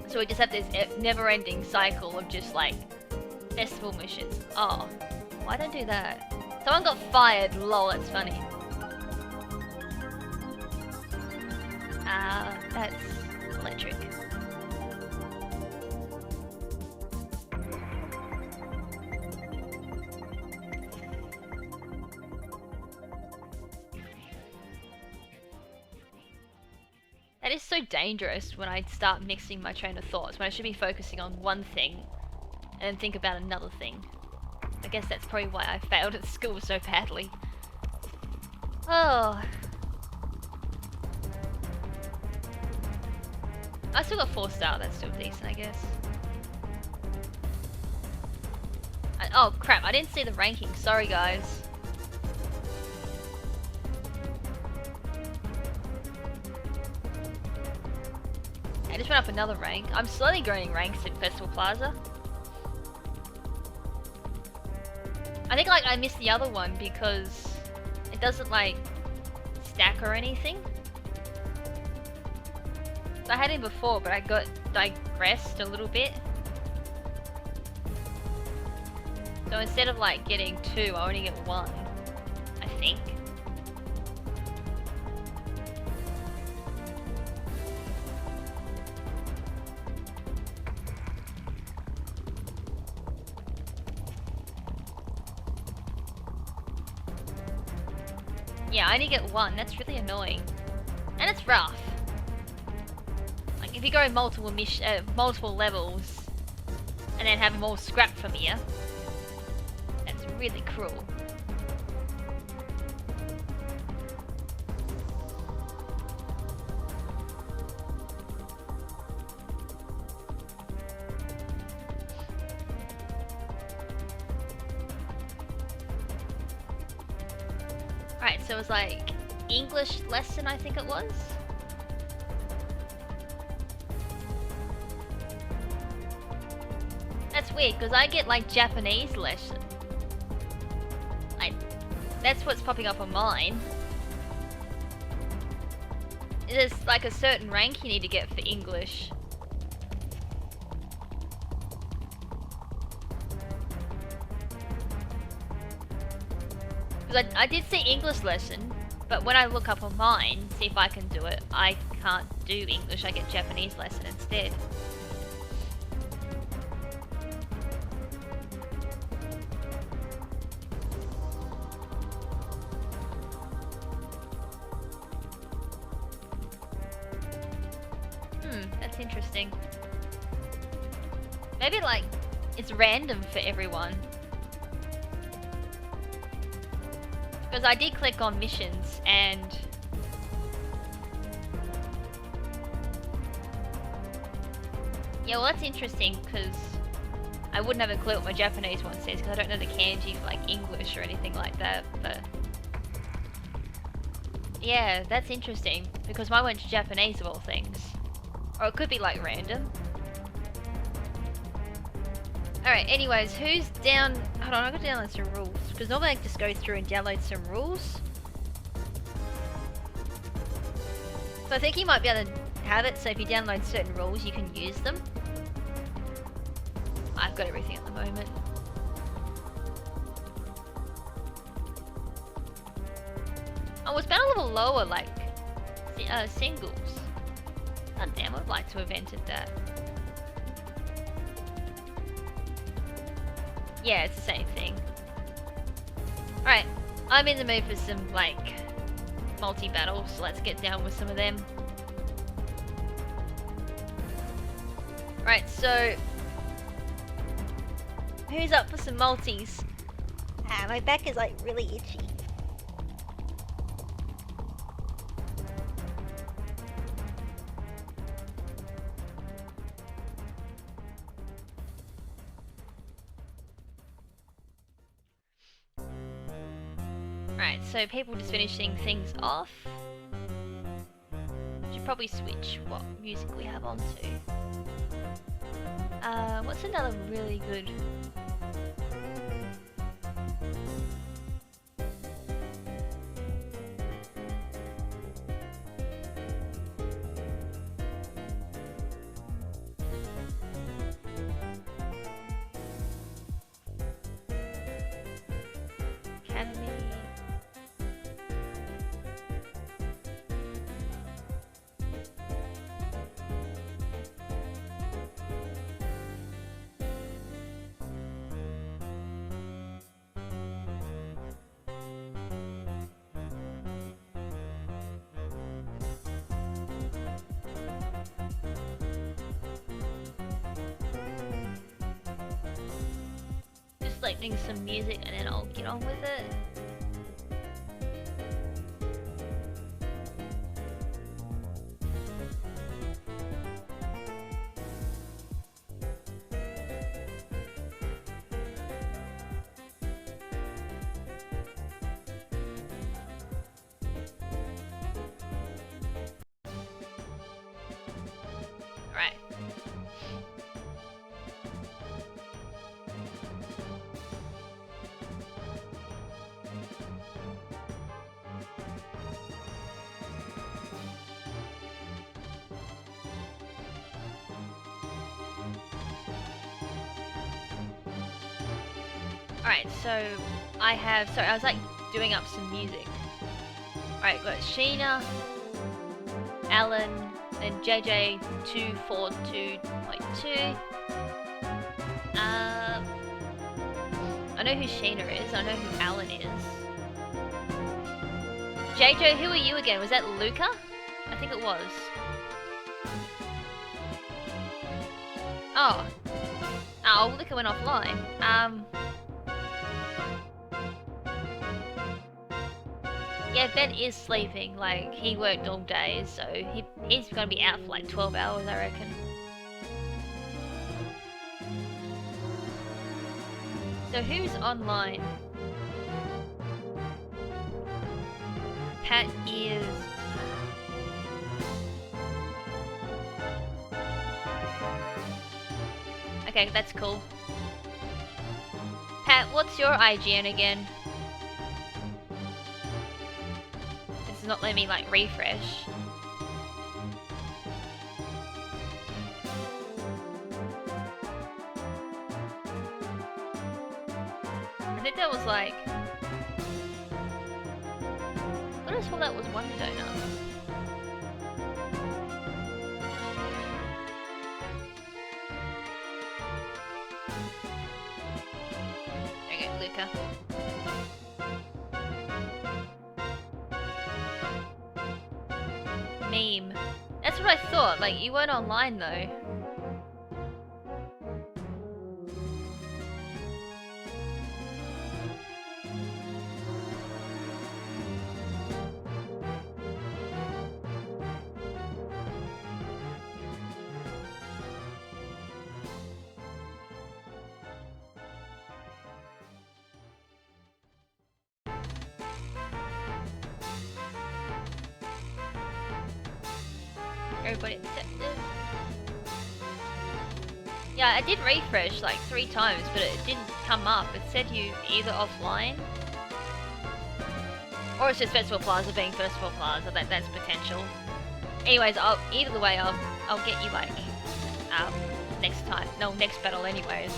Speaker 1: So we just have this never-ending cycle of just like festival missions. Oh, Why'd I do that? Someone got fired, lol, that's funny. That's electric. That is so dangerous when I start mixing my train of thoughts, when I should be focusing on one thing and then think about another thing. I guess that's probably why I failed at school so badly. Oh. I still got 4-star, that's still decent, I guess. Oh crap, I didn't see the ranking, sorry guys. I just went up another rank. I'm slowly growing ranks in Festival Plaza. I think like I missed the other one because it doesn't like stack or anything. I had him before, but I got digressed a little bit. So instead of like getting 2, I only get 1, I think. Yeah, I only get 1, that's really annoying. And it's rough. Like, if you go multiple levels, and then have them all scrapped from you, that's really cruel. Right, so it was like English lesson, I think it was. That's weird, because I get like Japanese lesson. That's what's popping up on mine. There's like a certain rank you need to get for English. Because I did see English lesson, but when I look up on mine, see if I can do it, I can't do English, I get Japanese lesson instead. That's interesting. Maybe like, it's random for everyone. Because I did click on missions and yeah, well that's interesting because I wouldn't have a clue what my Japanese one says because I don't know the kanji for like English or anything like that, but yeah, that's interesting because mine went to Japanese of all things. Or it could be like random. Alright, anyways, who's down... Hold on, I've got to download some rules. Because normally I just go through and download some rules. So I think you might be able to have it, so if you download certain rules, you can use them. I've got everything at the moment. Oh, it's been a little lower, like, singles. God damn, I'd like to have entered that. Yeah, it's the same thing. Alright, I'm in the mood for some, like, multi-battles, so let's get down with some of them. Right, so... who's up for some multis? Ah, my back is, like, really itchy. Right, so people just finishing things off. Should probably switch what music we have on to. What's another really good... selecting some music and then I'll get on with it. Right. Alright, so I have, sorry, I was like doing up some music. Alright, got Sheena, Alan, then JJ242.2. I know who Sheena is, I know who Alan is. JJ, who are you again? Was that Luca? I think it was. Oh. Oh, Luca went offline. Yeah, Ben is sleeping, like, he worked all day, so he's gonna be out for like 12 hours, I reckon. So who's online? Pat is... Okay, that's cool. Pat, what's your IGN again? This is not letting me, like, refresh. I think that was like... I could have sworn that was one donut. Okay, Luca. Meme. That's what I thought, like, you weren't online though. Everybody accepted. Yeah, I did refresh like 3 times, but it didn't come up. It said you either offline, or it's just Festival Plaza being Festival Plaza. That's potential. Anyways, either way, I'll get you like next time. No, next battle, anyways.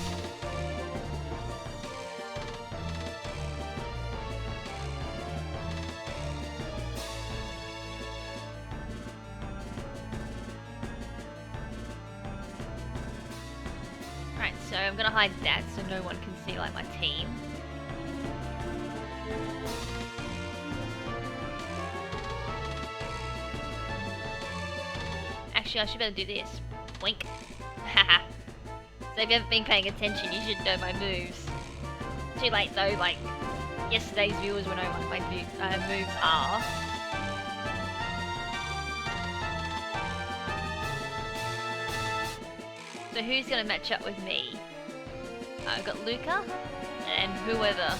Speaker 1: So I'm gonna hide that so no one can see like my team. Actually, I should better do this. Wink. Haha. So if you haven't been paying attention, you should know my moves. Too late though, like yesterday's viewers will know what my moves are. So who's gonna match up with me? I've got Luca and whoever.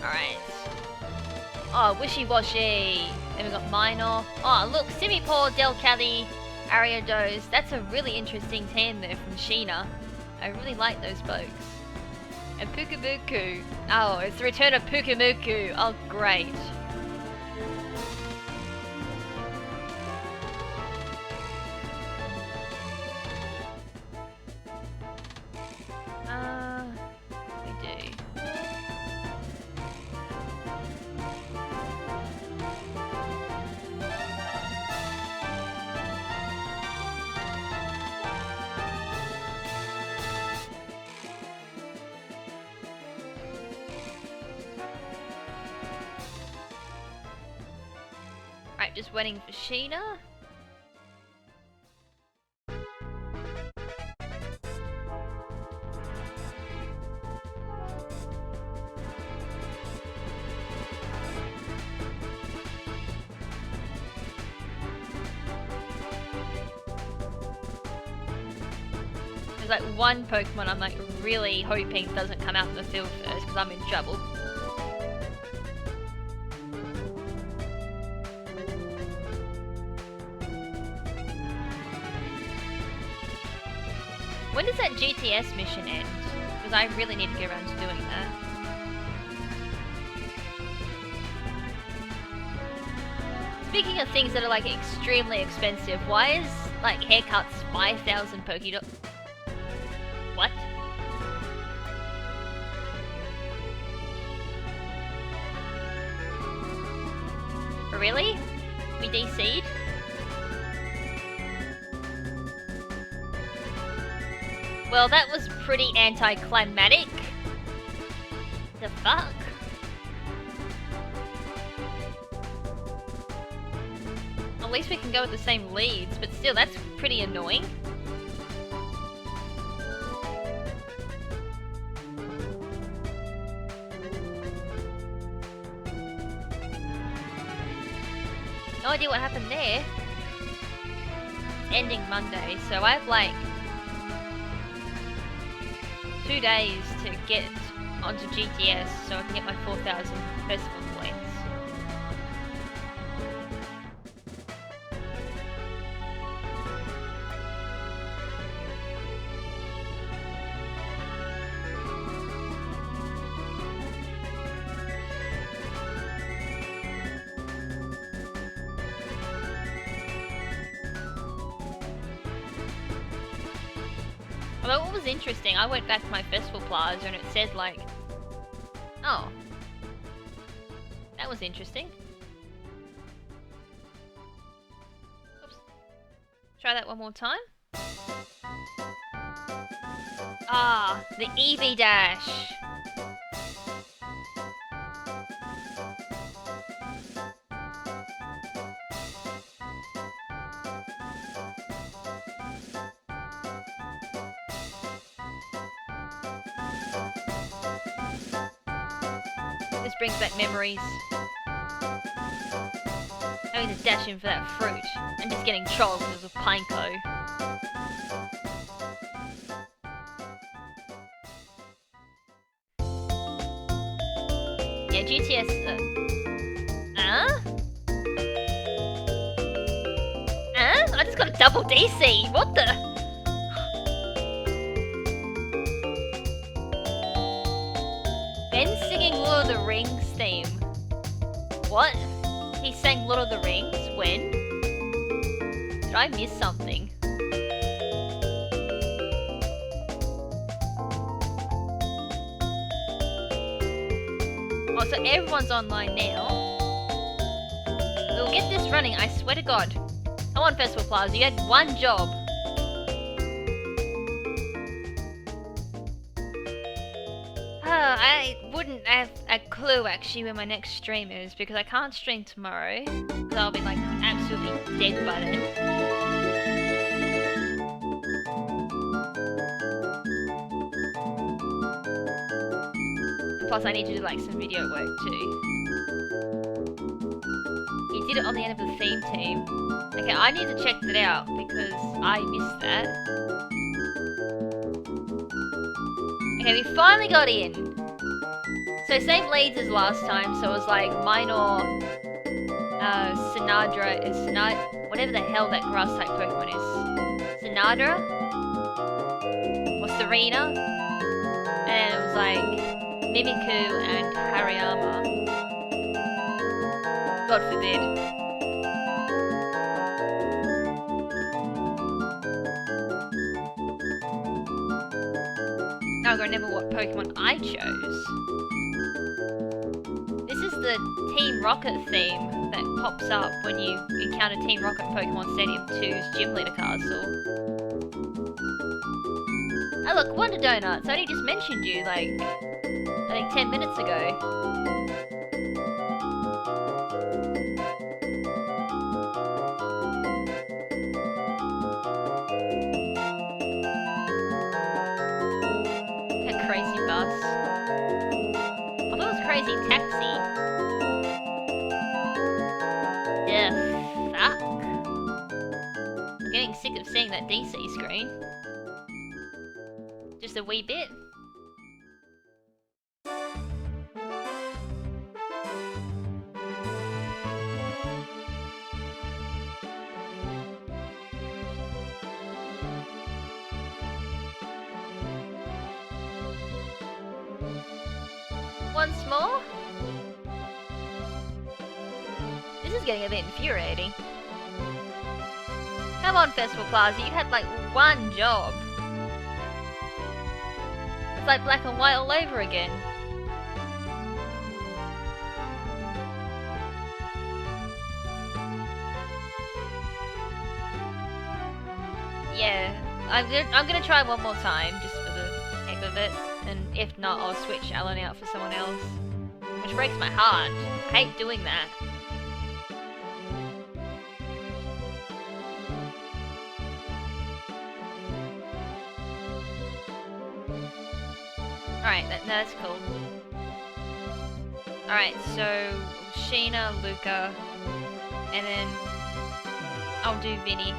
Speaker 1: Alright. Oh, Wishy-Washy. Then we got Minor. Oh, look, Simi-Paul, Delcali, Ariados. That's a really interesting team there from Sheena. I really like those folks. And Pukamuku. Oh, it's the return of Pukamuku. Oh, great. We do. just waiting for Sheena. There's like one Pokemon I'm like really hoping doesn't come out in the field first because I'm in trouble. When does that GTS mission end? Because I really need to get around to doing that. Speaking of things that are like extremely expensive, why is like haircuts 5,000 Pokédollars? What? Really? We DC'd? Well, that was pretty anticlimactic. The fuck? At least we can go with the same leads, but still, that's pretty annoying. No idea what happened there. It's ending Monday, so I have like 2 days to get onto GTS so I can get my 4,000 festival points. Although what was interesting, I went back to my festival plaza and it said like, oh, that was interesting. Oops. Try that one more time. Ah, the Eevee Dash. This brings back memories. Having to dash in for that fruit and just getting trolled because of Pineco. Yeah, GTS. I just got a double DC. What the? Ben's singing Lord of the Rings theme. What? He sang Lord of the Rings? When? Did I miss something? Oh, so everyone's online now. We'll get this running, I swear to God. Come on, Festival Plaza, you had one job. I wouldn't have a clue actually when my next stream is because I can't stream tomorrow because I'll be like absolutely dead by then. And plus I need to do like some video work too. He did it on the end of the theme team. Okay, I need to check that out because I missed that. Okay, we finally got in. So same leads as last time, so it was like mine or whatever the hell that grass type Pokemon is. Sinadra? Or Serena? And it was like Mimikyu and Hariyama. God forbid. Now I gotta remember what Pokemon I chose. This is the Team Rocket theme that pops up when you encounter Team Rocket Pokemon Stadium 2's Gym Leader Castle. Oh look, Wonder Donuts! I only just mentioned you, like, I think 10 minutes ago. getting sick of seeing that DC screen. Just a wee bit. Once more? This is getting a bit infuriating. Come on, Festival Plaza, you had like one job. It's like black and white all over again. Yeah, I'm gonna try one more time, just for the heck of it. And if not, I'll switch Alan out for someone else. Which breaks my heart. I hate doing that. Alright, that's cool. Alright, so Sheena, Luca, and then I'll do Vinny.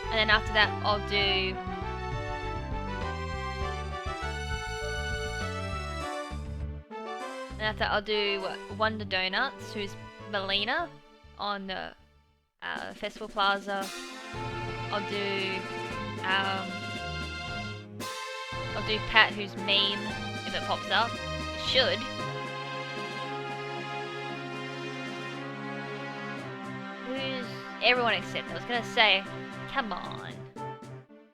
Speaker 1: And then after that, I'll do... And after that, I'll do Wonder Donuts, who's Melina on the Festival Plaza. I'll do Pat, who's Meme, if it pops up. It should. Who's everyone except, I was gonna say, come on.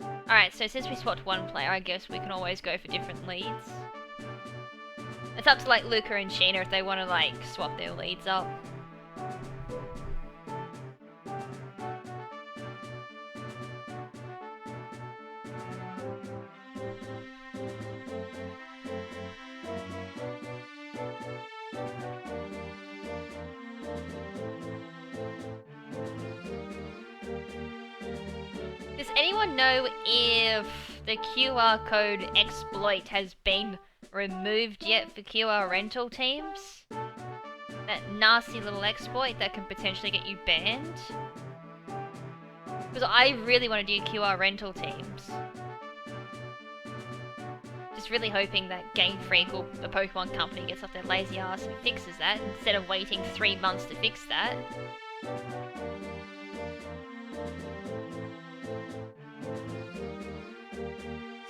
Speaker 1: Alright, so since we swapped one player, I guess we can always go for different leads. It's up to like Luca and Sheena if they want to like swap their leads up. Does anyone know if the QR code exploit has been removed yet for QR rental teams? That nasty little exploit that can potentially get you banned? Because I really want to do QR rental teams. Just really hoping that Game Freak or the Pokemon company gets off their lazy ass and fixes that instead of waiting 3 months to fix that.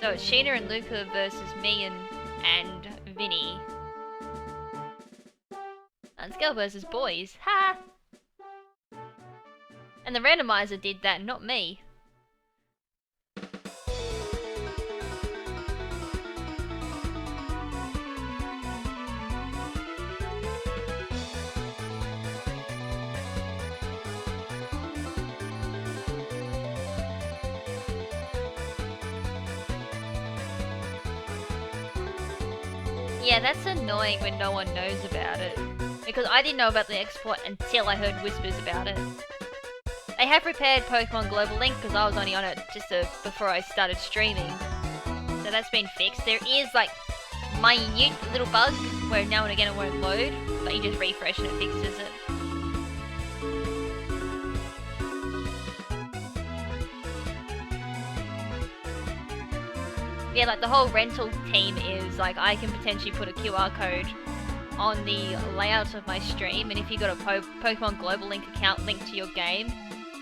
Speaker 1: So it's Sheena and Luca versus me and Vinny. And girl versus boys. Ha! And the randomizer did that, not me. Yeah, that's annoying when no one knows about it. Because I didn't know about the exploit until I heard whispers about it. They have repaired Pokemon Global Link because I was only on it just before I started streaming. So that's been fixed. There is like minute little bug where now and again it won't load, but you just refresh and it fixes it. Yeah, like the whole rental team is like I can potentially put a QR code on the layout of my stream, and if you got a Pokemon Global Link account linked to your game,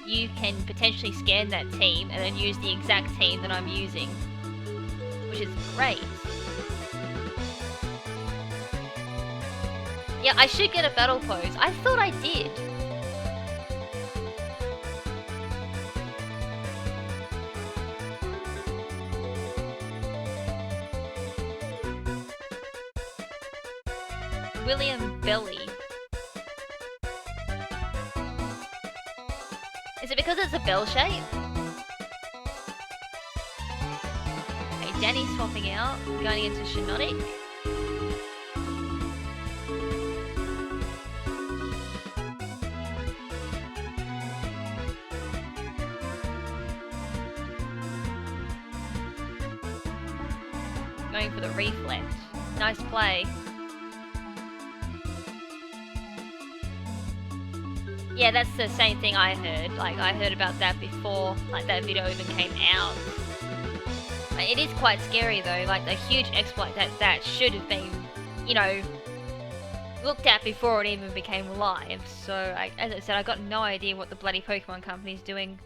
Speaker 1: you can potentially scan that team and then use the exact team that I'm using, which is great. Yeah, I should get a battle pose. I thought I did. William Belly. Is it because it's a bell shape? Okay, Danny's swapping out, going into Shinotic. Going for the reflect. Nice play. Yeah, that's the same thing I heard. Like, I heard about that before, like, that video even came out. It is quite scary, though. Like, a huge exploit that should have been, you know, looked at before it even became live. So, as I said, I got no idea what the bloody Pokemon company's doing.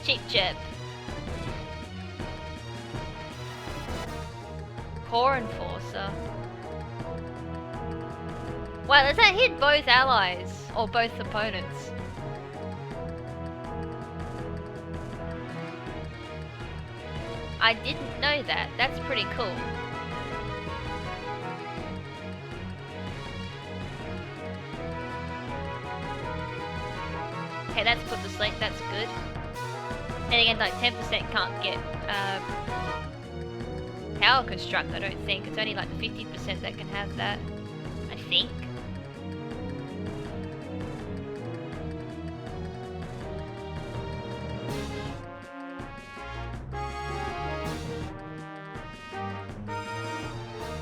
Speaker 1: Cheap Jeb. Core Enforcer. Wow, does that hit both allies? Or both opponents? I didn't know that. That's pretty cool. Okay, that's put to sleep. That's good. Then again, like 10% can't get Power Construct, I don't think. It's only like 50% that can have that, I think.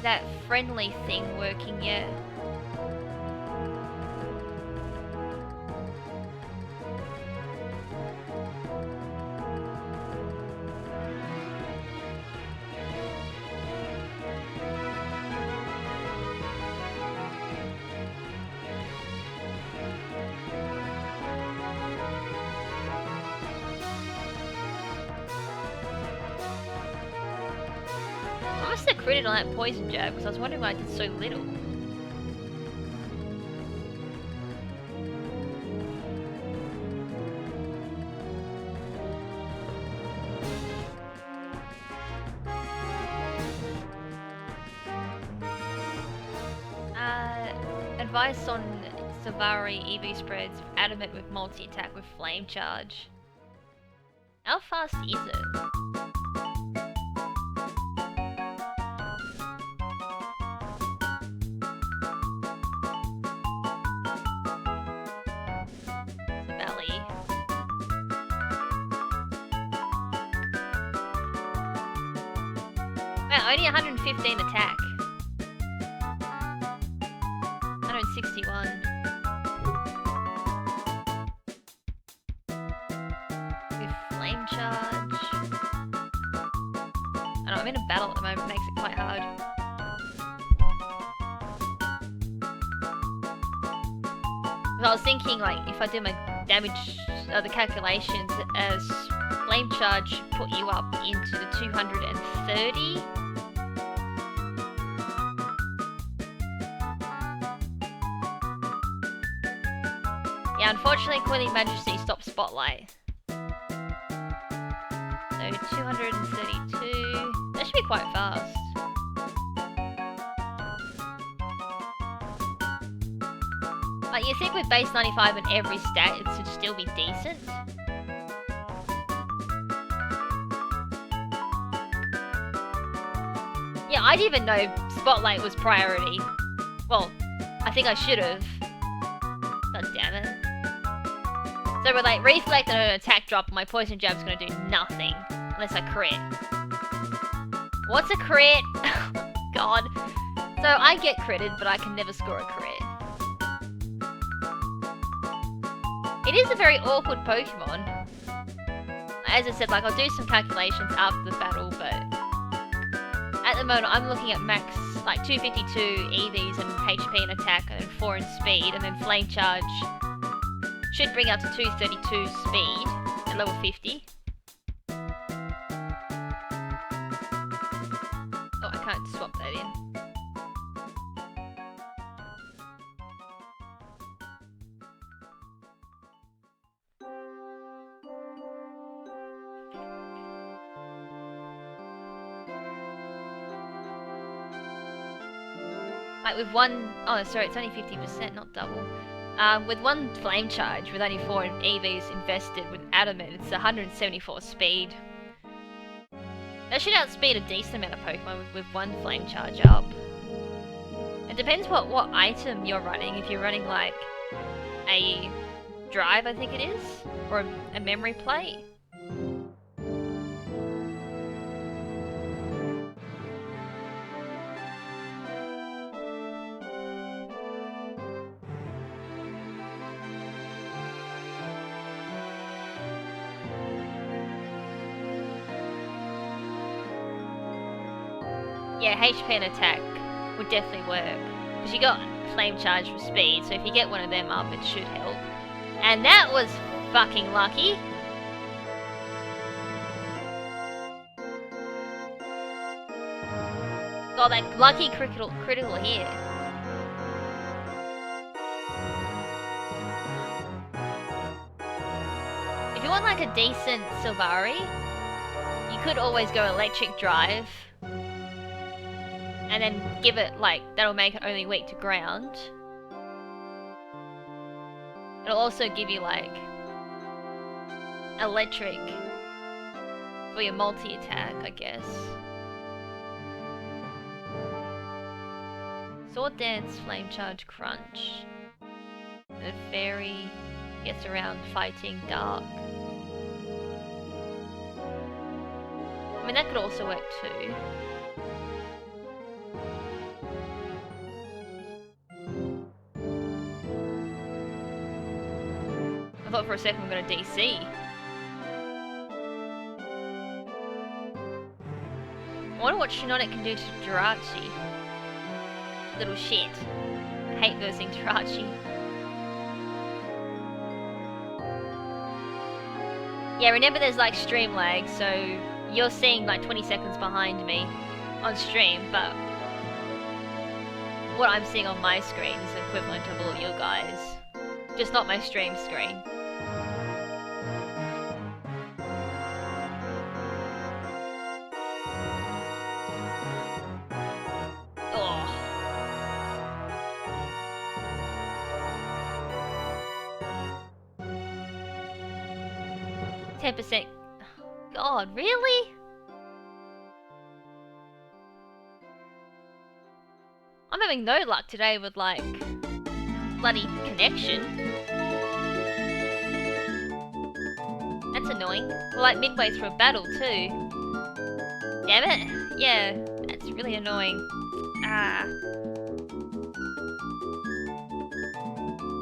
Speaker 1: That friendly thing working yet? I must have critted on that poison jab because I was wondering why I did so little. Advice on Savari EV spreads adamant with multi-attack with flame charge. How fast is it? Valley. Wow, only 115 attack. 161. With flame charge. I know, I'm in a battle at the moment, makes it quite hard. I was thinking, like, if I do my damage, the calculations, as flame charge should put you up into the 230. Yeah, unfortunately, Coiling Majesty stopped Spotlight. So 232. That should be quite fast. Like, you think with base 95 in every stat, it should still be decent? Yeah, I didn't even know Spotlight was priority. Well, I think I should have. God damn it. So we're like, reflect and an attack drop, my poison jab's gonna do nothing. Unless I crit. What's a crit? God. So I get critted, but I can never score a crit. It is a very awkward Pokemon. As I said, like, I'll do some calculations after the battle, but at the moment I'm looking at max, like, 252 EVs and HP and attack, and 4 in speed, and then Flame Charge should bring up to 232 speed at level 50. Oh, I can't swap that in. Like with one, oh sorry, it's only 50%, not double. With one flame charge, with only 4 EVs invested with Adamant, it's 174 speed. That should outspeed a decent amount of Pokemon with one flame charge up. It depends what item you're running. If you're running like a drive, I think it is, or a memory plate. Yeah, HP and attack would definitely work. Because you got flame charge for speed, so if you get one of them up, it should help. And that was fucking lucky. Got that lucky critical here. If you want like a decent Sylvari, you could always go electric drive. And then give it, like, that'll make it only weak to ground. It'll also give you, like, electric for your multi-attack, I guess. Sword Dance, Flame Charge, Crunch. The Fairy gets around fighting Dark. I mean, that could also work too. I thought for a second we were going to DC. I wonder what Shinonet can do to Jirachi. Little shit. I hate versing Jirachi. Yeah, remember there's like stream lag, so you're seeing like 20 seconds behind me on stream, but what I'm seeing on my screen is equivalent to all of you guys. Just not my stream screen. Oh. 10%. God, really? I'm having no luck today with, like, bloody connection. That's annoying. We're, like, midway through a battle, too. Damn it. Yeah, that's really annoying. Ah.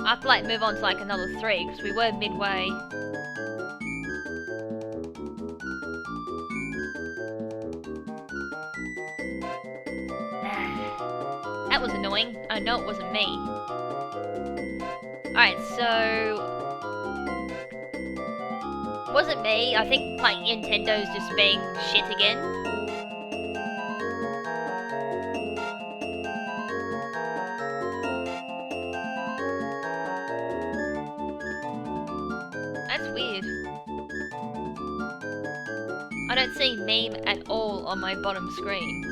Speaker 1: I have to, like, move on to, like, another 3, because we were midway. That was annoying. I know it wasn't me. Alright, so... It wasn't me. I think, like, Nintendo's just being shit again. That's weird. I don't see meme at all on my bottom screen.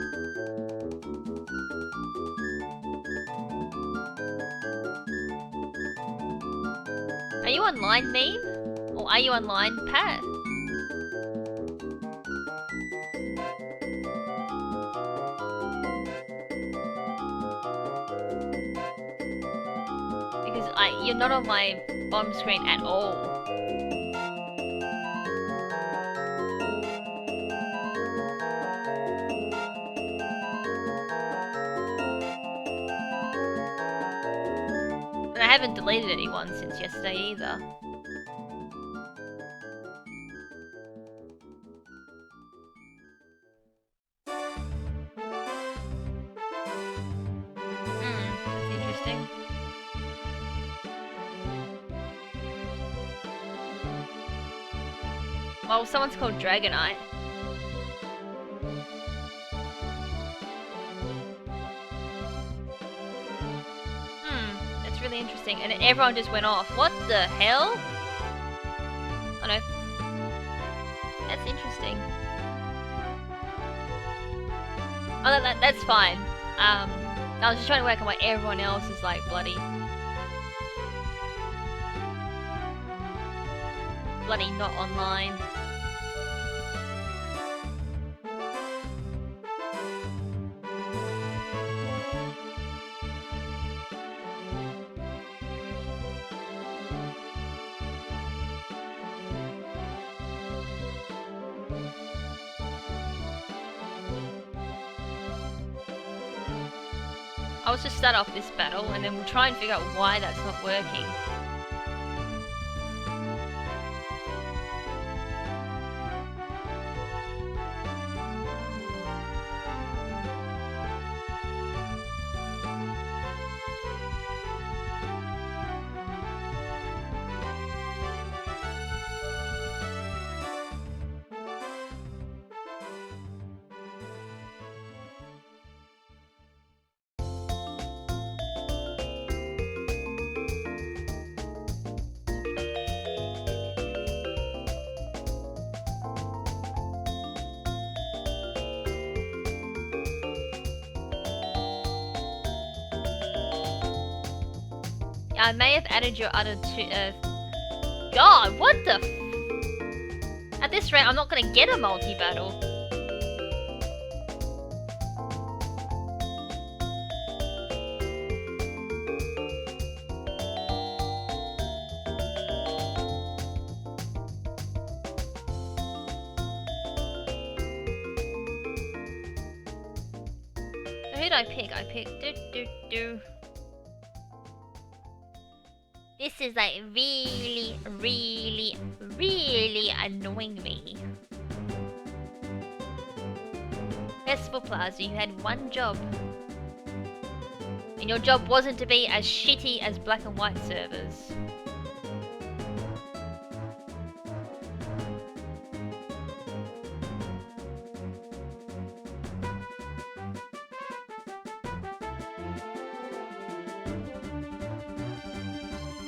Speaker 1: Are you online, meme? Or are you online, Pat? Because you're not on my bottom screen at all. And I haven't deleted anyone since yesterday either. That's interesting. Well, someone's called Dragonite. That's really interesting. And everyone just went off. What the hell? Oh no. That's interesting. Oh, that's fine. I was just trying to work on why everyone else is like bloody not online. I'll just start off this battle and then we'll try and figure out why that's not working. I may have added your other two, God, what the f- At this rate, I'm not gonna get a multi-battle. So who'd I pick? I picked do. This is like really annoying me. Festival Plaza, you had one job. And your job wasn't to be as shitty as black and white servers.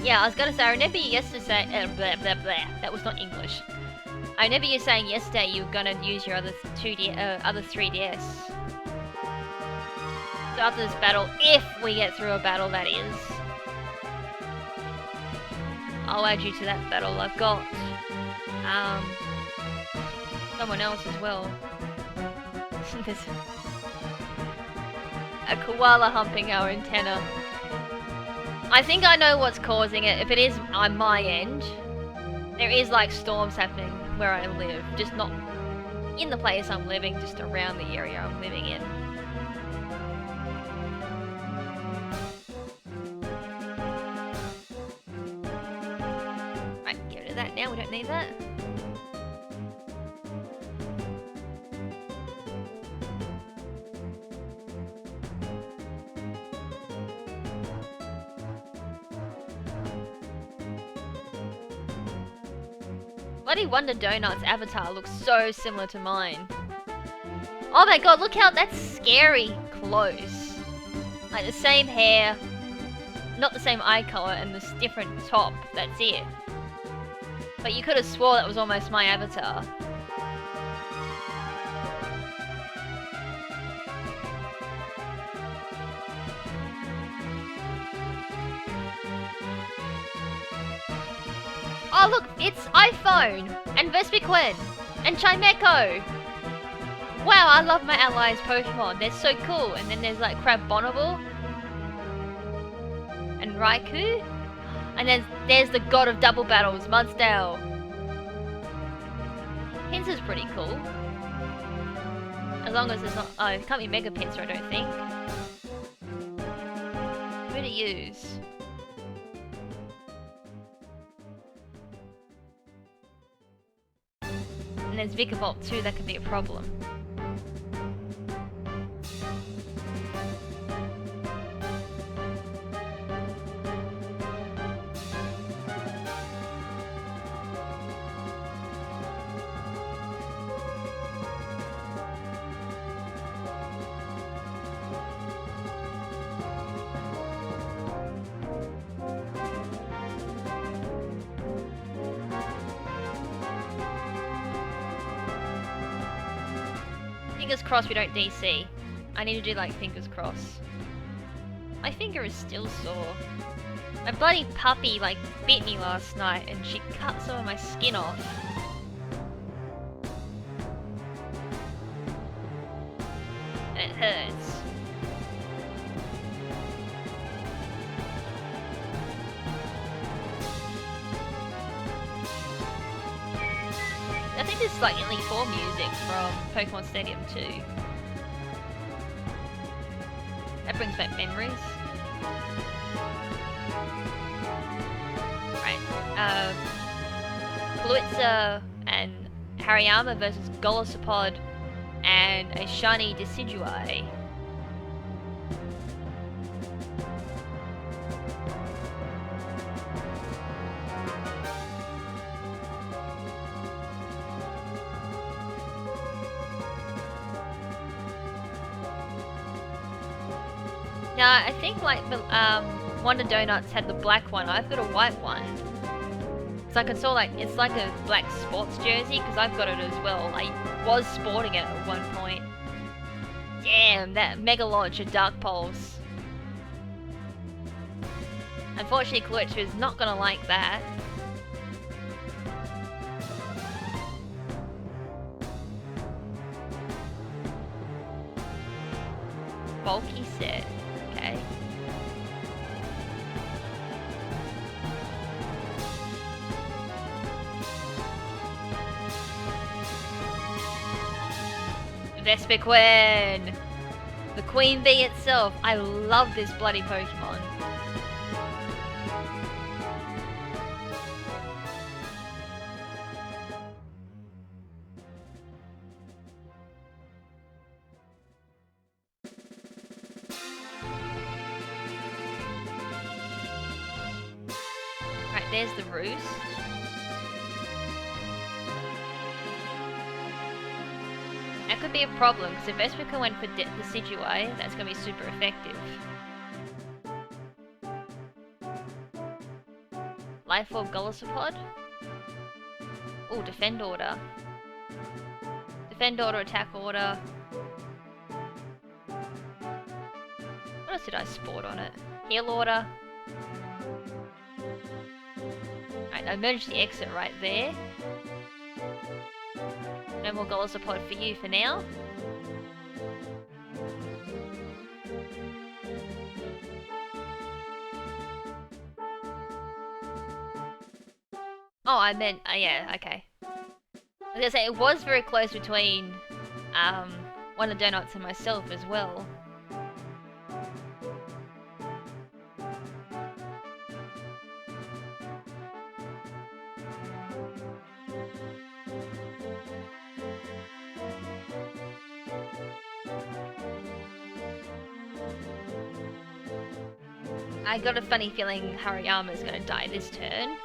Speaker 1: Yeah, I was gonna say, I remember you yesterday blah blah blah. That was not English. I remember you saying yesterday you were gonna use your other 3DS. So after this battle, if we get through a battle, that is, I'll add you to that battle. I've got someone else as well. There's a koala humping our antenna. I think I know what's causing it. If it is on my end, there is like storms happening where I live. Just not in the place I'm living, just around the area I'm living in. Right, get rid of that now. We don't need that. Bloody Wonder Donut's avatar looks so similar to mine. Oh my god, look how that's scary close. Like the same hair, not the same eye color, and this different top, that's it. But you could have swore that was almost my avatar. Oh look, it's iPhone, and Vespiquen, and Chimecho! Wow, I love my allies Pokemon, they're so cool. And then there's like Crabominable, and Raikou, and then there's the god of double battles, Mudsdale. Pinsir's pretty cool. As long as it's not, oh, it can't be Mega Pinsir, I don't think. Who to use? And there's Vikavolt too, that could be a problem. Fingers crossed we don't DC. I need to do like fingers crossed. My finger is still sore. My bloody puppy like bit me last night and she cut some of my skin off. And it hurts. I think this is like Elite 4 music from Pokemon Stadium 2. brings back memories. Right. Blitzer and Hariyama versus Golisopod and a shiny Decidueye. Now, I think like Wonder Donuts had the black one. I've got a white one. So I can saw like it's like a black sports jersey because I've got it as well. I was sporting it at one point. Damn, that Mega Launch of Dark Pulse. Unfortunately, Clutch is not gonna like that. Bulky set. Okay. Vespiquen! The Queen Bee itself. I love this bloody Pokemon. Right, there's the roost. That could be a problem, because if Vespiquen went for Decidueye, that's going to be super effective. Life Orb Golisopod? Oh, Defend Order. Defend Order, Attack Order. What else did I sport on it? Heal Order. Alright, Emergency Exit right there. No more Golisopod for you for now. Oh, I meant, yeah, okay. I was gonna say, it was very close between, Wonder Donuts and myself as well. I got a funny feeling Hariyama is going to die this turn.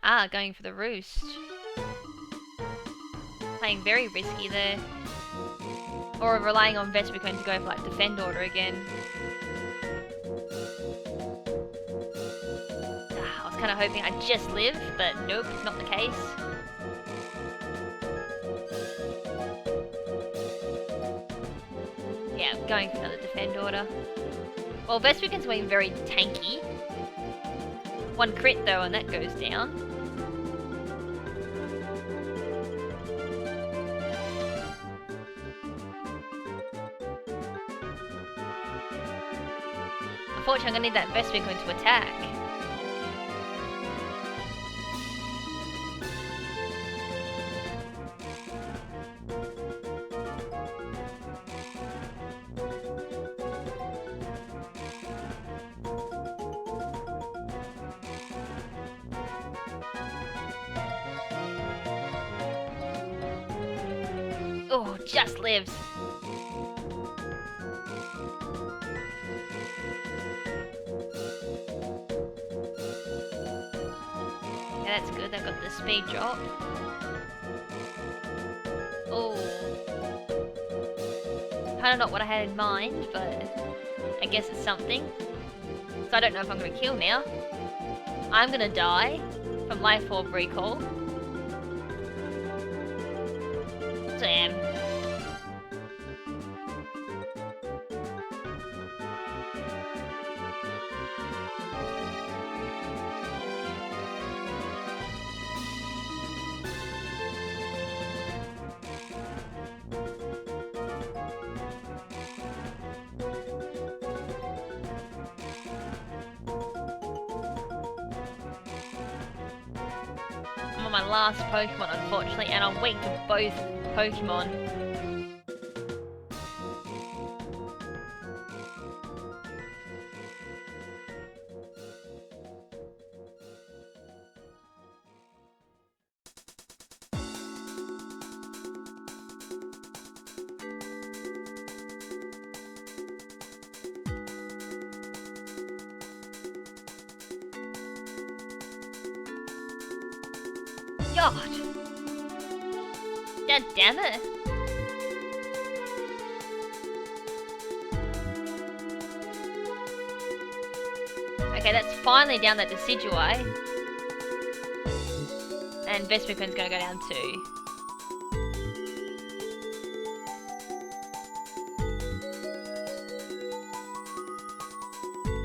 Speaker 1: Ah, going for the roost. Playing very risky there. Or relying on Vespiquen to go for like Defend Order again. I was kind of hoping I'd just live, but nope, not the case. Yeah, going for another Defend Order. Well, Vespiquen's going very tanky. One crit though, and that goes down. Unfortunately, I'm gonna need that Vespiquen to attack. Oh, just lives. Yeah, that's good. That got the speed drop. Oh. Kind of not what I had in mind, but I guess it's something. So I don't know if I'm going to kill now. I'm going to die from Life Orb Recall. Damn. for my last Pokemon, unfortunately, and I'm weak to both Pokemon. God! God damn it! Okay, that's finally down that Decidueye. And Vespiqun's gonna go down too.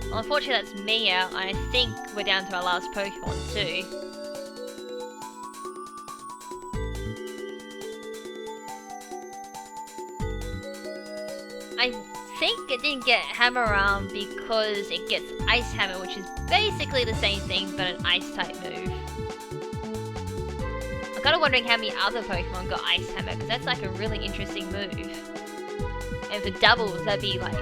Speaker 1: Well, unfortunately that's me out. I think we're down to our last Pokemon too. I think it didn't get Hammer-Arm because it gets Ice Hammer, which is basically the same thing but an Ice-type move. I'm kind of wondering how many other Pokemon got Ice Hammer, because that's like a really interesting move. And for doubles, that'd be like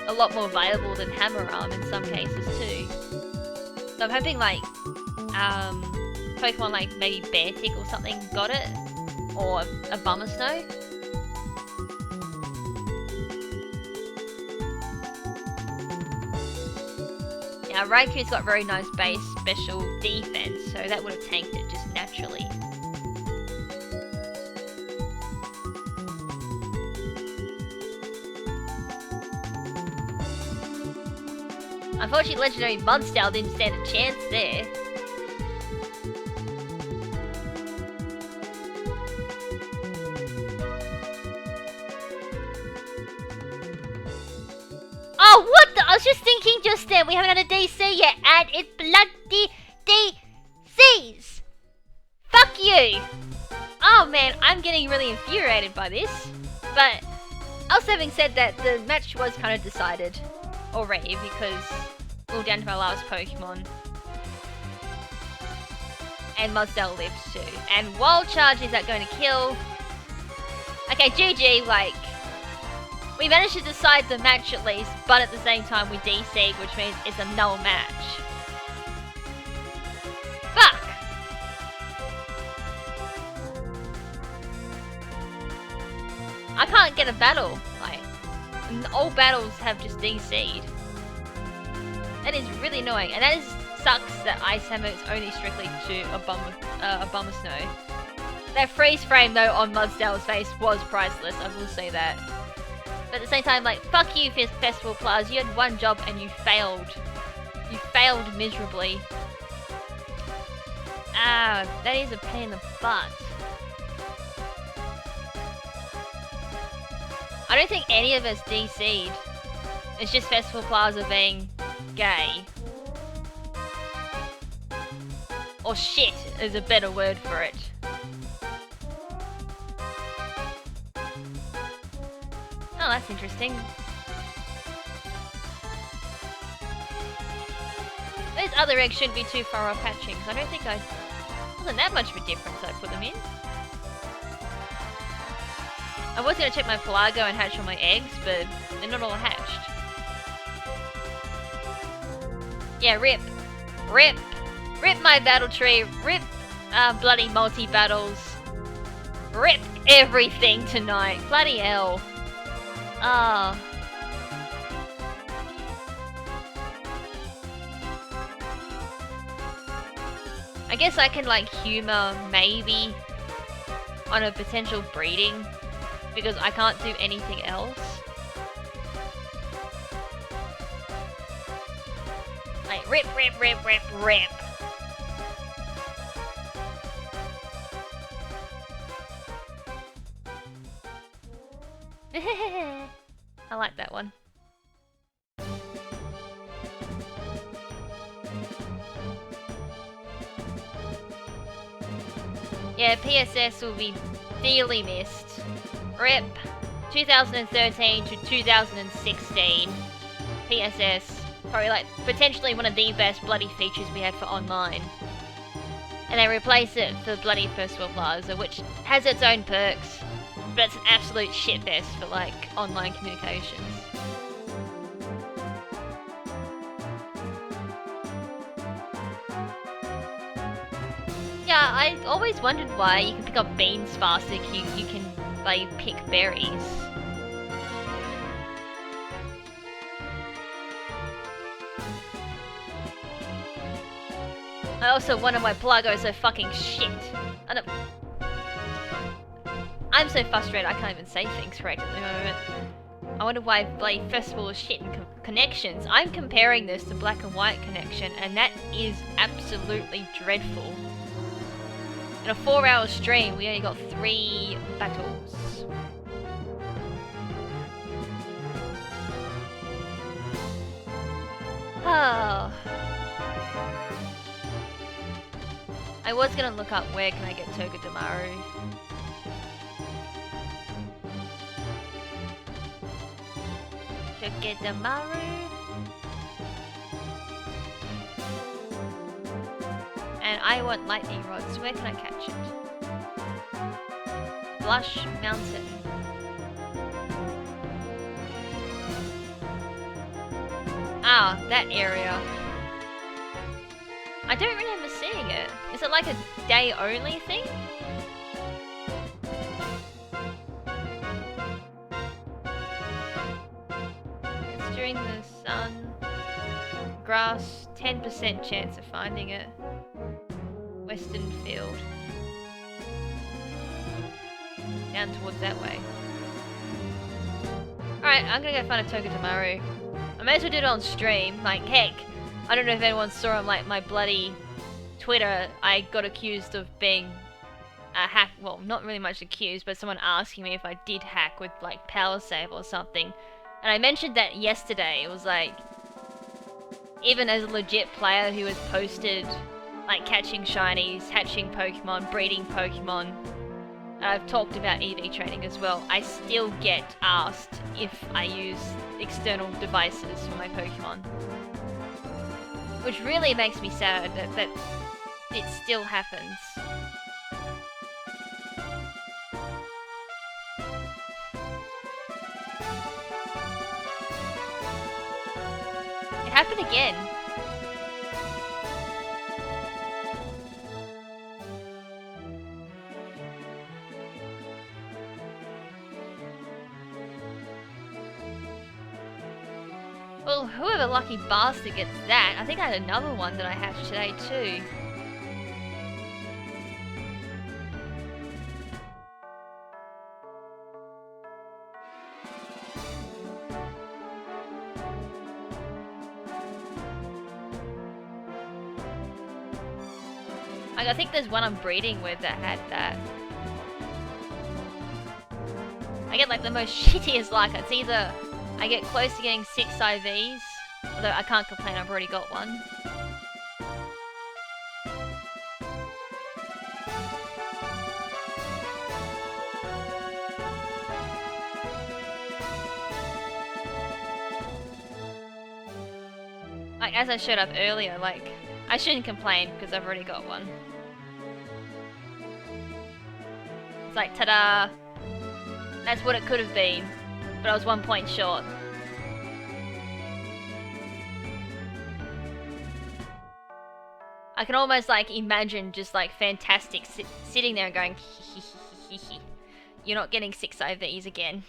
Speaker 1: a lot more viable than Hammer-Arm in some cases too. So I'm hoping like Pokemon like maybe Beartic or something got it, or a Bummersnow. Now Raikou's got very nice base special defense, so that would have tanked it just naturally. Unfortunately, Legendary Mudsdale didn't stand a chance there. Oh, what the? I was just thinking just then, we haven't had a DC yet, and it's bloody DCs! Fuck you! Oh man, I'm getting really infuriated by this. But, also having said that, the match was kind of decided already, because we're down to our last Pokemon. And Mudsdale lives too. And Wild Charge, is that going to kill? Okay, GG, like... we managed to decide the match at least, but at the same time we DC'd, which means it's a null match. Fuck! I can't get a battle. Like, all battles have just DC'd. That is really annoying, and that is sucks that Ice Hammer is only strictly to a Bummersnow. That freeze frame though on Mudsdale's face was priceless, I will say that. But at the same time, like, fuck you, Festival Plaza, you had one job and you failed. You failed miserably. Ah, that is a pain in the butt. I don't think any of us DC'd. It's just Festival Plaza being gay. Or shit is a better word for it. Oh, that's interesting. Those other eggs shouldn't be too far off hatching, because I don't think wasn't that much of a difference I put them in. I was going to check my Pelago and hatch all my eggs, but they're not all hatched. Yeah, rip. Rip. Rip my battle tree. Rip bloody multi-battles. Rip everything tonight. Bloody hell. Ah. I guess I can like humor maybe on a potential breeding because I can't do anything else. Like rip, rip, rip, rip, rip. I like that one. Yeah, PSS will be dearly missed. RIP 2013 to 2016. PSS, probably like potentially one of the best bloody features we had for online. and they replace it for bloody Festival Plaza, which has its own perks, but it's an absolute shitfest for like online communications. Yeah, I always wondered why you can pick up beans faster if you can like pick berries. I also wonder why Pluggo is so fucking shit. I'm so frustrated I can't even say things correctly at the moment. I wonder why Blade Festival is shit in connections. I'm comparing this to Black and White Connection, and that is absolutely dreadful. In a 4-hour stream, we only got 3 battles. Oh. I was gonna look up where can I get Togedemaru. Togedemaru. And I want lightning rods. Where can I catch it? Blush Mountain. Ah, that area. I don't remember seeing it. Is it like a day only thing? It's during the sun. Grass, 10% chance of finding it. Western Field. Down towards that way. Alright, I'm gonna go find a Togedemaru. I may as well do it on stream. Like, heck, I don't know if anyone saw on like my bloody Twitter, I got accused of being a hack. Well, not really much accused, but someone asking me if I did hack with like Power Save or something. And I mentioned that yesterday. It was like, even as a legit player who has posted like catching shinies, hatching Pokemon, breeding Pokemon, and I've talked about EV training as well, I still get asked if I use external devices for my Pokemon. Which really makes me sad that it still happens. It happened again. Well, whoever lucky bastard gets that, I think I had another one that I hatched today too. Like, I think there's one I'm breeding with that had that. I get like the most shittiest luck. It's either I get close to getting 6 IVs, although I can't complain, I've already got one. Like, as I showed up earlier, like, I shouldn't complain because I've already got one. It's like, ta-da! That's what it could have been, but I was 1 point short. I can almost like imagine just like Fantastic sitting there and going, you're not getting 6 IVs again.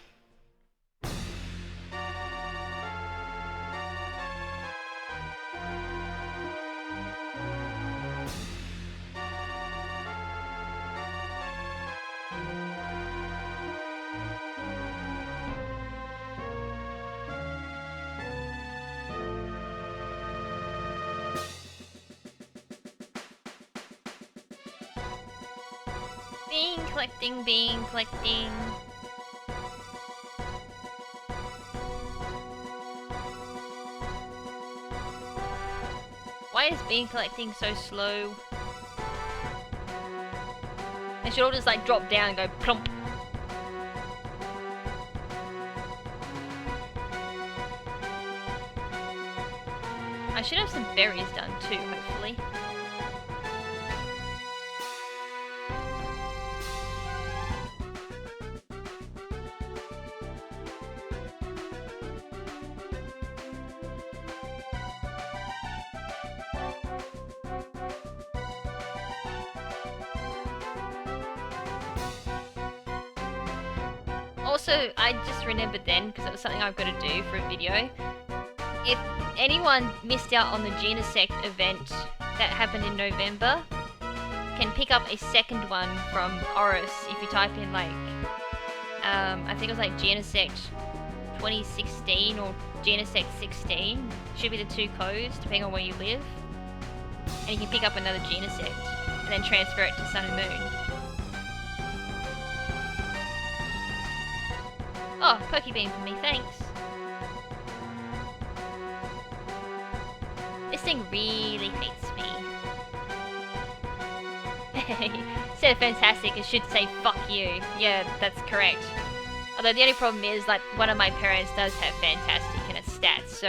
Speaker 1: Bean collecting. Why is bean collecting so slow? They should all just like drop down and go plump. I should have some berries done too, hopefully. also, I just remembered then, because it was something I've got to do for a video. If anyone missed out on the Genesect event that happened in November, can pick up a second one from Oris if you type in like, I think it was like Genesect 2016 or Genesect 16. Should be the two codes, depending on where you live. And you can pick up another Genesect and then transfer it to Sun and Moon. Oh, Pokebeam for me, thanks. This thing really hates me. Instead of fantastic, it should say fuck you. Yeah, that's correct. Although the only problem is, like, one of my parents does have fantastic in its stats, so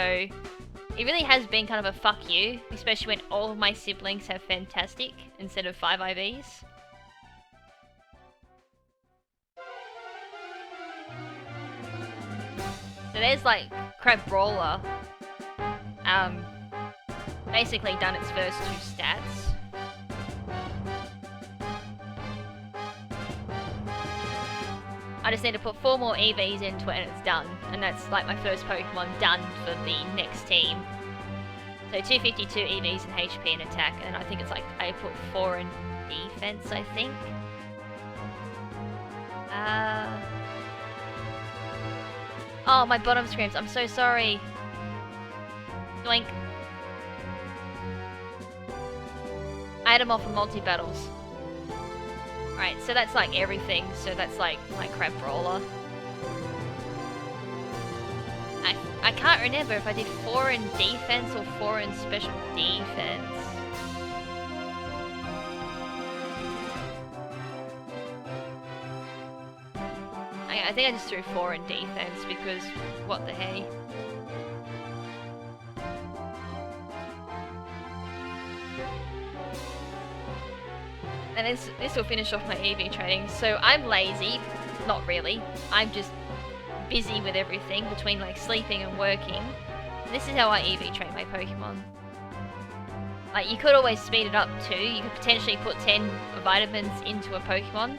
Speaker 1: it really has been kind of a fuck you, especially when all of my siblings have fantastic instead of 5 IVs. So there's like Crab Brawler, basically done its first 2 stats. I just need to put 4 more EVs into it and it's done. And that's like my first Pokemon done for the next team. So 252 EVs in HP and attack, and I think it's like I put 4 in defense, I think. Oh, my bottom screams, I'm so sorry. Doink. I had them off for multi-battles. Alright, so that's like everything. So that's like my Crab Brawler. I can't remember if I did 4 in defense or 4 in special defense. I think I just threw 4 in defense because what the hey. And this will finish off my EV training. So I'm lazy, not really. I'm just busy with everything between like sleeping and working. This is how I EV train my Pokemon. Like, you could always speed it up too. You could potentially put 10 vitamins into a Pokemon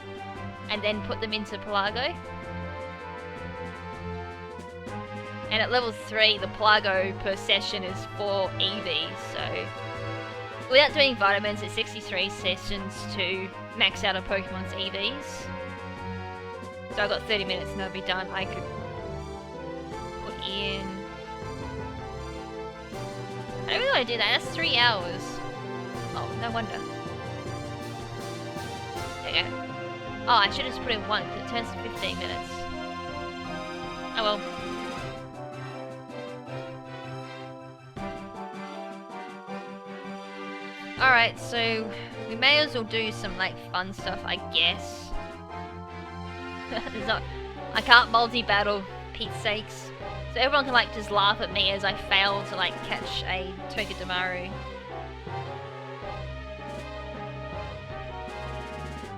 Speaker 1: and then put them into Pelago. And at level 3, the Pelago per session is 4 EVs, so without doing vitamins, it's 63 sessions to max out a Pokemon's EVs. So I've got 30 minutes and I'll be done. I could put in... I don't really want to do that, that's 3 hours. Oh, no wonder. There you go. Oh, I should have just put in 1 because it turns to 15 minutes. Oh well. Alright, so we may as well do some like fun stuff, I guess. I can't multi-battle, Pete's sakes. So everyone can like just laugh at me as I fail to like catch a Togedemaru.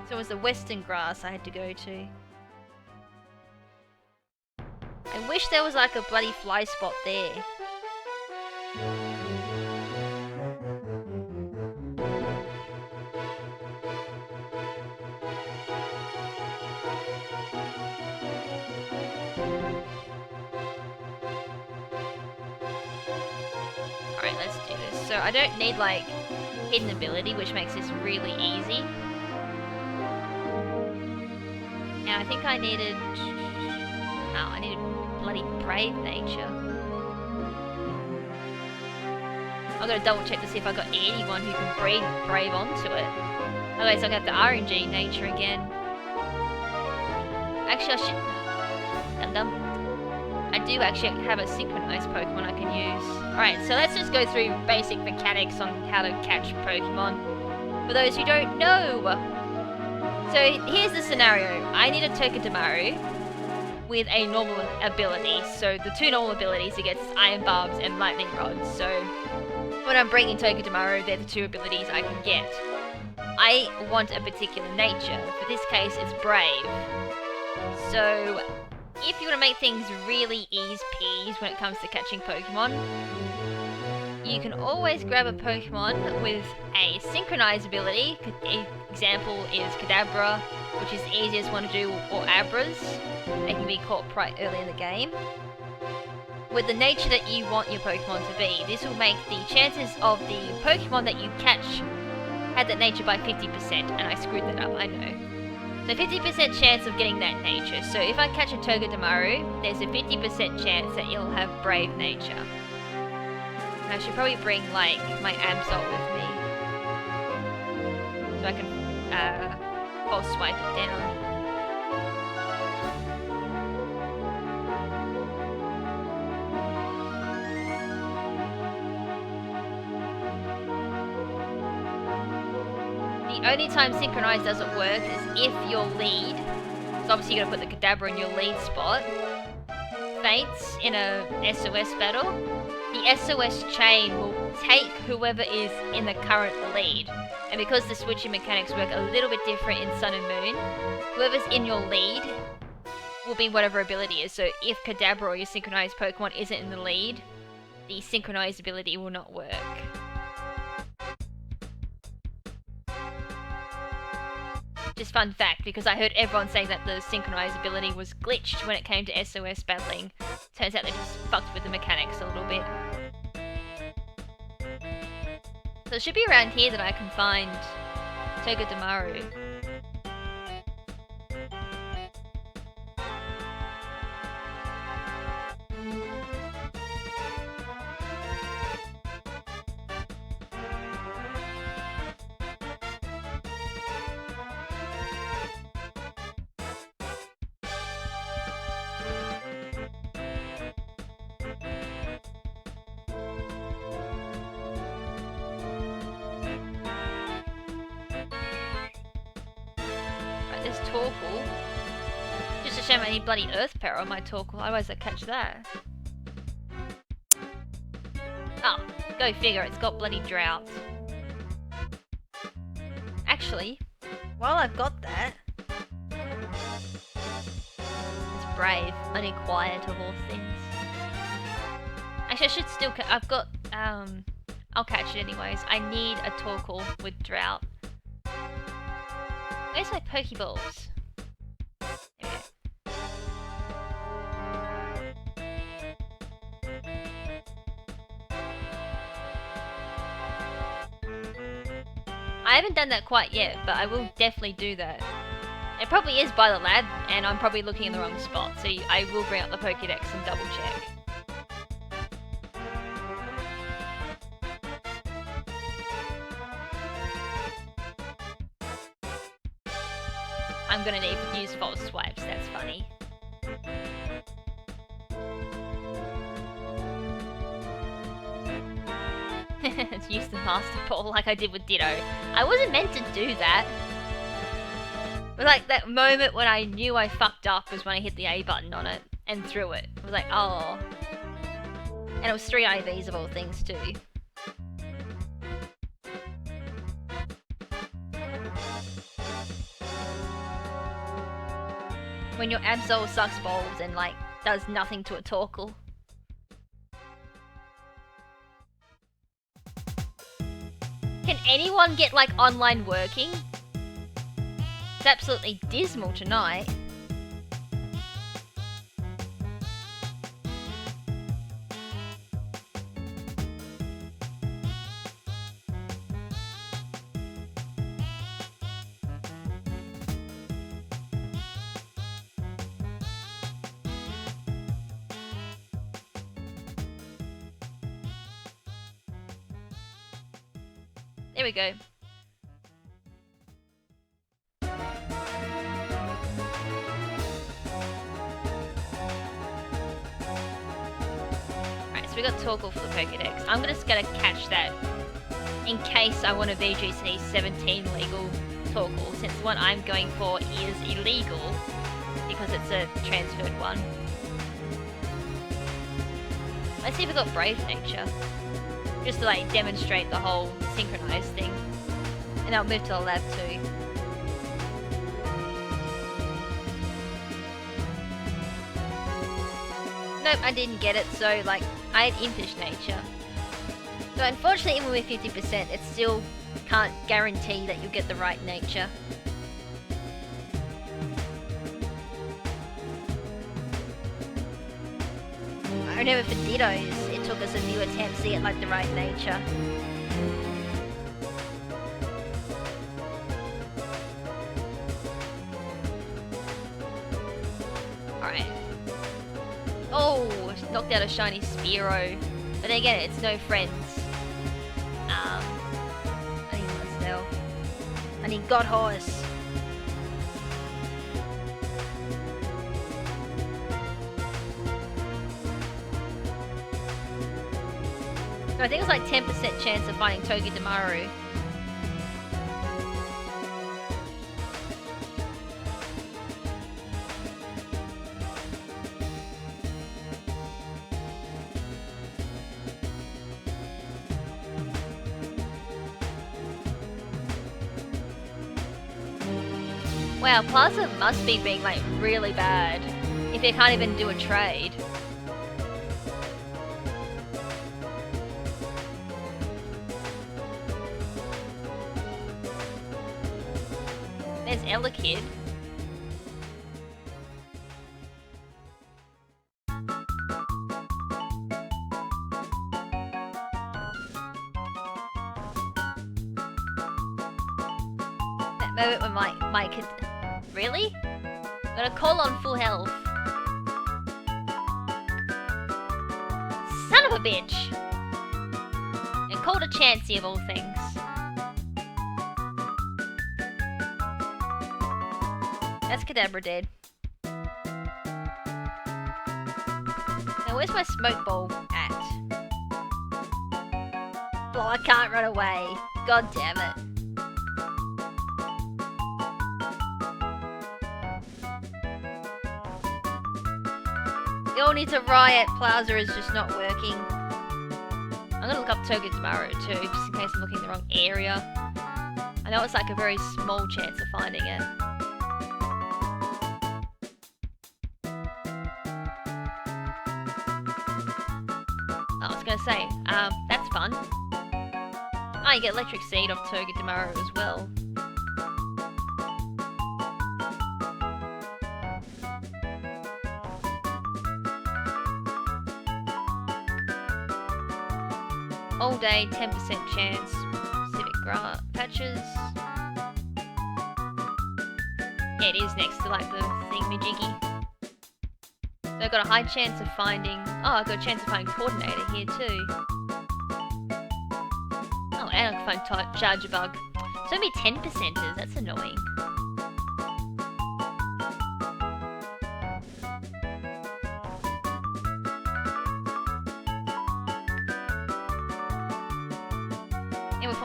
Speaker 1: So it was the western grass I had to go to. I wish there was like a bloody fly spot there. Alright, let's do this. So I don't need like hidden ability, which makes this really easy. Now I think I needed... Oh, I needed bloody brave nature. I've got to double check to see if I got anyone who can breed brave onto it. Otherwise I'll get the RNG nature again. Actually I should... Dum-dum. I do actually have a synchronized Pokemon I can use. Alright, so let's just go through basic mechanics on how to catch Pokemon. For those who don't know. So here's the scenario. I need a Togedemaru with a normal ability. So the 2 normal abilities against Iron Barbs and Lightning Rods. So when I'm bringing Togedemaru, they're the 2 abilities I can get. I want a particular nature. For this case, it's Brave. So if you want to make things really easy peas when it comes to catching Pokemon, you can always grab a Pokemon with a synchronized ability. Example is Kadabra, which is the easiest one to do, or Abras. They can be caught quite early in the game. With the nature that you want your Pokemon to be, this will make the chances of the Pokemon that you catch had that nature by 50%, and I screwed that up, I know. So 50% chance of getting that nature. So if I catch a Togedemaru, there's a 50% chance that it'll have Brave nature. And I should probably bring, like, my Absol with me. So I can false swipe it down. The only time Synchronize doesn't work is if your lead, so obviously you gotta put the Kadabra in your lead spot, faints in a SOS battle, the SOS chain will take whoever is in the current lead. And because the switching mechanics work a little bit different in Sun and Moon, whoever's in your lead will be whatever ability is. So if Kadabra or your Synchronized Pokemon isn't in the lead, the Synchronized ability will not work. Just fun fact, because I heard everyone saying that the Synchronized ability was glitched when it came to SOS battling. Turns out they just fucked with the mechanics a little bit. So it should be around here that I can find Togedemaru. Torkoal. Just a shame I need bloody Earth Power on my Torkoal, otherwise I'd catch that. Oh, go figure, it's got bloody Drought. Actually, while I've got that... It's Brave, only quiet of all things. Actually, I should still I've got, I'll catch it anyways. I need a Torkoal with Drought. Where's my Pokeballs? There we go. I haven't done that quite yet, but I will definitely do that. It probably is by the lab, and I'm probably looking in the wrong spot, so I will bring up the Pokédex and double check. I'm gonna need to use false swipes, that's funny. Let's use the Master Ball like I did with Ditto. I wasn't meant to do that. But like that moment when I knew I fucked up was when I hit the A button on it and threw it. I was like, oh. And it was 3 IVs of all things too. When your Absol sucks balls and like does nothing to a Torkoal. Can anyone get like online working? It's absolutely dismal tonight. There we go. Right, so we got Torkoal for the Pokédex. I'm just gonna catch that in case I want a VGC 17 legal Torkoal, since the one I'm going for is illegal because it's a transferred one. Let's see if we got Brave Nature. Just to like demonstrate the whole synchronized thing. And I'll move to the lab too. Nope, I didn't get it, so like, I had Impish Nature. So unfortunately, even with 50%, it still can't guarantee that you'll get the right nature. remember for Dittos, it took us a few attempts to get like the right nature. Alright. Oh, knocked out a shiny Spearow. But then again, it's no friends. I need Lysel. I need God Horse. So I think it's like 10% chance of finding Togedemaru. Wow, Plaza must be being like really bad if they can't even do a trade. There's Elekid. That moment when my kid... Really? Got a call on full health. Son of a bitch! And called a Chansey of all things. That's Kadabra dead. Now where's my smoke ball at? Oh, I can't run away. God damn it. You all need to riot. Plaza is just not working. I'm gonna look up Togedemaru too, just in case I'm looking in the wrong area. I know it's like a very small chance of finding it. I was gonna say, that's fun. Oh, you get Electric Seed off Togedemaru as well. All day, 10% chance. Civic grass patches. Yeah, it is next to like the thingamajiggy. So I've got a high chance of finding... Oh, I've got a chance of finding Coordinator here too. Oh, and I can find Chargebug. So only 10%ers, that's annoying.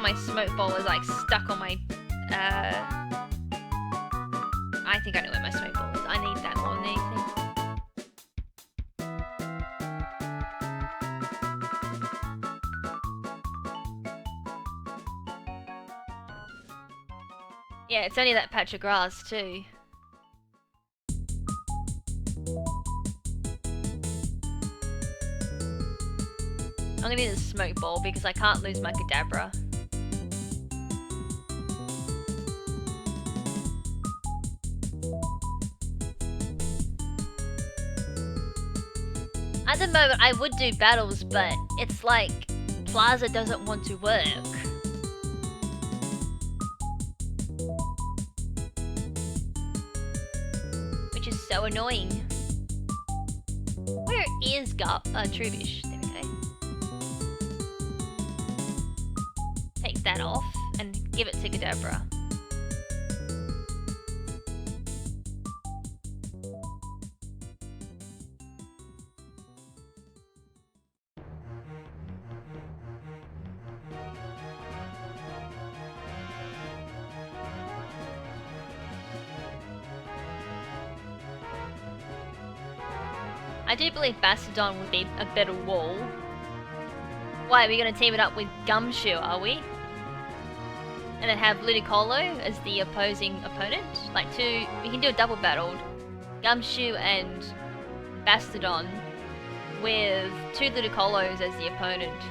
Speaker 1: My smoke ball is like stuck on my I think I know where my smoke ball is. I need that more than anything. Yeah, it's only that patch of grass too. I'm gonna need a smoke ball because I can't lose my Kadabra. At the moment, I would do battles, but it's like Plaza doesn't want to work. Which is so annoying. Where is Trubish? There we go. Take that off and give it to Kadabra. I do believe Bastodon would be a better wall. Why, are we going to team it up with Gumshoe, are we? And then have Ludicolo as the opposing opponent? Like we can do a double battle. Gumshoe and Bastodon with 2 Ludicolos as the opponent.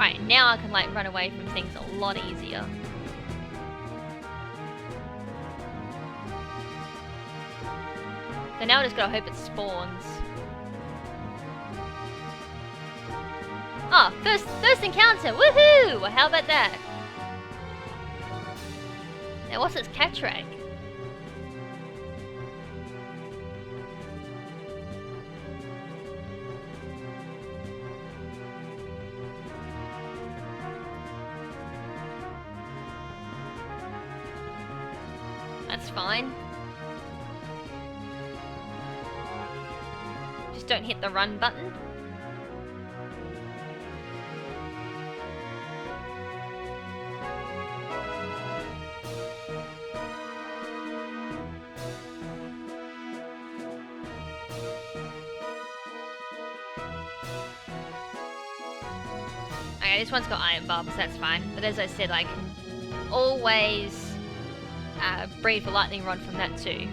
Speaker 1: Alright, now I can like run away from things a lot easier. So now I just gotta hope it spawns. Oh, first encounter! Woohoo! How about that? Now what's its catch rate? That's fine. Just don't hit the run button. Okay, this one's got iron bulbs, that's fine. But as I said, I can always breathe a lightning rod from that too.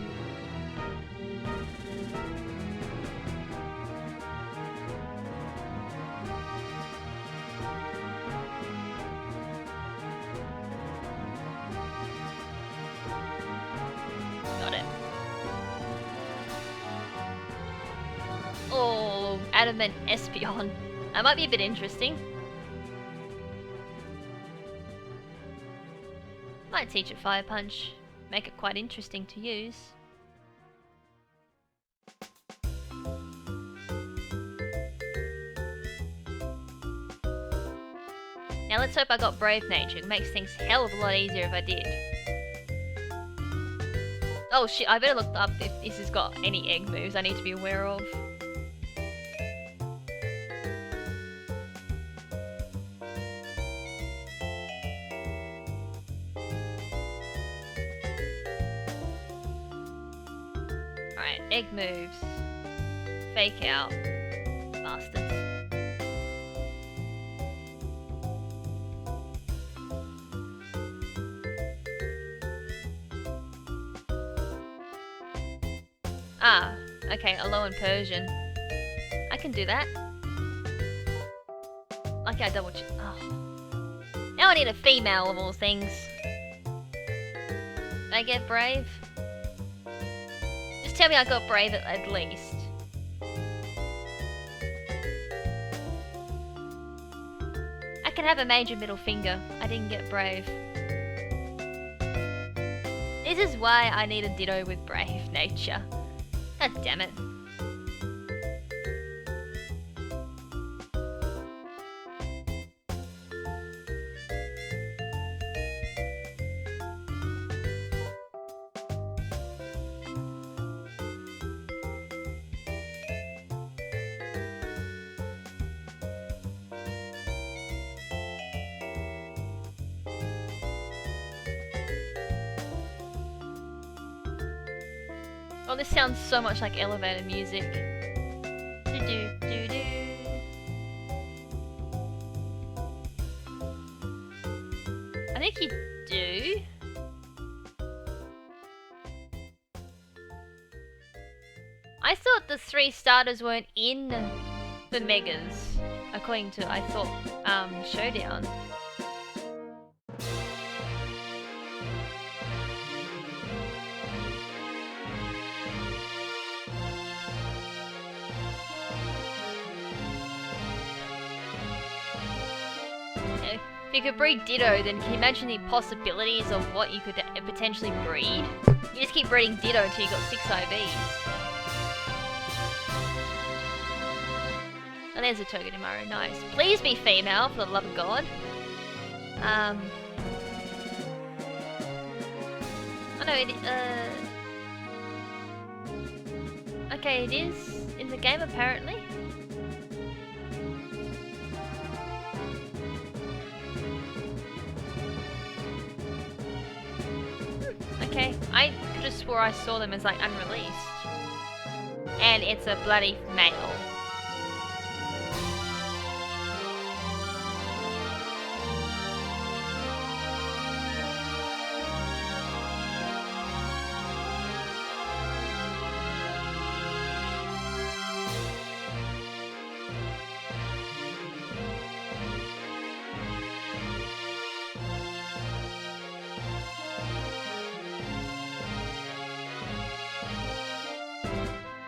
Speaker 1: Got it. Oh, Adamant Espion. That might be a bit interesting. Might teach it Fire Punch. Make it quite interesting to use. Now let's hope I got Brave Nature. It makes things a hell of a lot easier if I did. Oh shit, I better look up if this has got any egg moves I need to be aware of. Alright, egg moves. Fake out. Bastards. Ah, okay, Alolan Persian. I can do that. Like I double check. Oh. Now I need a female of all things. Did I get Brave? Just tell me I got Brave at least. I can have a major middle finger. I didn't get Brave. This is why I need a Ditto with Brave Nature. God damn it. Oh, this sounds so much like elevator music. Do-do-do-do. I think you do. I thought the 3 starters weren't in the Megas, according to, I thought, Showdown. If you could breed Ditto, then can you imagine the possibilities of what you could potentially breed? You just keep breeding Ditto until you got 6 IVs. Oh, there's a Togedemaru, nice. Please be female, for the love of God. Oh no, okay, it is in the game apparently. Okay, I just swore I saw them as like unreleased. And it's a bloody male.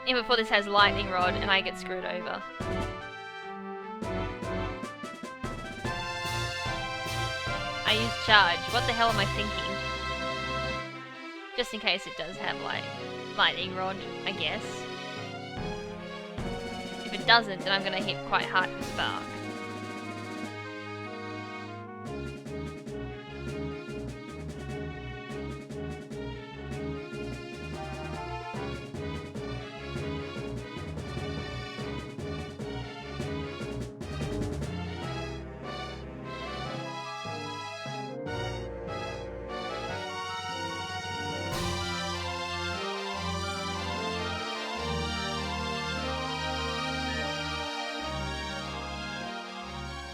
Speaker 1: Even before this has lightning rod and I get screwed over. I use charge. What the hell am I thinking? Just in case it does have, like, lightning rod, I guess. If it doesn't, then I'm gonna hit quite hard with spark.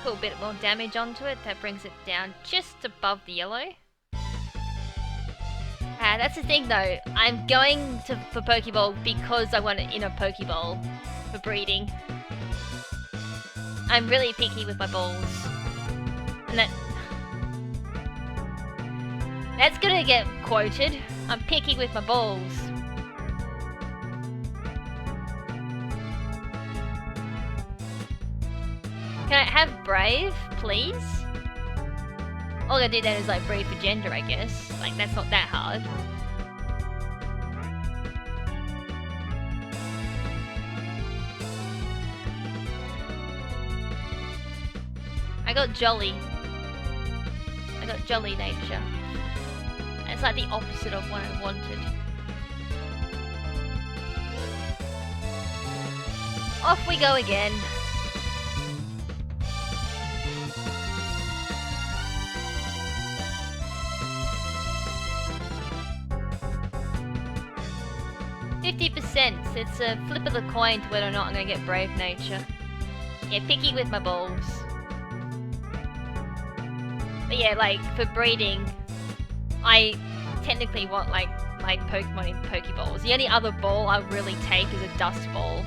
Speaker 1: Put a bit more damage onto it, that brings it down just above the yellow. That's the thing though, I'm going for Pokeball because I want it in a Pokeball for breeding. I'm really picky with my balls. And that's gonna get quoted. I'm picky with my balls. Can I have Brave, please? All I gotta do then is like Brave for gender, I guess. Like, that's not that hard. I got Jolly. I got Jolly nature. It's like the opposite of what I wanted. Off we go again. It's a flip of the coin to whether or not I'm gonna get Brave Nature. Yeah, picky with my balls. But yeah, like, for breeding, I technically want, like, my Pokemon in Pokeballs. The only other ball I really take is a Dust Ball.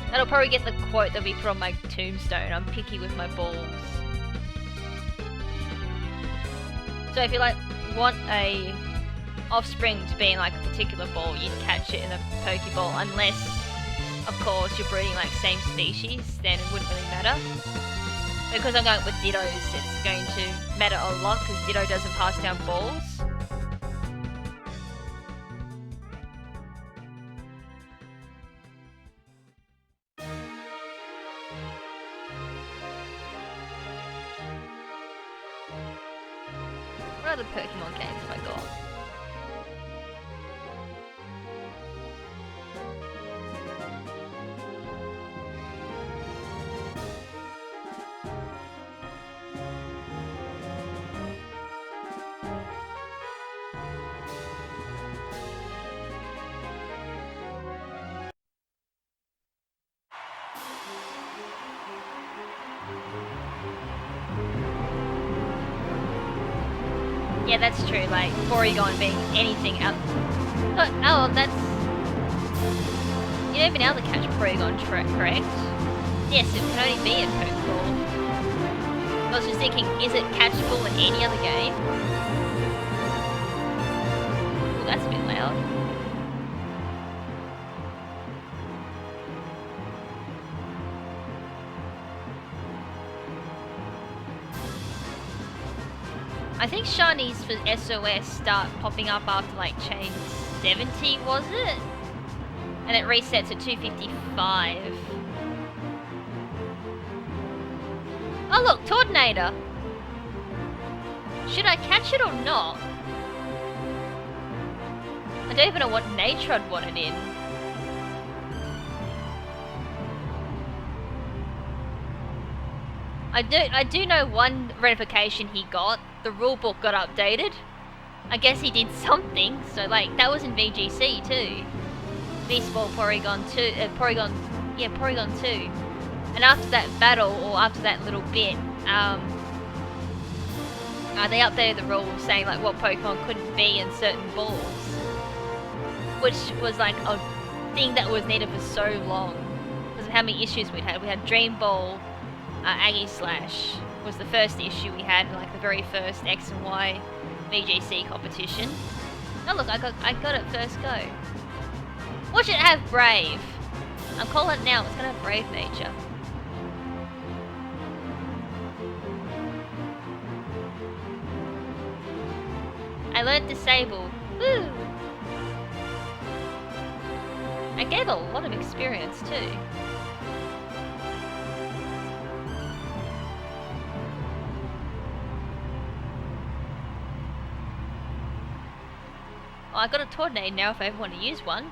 Speaker 1: That'll probably get the quote that'll be put on my tombstone. I'm picky with my balls. So if you like want a offspring to be in like a particular ball, you'd catch it in a Pokeball, unless, of course, you're breeding like same species, then it wouldn't really matter. Because I'm going with Dittos, it's going to matter a lot because Ditto doesn't pass down balls. What other Pokemon games have I got? Yeah, that's true, like, Porygon being anything out... Oh, that's... You don't even be able to catch Porygon, correct? Yes, it can only be in Pokeball. I was just thinking, is it catchable in any other game? Ooh, that's a bit loud. I think shinies for SOS start popping up after like chain 70, was it? And it resets at 255. Oh look, Tornado! Should I catch it or not? I don't even know what nature I'd want it in. I do know one ratification he got. The rulebook got updated. I guess he did something, so like, that was in VGC too. V-Sport Porygon 2, Porygon 2. And after that battle, or after that little bit, they updated the rules saying like what Pokemon couldn't be in certain balls. Which was like a thing that was needed for so long. Because of how many issues we'd had. We had Dream Ball, Aggie Slash, was the first issue we had, like the very first X and Y VGC competition. Oh look, I got it first go. Watch it have Brave. I'm calling it now, it's gonna have Brave nature. I learned Disable. Woo! I gave a lot of experience too. Oh, I got a Tornado now if I ever want to use one.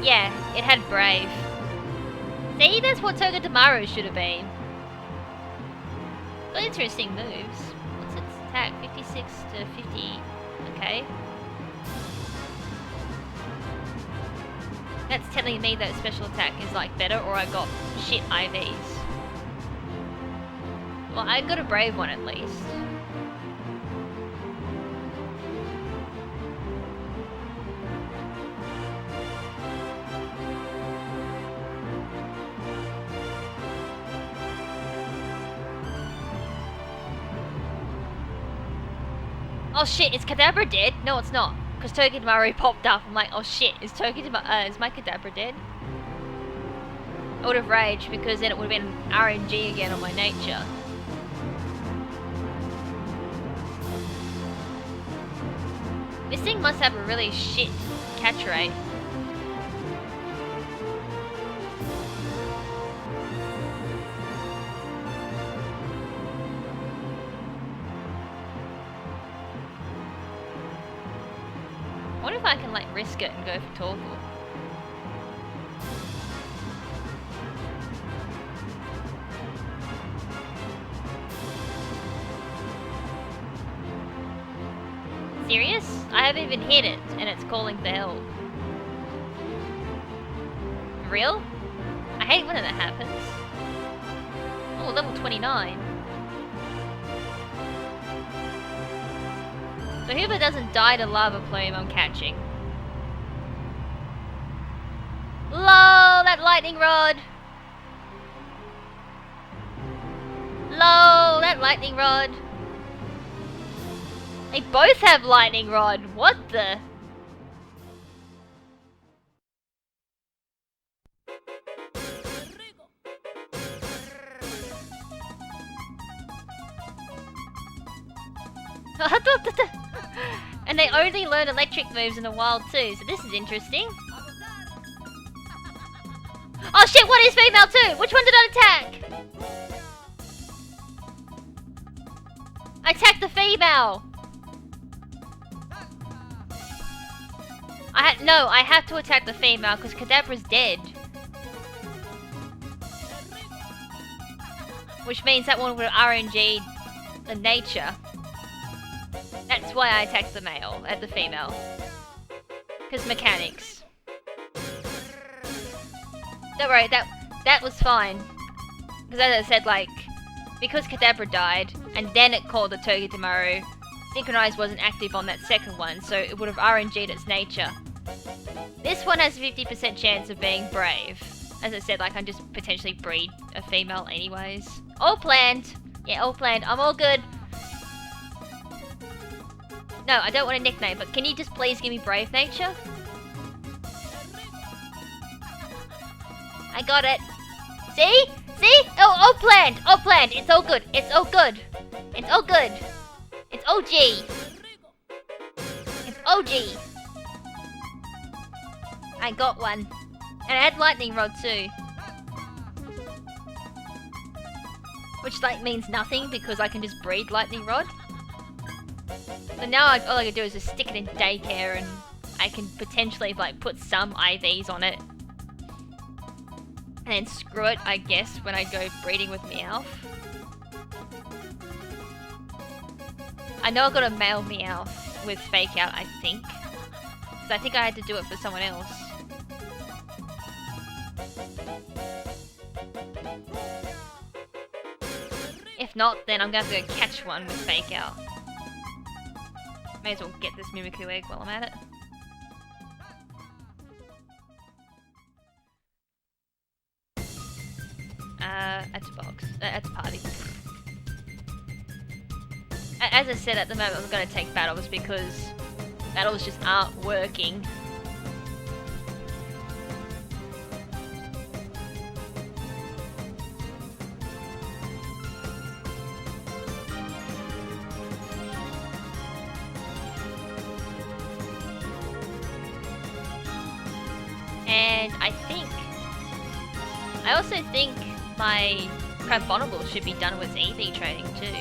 Speaker 1: Yeah, it had Brave. See, that's what Toga Damaru should have been. But interesting moves. What's its attack? 56 to 50. Okay. That's telling me that special attack is like better, or I got shit IVs. Well, I got a Brave one at least. Oh shit, is Kadabra dead? No, it's not. Because Toga Damaru popped up. I'm like, oh shit, is my Kadabra dead? I would have raged because then it would have been RNG again on my nature. This thing must have a really shit catch rate. I wonder if I can like risk it and go for Torval. Serious? I haven't even hit it and it's calling for help. Real? I hate when that happens. Oh, level 29. So whoever doesn't die to Lava Plume, I'm catching. LOL, that lightning rod! LOL, that lightning rod! They both have lightning rod, what the? And they only learn electric moves in the wild too, so this is interesting. Oh shit, what is female too? Which one did I attack? I attacked the female! No, I have to attack the female because Kadabra's dead. Which means that one would have RNG'd the nature. That's why I attacked the male, at the female. Because mechanics. Don't worry, that was fine. Because as I said, like, because Kadabra died, and then it called the Toga Damaru, Synchronize wasn't active on that second one, so it would have RNG'd its nature. This one has a 50% chance of being brave. As I said, like, I just potentially breed a female anyways. All planned. Yeah, all planned. I'm all good. No, I don't want a nickname, but can you just please give me brave nature? I got it. See? See? Oh, all planned. All planned. It's all good. It's all good. It's all good. It's OG. It's OG. I got one. And I had lightning rod too. Which like means nothing because I can just breed lightning rod. So now all I can do is just stick it in daycare and I can potentially like put some IVs on it. And then screw it, I guess, when I go breeding with Meowth. I know I got a male Meowth with Fake Out, I think. Because I think I had to do it for someone else. If not, then I'm gonna have to go catch one with Fake Out. May as well get this Mimikyu egg while I'm at it. That's a box. That's a party. As I said, at the moment I'm gonna take battles because battles just aren't working. And I also think my Crabominable should be done with EV trading too.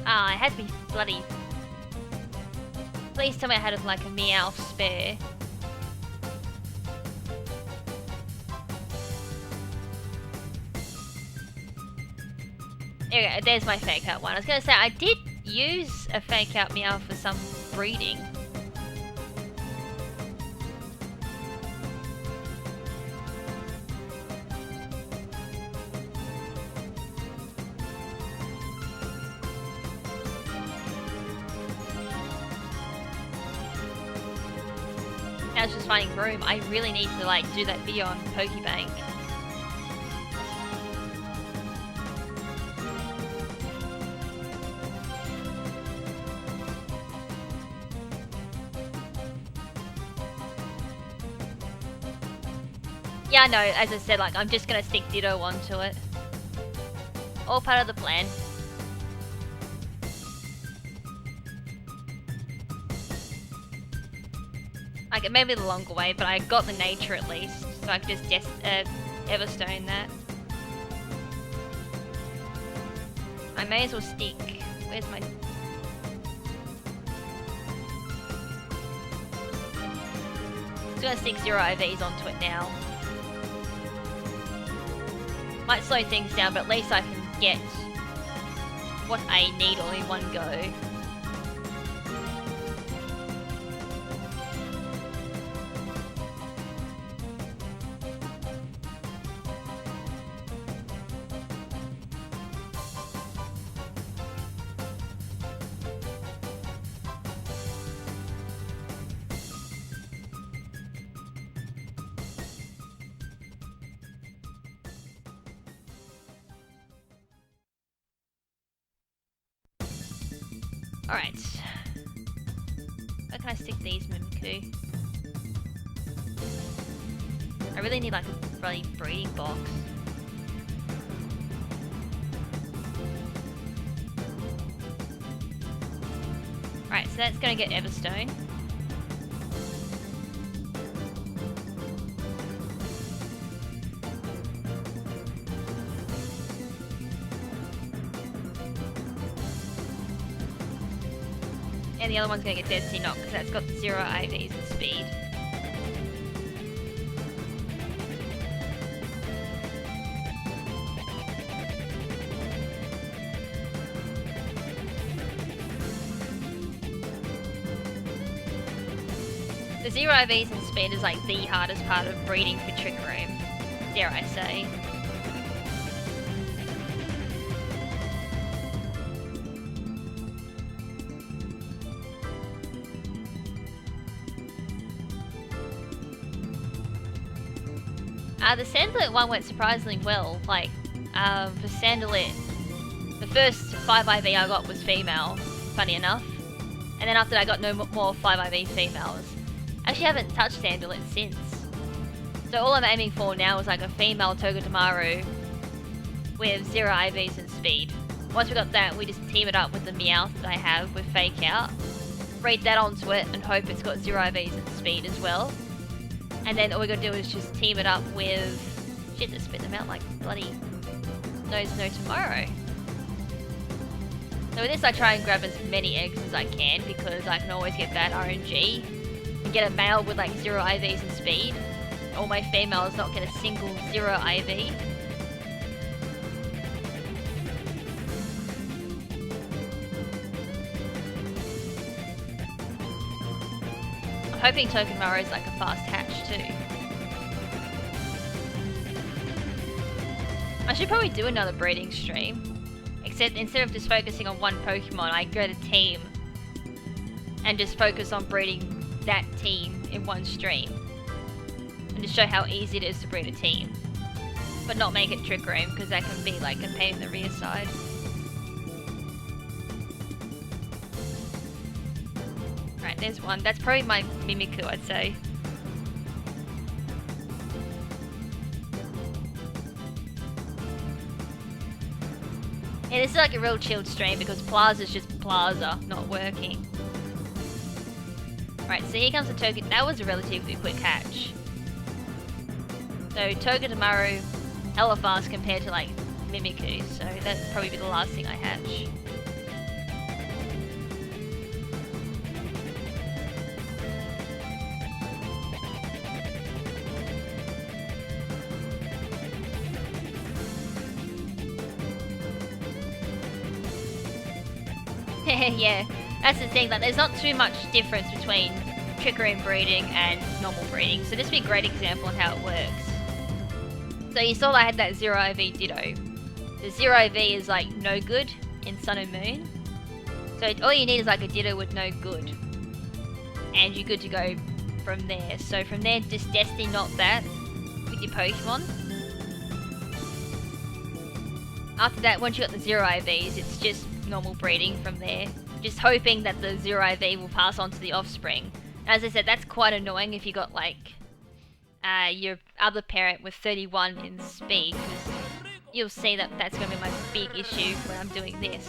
Speaker 1: Ah, I had to be bloody... Please tell me I had like a Meowth spare. There we go, there's my Fake Out one. I was gonna say, I did use a Fake Out Meowth for some breeding. I was just finding room. I really need to like do that video on Pokebank. Yeah, no, as I said, like I'm just gonna stick Ditto onto it. All part of the plan. Like, it may be the longer way, but I got the nature at least, so I could just Everstone that. I may as well stick... Where's my... I'm gonna stick 0 IVs onto it now. Might slow things down, but at least I can get what I need all in one go. Alright. Where can I stick these Mimikyu? I really need like a bloody breeding box. Alright, so that's gonna get Everstone. And the other one's gonna get Destiny Knock because that's got 0 IVs and speed. The 0 IVs and speed is like the hardest part of breeding for Trick Room, dare I say. The Sandalette one went surprisingly well. Like, for Sandalette, the first 5 IV I got was female, funny enough. And then after that I got no more 5 IV females. I actually haven't touched Sandalette since. So all I'm aiming for now is like a female Togedemaru with 0 IVs and speed. Once we got that, we just team it up with the Meowth that I have with Fake Out. Breed that onto it and hope it's got 0 IVs and speed as well. And then all we gotta do is just team it up with... Shit, just spit them out like bloody... knows no tomorrow. So with this I try and grab as many eggs as I can because I can always get bad RNG. And get a male with like 0 IVs and speed. All my females not get a single 0 IV. I'm hoping Togedemaru is like a fast hatch too. I should probably do another breeding stream. Except instead of just focusing on one Pokemon, I go to team. And just focus on breeding that team in one stream. And just show how easy it is to breed a team. But not make it Trick Room, because that can be like a pain in the rear side. Right, there's one. That's probably my Mimikyu, I'd say. Yeah, this is like a real chilled stream because Plaza's just Plaza, not working. Right, so here comes the Togekimaru. That was a relatively quick hatch. So Togedemaru, hella fast compared to like Mimikyu, so that'd probably be the last thing I hatch. Yeah, that's the thing, like there's not too much difference between Trick Room breeding and normal breeding, so this would be a great example of how it works. So you saw I had that Zero IV Ditto. The Zero IV is like no good in Sun and Moon. So all you need is like a Ditto with no good. And you're good to go from there. So from there, just Destiny not that with your Pokemon. After that, once you got the Zero IVs, it's just normal breeding from there. Just hoping that the Zero IV will pass on to the offspring. As I said, that's quite annoying if you got like your other parent with 31 in speed, because you'll see that that's going to be my big issue when I'm doing this.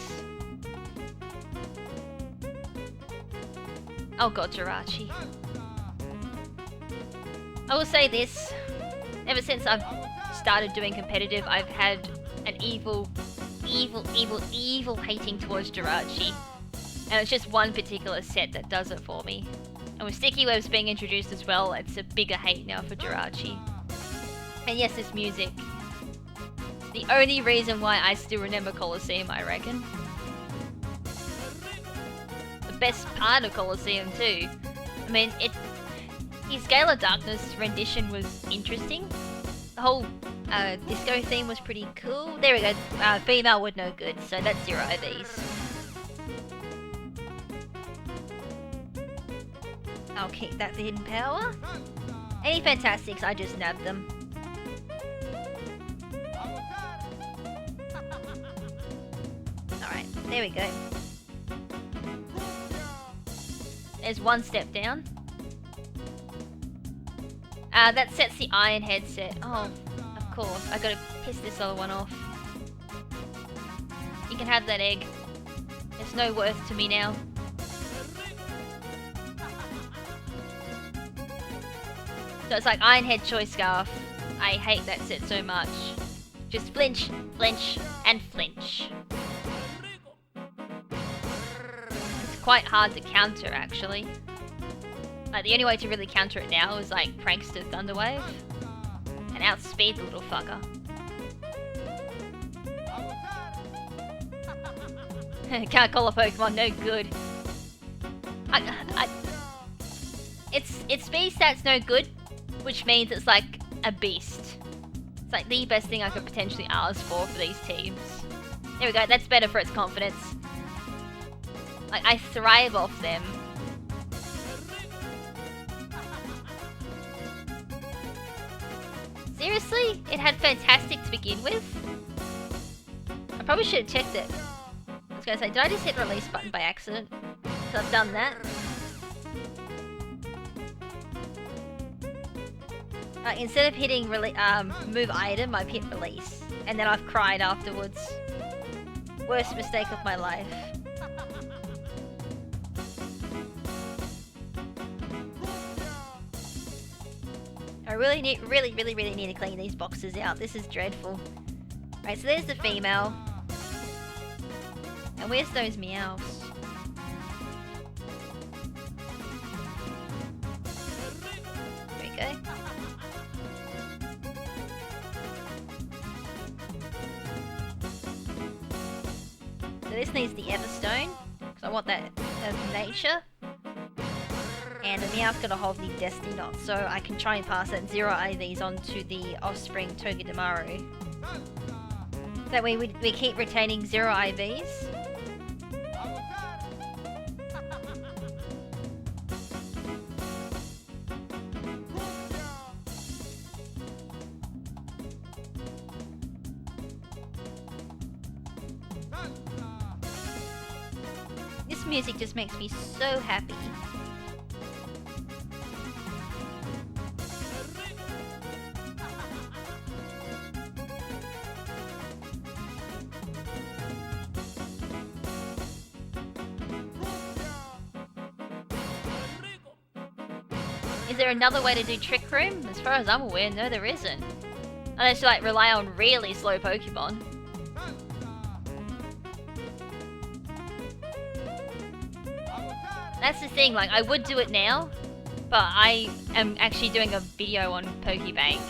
Speaker 1: Oh god, Jirachi. I will say this, ever since I've started doing competitive, I've had an evil hating towards Jirachi. And it's just one particular set that does it for me. And with Sticky Webs being introduced as well, it's a bigger hate now for Jirachi. And yes, this music. The only reason why I still remember Colosseum, I reckon. The best part of Colosseum too. I mean, his Gale of Darkness rendition was interesting. The whole disco theme was pretty cool. There we go, female with no good, so that's Zero IVs. I'll keep that for hidden power. Any Fantastics, I just nabbed them. Alright, there we go. There's one step down. That sets the Iron Head set. Oh, of course. I gotta piss this other one off. You can have that egg. It's no worth to me now. So it's like Iron Head Choice Scarf. I hate that set so much. Just flinch, flinch, and flinch. It's quite hard to counter, actually. Like, the only way to really counter it now is like Prankster Thunderwave. And outspeed the little fucker. Can't call a Pokemon no good. Its speed stat's no good, which means it's like a beast. It's like the best thing I could potentially ask for these teams. There we go, that's better for its confidence. Like, I thrive off them. Seriously? It had Fantastic to begin with? I probably should have checked it. I was gonna say, did I just hit release button by accident? So I've done that. Instead of hitting move item, I've hit release. And then I've cried afterwards. Worst mistake of my life. I really need to clean these boxes out. This is dreadful. Right, so there's the female. And where's those meows? There we go. So this needs the Everstone, because I want that of nature. And the Meowth's got a hold the Destiny Knot, so I can try and pass that Zero IVs onto the offspring Togedemaru. That way we keep retaining 0 IVs. This music just makes me so happy. Is there another way to do Trick Room? As far as I'm aware, no there isn't. Unless you like rely on really slow Pokemon. That's the thing, like I would do it now, but I am actually doing a video on Pokebank.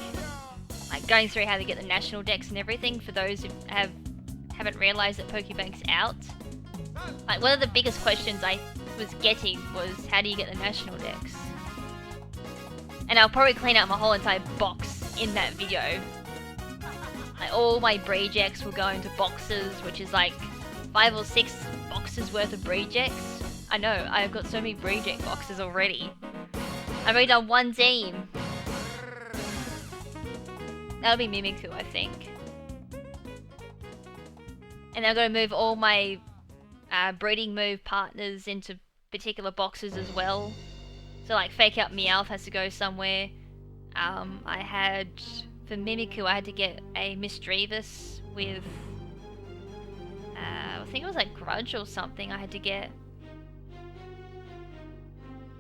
Speaker 1: Like going through how to get the national decks and everything for those who haven't realised that Pokebank's out. Like one of the biggest questions I was getting was how do you get the national decks? And I'll probably clean out my whole entire box in that video. Like all my Breejecks will go into boxes, which is like 5 or 6 boxes worth of Breejecks. I know, I've got so many Breeject boxes already. I've already done 1 team. That'll be Mimikyu, I think. And I've got to move all my breeding move partners into particular boxes as well. So like Fake Out Meowth has to go somewhere. I had, for Mimikyu, I had to get a Misdreavus with, I think it was like Grudge or something I had to get.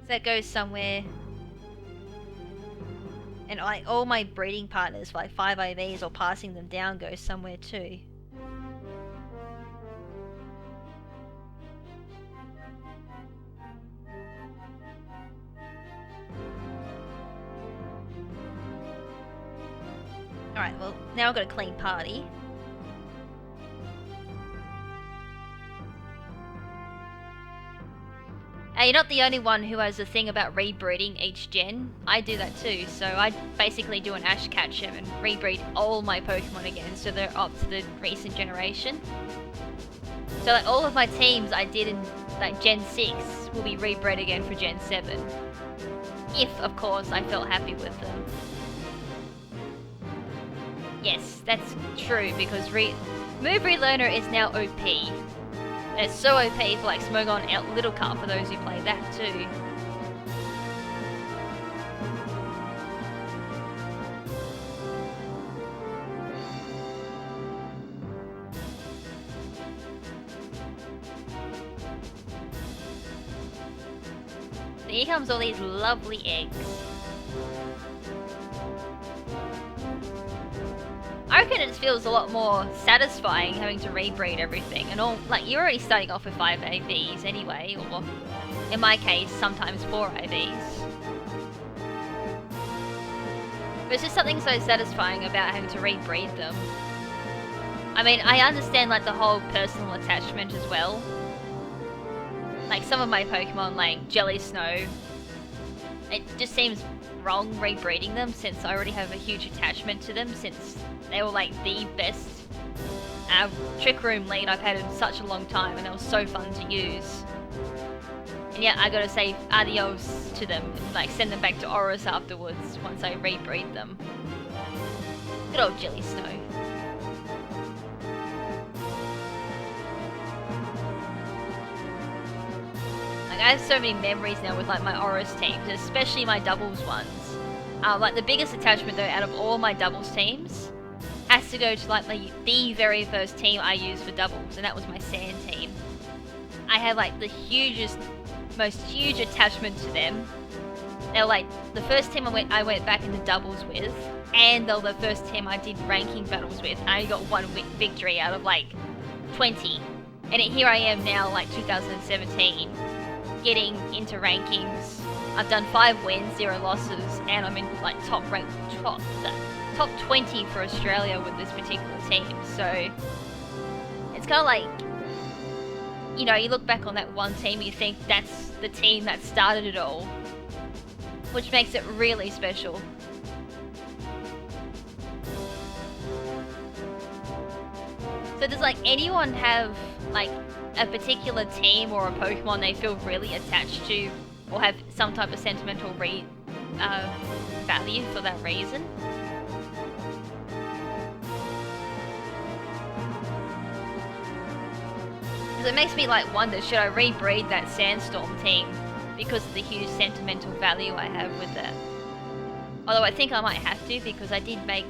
Speaker 1: So that goes somewhere. And like all my breeding partners for like 5 IVs or passing them down goes somewhere too. Alright, well, now I've got a clean party. You're not the only one who has a thing about rebreeding each gen. I do that too, so I basically do an Ash Ketchum and rebreed all my Pokemon again so they're up to the recent generation. So like all of my teams I did in like Gen 6 will be rebred again for Gen 7. If, of course, I felt happy with them. Yes, that's true, because Move Relearner is now OP. And it's so OP for like Smogon out Little Cut for those who play that too. So here comes all these lovely eggs. I reckon it feels a lot more satisfying having to rebreed everything and all. Like you're already starting off with 5 IVs anyway, or in my case, sometimes 4 IVs. But it's just something so satisfying about having to rebreed them. I mean, I understand like the whole personal attachment as well. Like some of my Pokemon, like Jelly Snow, it just seems wrong rebreeding them since I already have a huge attachment to them since they were like the best Trick Room lead I've had in such a long time, and they were so fun to use. And yet I gotta say adios to them and like send them back to Oris afterwards once I rebreed them. Good old Jelly Snow. Like I have so many memories now with like my Oris teams, especially my doubles ones. Like the biggest attachment though out of all my doubles teams has to go to like the very first team I used for doubles, and that was my Sand team. I had like the most huge attachment to them. They were like the first team I went back into doubles with, and they were the first team I did ranking battles with. I only got 1 victory out of like 20. And here I am now, like 2017, getting into rankings. I've done 5 wins, 0 losses, and I'm in like top 20 for Australia with this particular team. So it's kind of like, you know, you look back on that one team, you think that's the team that started it all, which makes it really special. So does like anyone have like a particular team or a Pokemon they feel really attached to, or have some type of sentimental value for that reason? Because it makes me like wonder, should I rebreed that Sandstorm team because of the huge sentimental value I have with that? Although I think I might have to, because I did make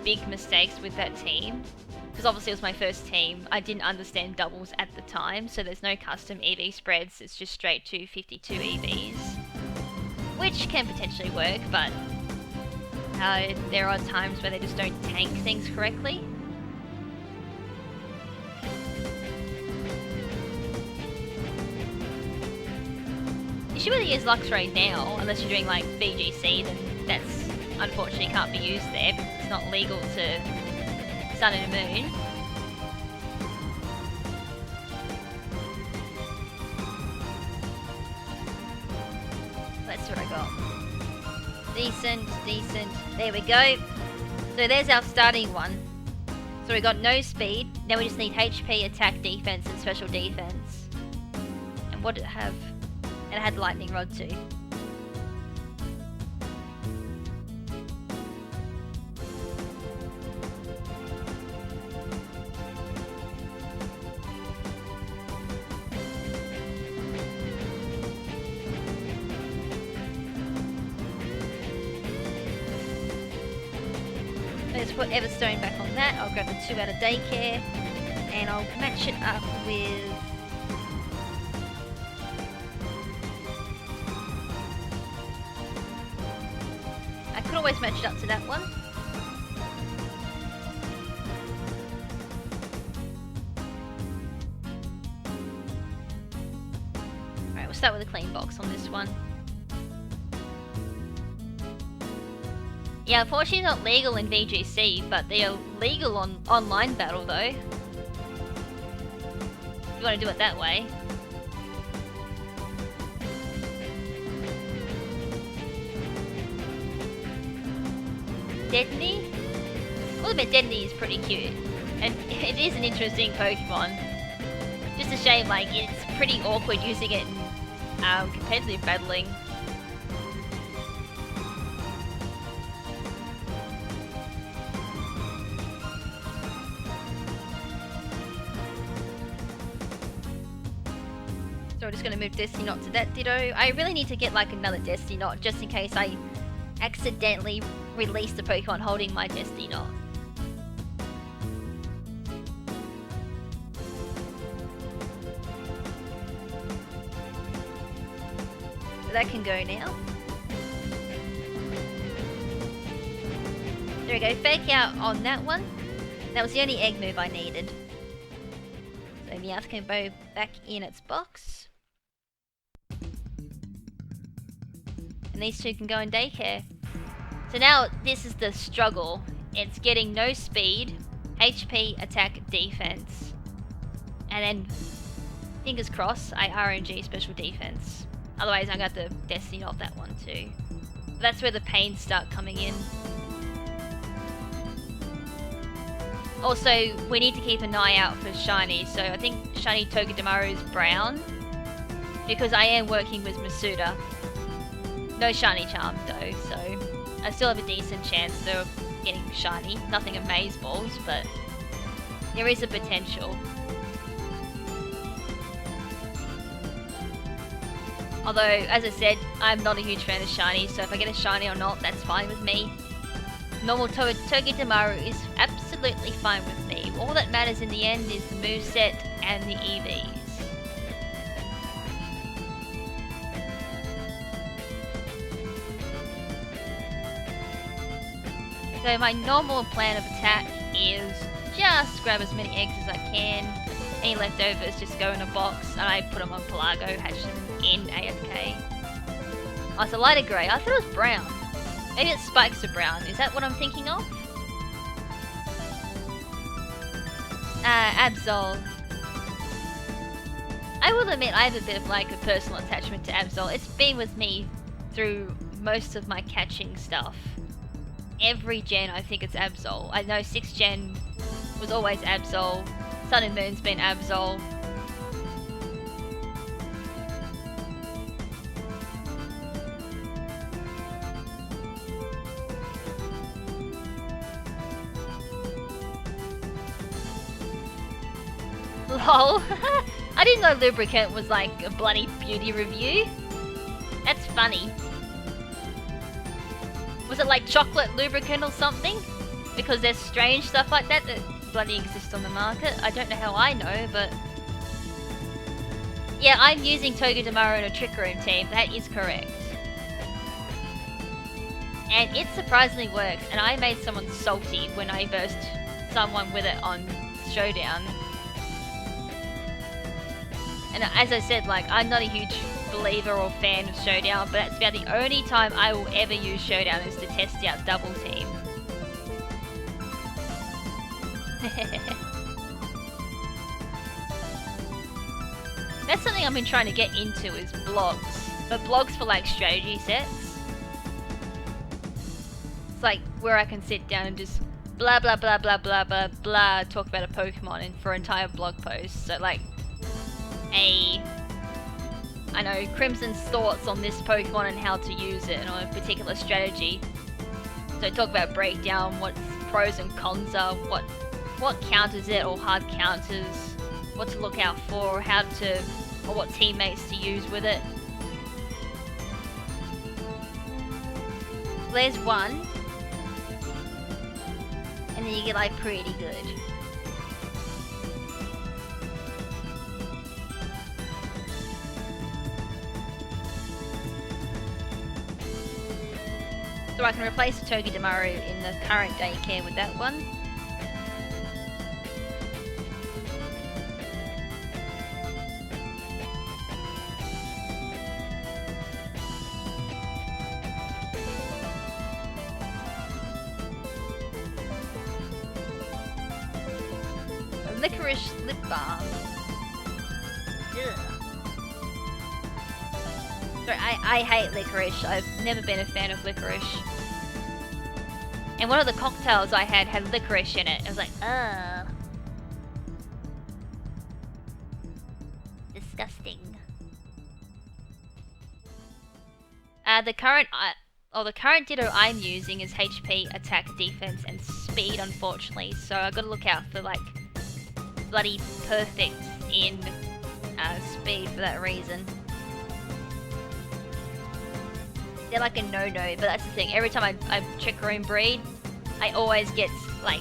Speaker 1: big mistakes with that team. Because obviously it was my first team. I didn't understand doubles at the time, so there's no custom EV spreads, it's just straight to 52 EVs. Which can potentially work, but there are times where they just don't tank things correctly. You should really use Luxray now, unless you're doing like VGC, then that's unfortunately can't be used there because it's not legal to Sun and Moon. Let's see what I got. Decent, decent. There we go. So there's our starting one. So we got no speed. Now we just need HP, attack, defense, and special defense. And what did it have? And it had lightning rod too. Let's put Everstone back on that. I'll grab the 2 out of daycare and I'll match it up with I could always match it up to that one. Alright, we'll start with a clean box on this one. Yeah, unfortunately not legal in VGC, but they are legal on online battle though. If you want to do it that way. Deadney? Well, I bet Deadney is pretty cute. And it is an interesting Pokemon. Just a shame, like, it's pretty awkward using it in competitive battling. So we're just going to move Destiny Knot to that Ditto. I really need to get like another Destiny Knot just in case I accidentally release the Pokemon holding my Destiny Knot. So that can go now. There we go, fake out on that one. That was the only egg move I needed. So Meowth can go back in its box. And these two can go in daycare. So now this is the struggle. It's getting no speed, HP, attack, defense. And then, fingers crossed, I RNG special defense. Otherwise I'm going to have to Destiny off that one too. But that's where the pains start coming in. Also, we need to keep an eye out for shiny. So I think shiny Togedemaru is brown. Because I am working with Masuda. No shiny charm though, so I still have a decent chance of getting shiny. Nothing amaze balls, but there is a potential. Although, as I said, I'm not a huge fan of shiny, so if I get a shiny or not, that's fine with me. Normal Togedemaru is absolutely fine with me. All that matters in the end is the moveset and the EVs. So my normal plan of attack is just grab as many eggs as I can. Any leftovers just go in a box and I put them on Pelago, hatch them in AFK. Oh, it's a lighter grey. I thought it was brown. Maybe its spikes are brown. Is that what I'm thinking of? Absol. I will admit I have a bit of like a personal attachment to Absol. It's been with me through most of my catching stuff. Every gen I think it's Absol. I know 6th gen was always Absol. Sun and Moon's been absolved. Lol. I didn't know lubricant was like a bloody beauty review. That's funny. Was it like chocolate lubricant or something? Because there's strange stuff like that that bloody exists on the market. I don't know how I know, but... Yeah, I'm using Toga Tomorrow in a Trick Room team. That is correct. And it surprisingly works, and I made someone salty when I versed someone with it on Showdown. And as I said, like, I'm not a huge believer or fan of Showdown, but that's about the only time I will ever use Showdown is to test out Double Team. That's something I've been trying to get into is blogs. But blogs for like strategy sets. It's like where I can sit down and just blah blah blah blah blah blah blah talk about a Pokemon and for entire blog posts. So like I know, KrimZen's thoughts on this Pokemon and how to use it and on a particular strategy. So talk about breakdown, what pros and cons are, what counters it or hard counters, what to look out for, how to, or what teammates to use with it. There's one, and then you get like pretty good. So I can replace the Togedemaru in the current daycare with that one. A licorice lip balm. Ugh. So I hate licorice. I've never been a fan of licorice. And one of the cocktails I had licorice in it. I was like, ugh. Disgusting. The current Ditto I'm using is HP, attack, defense, and speed, unfortunately. So I gotta look out for like bloody perfect in speed for that reason. They're like a no-no, but that's the thing. Every time I Trick Room breed, I always get like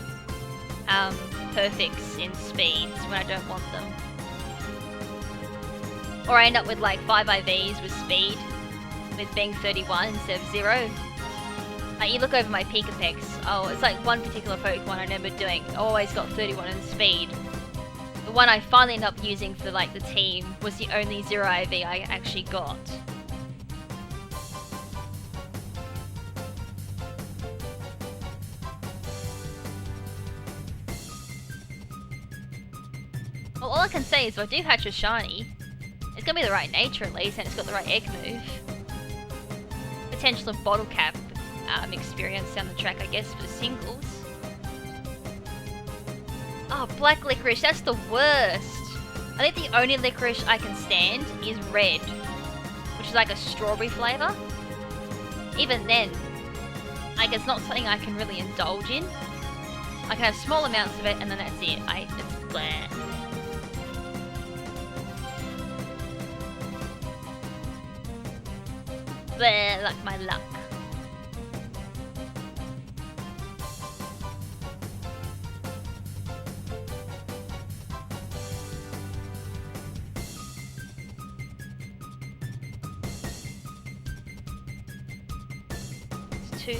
Speaker 1: perfects in speeds when I don't want them. Or I end up with like 5 IVs with speed, with being 31 instead of 0. Like you look over my Pikapex, oh, it's like one particular Pokemon I remember doing, always got 31 in speed. The one I finally ended up using for like the team was the only 0 IV I actually got. Well, all I can say is if I do hatch a shiny, it's gonna be the right nature at least, and it's got the right egg move. Potential of bottle cap experience down the track, I guess, for the singles. Oh, black licorice, that's the worst. I think the only licorice I can stand is red, which is like a strawberry flavour. Even then, like it's not something I can really indulge in. I can have small amounts of it, and then that's it. It's blah. Bleh, like my luck. It's 2.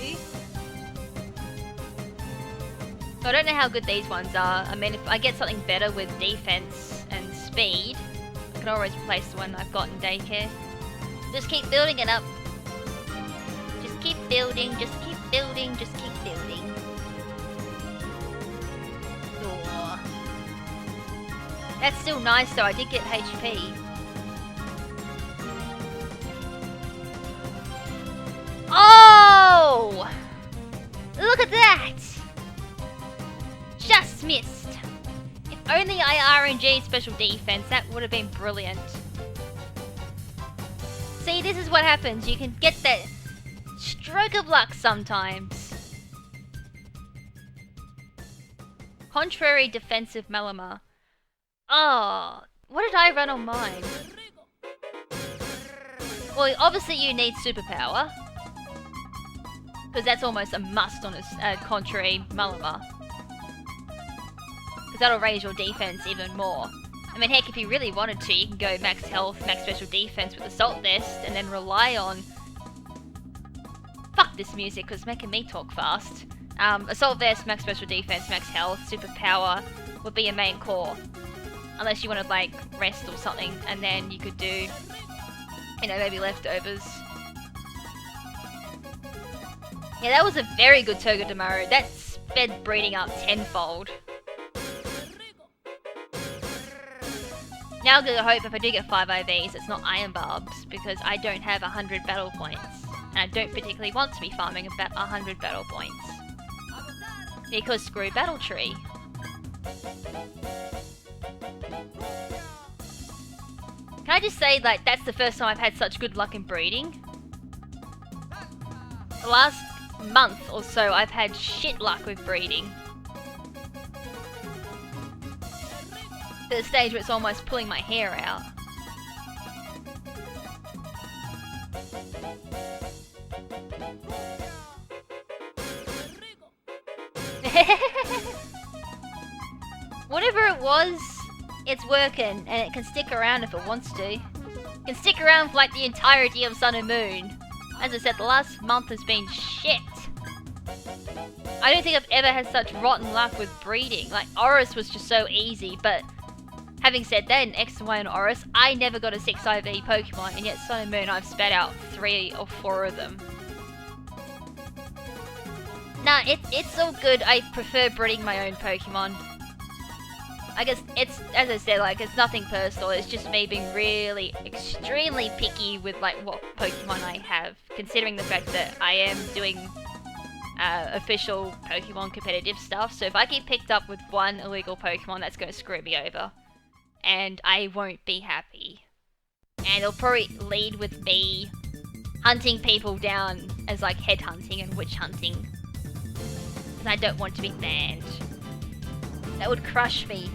Speaker 1: So I don't know how good these ones are. I mean, if I get something better with defense and speed, I can always replace the one I've got in daycare. Just keep building it up. Keep building, just keep building, just keep building. Oh. That's still nice though, I did get HP. Oh! Look at that! Just missed. If only I RNG special defense, that would have been brilliant. See, this is what happens. You can get that stroke of luck sometimes. Contrary defensive Melamar. Oh, what did I run on mine? Well, obviously you need superpower. Because that's almost a must on a contrary Melamar. Because that'll raise your defense even more. I mean, heck, if you really wanted to, you can go max health, max special defense with Assault Vest, and then rely on... Fuck this music, because it's making me talk fast. Assault Vest, max special defense, max health, superpower would be your main core. Unless you wanted, like, rest or something, and then you could do, you know, maybe leftovers. Yeah, that was a very good Togedemaru. That sped breeding up tenfold. Now I'm gonna hope if I do get 5 IVs, it's not Iron Barbs, because I don't have 100 battle points. And I don't particularly want to be farming about 100 battle points. Because screw Battle Tree. Can I just say, like, that's the first time I've had such good luck in breeding? The last month or so, I've had shit luck with breeding. To the stage where it's almost pulling my hair out. Whatever it was, it's working, and it can stick around if it wants to. It can stick around for like the entirety of Sun and Moon. As I said, the last month has been shit. I don't think I've ever had such rotten luck with breeding. Like, Oris was just so easy, but having said that, in X and Y and Oris, I never got a 6 IV Pokemon, and yet Sun and Moon, I've spat out 3 or 4 of them. Nah, it's all good. I prefer breeding my own Pokemon. I guess it's, as I said, like, it's nothing personal. It's just me being really extremely picky with, like, what Pokemon I have. Considering the fact that I am doing official Pokemon competitive stuff. So if I get picked up with one illegal Pokemon, that's going to screw me over. And I won't be happy. And it'll probably lead with me hunting people down as, like, headhunting and witch hunting. And I don't want to be banned. That would crush me.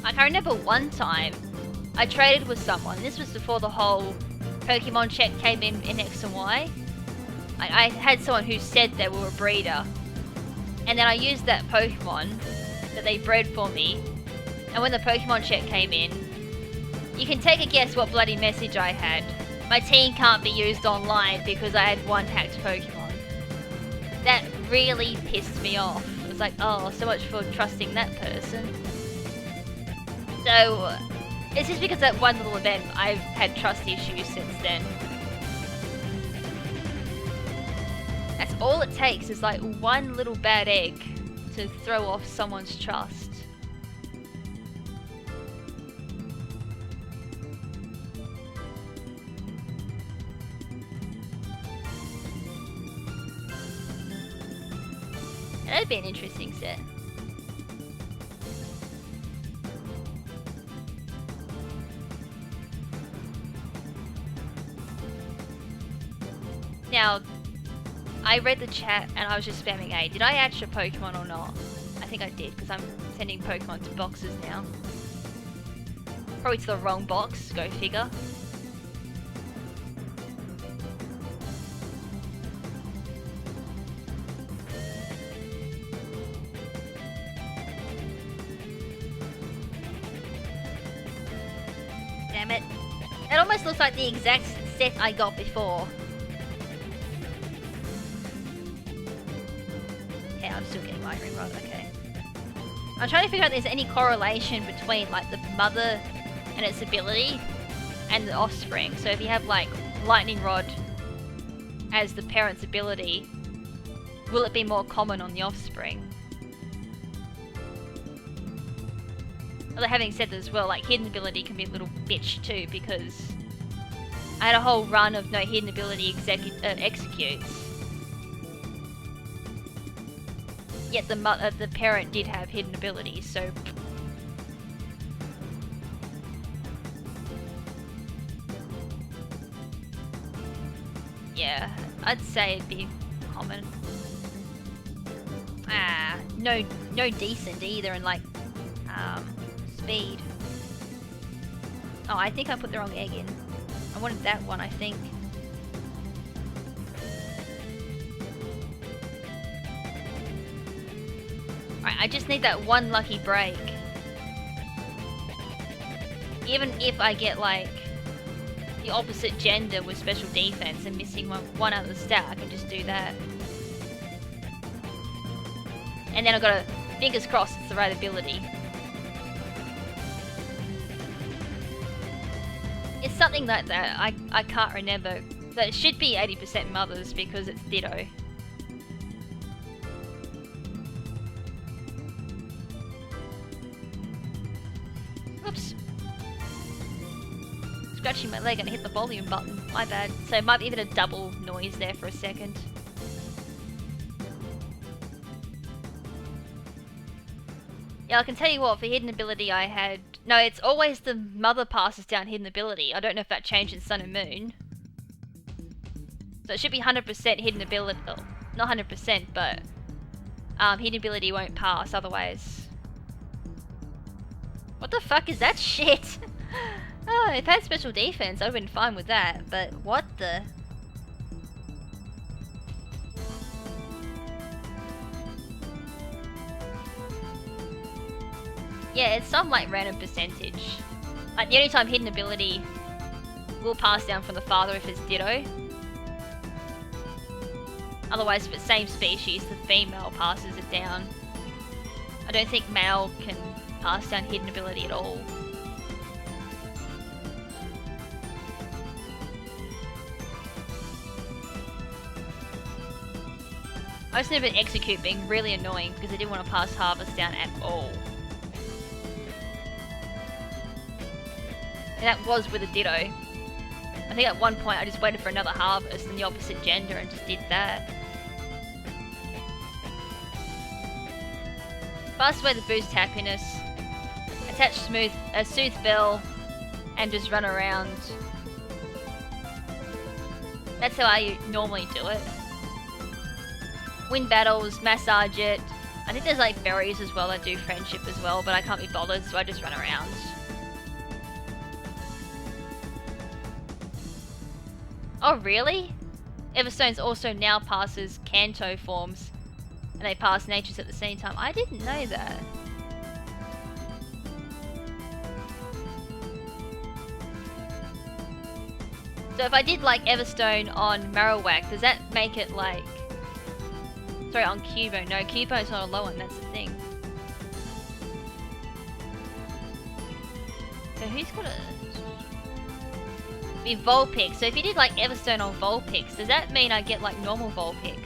Speaker 1: Like, I remember one time I traded with someone. This was before the whole Pokemon check came in X and Y. I had someone who said they were a breeder. And then I used that Pokemon that they bred for me. And when the Pokemon check came in, you can take a guess what bloody message I had. My team can't be used online because I had one hacked Pokemon. That really pissed me off. It was like, oh, so much for trusting that person. So, it's just because of that one little event I've had trust issues since then. That's all it takes, is like one little bad egg to throw off someone's trust. That'd be an interesting set. Now, I read the chat and I was just spamming A. Did I add your Pokemon or not? I think I did, because I'm sending Pokemon to boxes now. Probably to the wrong box, go figure. Damn it. It almost looks like the exact set I got before. Yeah, I'm still getting Lightning Rod, okay. I'm trying to figure out if there's any correlation between, like, the mother and its ability and the offspring. So if you have, like, Lightning Rod as the parent's ability, will it be more common on the offspring? Although having said that as well, like, hidden ability can be a little bitch too, because I had a whole run of no hidden ability executes. Yet the parent did have hidden abilities, so... Yeah, I'd say it'd be common. No decent either, and like, speed. Oh, I think I put the wrong egg in. I wanted that one, I think. Alright, I just need that one lucky break. Even if I get, like, the opposite gender with special defense and missing one out of the stat, I can just do that. And then I've got to, fingers crossed, it's the right ability. It's something like that, I can't remember. But it should be 80% mothers because it's Ditto. Oops. Scratching my leg and I hit the volume button, my bad. So it might be even a double noise there for a second. Yeah, I can tell you what, for hidden ability I had... No, it's always the mother passes down hidden ability. I don't know if that changed in Sun and Moon. So it should be 100% hidden ability... Oh, not 100%, but... hidden ability won't pass otherwise. What the fuck is that shit? Oh, if I had special defense, I would've been fine with that, but what the... Yeah, it's some like random percentage. Like the only time hidden ability will pass down from the father if it's Ditto. Otherwise, if it's same species, the female passes it down. I don't think male can pass down hidden ability at all. I just remember execute being really annoying because I didn't want to pass harvest down at all. And that was with a Ditto. I think at one point I just waited for another harvest in the opposite gender and just did that. Fast way to boost happiness. Attach Soothe Bell and just run around. That's how I normally do it. Win battles, massage it. I think there's like berries as well that do friendship as well, but I can't be bothered, so I just run around. Oh really? Everstone's also now passes Kanto forms, and they pass natures at the same time. I didn't know that. So if I did like Everstone on Marowak, does that make it like... Sorry, on Cubo. No, Cubo's not a low one, that's the thing. So who's got a... Be Vulpix. So if you did like Everstone on Vulpix, does that mean I get like normal Vulpix?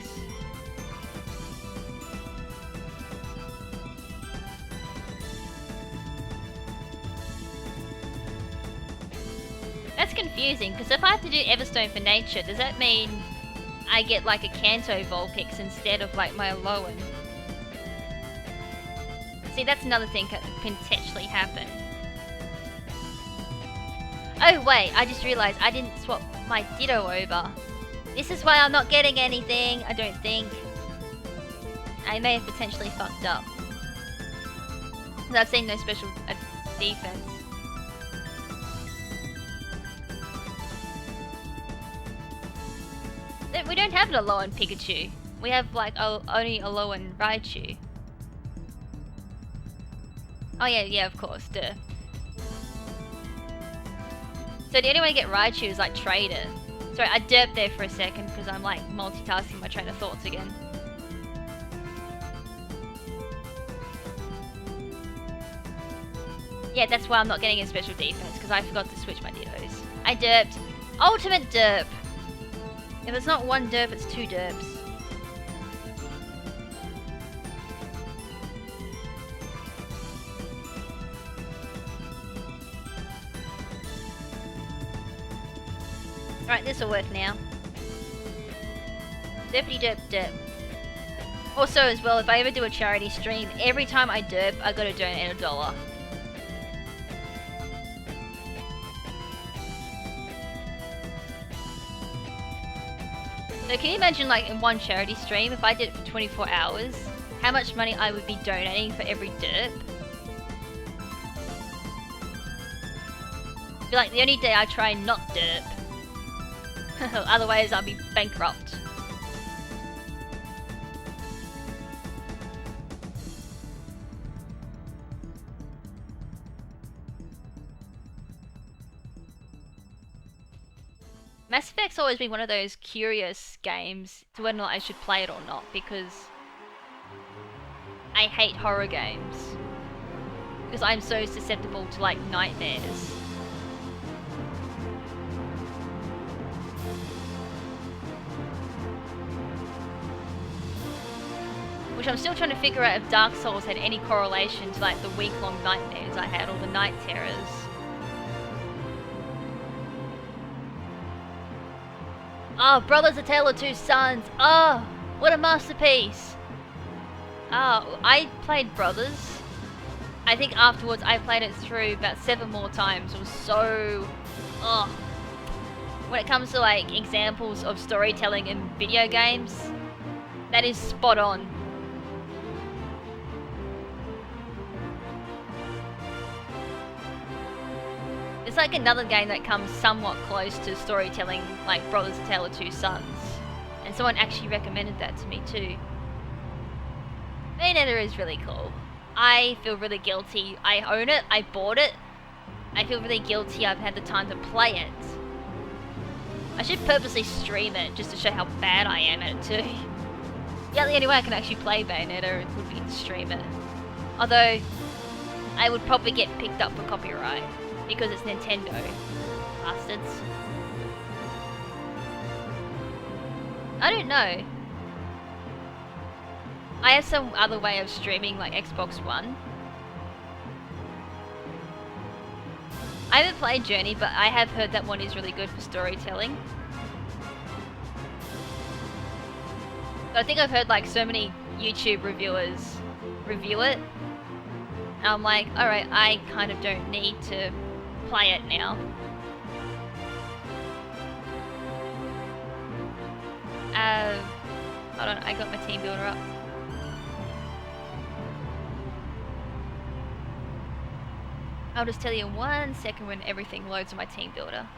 Speaker 1: That's confusing, because if I have to do Everstone for nature, does that mean I get like a Kanto Vulpix instead of like my Alolan? See, that's another thing that can potentially happen. Oh wait, I just realised I didn't swap my Ditto over. This is why I'm not getting anything, I don't think. I may have potentially fucked up. Because I've seen no special defense. We don't have an Alolan Pikachu. We have like only Alolan Raichu. Oh yeah, of course, duh. So the only way to get Raichu is like Trader. Sorry, I derped there for a second because I'm like multitasking my train of thoughts again. Yeah, that's why I'm not getting a special defense, because I forgot to switch my Dittos. I derped. Ultimate derp! If it's not one derp, it's two derps. Right, this will work now. Derpity derp derp. Also, as well, if I ever do a charity stream, every time I derp, I gotta donate $1. So can you imagine, like, in one charity stream, if I did it for 24 hours, how much money I would be donating for every derp? It'd be like the only day I try and not derp. Otherwise, I'll be bankrupt. Mass Effect's always been one of those curious games to whether or not I should play it or not, because I hate horror games. Because I'm so susceptible to, like, nightmares. Which I'm still trying to figure out if Dark Souls had any correlation to, like, the week-long nightmares I had, or the night terrors. Oh, Brothers: A Tale of Two Sons. Oh, what a masterpiece. Oh, I played Brothers. I think afterwards I played it through about 7 more times. It was so... Oh. When it comes to, like, examples of storytelling in video games, that is spot on. It's like another game that comes somewhat close to storytelling, like Brothers: A Tale of Two Sons. And someone actually recommended that to me too. Bayonetta is really cool. I feel really guilty. I own it, I bought it. I feel really guilty I've had the time to play it. I should purposely stream it just to show how bad I am at it too. Yeah, the only way I can actually play Bayonetta would be to stream it. Although, I would probably get picked up for copyright. Because it's Nintendo. Bastards. I don't know. I have some other way of streaming, like Xbox One. I haven't played Journey, but I have heard that one is really good for storytelling. But I think I've heard like so many YouTube reviewers review it. And I'm like, alright, I kind of don't need to play it now. Hold on, I got my team builder up. I'll just tell you in 1 second when everything loads on my team builder.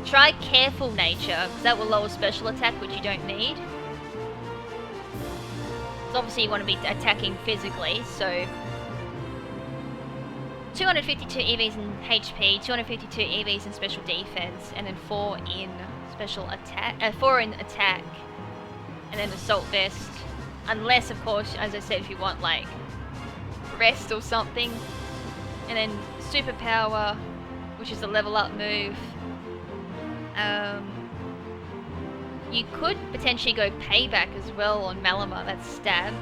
Speaker 1: Try Careful Nature, because that will lower special attack, which you don't need. So obviously you want to be attacking physically, so 252 EVs in HP, 252 EVs in special defense, and then 4 in special attack, 4 in attack, and then assault vest. Unless, of course, as I said, if you want like rest or something, and then superpower, which is a level up move. You could potentially go payback as well on Malama, that's stab.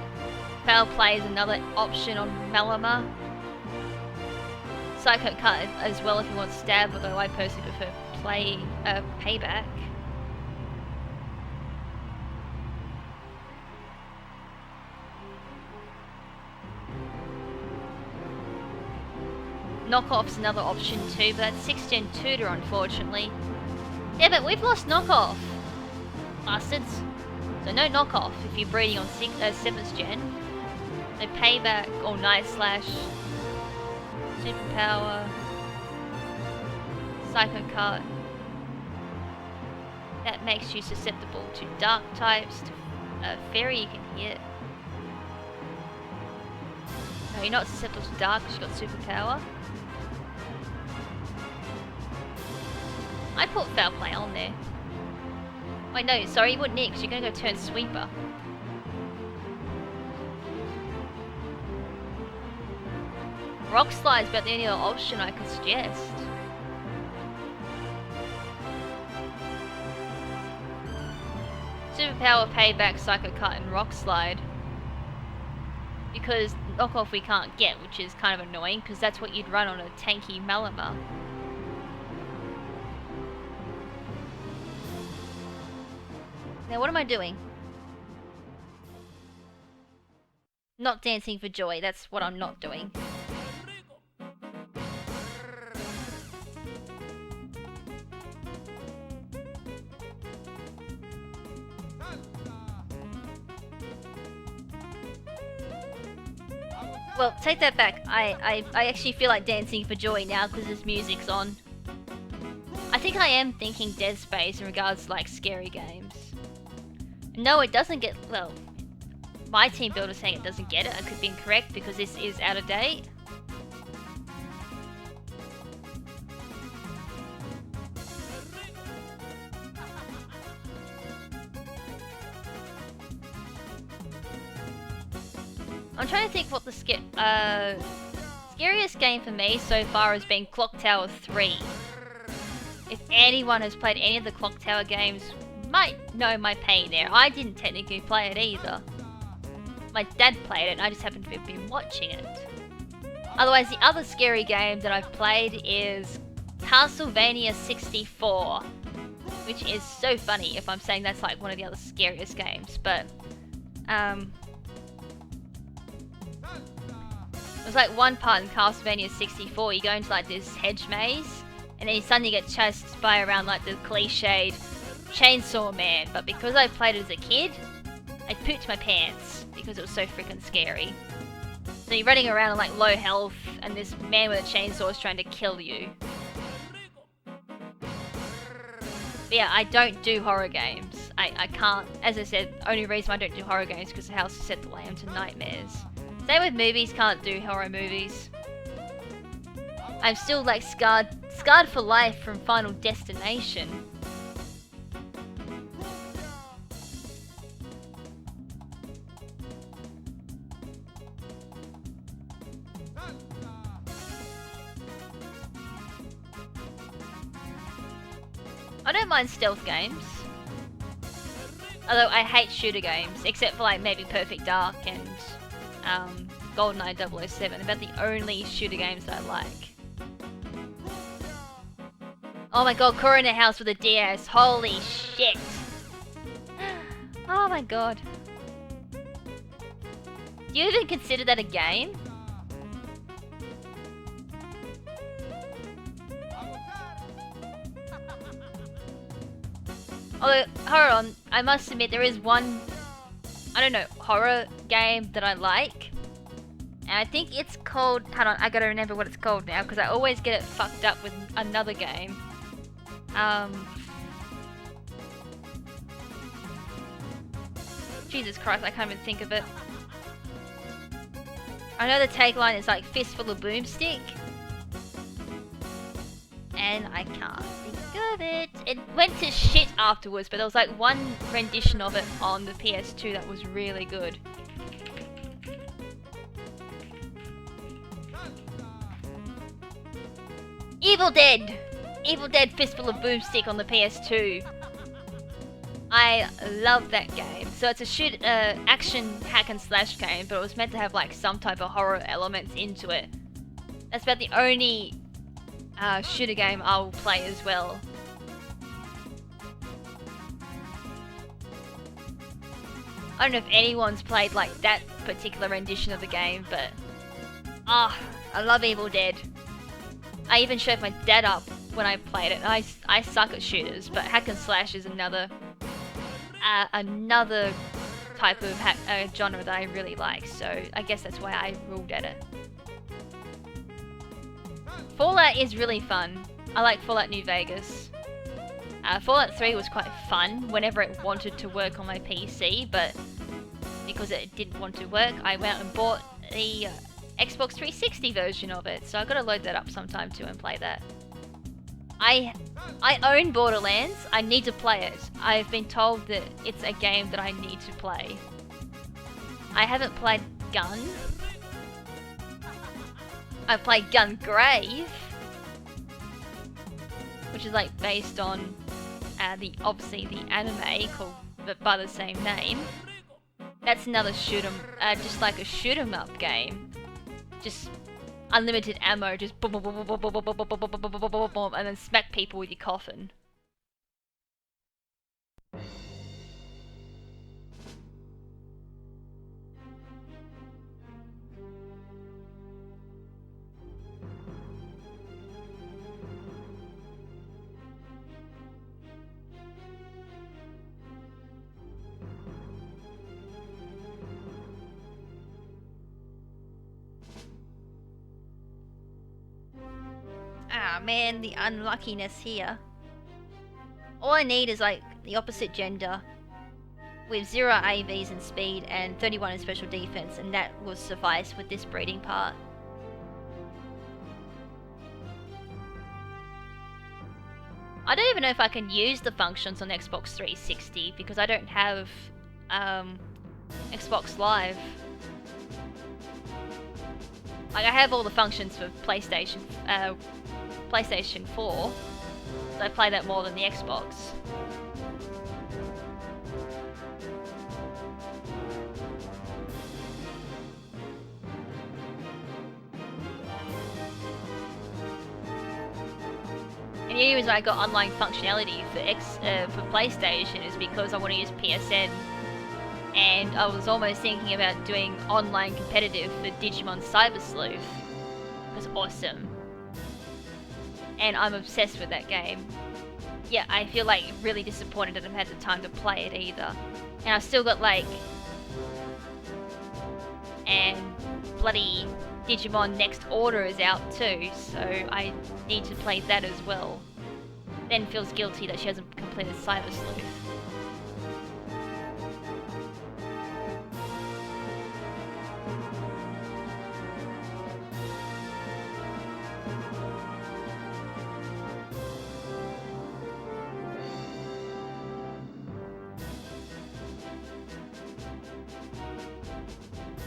Speaker 1: Foul play is another option on Malama. Psycho cut as well if you want stab, although I personally prefer payback. Knockoff's another option too, but that's 6th gen tutor unfortunately. Yeah, but we've lost knockoff, bastards. So no knockoff if you're breeding on 7th gen. No payback or night slash, superpower, psycho cut. That makes you susceptible to dark types, to fairy you can hit. No, you're not susceptible to dark because you've got superpower. I put foul play on there. Wait, no, sorry, you wouldn't need because you're going to go turn sweeper. Rock slide's about the only other option I could suggest. Superpower, Payback, Psycho Cut, and Rock Slide. Because knockoff we can't get, which is kind of annoying, because that's what you'd run on a tanky Malama. Now what am I doing? Not dancing for joy, that's what I'm not doing. Well, take that back. I actually feel like dancing for joy now because this music's on. I think I am thinking Dead Space in regards to like scary games. No, it doesn't get, well, my team builder's saying it doesn't get it. I could be incorrect because this is out of date. I'm trying to think what the scariest game for me so far has been Clock Tower 3. If anyone has played any of the Clock Tower games, might know my pain there. I didn't technically play it either. My dad played it and I just happened to have been watching it. Otherwise, the other scary game that I've played is Castlevania 64. Which is so funny if I'm saying that's like one of the other scariest games, but there's like one part in Castlevania 64, you go into like this hedge maze, and then you suddenly get chased by around like the cliched Chainsaw Man, but because I played it as a kid, I pooped my pants because it was so freaking scary. So you're running around on like low health, and this man with a chainsaw is trying to kill you. But yeah, I don't do horror games. I can't, as I said, only reason I don't do horror games is because of how susceptible I am to nightmares. Same with movies, can't do horror movies. I'm still like scarred for life from Final Destination. I don't mind stealth games. Although I hate shooter games, except for like maybe Perfect Dark and GoldenEye 007. They're about the only shooter games that I like. Oh my god, Corona House with a DS. Holy shit. Oh my god. Do you even consider that a game? Although, hold on, I must admit there is one, I don't know, horror game that I like. And I think it's called, hold on, I gotta remember what it's called now, because I always get it fucked up with another game. Jesus Christ, I can't even think of it. I know the tagline is like fistful of boomstick. And I can't think of it. It went to shit afterwards, but there was like one rendition of it on the PS2 that was really good. Evil Dead! Evil Dead Fistful of Boomstick on the PS2. I love that game. So it's a action hack and slash game, but it was meant to have like some type of horror elements into it. That's about the only shooter game I will play as well. I don't know if anyone's played like that particular rendition of the game, but I love Evil Dead. I even showed my dad up when I played it. I suck at shooters, but hack and slash is another type of genre that I really like. So I guess that's why I ruled at it. Fallout is really fun. I like Fallout New Vegas. Fallout 3 was quite fun whenever it wanted to work on my PC, but because it didn't want to work, I went and bought the Xbox 360 version of it, so I gotta load that up sometime too and play that. I own Borderlands. I need to play it. I've been told that it's a game that I need to play. I haven't played Gun. I played Gungrave, which is like based on obviously the anime called but by the same name. That's another shoot 'em, just like a shoot 'em up game. Just unlimited ammo, just boom, boom, boom, boom, boom, boom, boom, boom, boom, boom, boom, boom, boom, boom, and then smack people with your coffin. Ah man, the unluckiness here. All I need is like the opposite gender with 0 AVs in speed and 31 in special defense, and that will suffice with this breeding part. I don't even know if I can use the functions on Xbox 360 because I don't have Xbox Live. Like, I have all the functions for PlayStation 4, so I play that more than the Xbox. And the only reason I got online functionality for PlayStation is because I want to use PSN. And I was almost thinking about doing online competitive for Digimon Cyber Sleuth. It was awesome. And I'm obsessed with that game. Yeah, I feel like really disappointed that I haven't had the time to play it either. And I've still got like... And bloody Digimon Next Order is out too, so I need to play that as well. Then feels guilty that she hasn't completed Cyber Sleuth.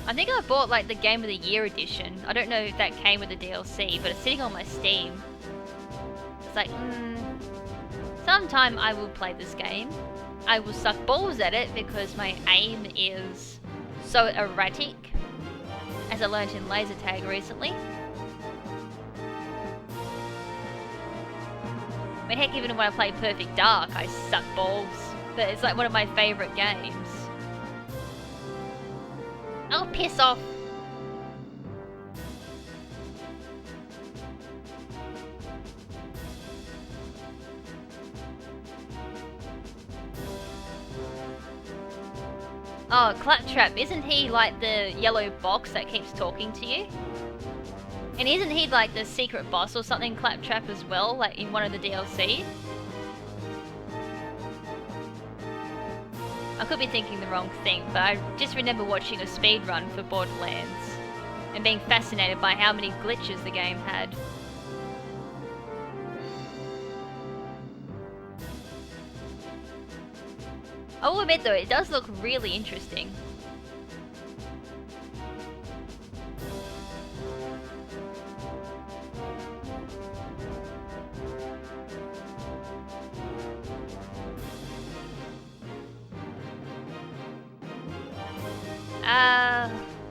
Speaker 1: I think I bought like the Game of the Year edition. I don't know if that came with the DLC, but it's sitting on my Steam. It's like, sometime I will play this game. I will suck balls at it because my aim is so erratic, as I learnt in laser tag recently. I mean, heck, even when I play Perfect Dark, I suck balls. But it's like one of my favourite games. Oh, piss off! Oh, Claptrap, isn't he like the yellow box that keeps talking to you? And isn't he like the secret boss or something, Claptrap, as well, like in one of the DLC? I could be thinking the wrong thing, but I just remember watching a speedrun for Borderlands and being fascinated by how many glitches the game had. I will admit though, it does look really interesting.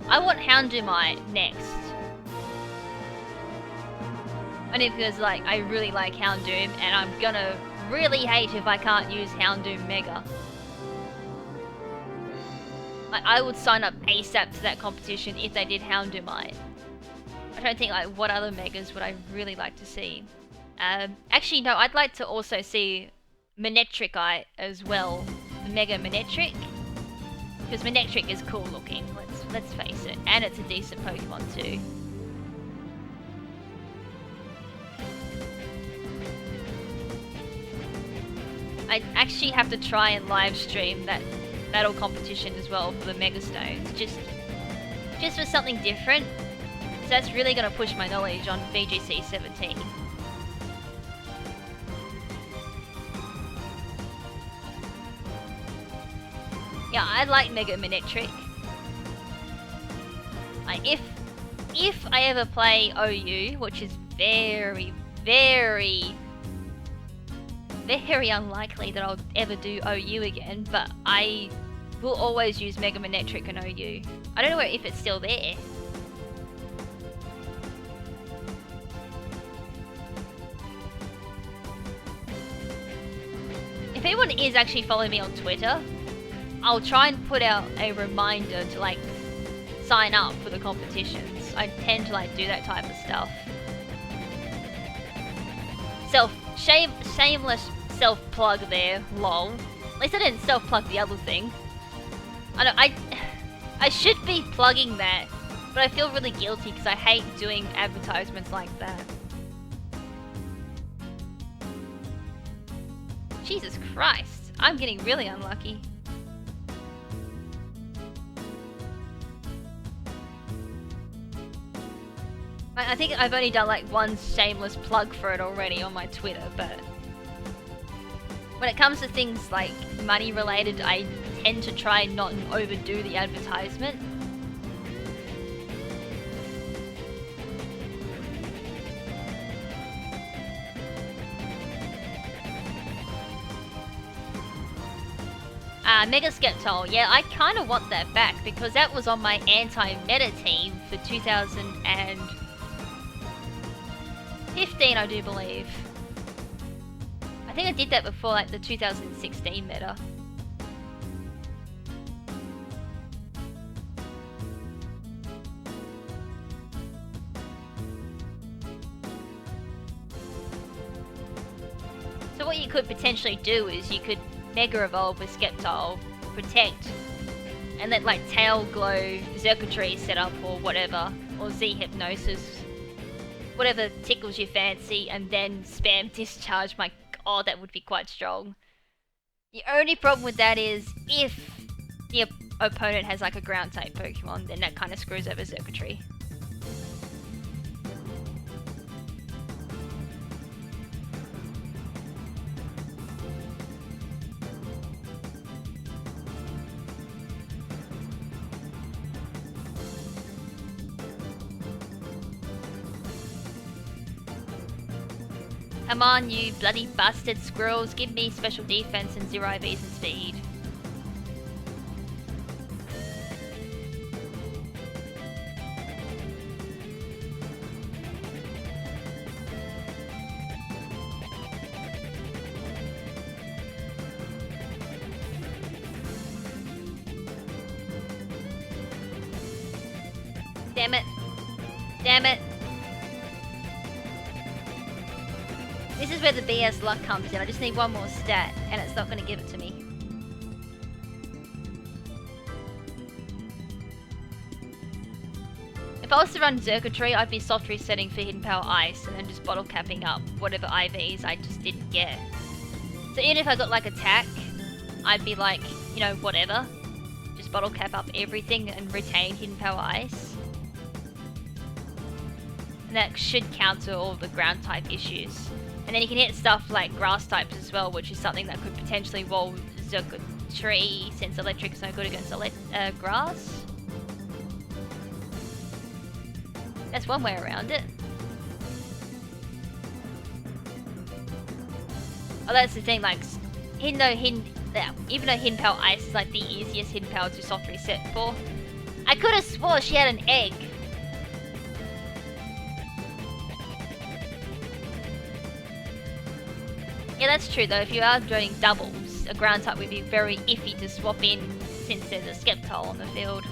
Speaker 1: I want Houndumite next. Only because like I really like Houndoom and I'm gonna really hate if I can't use Houndoom Mega. Like, I would sign up ASAP to that competition if they did Houndumite. I don't think like what other Megas would I really like to see. Actually no, I'd like to also see Manectricite as well. The Mega Manectric. Because Manectric is cool looking, let's face it. And it's a decent Pokemon too. I actually have to try and live stream that battle competition as well for the Mega Stones. Just for something different. So that's really going to push my knowledge on VGC 17. Yeah, I like Mega Manectric. Like, if I ever play OU, which is very, very, very unlikely that I'll ever do OU again, but I will always use Mega Manetric and OU. I don't know if it's still there. If anyone is actually following me on Twitter, I'll try and put out a reminder to like sign up for the competitions. I tend to like do that type of stuff. Shameless self-plug there, lol. At least I didn't self-plug the other thing. I should be plugging that, but I feel really guilty because I hate doing advertisements like that. Jesus Christ, I'm getting really unlucky. I think I've only done like one shameless plug for it already on my Twitter, but when it comes to things like money related, I tend to try not and overdo the advertisement. Mega Skeptol, yeah, I kind of want that back because that was on my anti-meta team for 2015, I do believe. I think I did that before like the 2016 meta. So what you could potentially do is you could Mega Evolve with Skeptol, Protect, and let like Tail Glow Circuitry set up or whatever, or Z Hypnosis, whatever tickles your fancy, and then spam Discharge. My god, that would be quite strong. The only problem with that is if the opponent has like a ground type Pokemon, then that kind of screws over Circuitry. Come on, you bloody bastard squirrels, give me special defense and 0 IVs and speed. Damn it. Damn it. This is where the BS luck comes in. I just need one more stat, and it's not going to give it to me. If I was to run Circuitry, I'd be soft resetting for Hidden Power Ice, and then just bottle capping up whatever IVs I just didn't get. So even if I got like Attack, I'd be like, you know, whatever. Just bottle cap up everything and retain Hidden Power Ice. And that should counter all the ground type issues. And then you can hit stuff like grass types as well, which is something that could potentially wall Circuitry since electric's no good against grass. That's one way around it. Oh, that's the thing, like, even though Hidden Power Ice is like the easiest Hidden Power to soft reset for, I could have swore she had an egg. Yeah, that's true though. If you are doing doubles, a ground type would be very iffy to swap in since there's a Skeptol on the field.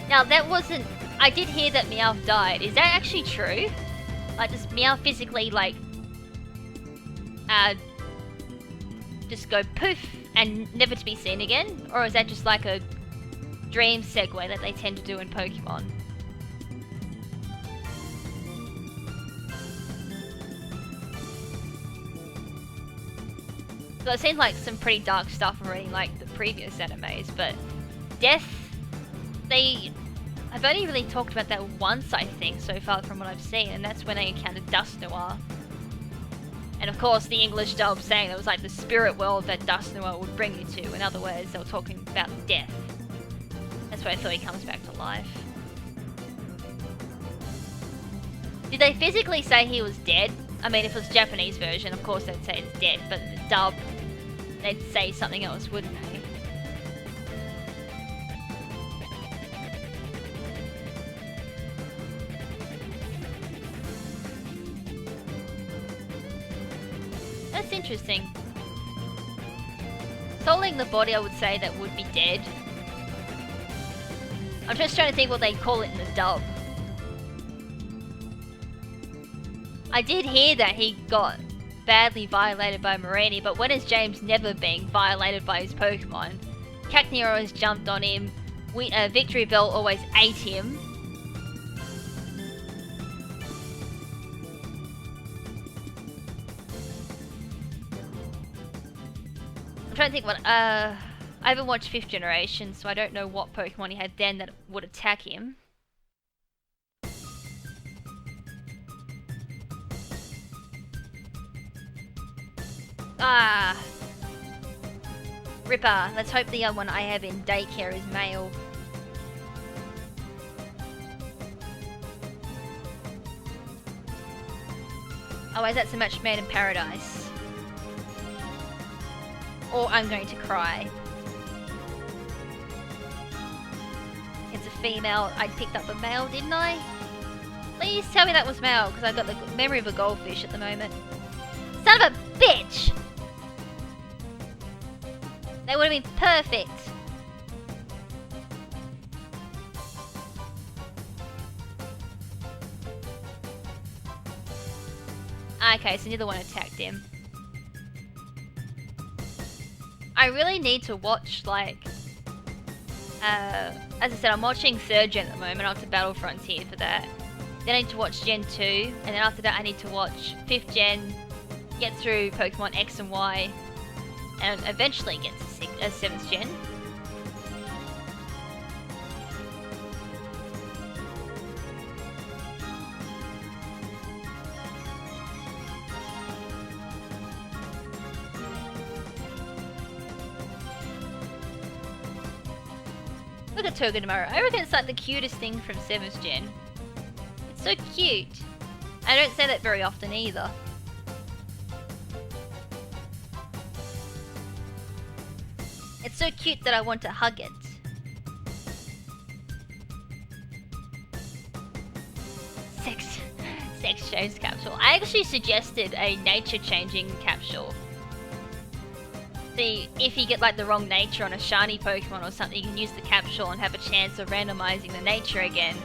Speaker 1: Now that wasn't... I did hear that Meowth died. Is that actually true? Like, does Meowth physically, like, just go poof and never to be seen again? Or is that just like a dream segue that they tend to do in Pokemon? So I've seen like some pretty dark stuff already, like the previous animes, but Death, I've only really talked about that once, I think, so far from what I've seen, and that's when they encountered Dusknoir. And of course the English dub saying it was like the spirit world that Dusknoir would bring you to. In other words, they were talking about death. That's where I thought he comes back to life. Did they physically say he was dead? I mean, if it was Japanese version, of course they'd say it's dead, but the dub, they'd say something else, wouldn't they? That's interesting. Souling the body, I would say that would be dead. I'm just trying to think what they call it in the dub. I did hear that he got badly violated by Marini, but when is James never being violated by his Pokemon? Cacnea always jumped on him. Victory Bell always ate him. I'm trying to think what, I haven't watched 5th generation, so I don't know what Pokemon he had then that would attack him. Ah! Ripper. Let's hope the one I have in daycare is male. Oh, is that so much Man in Paradise? Or I'm going to cry. It's a female. I picked up a male, didn't I? Please tell me that was male, because I've got the memory of a goldfish at the moment. Son of a bitch! They would have been perfect. Okay, so neither one attacked him. I really need to watch, like... as I said, I'm watching 3rd gen at the moment. I'm to Battle Frontier for that. Then I need to watch Gen 2. And then after that I need to watch 5th gen. Get through Pokemon X and Y. And eventually get to 7th gen. Look at Togedemaru. I reckon it's like the cutest thing from 7th gen. It's so cute. I don't say that very often either. It's so cute that I want to hug it. Sex Jones capsule. I actually suggested a nature changing capsule. See, if you get like the wrong nature on a shiny Pokemon or something, you can use the capsule and have a chance of randomizing the nature again.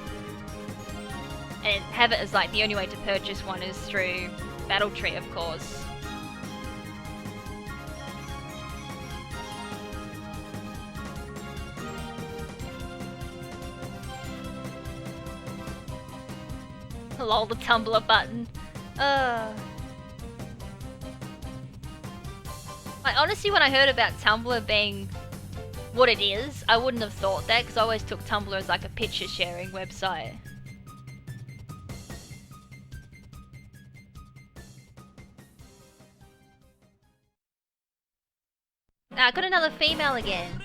Speaker 1: And have it as like the only way to purchase one is through Battle Tree, of course. Lol, the Tumblr button. Like, honestly, when I heard about Tumblr being what it is, I wouldn't have thought that, because I always took Tumblr as like a picture sharing website. Ah, I got another female again.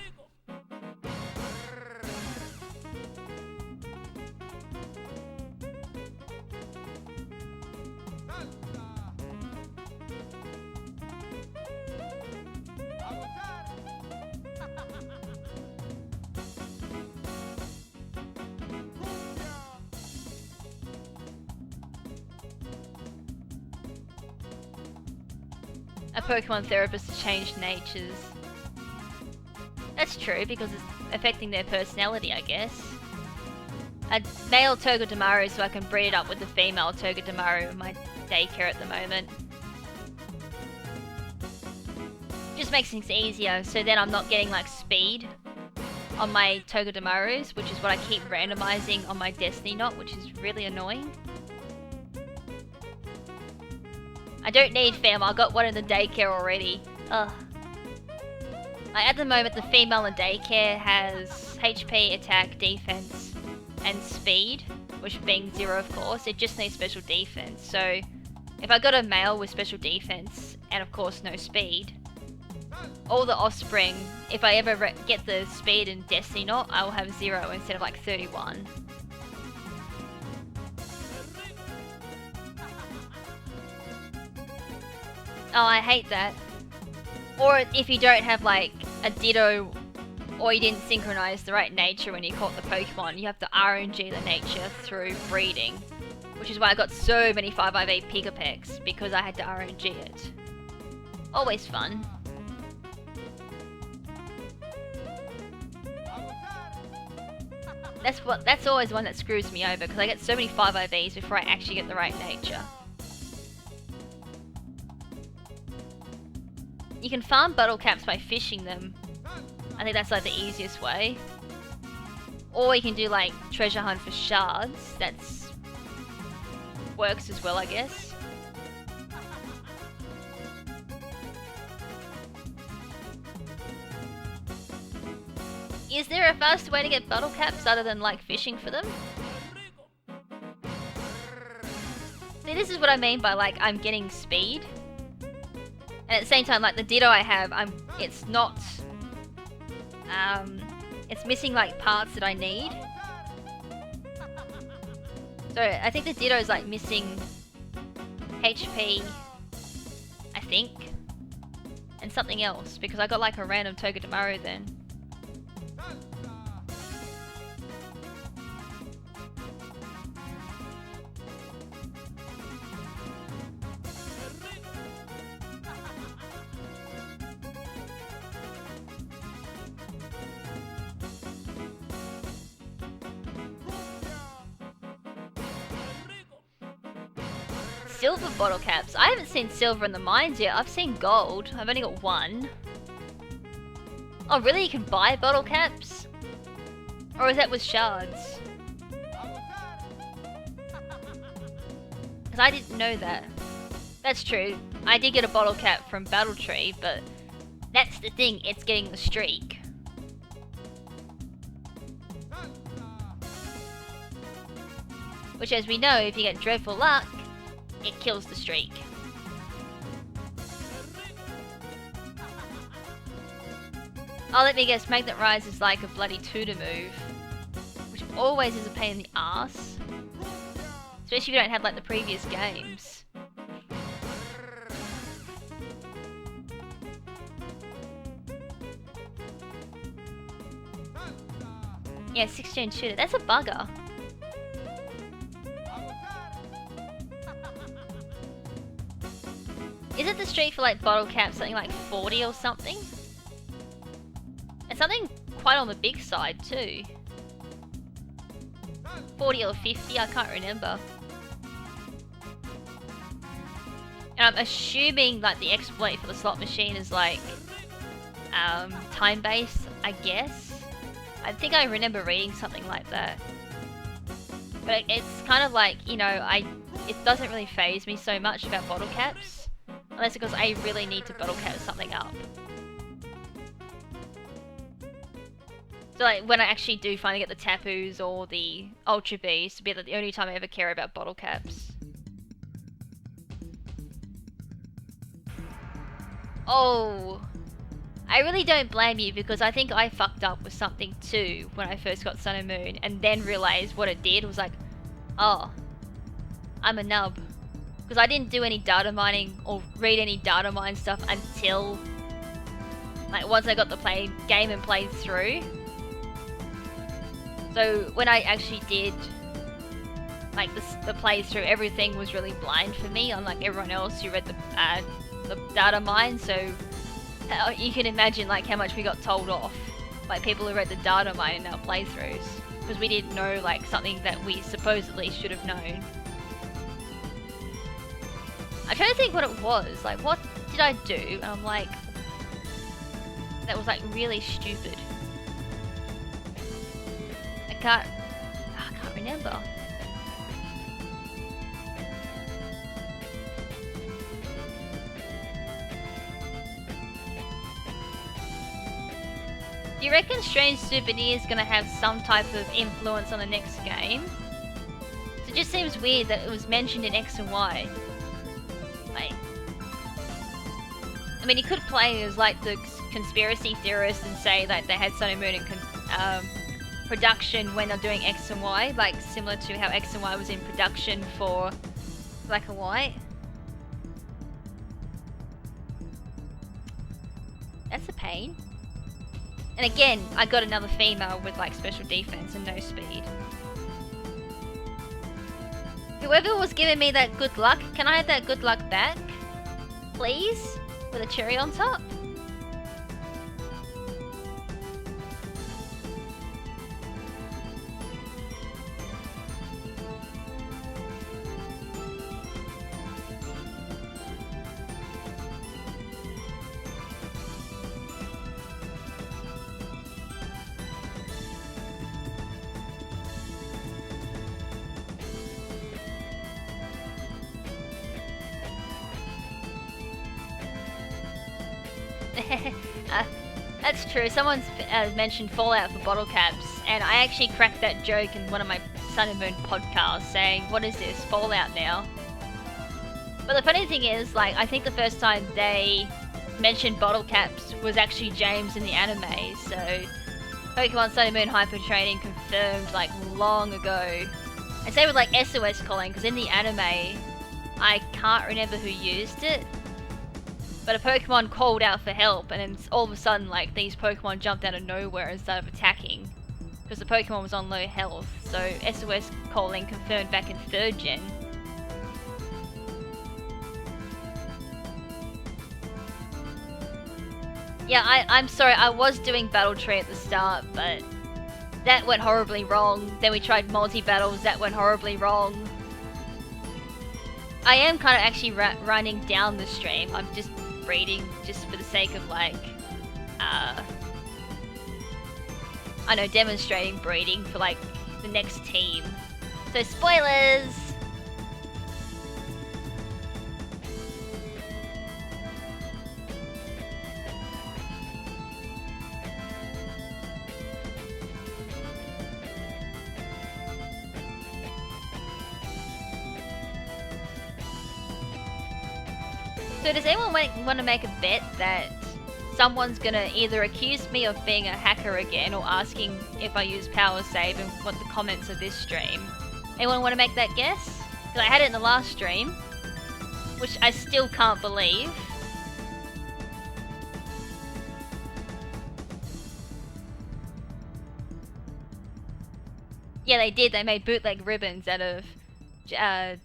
Speaker 1: A Pokemon therapist to change natures. That's true, because it's affecting their personality, I guess. A male Togedemaru so I can breed it up with the female Togedemaru in my daycare at the moment. Just makes things easier, so then I'm not getting like speed on my Togedemarus, which is what I keep randomizing on my Destiny Knot, which is really annoying. I don't need fam, I got one in the daycare already. Ugh. Like, at the moment, the female in daycare has HP, attack, defense, and speed, which being 0 of course, it just needs special defense. So, if I got a male with special defense, and of course no speed, all the offspring, if I ever get the speed in Destiny Knot, I will have 0 instead of like 31. Oh, I hate that. Or if you don't have like a ditto, or you didn't synchronize the right nature when you caught the Pokemon, you have to RNG the nature through breeding. Which is why I got so many 5IV Pigapex, because I had to RNG it. Always fun. That's always one that screws me over, because I get so many 5IVs before I actually get the right nature. You can farm bottle caps by fishing them. I think that's like the easiest way. Or you can do like treasure hunt for shards. That's works as well, I guess. Is there a faster way to get bottle caps other than like fishing for them? See, this is what I mean by like I'm getting speed. And at the same time, like the Ditto I have, it's not, it's missing like parts that I need. So I think the Ditto is like missing HP, I think, and something else, because I got like a random Togedemaru then. Silver bottle caps. I haven't seen silver in the mines yet. I've seen gold. I've only got one. Oh, really? You can buy bottle caps? Or is that with shards? Because I didn't know that. That's true. I did get a bottle cap from Battle Tree, but that's the thing. It's getting the streak. Which, as we know, if you get dreadful luck, it kills the streak. Oh, let me guess, Magnet Rise is like a bloody tutor move. Which always is a pain in the ass. Especially if you don't have like the previous games. Yeah, 6-gen shooter. That's a bugger. Is it the streak for like bottle caps something like 40 or something? And something quite on the big side too. 40 or 50, I can't remember. And I'm assuming like the exploit for the slot machine is like time-based, I guess. I think I remember reading something like that. But it's kind of like, you know, it doesn't really faze me so much about bottle caps. Unless because I really need to bottle cap something up. So like when I actually do finally get the Tapus or the Ultra Bees, to be like the only time I ever care about bottle caps. Oh, I really don't blame you, because I think I fucked up with something too when I first got Sun and Moon, and then realized what it did was like, oh, I'm a nub. Because I didn't do any data mining or read any data mine stuff until like once I got the game and played through. So when I actually did like the playthrough, everything was really blind for me, unlike everyone else who read the data mine. So you can imagine like how much we got told off, like people who read the data mine in our playthroughs, because we didn't know like something that we supposedly should have known. I'm trying to think what it was, like what did I do? And I'm like, that was like really stupid. I can't remember. Do you reckon Strange Souvenir is going to have some type of influence on the next game? It just seems weird that it was mentioned in X and Y. Like, I mean, you could play as like the conspiracy theorists and say that they had Sun and Moon in production when they're doing X and Y, like similar to how X and Y was in production for Black and White. That's a pain. And again, I got another female with like special defense and no speed. Whoever was giving me that good luck, can I have that good luck back? Please? With a cherry on top? That's true. Someone's mentioned Fallout for bottle caps, and I actually cracked that joke in one of my Sun and Moon podcasts, saying, "What is this, Fallout now?" But the funny thing is, like, I think the first time they mentioned bottle caps was actually James in the anime. So Pokemon Sun and Moon Hyper Training confirmed like long ago. And same with like SOS calling, because in the anime, I can't remember who used it. But a Pokemon called out for help, and then all of a sudden, like, these Pokemon jumped out of nowhere and started attacking. Because the Pokemon was on low health, so SOS calling confirmed back in 3rd gen. Yeah, I'm sorry, I was doing Battle Tree at the start, but that went horribly wrong. Then we tried multi-battles, that went horribly wrong. I am kind of actually running down the stream. I'm just breeding just for the sake of like, I know, demonstrating breeding for like the next team. So spoilers! So does anyone want to make a bet that someone's gonna either accuse me of being a hacker again or asking if I use power save in what the comments of this stream? Anyone want to make that guess? Because I had it in the last stream, which I still can't believe. Yeah, they did. They made bootleg ribbons out of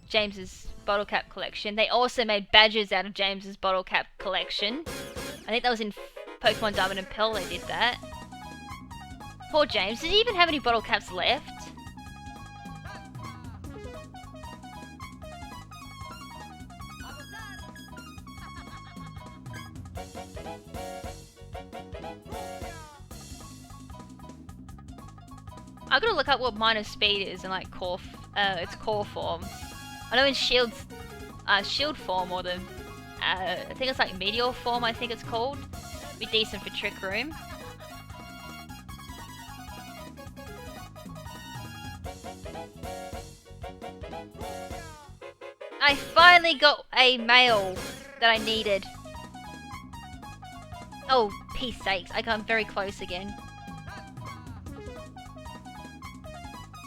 Speaker 1: James's bottle cap collection. They also made badges out of James's bottle cap collection. I think that was in Pokemon Diamond and Pearl they did that. Poor James. Did he even have any bottle caps left? I gotta look up what minus speed is in like its core form. I know in shield form, or the I think it's like meteor form. I think it's called. Be decent for Trick Room. I finally got a male that I needed. Oh, peace sakes! I got very close again.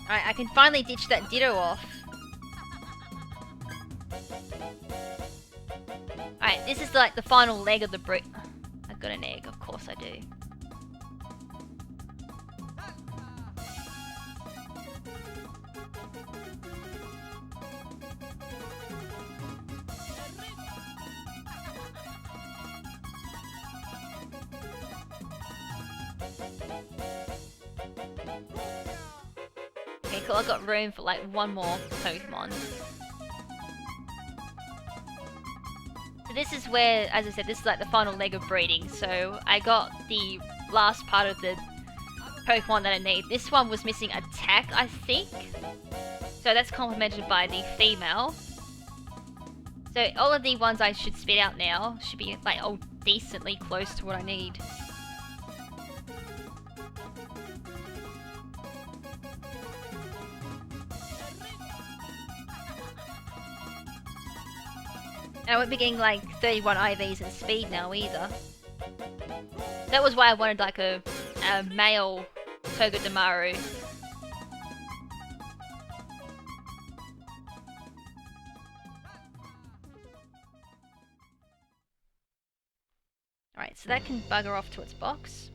Speaker 1: Alright, I can finally ditch that Ditto off. Alright, this is like the final leg of the brick. I got an egg, of course I do. Okay, cool, I've got room for like one more Pokemon. So this is where, as I said, this is like the final leg of breeding. So I got the last part of the Pokemon that I need. This one was missing attack, I think. So that's complemented by the female. So all of the ones I should spit out now should be like all decently close to what I need. And I won't be getting like 31 IVs in speed now either. That was why I wanted like a male Togedemaru. Alright, Right, so that can bugger off to its box.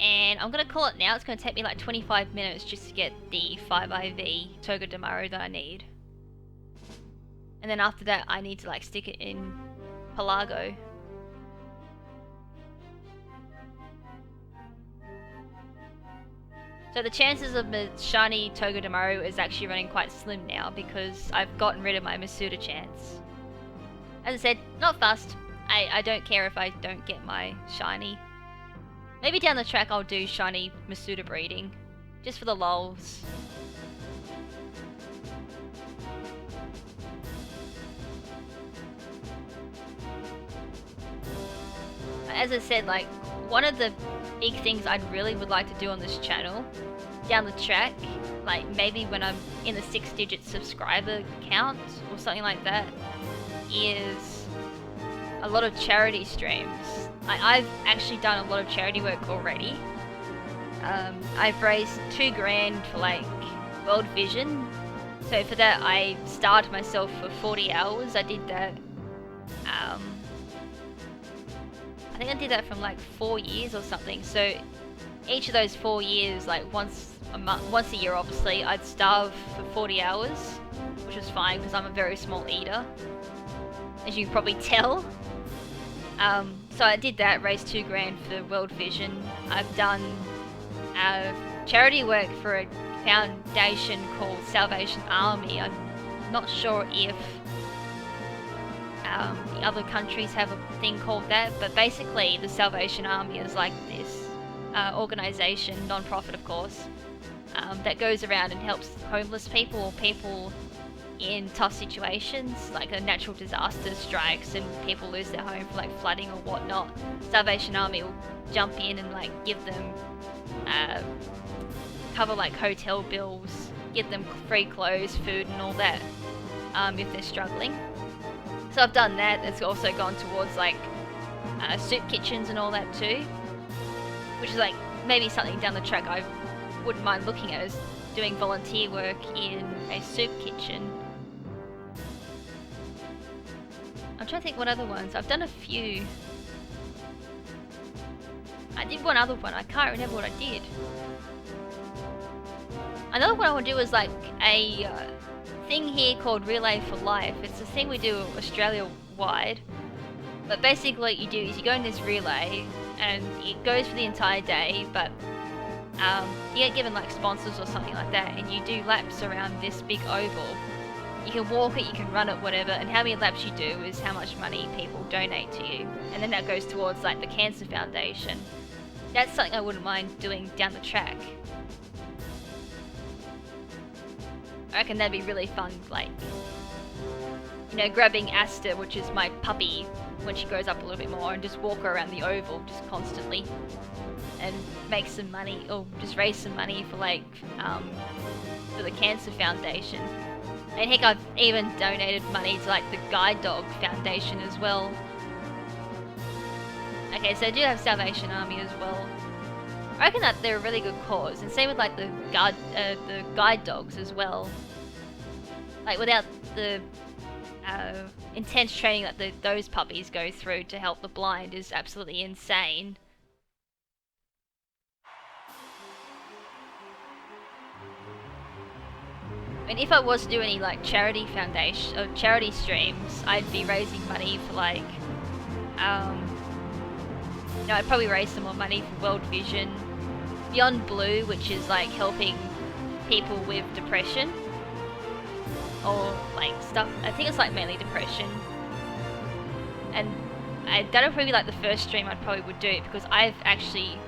Speaker 1: And I'm gonna call it now. It's gonna take me like 25 minutes just to get the 5IV Togedemaru that I need. And then after that, I need to like stick it in Pelago. So the chances of the shiny Togedemaru is actually running quite slim now because I've gotten rid of my Masuda chance. As I said, not fast. I don't care if I don't get my shiny. Maybe down the track I'll do shiny Masuda breeding, just for the lols. As I said, like, one of the big things I'd really would like to do on this channel, down the track, like maybe when I'm in the 6-digit subscriber count or something like that, is a lot of charity streams. I've actually done a lot of charity work already. I've raised $2 grand for like World Vision. So for that I starved myself for 40 hours. I did that. I think I did that from like 4 years or something. So each of those 4 years, like once a year obviously, I'd starve for 40 hours, which was fine because I'm a very small eater, as you can probably tell. So I did that, raised $2 grand for World Vision. I've done charity work for a foundation called Salvation Army. I'm not sure if the other countries have a thing called that, but basically the Salvation Army is like this organisation, non-profit of course, that goes around and helps homeless people or people in tough situations, like a natural disaster strikes and people lose their home for like flooding or whatnot. Salvation Army will jump in and like give them cover like hotel bills, give them free clothes, food and all that if they're struggling. So I've done that. It's also gone towards like soup kitchens and all that too, which is like maybe something down the track I wouldn't mind looking at, is doing volunteer work in a soup kitchen. I'm trying to think what other ones. I've done a few. I did one other one. I can't remember what I did. Another one I want to do is like a thing here called Relay for Life. It's a thing we do Australia-wide. But basically what you do is you go in this relay and it goes for the entire day, but you get given like sponsors or something like that, and you do laps around this big oval. You can walk it, you can run it, whatever, and how many laps you do is how much money people donate to you. And then that goes towards like the Cancer Foundation. That's something I wouldn't mind doing down the track. I reckon that'd be really fun, like, you know, grabbing Asta, which is my puppy, when she grows up a little bit more, and just walk her around the oval just constantly and make some money, or just raise some money for like for the Cancer Foundation. And heck, I've even donated money to like the Guide Dog Foundation as well. Okay, so I do have Salvation Army as well. I reckon that they're a really good cause, and same with like the guide dogs as well. Like without the intense training that those puppies go through to help the blind is absolutely insane. And if I was to do any like charity foundation or charity streams, I'd be raising money for like, you know, I'd probably raise some more money for World Vision, Beyond Blue, which is like helping people with depression or like stuff. I think it's like mainly depression, and that'll probably be like the first stream I probably would do, because I've actually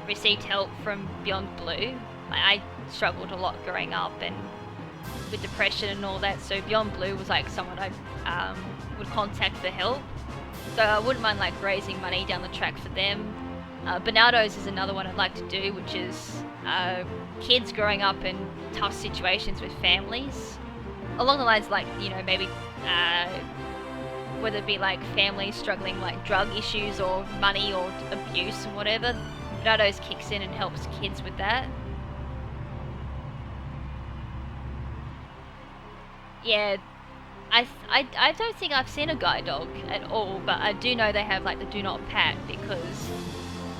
Speaker 1: received help from Beyond Blue. I struggled a lot growing up and with depression and all that, so Beyond Blue was like someone I would contact for help. So I wouldn't mind like raising money down the track for them. Bernardo's is another one I'd like to do, which is kids growing up in tough situations with families. Along the lines like, you know, maybe whether it be like families struggling like drug issues or money or abuse and whatever. Donatos kicks in and helps kids with that. Yeah, I don't think I've seen a guide dog at all, but I do know they have like the do not pat because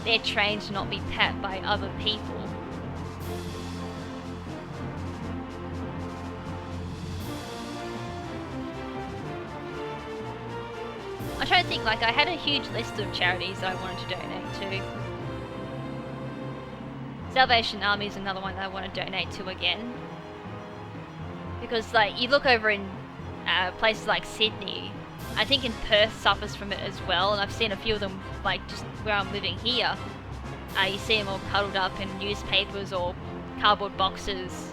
Speaker 1: they're trained to not be pat by other people. I'm trying to think, like I had a huge list of charities that I wanted to donate to. Salvation Army is another one that I want to donate to again. Because like you look over in places like Sydney, I think in Perth suffers from it as well, and I've seen a few of them like just where I'm living here. You see them all cuddled up in newspapers or cardboard boxes,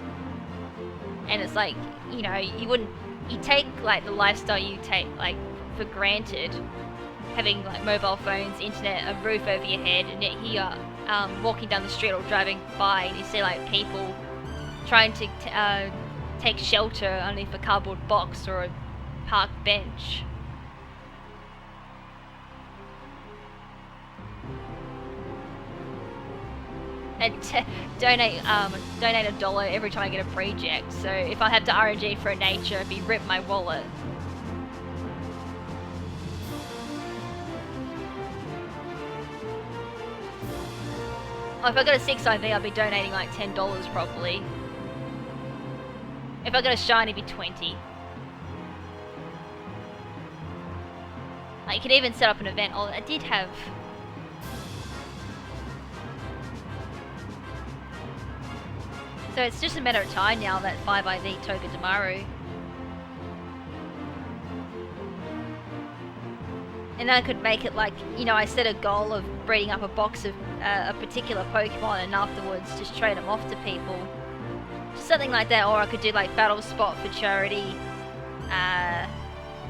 Speaker 1: and it's like, you know, you take like the lifestyle you take like for granted, having like mobile phones, internet, a roof over your head, and yet here walking down the street or driving by and you see like people trying to take shelter underneath a cardboard box or a park bench. And donate $1 every time I get a project. So if I have to RNG for a nature, it'd be rip my wallet. Oh, if I got a 6IV, I'd be donating like $10 probably. If I got a shiny, it'd be 20. Like, you could even set up an event. Oh, I did have... So it's just a matter of time now that 5IV Toga Damaru. And then I could make it like, you know, I set a goal of breeding up a box of a particular Pokemon and afterwards just trade them off to people. Just something like that, or I could do like Battle Spot for charity,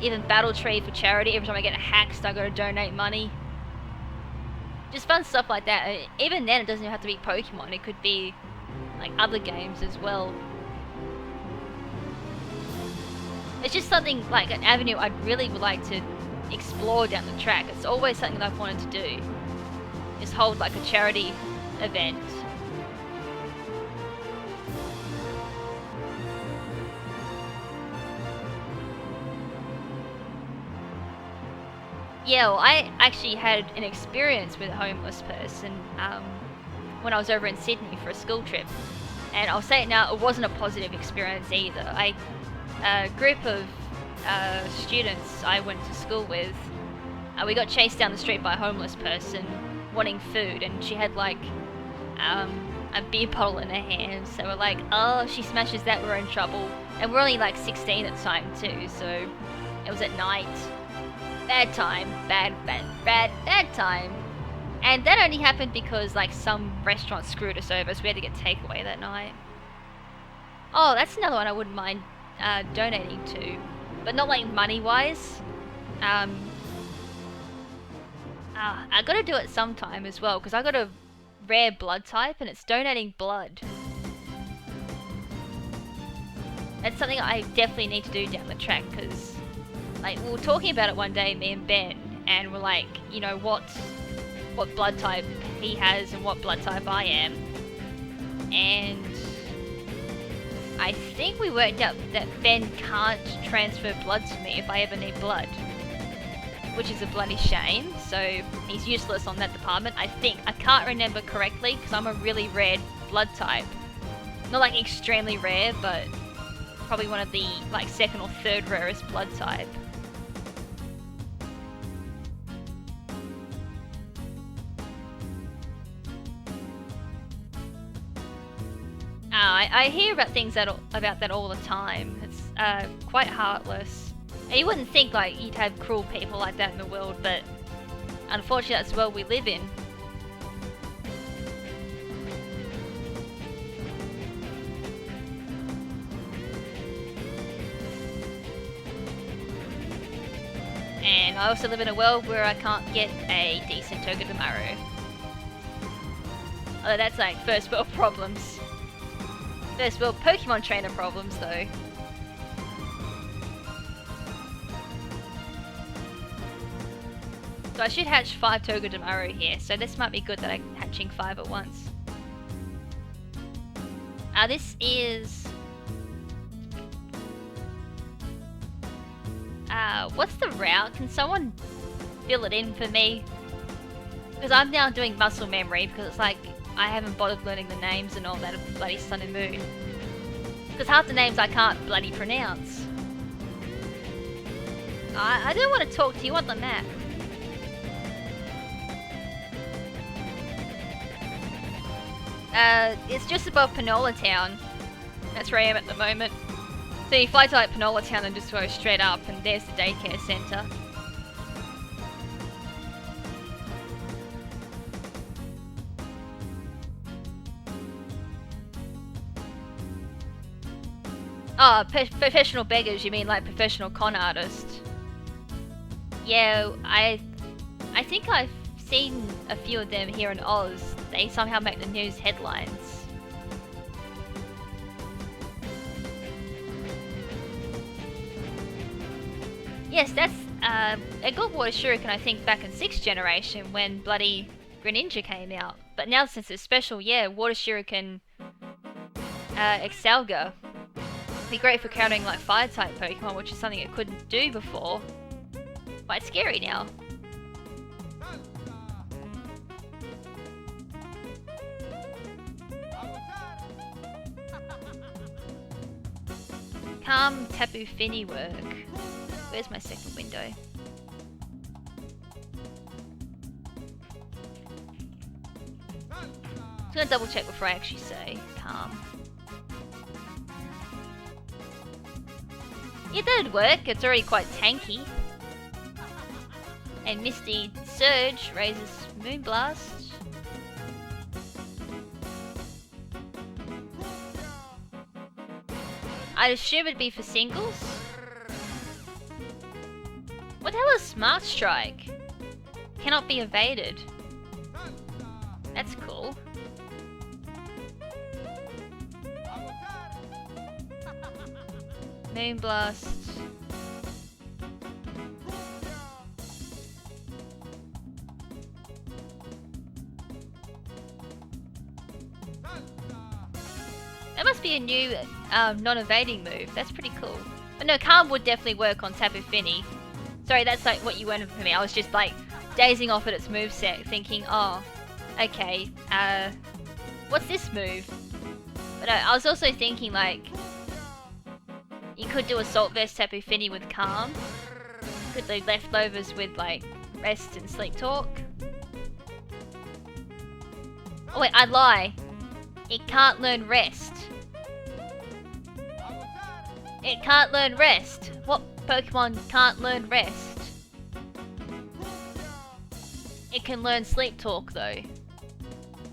Speaker 1: even Battle Tree for charity. Every time I get a hacked, I gotta donate money. Just fun stuff like that. Even then, it doesn't have to be Pokemon, it could be like other games as well. It's just something like an avenue I'd really would like to explore down the track. It's always something that I've wanted to do, is hold like a charity event. Yeah, well, I actually had an experience with a homeless person when I was over in Sydney for a school trip. And I'll say it now, it wasn't a positive experience either. A group of students I went to school with, we got chased down the street by a homeless person wanting food, and she had like a beer bottle in her hand, so we're like, oh, she smashes that, we're in trouble. And we're only like 16 at the time too, so it was at night. Bad time, bad time. And that only happened because like some restaurant screwed us over, so we had to get takeaway that night. Oh, that's another one I wouldn't mind donating to, but not like money wise. I gotta do it sometime as well, because I got a rare blood type and it's donating blood. That's something I definitely need to do down the track, because like we were talking about it one day, me and Ben, and we're like, you know, what blood type he has and what blood type I am, and I think we worked out that Ben can't transfer blood to me if I ever need blood, which is a bloody shame, so he's useless on that department. I can't remember correctly, because I'm a really rare blood type. Not like extremely rare, but probably one of the like second or third rarest blood type. I hear about things about that all the time. It's quite heartless. And you wouldn't think like you'd have cruel people like that in the world, but unfortunately that's the world we live in. And I also live in a world where I can't get a decent Togedemaru. Although that's like first world problems. First world Pokemon trainer problems though. So I should hatch 5 Togedemaru here, so this might be good that I'm hatching 5 at once. This is... what's the route? Can someone fill it in for me? Because I'm now doing muscle memory, because it's like, I haven't bothered learning the names and all that of the bloody Sun and Moon. Because half the names I can't bloody pronounce. I don't want to talk to you on the map. It's just above Panola Town. That's where I am at the moment. So you fly to like Panola Town and just go straight up, and there's the daycare centre. Oh, professional beggars, you mean like professional con artists? Yeah, I think I've seen a few of them here in Oz. They somehow make the news headlines. Yes, that's a good water shuriken I think back in 6th generation when bloody Greninja came out. But now since it's special, yeah, water shuriken Excelga. Be great for countering like fire type Pokemon, which is something it couldn't do before. Quite scary now. Calm Tapu Fini work. Where's my second window? Just gonna double check before I actually say calm. Yeah, that'd work. It's already quite tanky. And Misty Surge raises Moonblast. I'd assume it'd be for singles. What the hell is Smart Strike? Cannot be evaded. That's cool. Moonblast. That must be a new non-evading move. That's pretty cool. But no, Calm would definitely work on Tapu Fini. Sorry, that's like what you went for me. I was just like dazing off at its moveset, thinking, oh, okay, what's this move? But I was also thinking like, you could do Assault Vest Tapu Fini with Calm. Could do leftovers with like Rest and Sleep Talk. Oh wait, I lie. It can't learn Rest. It can't learn Rest. What Pokemon can't learn Rest? It can learn Sleep Talk though.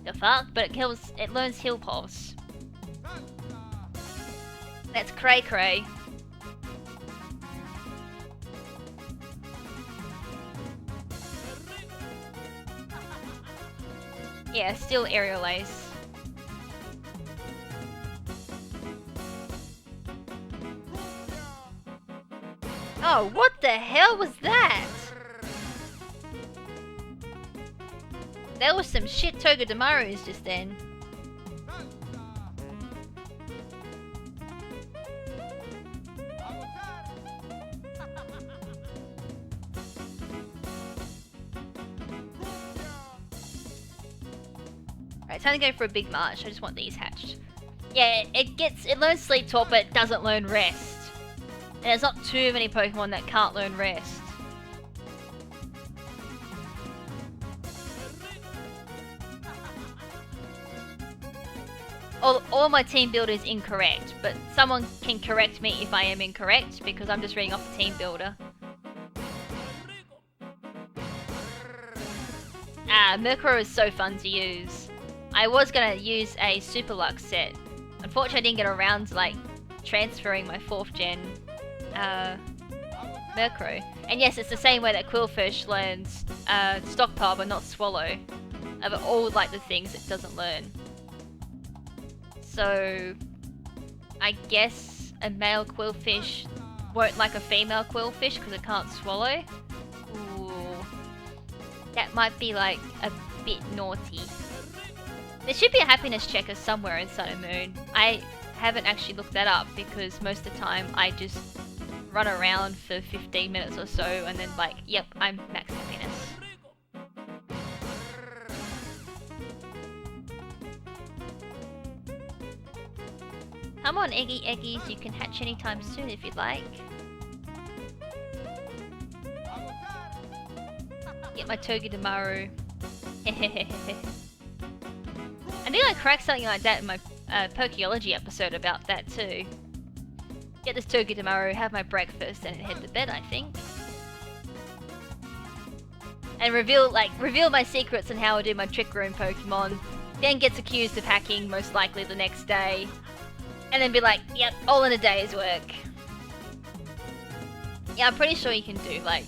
Speaker 1: The fuck? But it learns Heal Pulse. That's cray cray. Yeah, still Aerial Ace. Oh, what the hell was that? There was some shit Togedemaru's just then. Alright, time to go for a big march. I just want these hatched. Yeah, it learns Sleep Talk, but it doesn't learn Rest. And there's not too many Pokemon that can't learn Rest. All my team builder is incorrect, but someone can correct me if I am incorrect, because I'm just reading off the team builder. Murkrow is so fun to use. I was gonna use a Super Lux set. Unfortunately, I didn't get around to like transferring my 4th gen Murkrow. And yes, it's the same way that Quillfish learns Stockpile but not Swallow. Of all like the things it doesn't learn. So I guess a male Quillfish won't like a female Quillfish because it can't swallow. Ooh. might be like a bit naughty. There should be a happiness checker somewhere in Sun and Moon. I haven't actually looked that up because most of the time I just run around for 15 minutes or so and then like, yep, I'm max happiness. Come on, Eggy Eggies, you can hatch anytime soon if you'd like. Get my Togi Damaru. I think I cracked something like that in my Pokeology episode about that too. Get this Togi Damaru, have my breakfast, and head to bed, I think. And reveal my secrets on how I do my Trick Room Pokemon. Then gets accused of hacking, most likely the next day. And then be like, yep, all in a day's work. Yeah, I'm pretty sure you can do, like...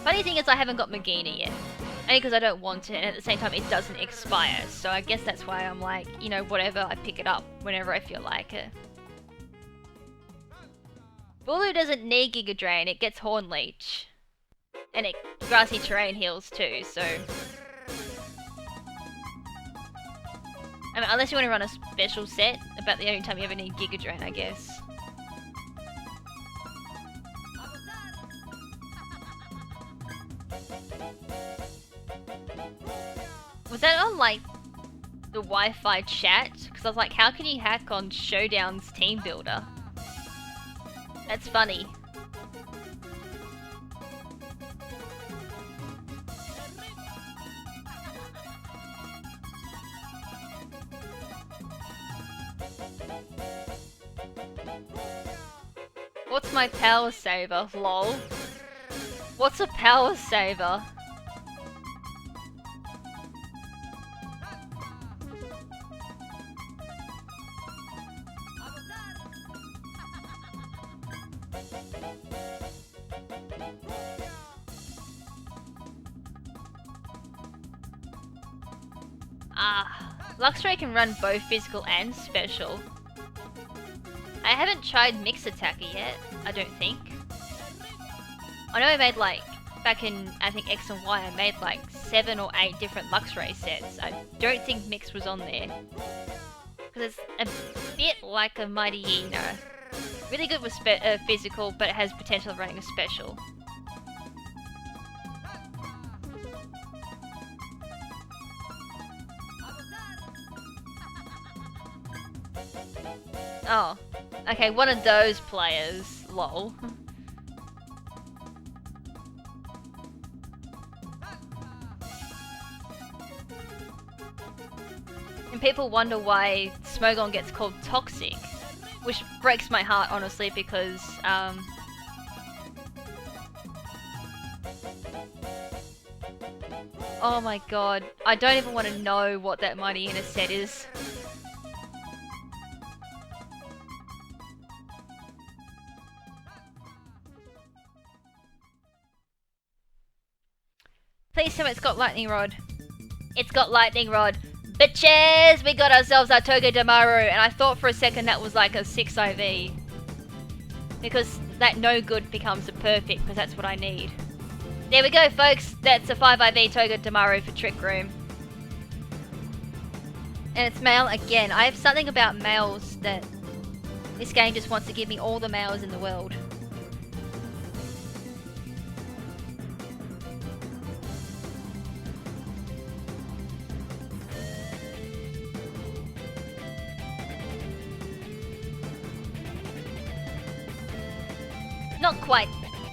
Speaker 1: Funny thing is I haven't got Magina yet. Only because I don't want it, and at the same time it doesn't expire. So I guess that's why I'm like, you know, whatever, I pick it up whenever I feel like it. Bulu doesn't need Giga Drain, it gets Horn Leech. And it grassy terrain heals too, so... I mean, unless you want to run a special set, about the only time you ever need Giga Drain, I guess. Was that on, like, the Wi-Fi chat? Because I was like, how can you hack on Showdown's Team Builder? That's funny. What's my power saver? Lol. What's a power saver? Luxray can run both physical and special. I haven't tried Mix Attacker yet, I don't think. I know I made like, back in I think X and Y, I made like 7 or 8 different Luxray sets. I don't think Mix was on there. Because it's a bit like a Mighty Yino. Really good with physical, but it has potential of running a special. Oh, okay, one of those players, lol. And people wonder why Smogon gets called toxic, which breaks my heart, honestly, because, oh my god, I don't even want to know what that Mighty Inner set is. Please tell me it's got Lightning Rod. It's got Lightning Rod. Bitches! We got ourselves our Toga Damaru, and I thought for a second that was like a 6 IV. Because that no good becomes a perfect, because that's what I need. There we go, folks. That's a 5 IV Toga Damaru for Trick Room. And it's male again. I have something about males that this game just wants to give me all the males in the world.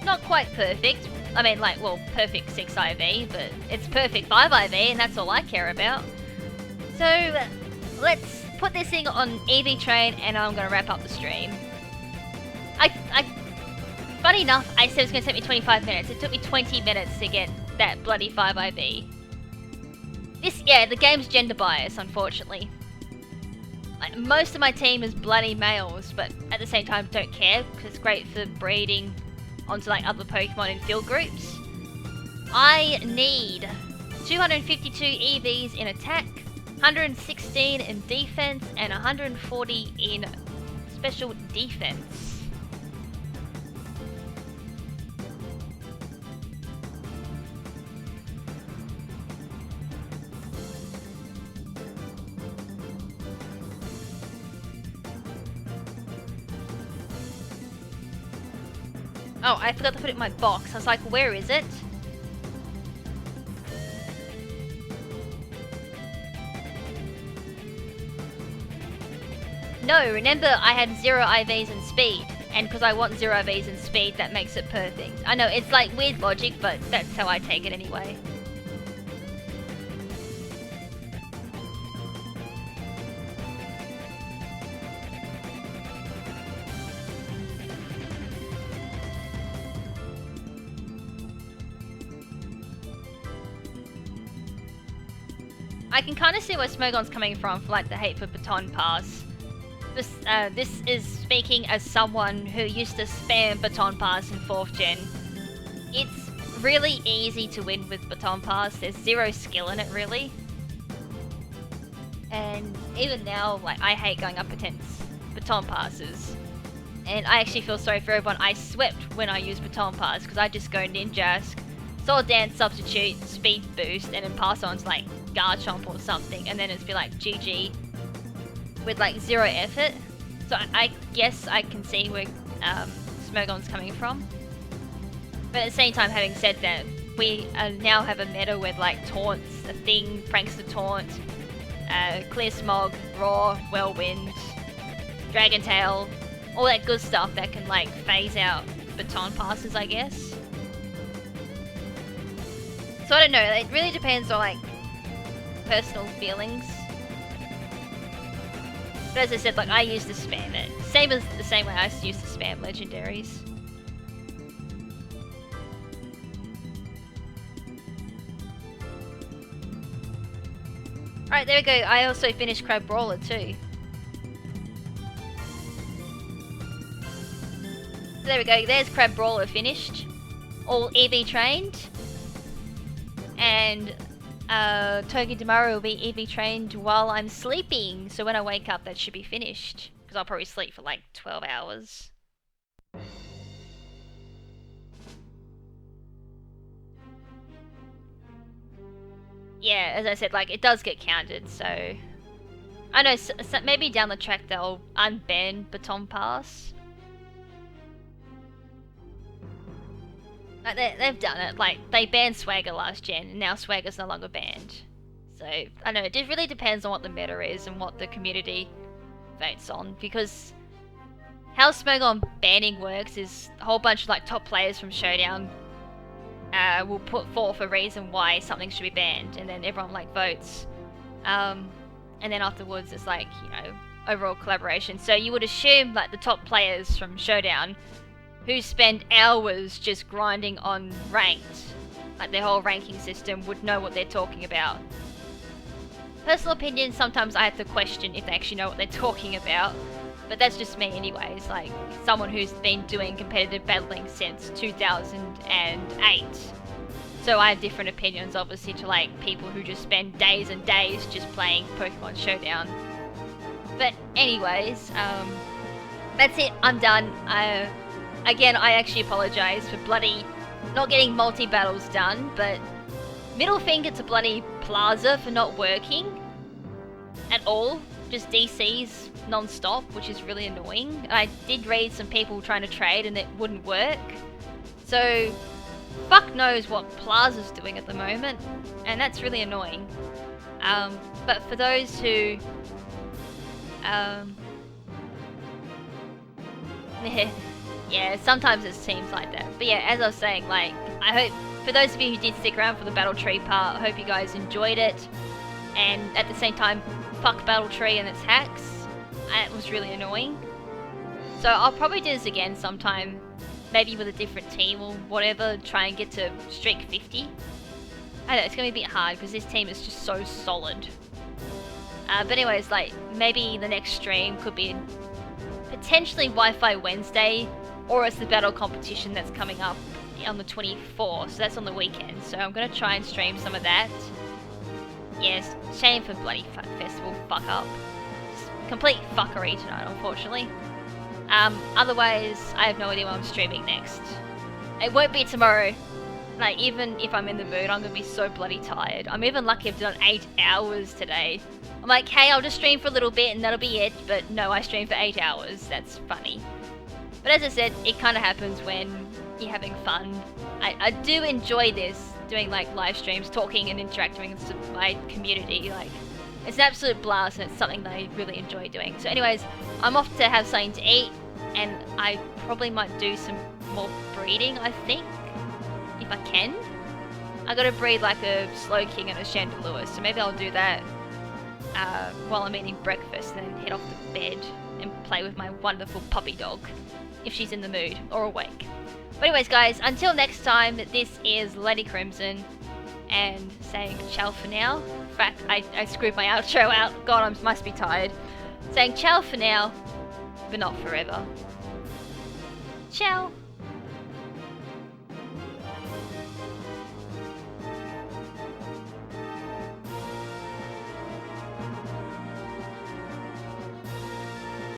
Speaker 1: Not quite perfect. I mean, like, well, perfect 6 IV, but it's perfect 5 IV, and that's all I care about. So, let's put this thing on EV Train, and I'm gonna wrap up the stream. Funny enough, I said it was gonna take me 25 minutes. It took me 20 minutes to get that bloody 5 IV. Yeah, the game's gender bias, unfortunately. Like, most of my team is bloody males, but at the same time don't care, because it's great for breeding onto like other Pokemon in field groups. I need 252 EVs in attack, 116 in defense, and 140 in special defense. Oh, I forgot to put it in my box. I was like, where is it? No, remember I had 0 IVs and speed. And because I want 0 IVs and speed, that makes it perfect. I know, it's like weird logic, but that's how I take it anyway. I can kind of see where Smogon's coming from for like the hate for Baton Pass. This is speaking as someone who used to spam Baton Pass in 4th gen. It's really easy to win with Baton Pass, there's 0 skill in it really. And even now, like, I hate going up against Baton Passes. And I actually feel sorry for everyone I swept when I used Baton Pass, because I just go Ninjask, Sword Dance, Substitute, Speed Boost, and then pass on to like Garchomp or something, and then it's be like GG with like 0 effort. So I guess I can see where Smogon's coming from. But at the same time, having said that, we now have a meta with like taunts, a thing, Prankster Taunt, Clear Smog, Raw, Whirlwind, Dragon Tail, all that good stuff that can like phase out Baton Passes, I guess. So I don't know, it really depends on like personal feelings. But as I said, like, I used to spam it. The same way I used to spam legendaries. Alright, there we go. I also finished Crab Brawler too. So there we go. There's Crab Brawler finished. All EV trained. And Togi Damaru will be EV trained while I'm sleeping, so when I wake up that should be finished, because I'll probably sleep for like 12 hours. Yeah, as I said, like, it does get counted, so... I know, so maybe down the track they'll unban Baton Pass. Like, they've done it, like, they banned Swagger last gen, and now Swagger's no longer banned. So, I don't know, it really depends on what the meta is and what the community votes on, because how Smogon banning works is a whole bunch of, like, top players from Showdown will put forth a reason why something should be banned, and then everyone, like, votes. And then afterwards it's like, you know, overall collaboration. So you would assume, like, the top players from Showdown who spend hours just grinding on ranked, like their whole ranking system, would know what they're talking about. Personal opinion, sometimes I have to question if they actually know what they're talking about, but that's just me anyways, like someone who's been doing competitive battling since 2008. So I have different opinions obviously to like people who just spend days and days just playing Pokemon Showdown. But anyways, that's it, I'm done. Again, I actually apologise for bloody not getting multi-battles done, but middle finger to bloody Plaza for not working at all. Just DCs non-stop, which is really annoying. I did read some people trying to trade and it wouldn't work. So, fuck knows what Plaza's doing at the moment, and that's really annoying. But for those who... yeah, sometimes it seems like that. But yeah, as I was saying, like, I hope, for those of you who did stick around for the Battle Tree part, I hope you guys enjoyed it. And at the same time, fuck Battle Tree and its hacks. It was really annoying. So I'll probably do this again sometime, maybe with a different team or whatever, try and get to streak 50. I know, it's going to be a bit hard because this team is just so solid. But anyways, like, maybe the next stream could be potentially Wi-Fi Wednesday, or it's the battle competition that's coming up on the 24th, so that's on the weekend, so I'm going to try and stream some of that. Yes, shame for bloody festival fuck up. Just complete fuckery tonight, unfortunately. Otherwise, I have no idea when I'm streaming next. It won't be tomorrow. Like, even if I'm in the mood, I'm going to be so bloody tired. I'm even lucky I've done 8 hours today. I'm like, hey, I'll just stream for a little bit and that'll be it, but no, I stream for 8 hours. That's funny. But as I said, it kind of happens when you're having fun. I do enjoy this, doing like live streams, talking and interacting with my community. Like, it's an absolute blast, and it's something that I really enjoy doing. So anyways, I'm off to have something to eat, and I probably might do some more breeding, I think, if I can. I gotta breed like a Slow King and a Chandelure, so maybe I'll do that while I'm eating breakfast, and then head off to bed and play with my wonderful puppy dog, if she's in the mood or awake. But anyways guys, until next time, this is Lady KrimZen, and saying ciao for now. In fact, I screwed my outro out. God, I must be tired. Saying ciao for now, but not forever. Ciao!